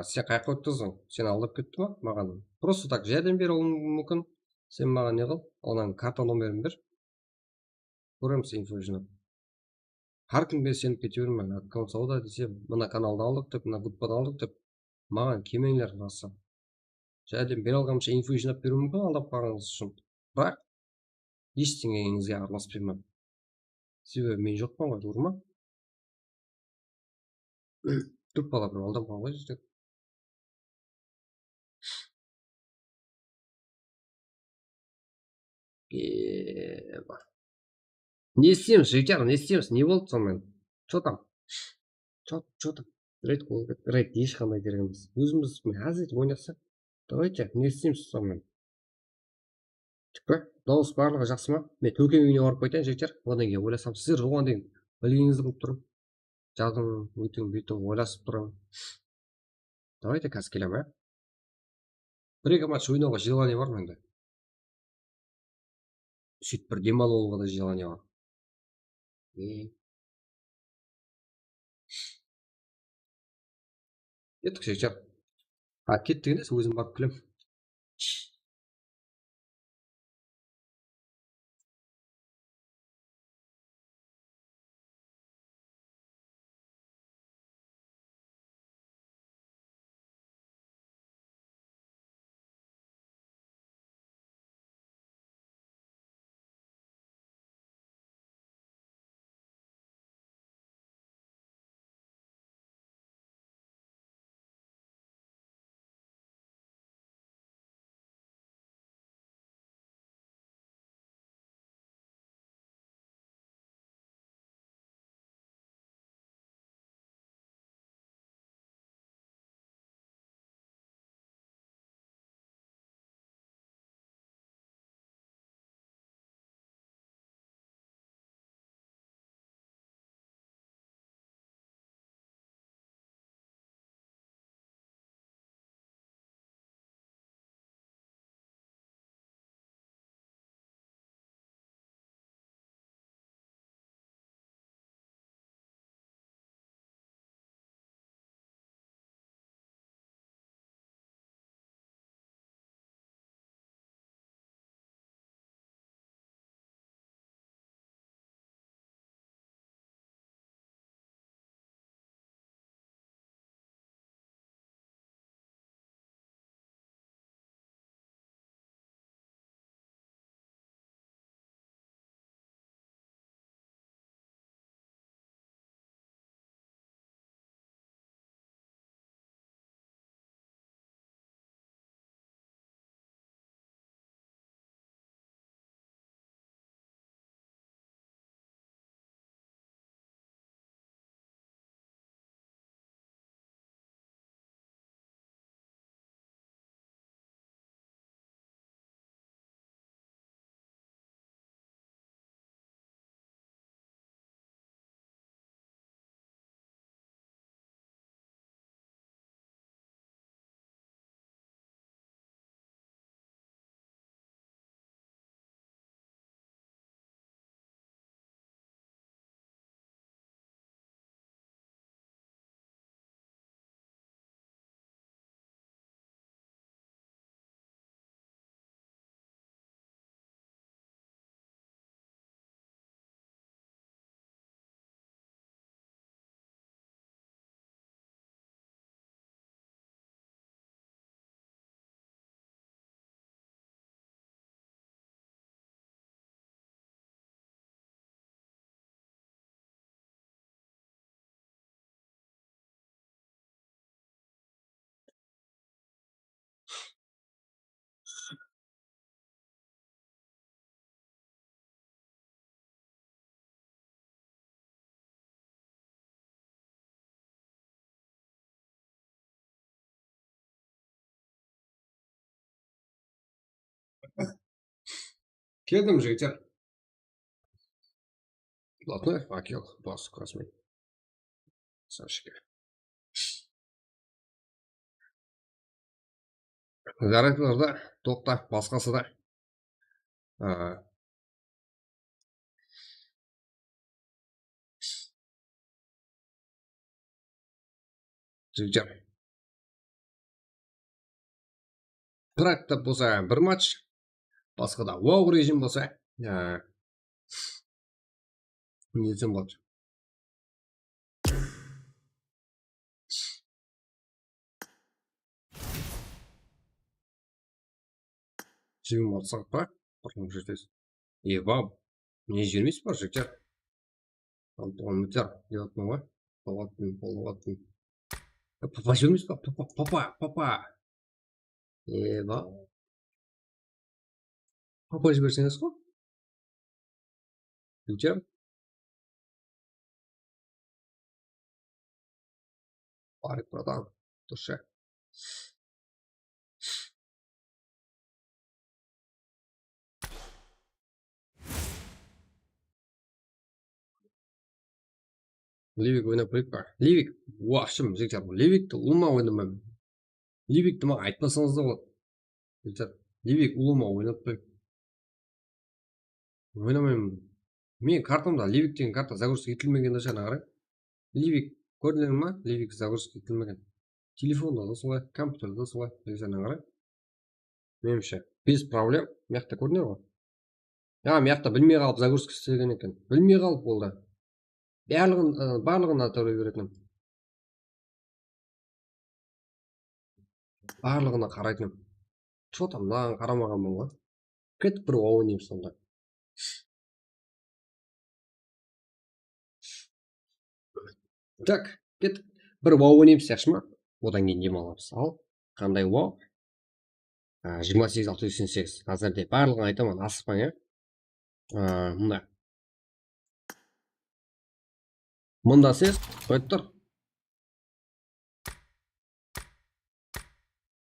сен қайқа өттіздің? Сен алдап кетті ма? Маған просто так жәрдем бер мүмкін. Сен маған не қыл? Онан карта номерін бер. Көреміз инфо жинап. Har kimге сеніп кете берме. Аккаунт сауда десе, мына каналды алдық деп, мына группаны алдық деп, маған келмеңдер расы. Жәрдем бере алғанымша инфо жинап беру мүмкін алдап қалғаныңыз үшін. Бірақ ештеңеңізге араласпаймын. Себебі мен жоқпын ғой, doğru ма? Төрт бала бір алдап қалған ғой жерде. Не істейміз, жігіттер, не істейміз? Не болды сонымен? Что там? Что там? Рейд қол, рейд ешқандай керек емес. Өзіміз әзір ойнаса. Давайте, не істейміз сонымен? Тіпі, дауыс барлығы жақсы ма? Мен төкен үйіне барып қайтайын, жігіттер. Одан кейін ойласам, сіздер оған дейін білгеніңізді қылып тұрып, жаздың өйтің бүйтіп ойласып тұрам. Давайте қазір келем, бір-екі матч ойнауға желание бар менде. Сөйтіп бір демалу алуға да желание бар. Кеттік, жігіттер. Кеттік емес, өзім барып келем. Келдім жігіттер. Блатной факел, бас красный. Сашка. Жарайтыларда тоқта, басқасы да. Жігіттер. Практа болса бір матч, басқада вау режим болса, не десем болады. Жібім алсақ па, бұрын жүртесіз. Еба, не жүрмейсіз бар жігіттер. Үміттер, делатмын ғой. Болатын. Папа жүрмейсіз ба? Папа. Еба. Папа жіберсеңіз ғой. Жігіттер. Парик братан, душе. Ливик ойнап көрейік па? Ливик, уақшым жігіттер, Ливикті ұлыма ойнамаймын. Ливикті ма айтпасаңыз да болады. Жігіттер, Ливик ұлыма ойнап көрейік. Ойнамаймын. Мен картамда Ливик деген карта загрузка етілмеген ашана қарай. Ливик көрдіңіз ма? Ливик загрузка етілмеген. Телефонда да солай, компьютерда да солай. Ашана қарай. Менімше, без проблем. Мияқта көрдіңіз ғой. Мияқта білмей қалып загрузка істеген екен. Білмей қалып болды. Барлығын атырай беретінім. Барлығына қарайтыным. Что там, маған қарамағанмын ғой. Кетіп бір ойнайым сонда. Так, кетіп бір ойнайым сияқшы ма? Одан кейін демаламыз. Ал, қандай уау? 28-688. Қазірде барлығын айтамын, асықпаң, Мұнда. Мұнда сіз қойып тұр.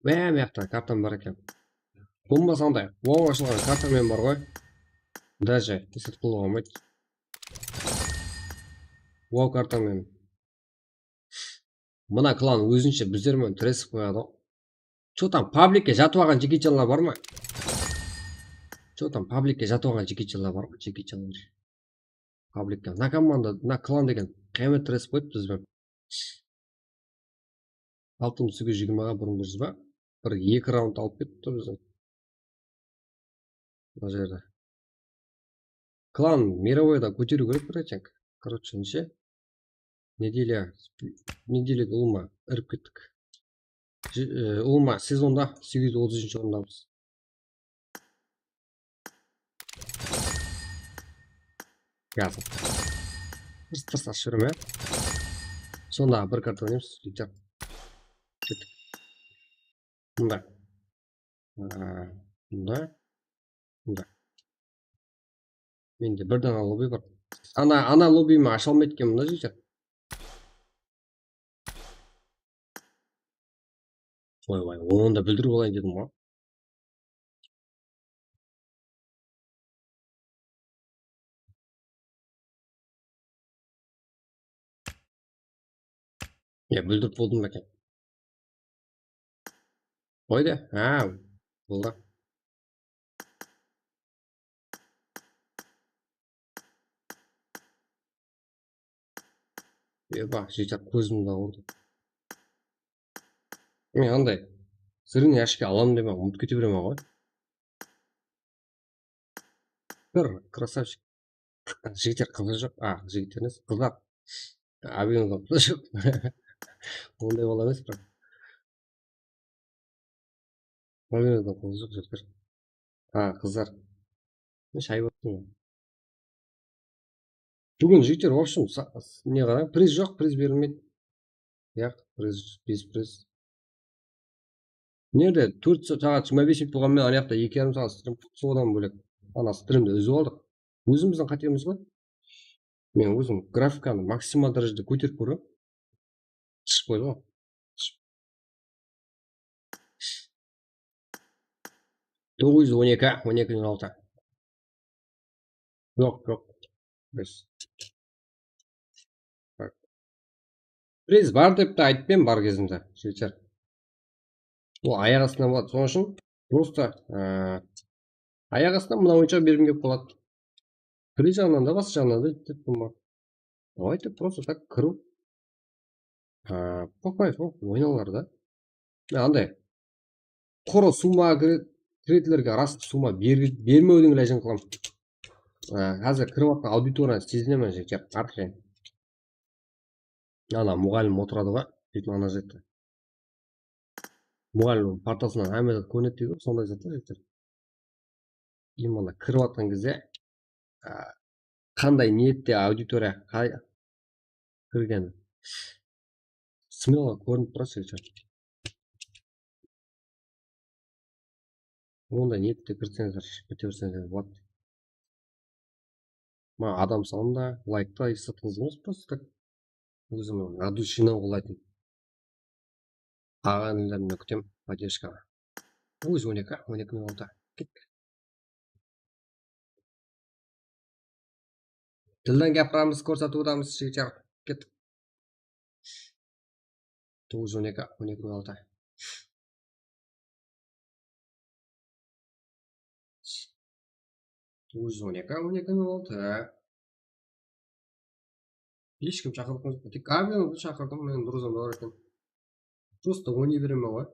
Мияқта картам бар екен. Болмасаңдай, уау ашылған картамен бар ғой. Даже есет қылуға болмайды. Уау картамен. Мына клан өзінше біздермен тіресіп қояды. Что там, пабликке жатып алған жекечелер бар ма? Что там, пабликке жатып алған жекечелер бар ма? Жекечелер. Пабликке. На команда, на клан деген қиямет тіресіп қойып бізбен. 620-ға бұрын жүрсіз ба? Бір 2 раунд алып кетті бізден. Бұл жерде. Клан мировойда көтеру керек бір айтсақ. Короче, неше? Неделеге ұлыма іріп кеттік. Ұлыма сезонда 830 орындамыз. Yazdım. Hırsız sürümü. Sonra bir kart oynayayım. Lütfen. Bunda. Bunda. Mende bir dana lobby var. Ana lobby'mi aşa almayken bunda diyeceğim. Vay, onu da bildirip olayım dedim ha. Ya bildirip oldum bakayım. Oydu. Oldu. Bak жийтіп көзімді ауырды. Мен андай сырын яшке аламын деп ұмытып кете беремін ғой. Бір красавчик. Жігіттер қызы жоқ. Жігіттер емес, қыздар. Абиыңыздан қызы жоқ. Ондай бола емес бірақ. Абиыңыздан қызы жоқ жігіттер. Қыздар. Мен шай болсын. Бүгін жігіттер, в общем, не қарай, приз жоқ, приз берілмейді. Яқ, приз. Нерде 4 сағат 25 минут болғанмен аяқта 2,5 сағат стрим содан бөлек. Ана стримді үзіп алдық. Өзіміздің қатеміз ғой. Мен өзім графиканы максимал дәрежеде көтеріп көрдім. Шығып қойды ғой. 912, 12.06. Yok. Biz. Bak. Priz бар деп те айтпаймын бар кезінде. Швейцар. Ол аяқ астынан болады. Соның үшін просто аяқ астынан мына ойыншық бергім келіп қалады. Приз жағынан да басқа жағынан да деп болмады. Давайте просто так кіру. Покупай, ойналар да. Андай. Құры сума кіретілерге растық сума бермеудің ләжін қылам. Қазір кіріп атқан аудиторияны сезінемін жекер. Арқылы. Ана мұғалім отырады ғой. Бүйтіп ана жетті. Мұғалім партасынан әмеді көнет дейді. Сондай зат ғой жектер. Именно кіріп атқан кезде қандай ниетте аудитория кірген. Смело көрініп тұрады жектер. Онда ниетте кірсеңіздер, біте берсеңіздер болады. Адам санында лайкта есеттіңіз емес, просто так өзім от души қолайтын. Ағайындыларымды күтем поддержкаға. Өз 12 минутта. Кеттік. Тілден гапырамыз, көрсетудамыз, шекер. Кеттік. 12 минутта. Өз 12 минутта. Ешкім шақырдыңыз ба? Тек Абелді шақырдым, мен друзьям бар екен. Просто ойнай беремін ғой.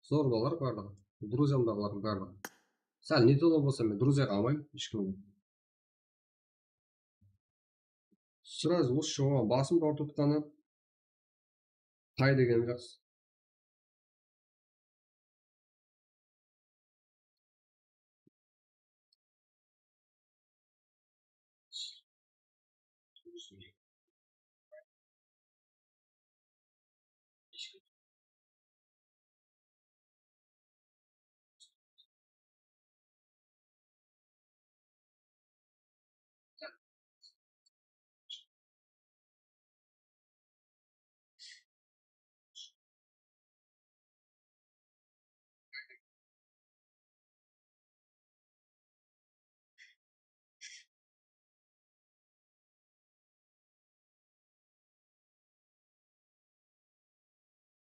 Зор балар барлығы. Друзьямдағылардың барлығы. Сәл не толы болса, мен друзьяға алмаймын, ешкімге. Сразу осы жоға басым бар тұтқаны. Қай деген жақсы.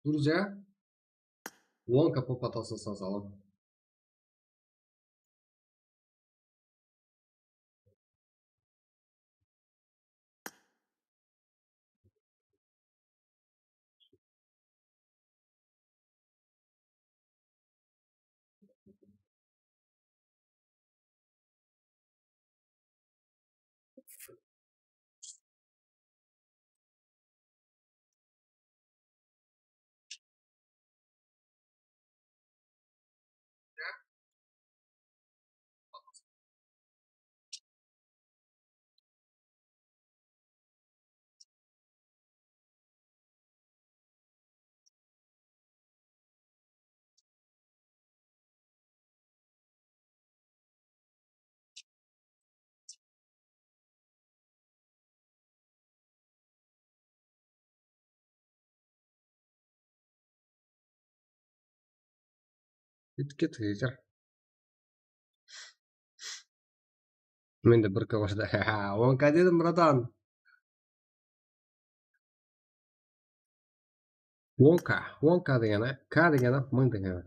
Друзья, Вонка попытался сазала. Кеттік жекер. Мен де бір кавашда. Вонка дедім, братан. Вонка дегені, К дегені, мың дегені.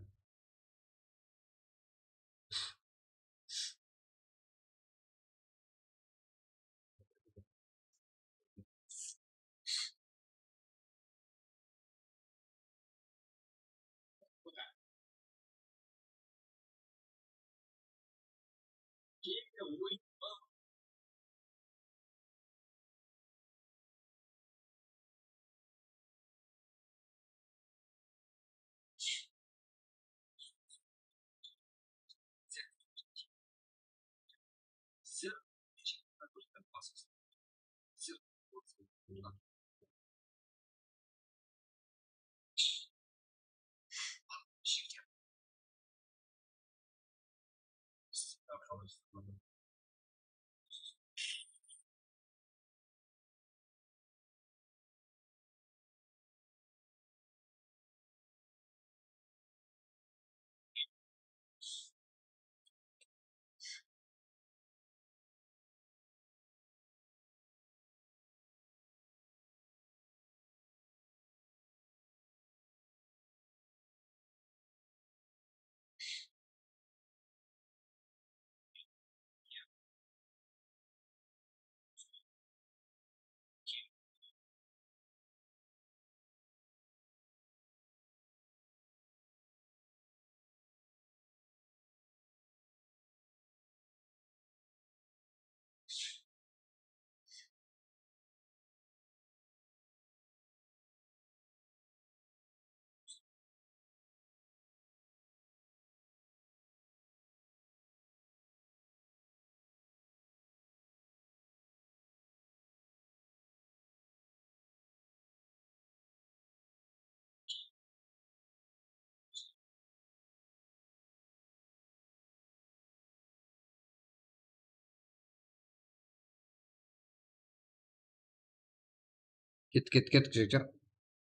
Кеттік жігіттер.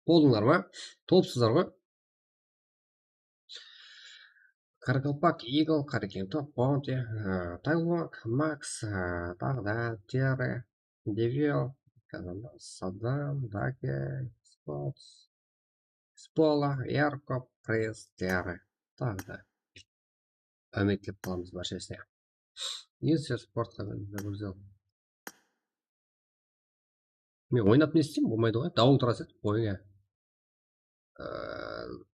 Болдыңдар ма? Топсыздар ма? Қарақалпақ, Игл, Қаракенті, Баунти, Тайлок, Макс, тағы да Терре, Девил, Садам, Даке, Спотс, Спола, Ярко, Пресс, Терре. Тағы да. Үміттеп қаламыз баршасына. Несі спортқа загрузил. Мен ойнап не істеймін? Болмайды ғой. Дауыл тұрасы еді. Ойыңа.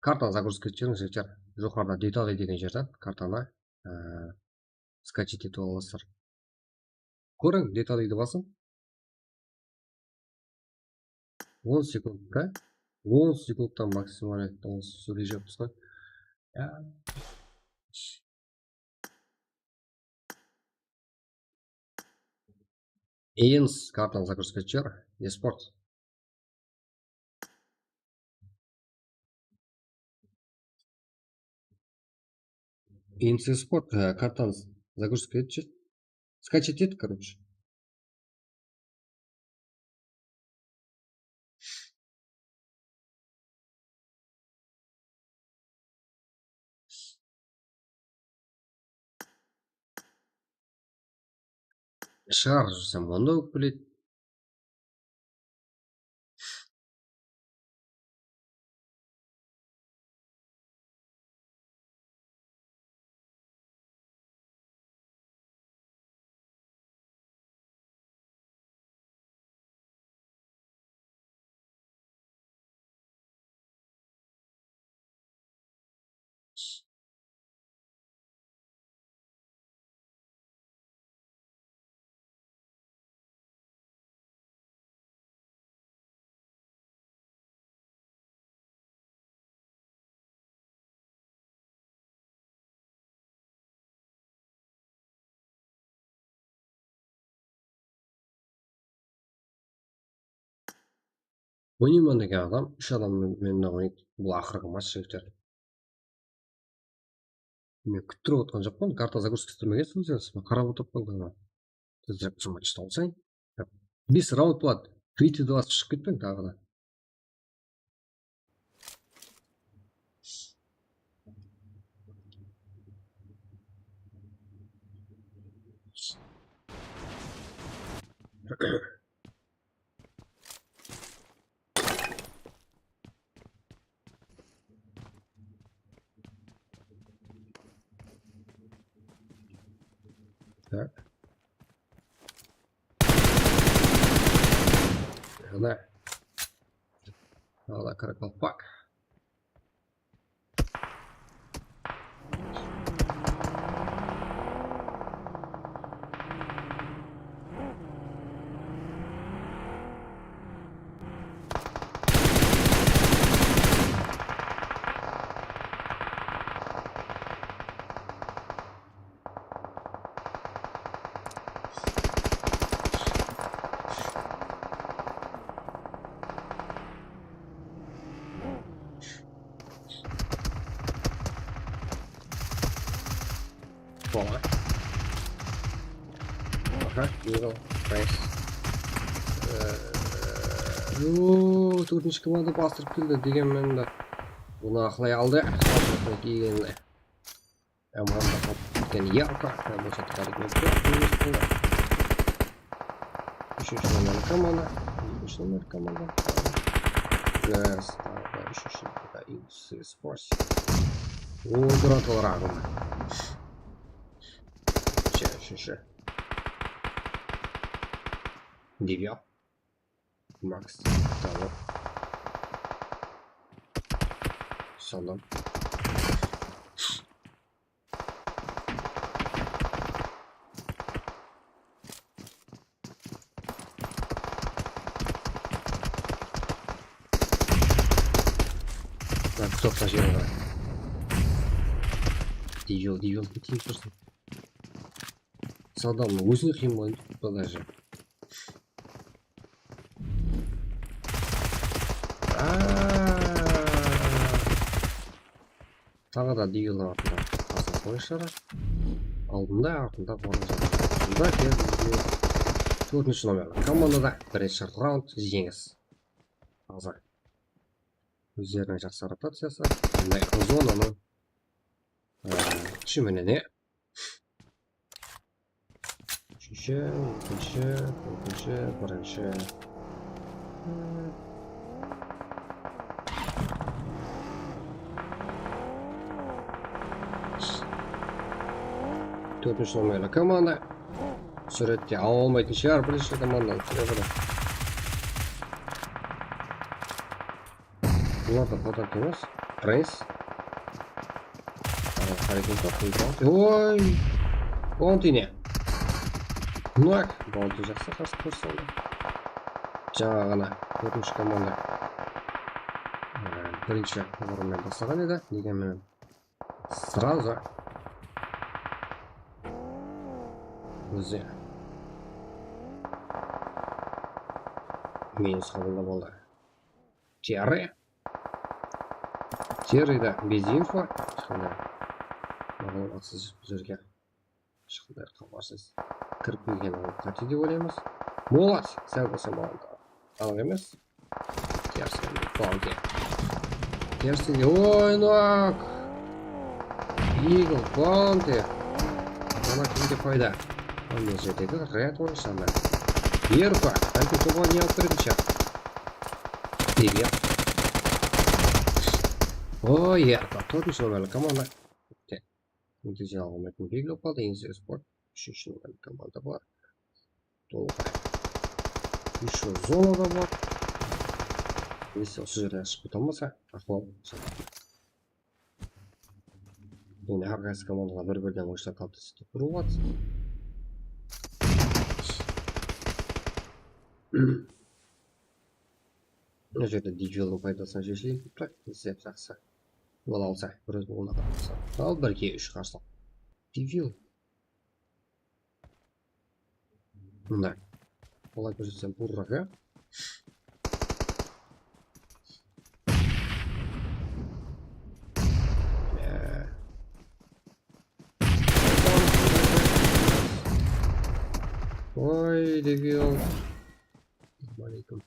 Картаны загрузка етсеңіз жігіттер. Жоғарыда детали деген жерден картаны скачать етіп аласыздар. Көрің, деталиді басым. 10 секундқа 10 секундтан максимально сөйлей жоқпыз ғой. Эйнс картаны загрузка етсеңіздер. Еспорт. Эйнс Еспорт картаны загрузка етсеңіздер. Скачать ет, короче. Шығарып жүрсем, онда өп біледі. Ойнаймын деген адам, 3 адам менімен ойнайды. Бұл ақырғы матч жігіттер. Мен күттіріп отқан жоқпын, карта загрузка істемеген сөздеріңіз. Мен қарап отырып қалдым. Сіз жақсы матчты алсаң, 5 раунд болады. 2-20 шығып кетпең тағы да. Так. Ала Қарақалпақ. Bola. Aha, Eagle, Price. Төртінші команда бастырып келді дегенмен де бұны ақылай алды. Келгенде. Аманда кеткен Ярко. Бұл сәтті қарекмен үшінші номер команда. Үшінші номер команда. Үшінші Eagle Sports. Бұратылар ағылды. Үшінші. Девиал. Макс. Талоп. Садам. Так, кто флажировал? Девиал, каким просто. Садам, өзіне қиын болды, даже. Тағы да Девилдің артында қасым қойшары. Алдында, артында болған жағында. Төртінші номер командада бірінші раунд жеңіс. азыр өздерінің жақсы ротациясы мындай зонаның күші менен үшінші, екінші, бірінші. Төртінші номерлі команда. Суретте ала алмайтын шығар бірінші команданың себебі. Бұлар да подарок емес. Прайс. Қарайтын топ. Ой! Баунти не? Нак! Баунти жақсы қарсы көрсетті. Жаңа ғана төртінші команда бірінші орынмен бастаған еді. Дегенмен сразу өзі минус қабылдап алды. Террида без инфо. Ешқандай мағлұматсыз жерге ешқандай хабарсыз кіріп келген ол қате деп ойлаймыз. Болады, сәл болса баланды анық емес. Терсіге ойнақ Игл, Баунти. Она кімге пайда. Онымен жердегі ряд ойыншаны. Ерпа, әлгі тобға не алып бірінші. Егер. Ой, Ерпа, төртінші номерлі команда. Нәтиже алғымайтын белгілі қалды. Ензер спорт. Үшінші номерлі команда бар. Толғай. Еще зонада бар. Если осы жерден шығып болмаса, ахуал. Енді әрқайсы командаға бір-бірден ойыншылар қалыптасып тұрып жатыр. Мына жерде дивилдің пайдасын шешілейін деп тұр. Іздеп жақсы. Ол алса, бір өзін оңға қалса. Ал 1-2-3 қарсылық. Дивил. Мында. Олай көрсетсем бұррақ, ә? Ой, дебил. Алейкум.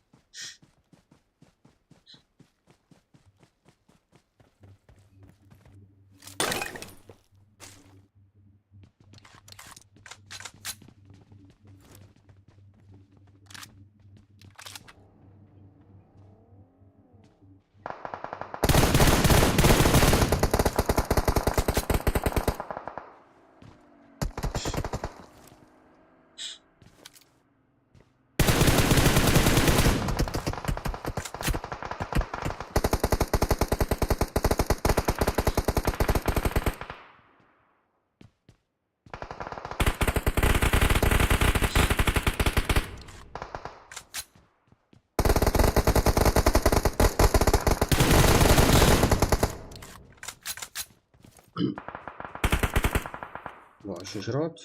Еще рот.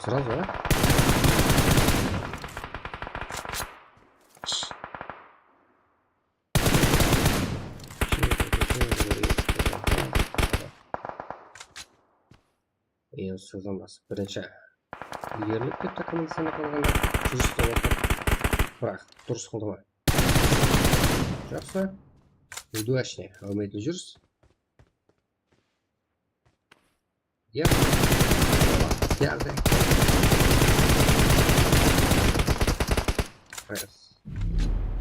Сразу, а? Ең созамас. Бірінші ерлік деп командасына қалғанда жүрістен отыр. Бірақ дұрыс қылдыма. Жақсы. Удачный. Алмайтын жүріс. Yep. Geldi. Press.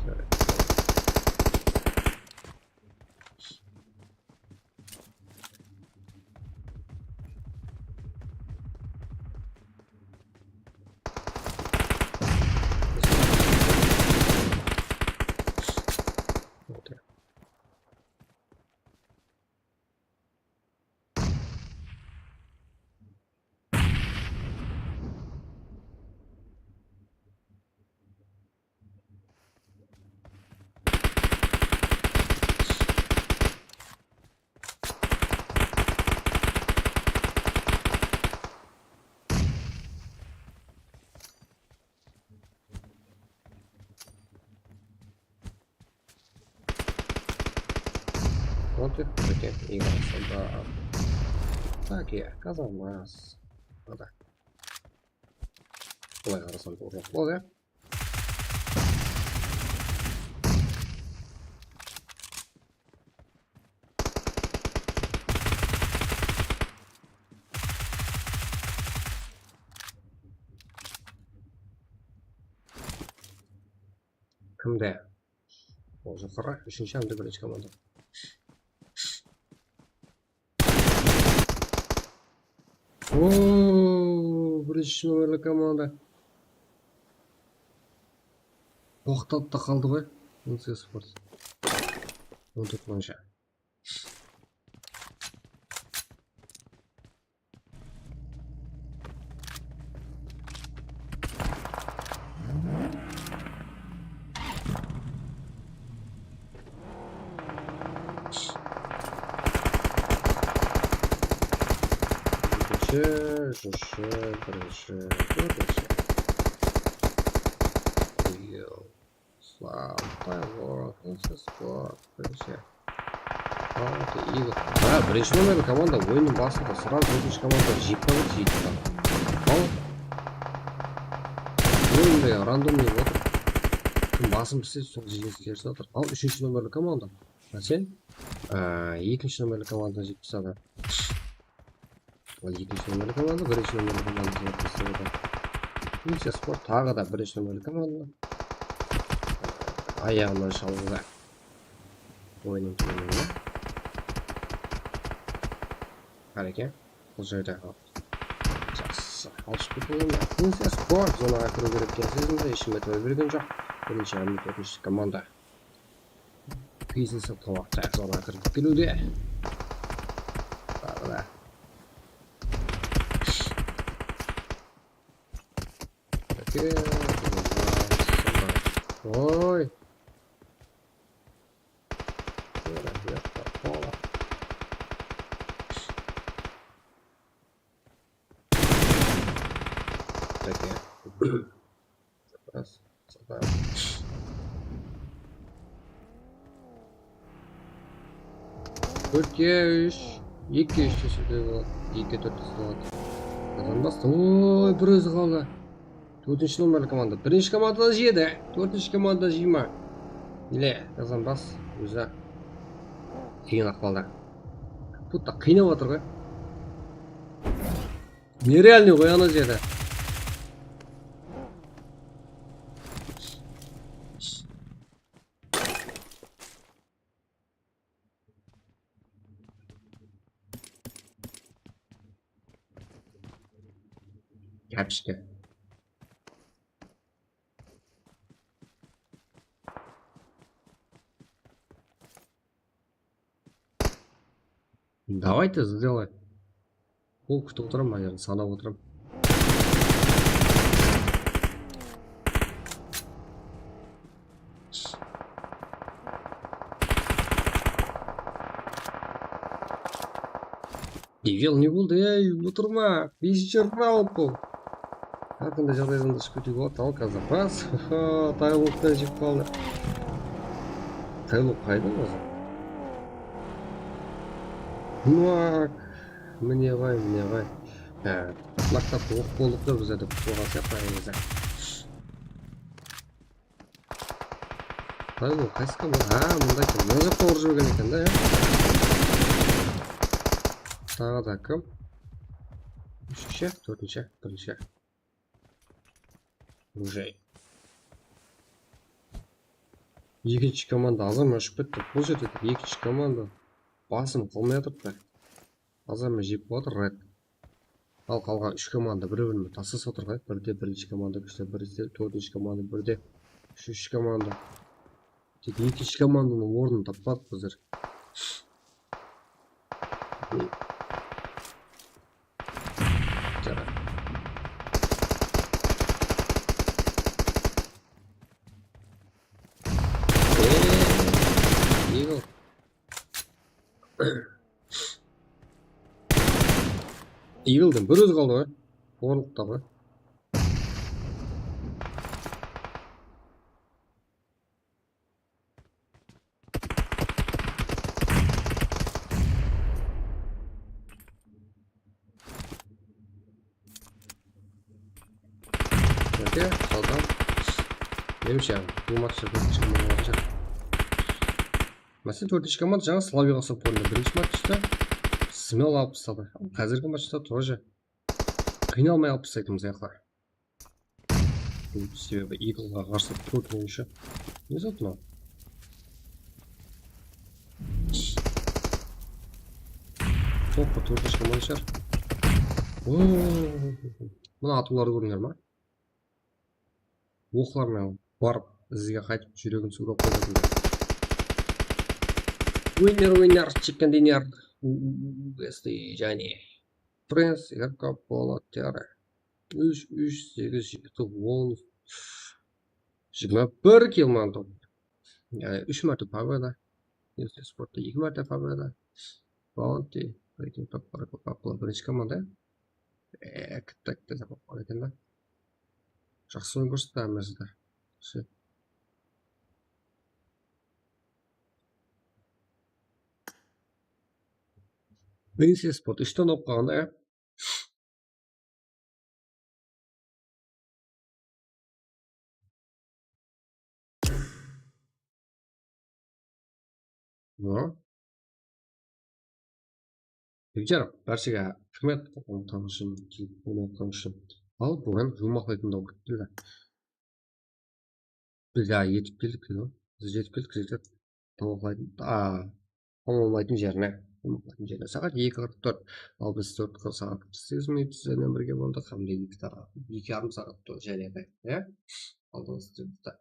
Şöyle. Okay. Вот и таки игрался, да. Так я казалось. Ну да. Былай қарасам тоғырақ болады, иә? Кімде? Ол жаққара, үшінші әмді бірінші команда. Ооо, бірінші номерлі команда. Тоқтап та қалды ғой. НС Спорт. 14 бойынша. Үшінші, бірінші, төртінші. Йоу. Слава Лорд, НС Спорт, бірінші. Да, бірінші номерлі команда ойынның басында сразу екінші команда жипталып жейді. Ал ойында рандомный отыр. Кім басым піседі, сол жеңіске ерсін отыр. Ал үшінші номерлі команда. Сен екінші номерлі команда жеп тастады. Ол екінші номерлі команда, бірінші номерлі команда жеп тастады. НС Спорт тағы да бірінші номерлі команда. Аяғынан шалғыға ойының түгеніне. Қареке, бұл жерде жақсы алшып кеткен. НС Спорт зонаға кіру керек екен сезімді, ешкім етіп берген жоқ. Бірінші әмін төртінші команда. Пейсесі тоғақ зонаға кіріп келуде. Тағы да. Ой. Раз, забавно. Төртке үш, екі үш шешуде болады, екі төрт болады. Қазанбас, ой, бір өзі қалды. Төртінші номерлі команда. Бірінші команда жеді, төртінші команда жима. Иле, Қазанбас өзі қиын ақпалда. Бұтта қиынап отыр ғой. Нереальный ғой ана жеді. Кәпішке. Давайте сделай. Пол күтіп отырам, наверное, санап отырам. Девел не болды, ей, отырма. 5-ші раунд бұл. Қандай жағдайдан да шығып кетуге болады, ал қазір бас. Тайлоқтан жеп қалды. Тайлоқ қайда өзі? Нуак. Міне ғай. Лақтапты оқ болдық та бізде деп оған сияқтағымызда. Тайлоқ қайсы команда? Мұндай кім? Мына жақта ұрып жүрген екен да, Тағы да кім? Үшінші, төртінші, бірінші. Уже. Екінші команда азам өшіп кетті. Бұл жерде екінші команда басым қылмай отырды. Азам жеп отыр ред. Ал қалған үш команда бір-біріне тасыс отырға. Бірде бірінші команда күшті, бірде төртінші команда, бірде үшінші команда. Тек екінші команданың орнын таппадық біздер. Eagle'дың бір өзі қалды ғой. Орлықта ғой. 4-2 қалған. Меніңше бұл матчта 4-ші команда болacak. Мәселен 4-ші команда жаңа Славияға ұқсап қойды. Бірінші матчта смело алып тастады. Қазіргі матчта тоже қиналмай алып тастайды мына себебі Иглға қарсы 4 ойыншы. Не зат мынау? Топқа 4-ші команда шығар. Мына атуларды көрдіңдер ма? Оқлармен барып ізге қайтып жүрегін суырып қойды. Winner, chicken dinner. Вести және Принц игрока Полотера. 3-8-10 21 килман топ. 3 мәрте победа. Если спортта 2 мәрте победа. Баунти рейтинг топтары көп бірінші команда. Кітакте запап бар екен да. Жақсы ойын көрсетті әмірзді. Бенси спорт 3-тен оп қалғанда. Егер бәршіге рахмет танышым үшін ал бұған жұмақлайтын да өкіттілді. Біз етіп келдік деді. Біз жетіп келдік жетіп тамақлайтын жеріне. Сағат 2:44. Ал біз 4 сағат 8 минут сіздермен бірге болдық. Хамде 2,5 сағат жарияды. Алдыңыз жүрді.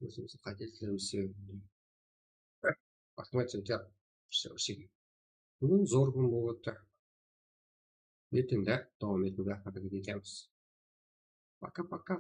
Өзімізді қателіктеріміз себебі. Рахмет сендер. Бүгін зор күн болып өтті. Ертең де давам етуге хабар етеміз. Пока-пока.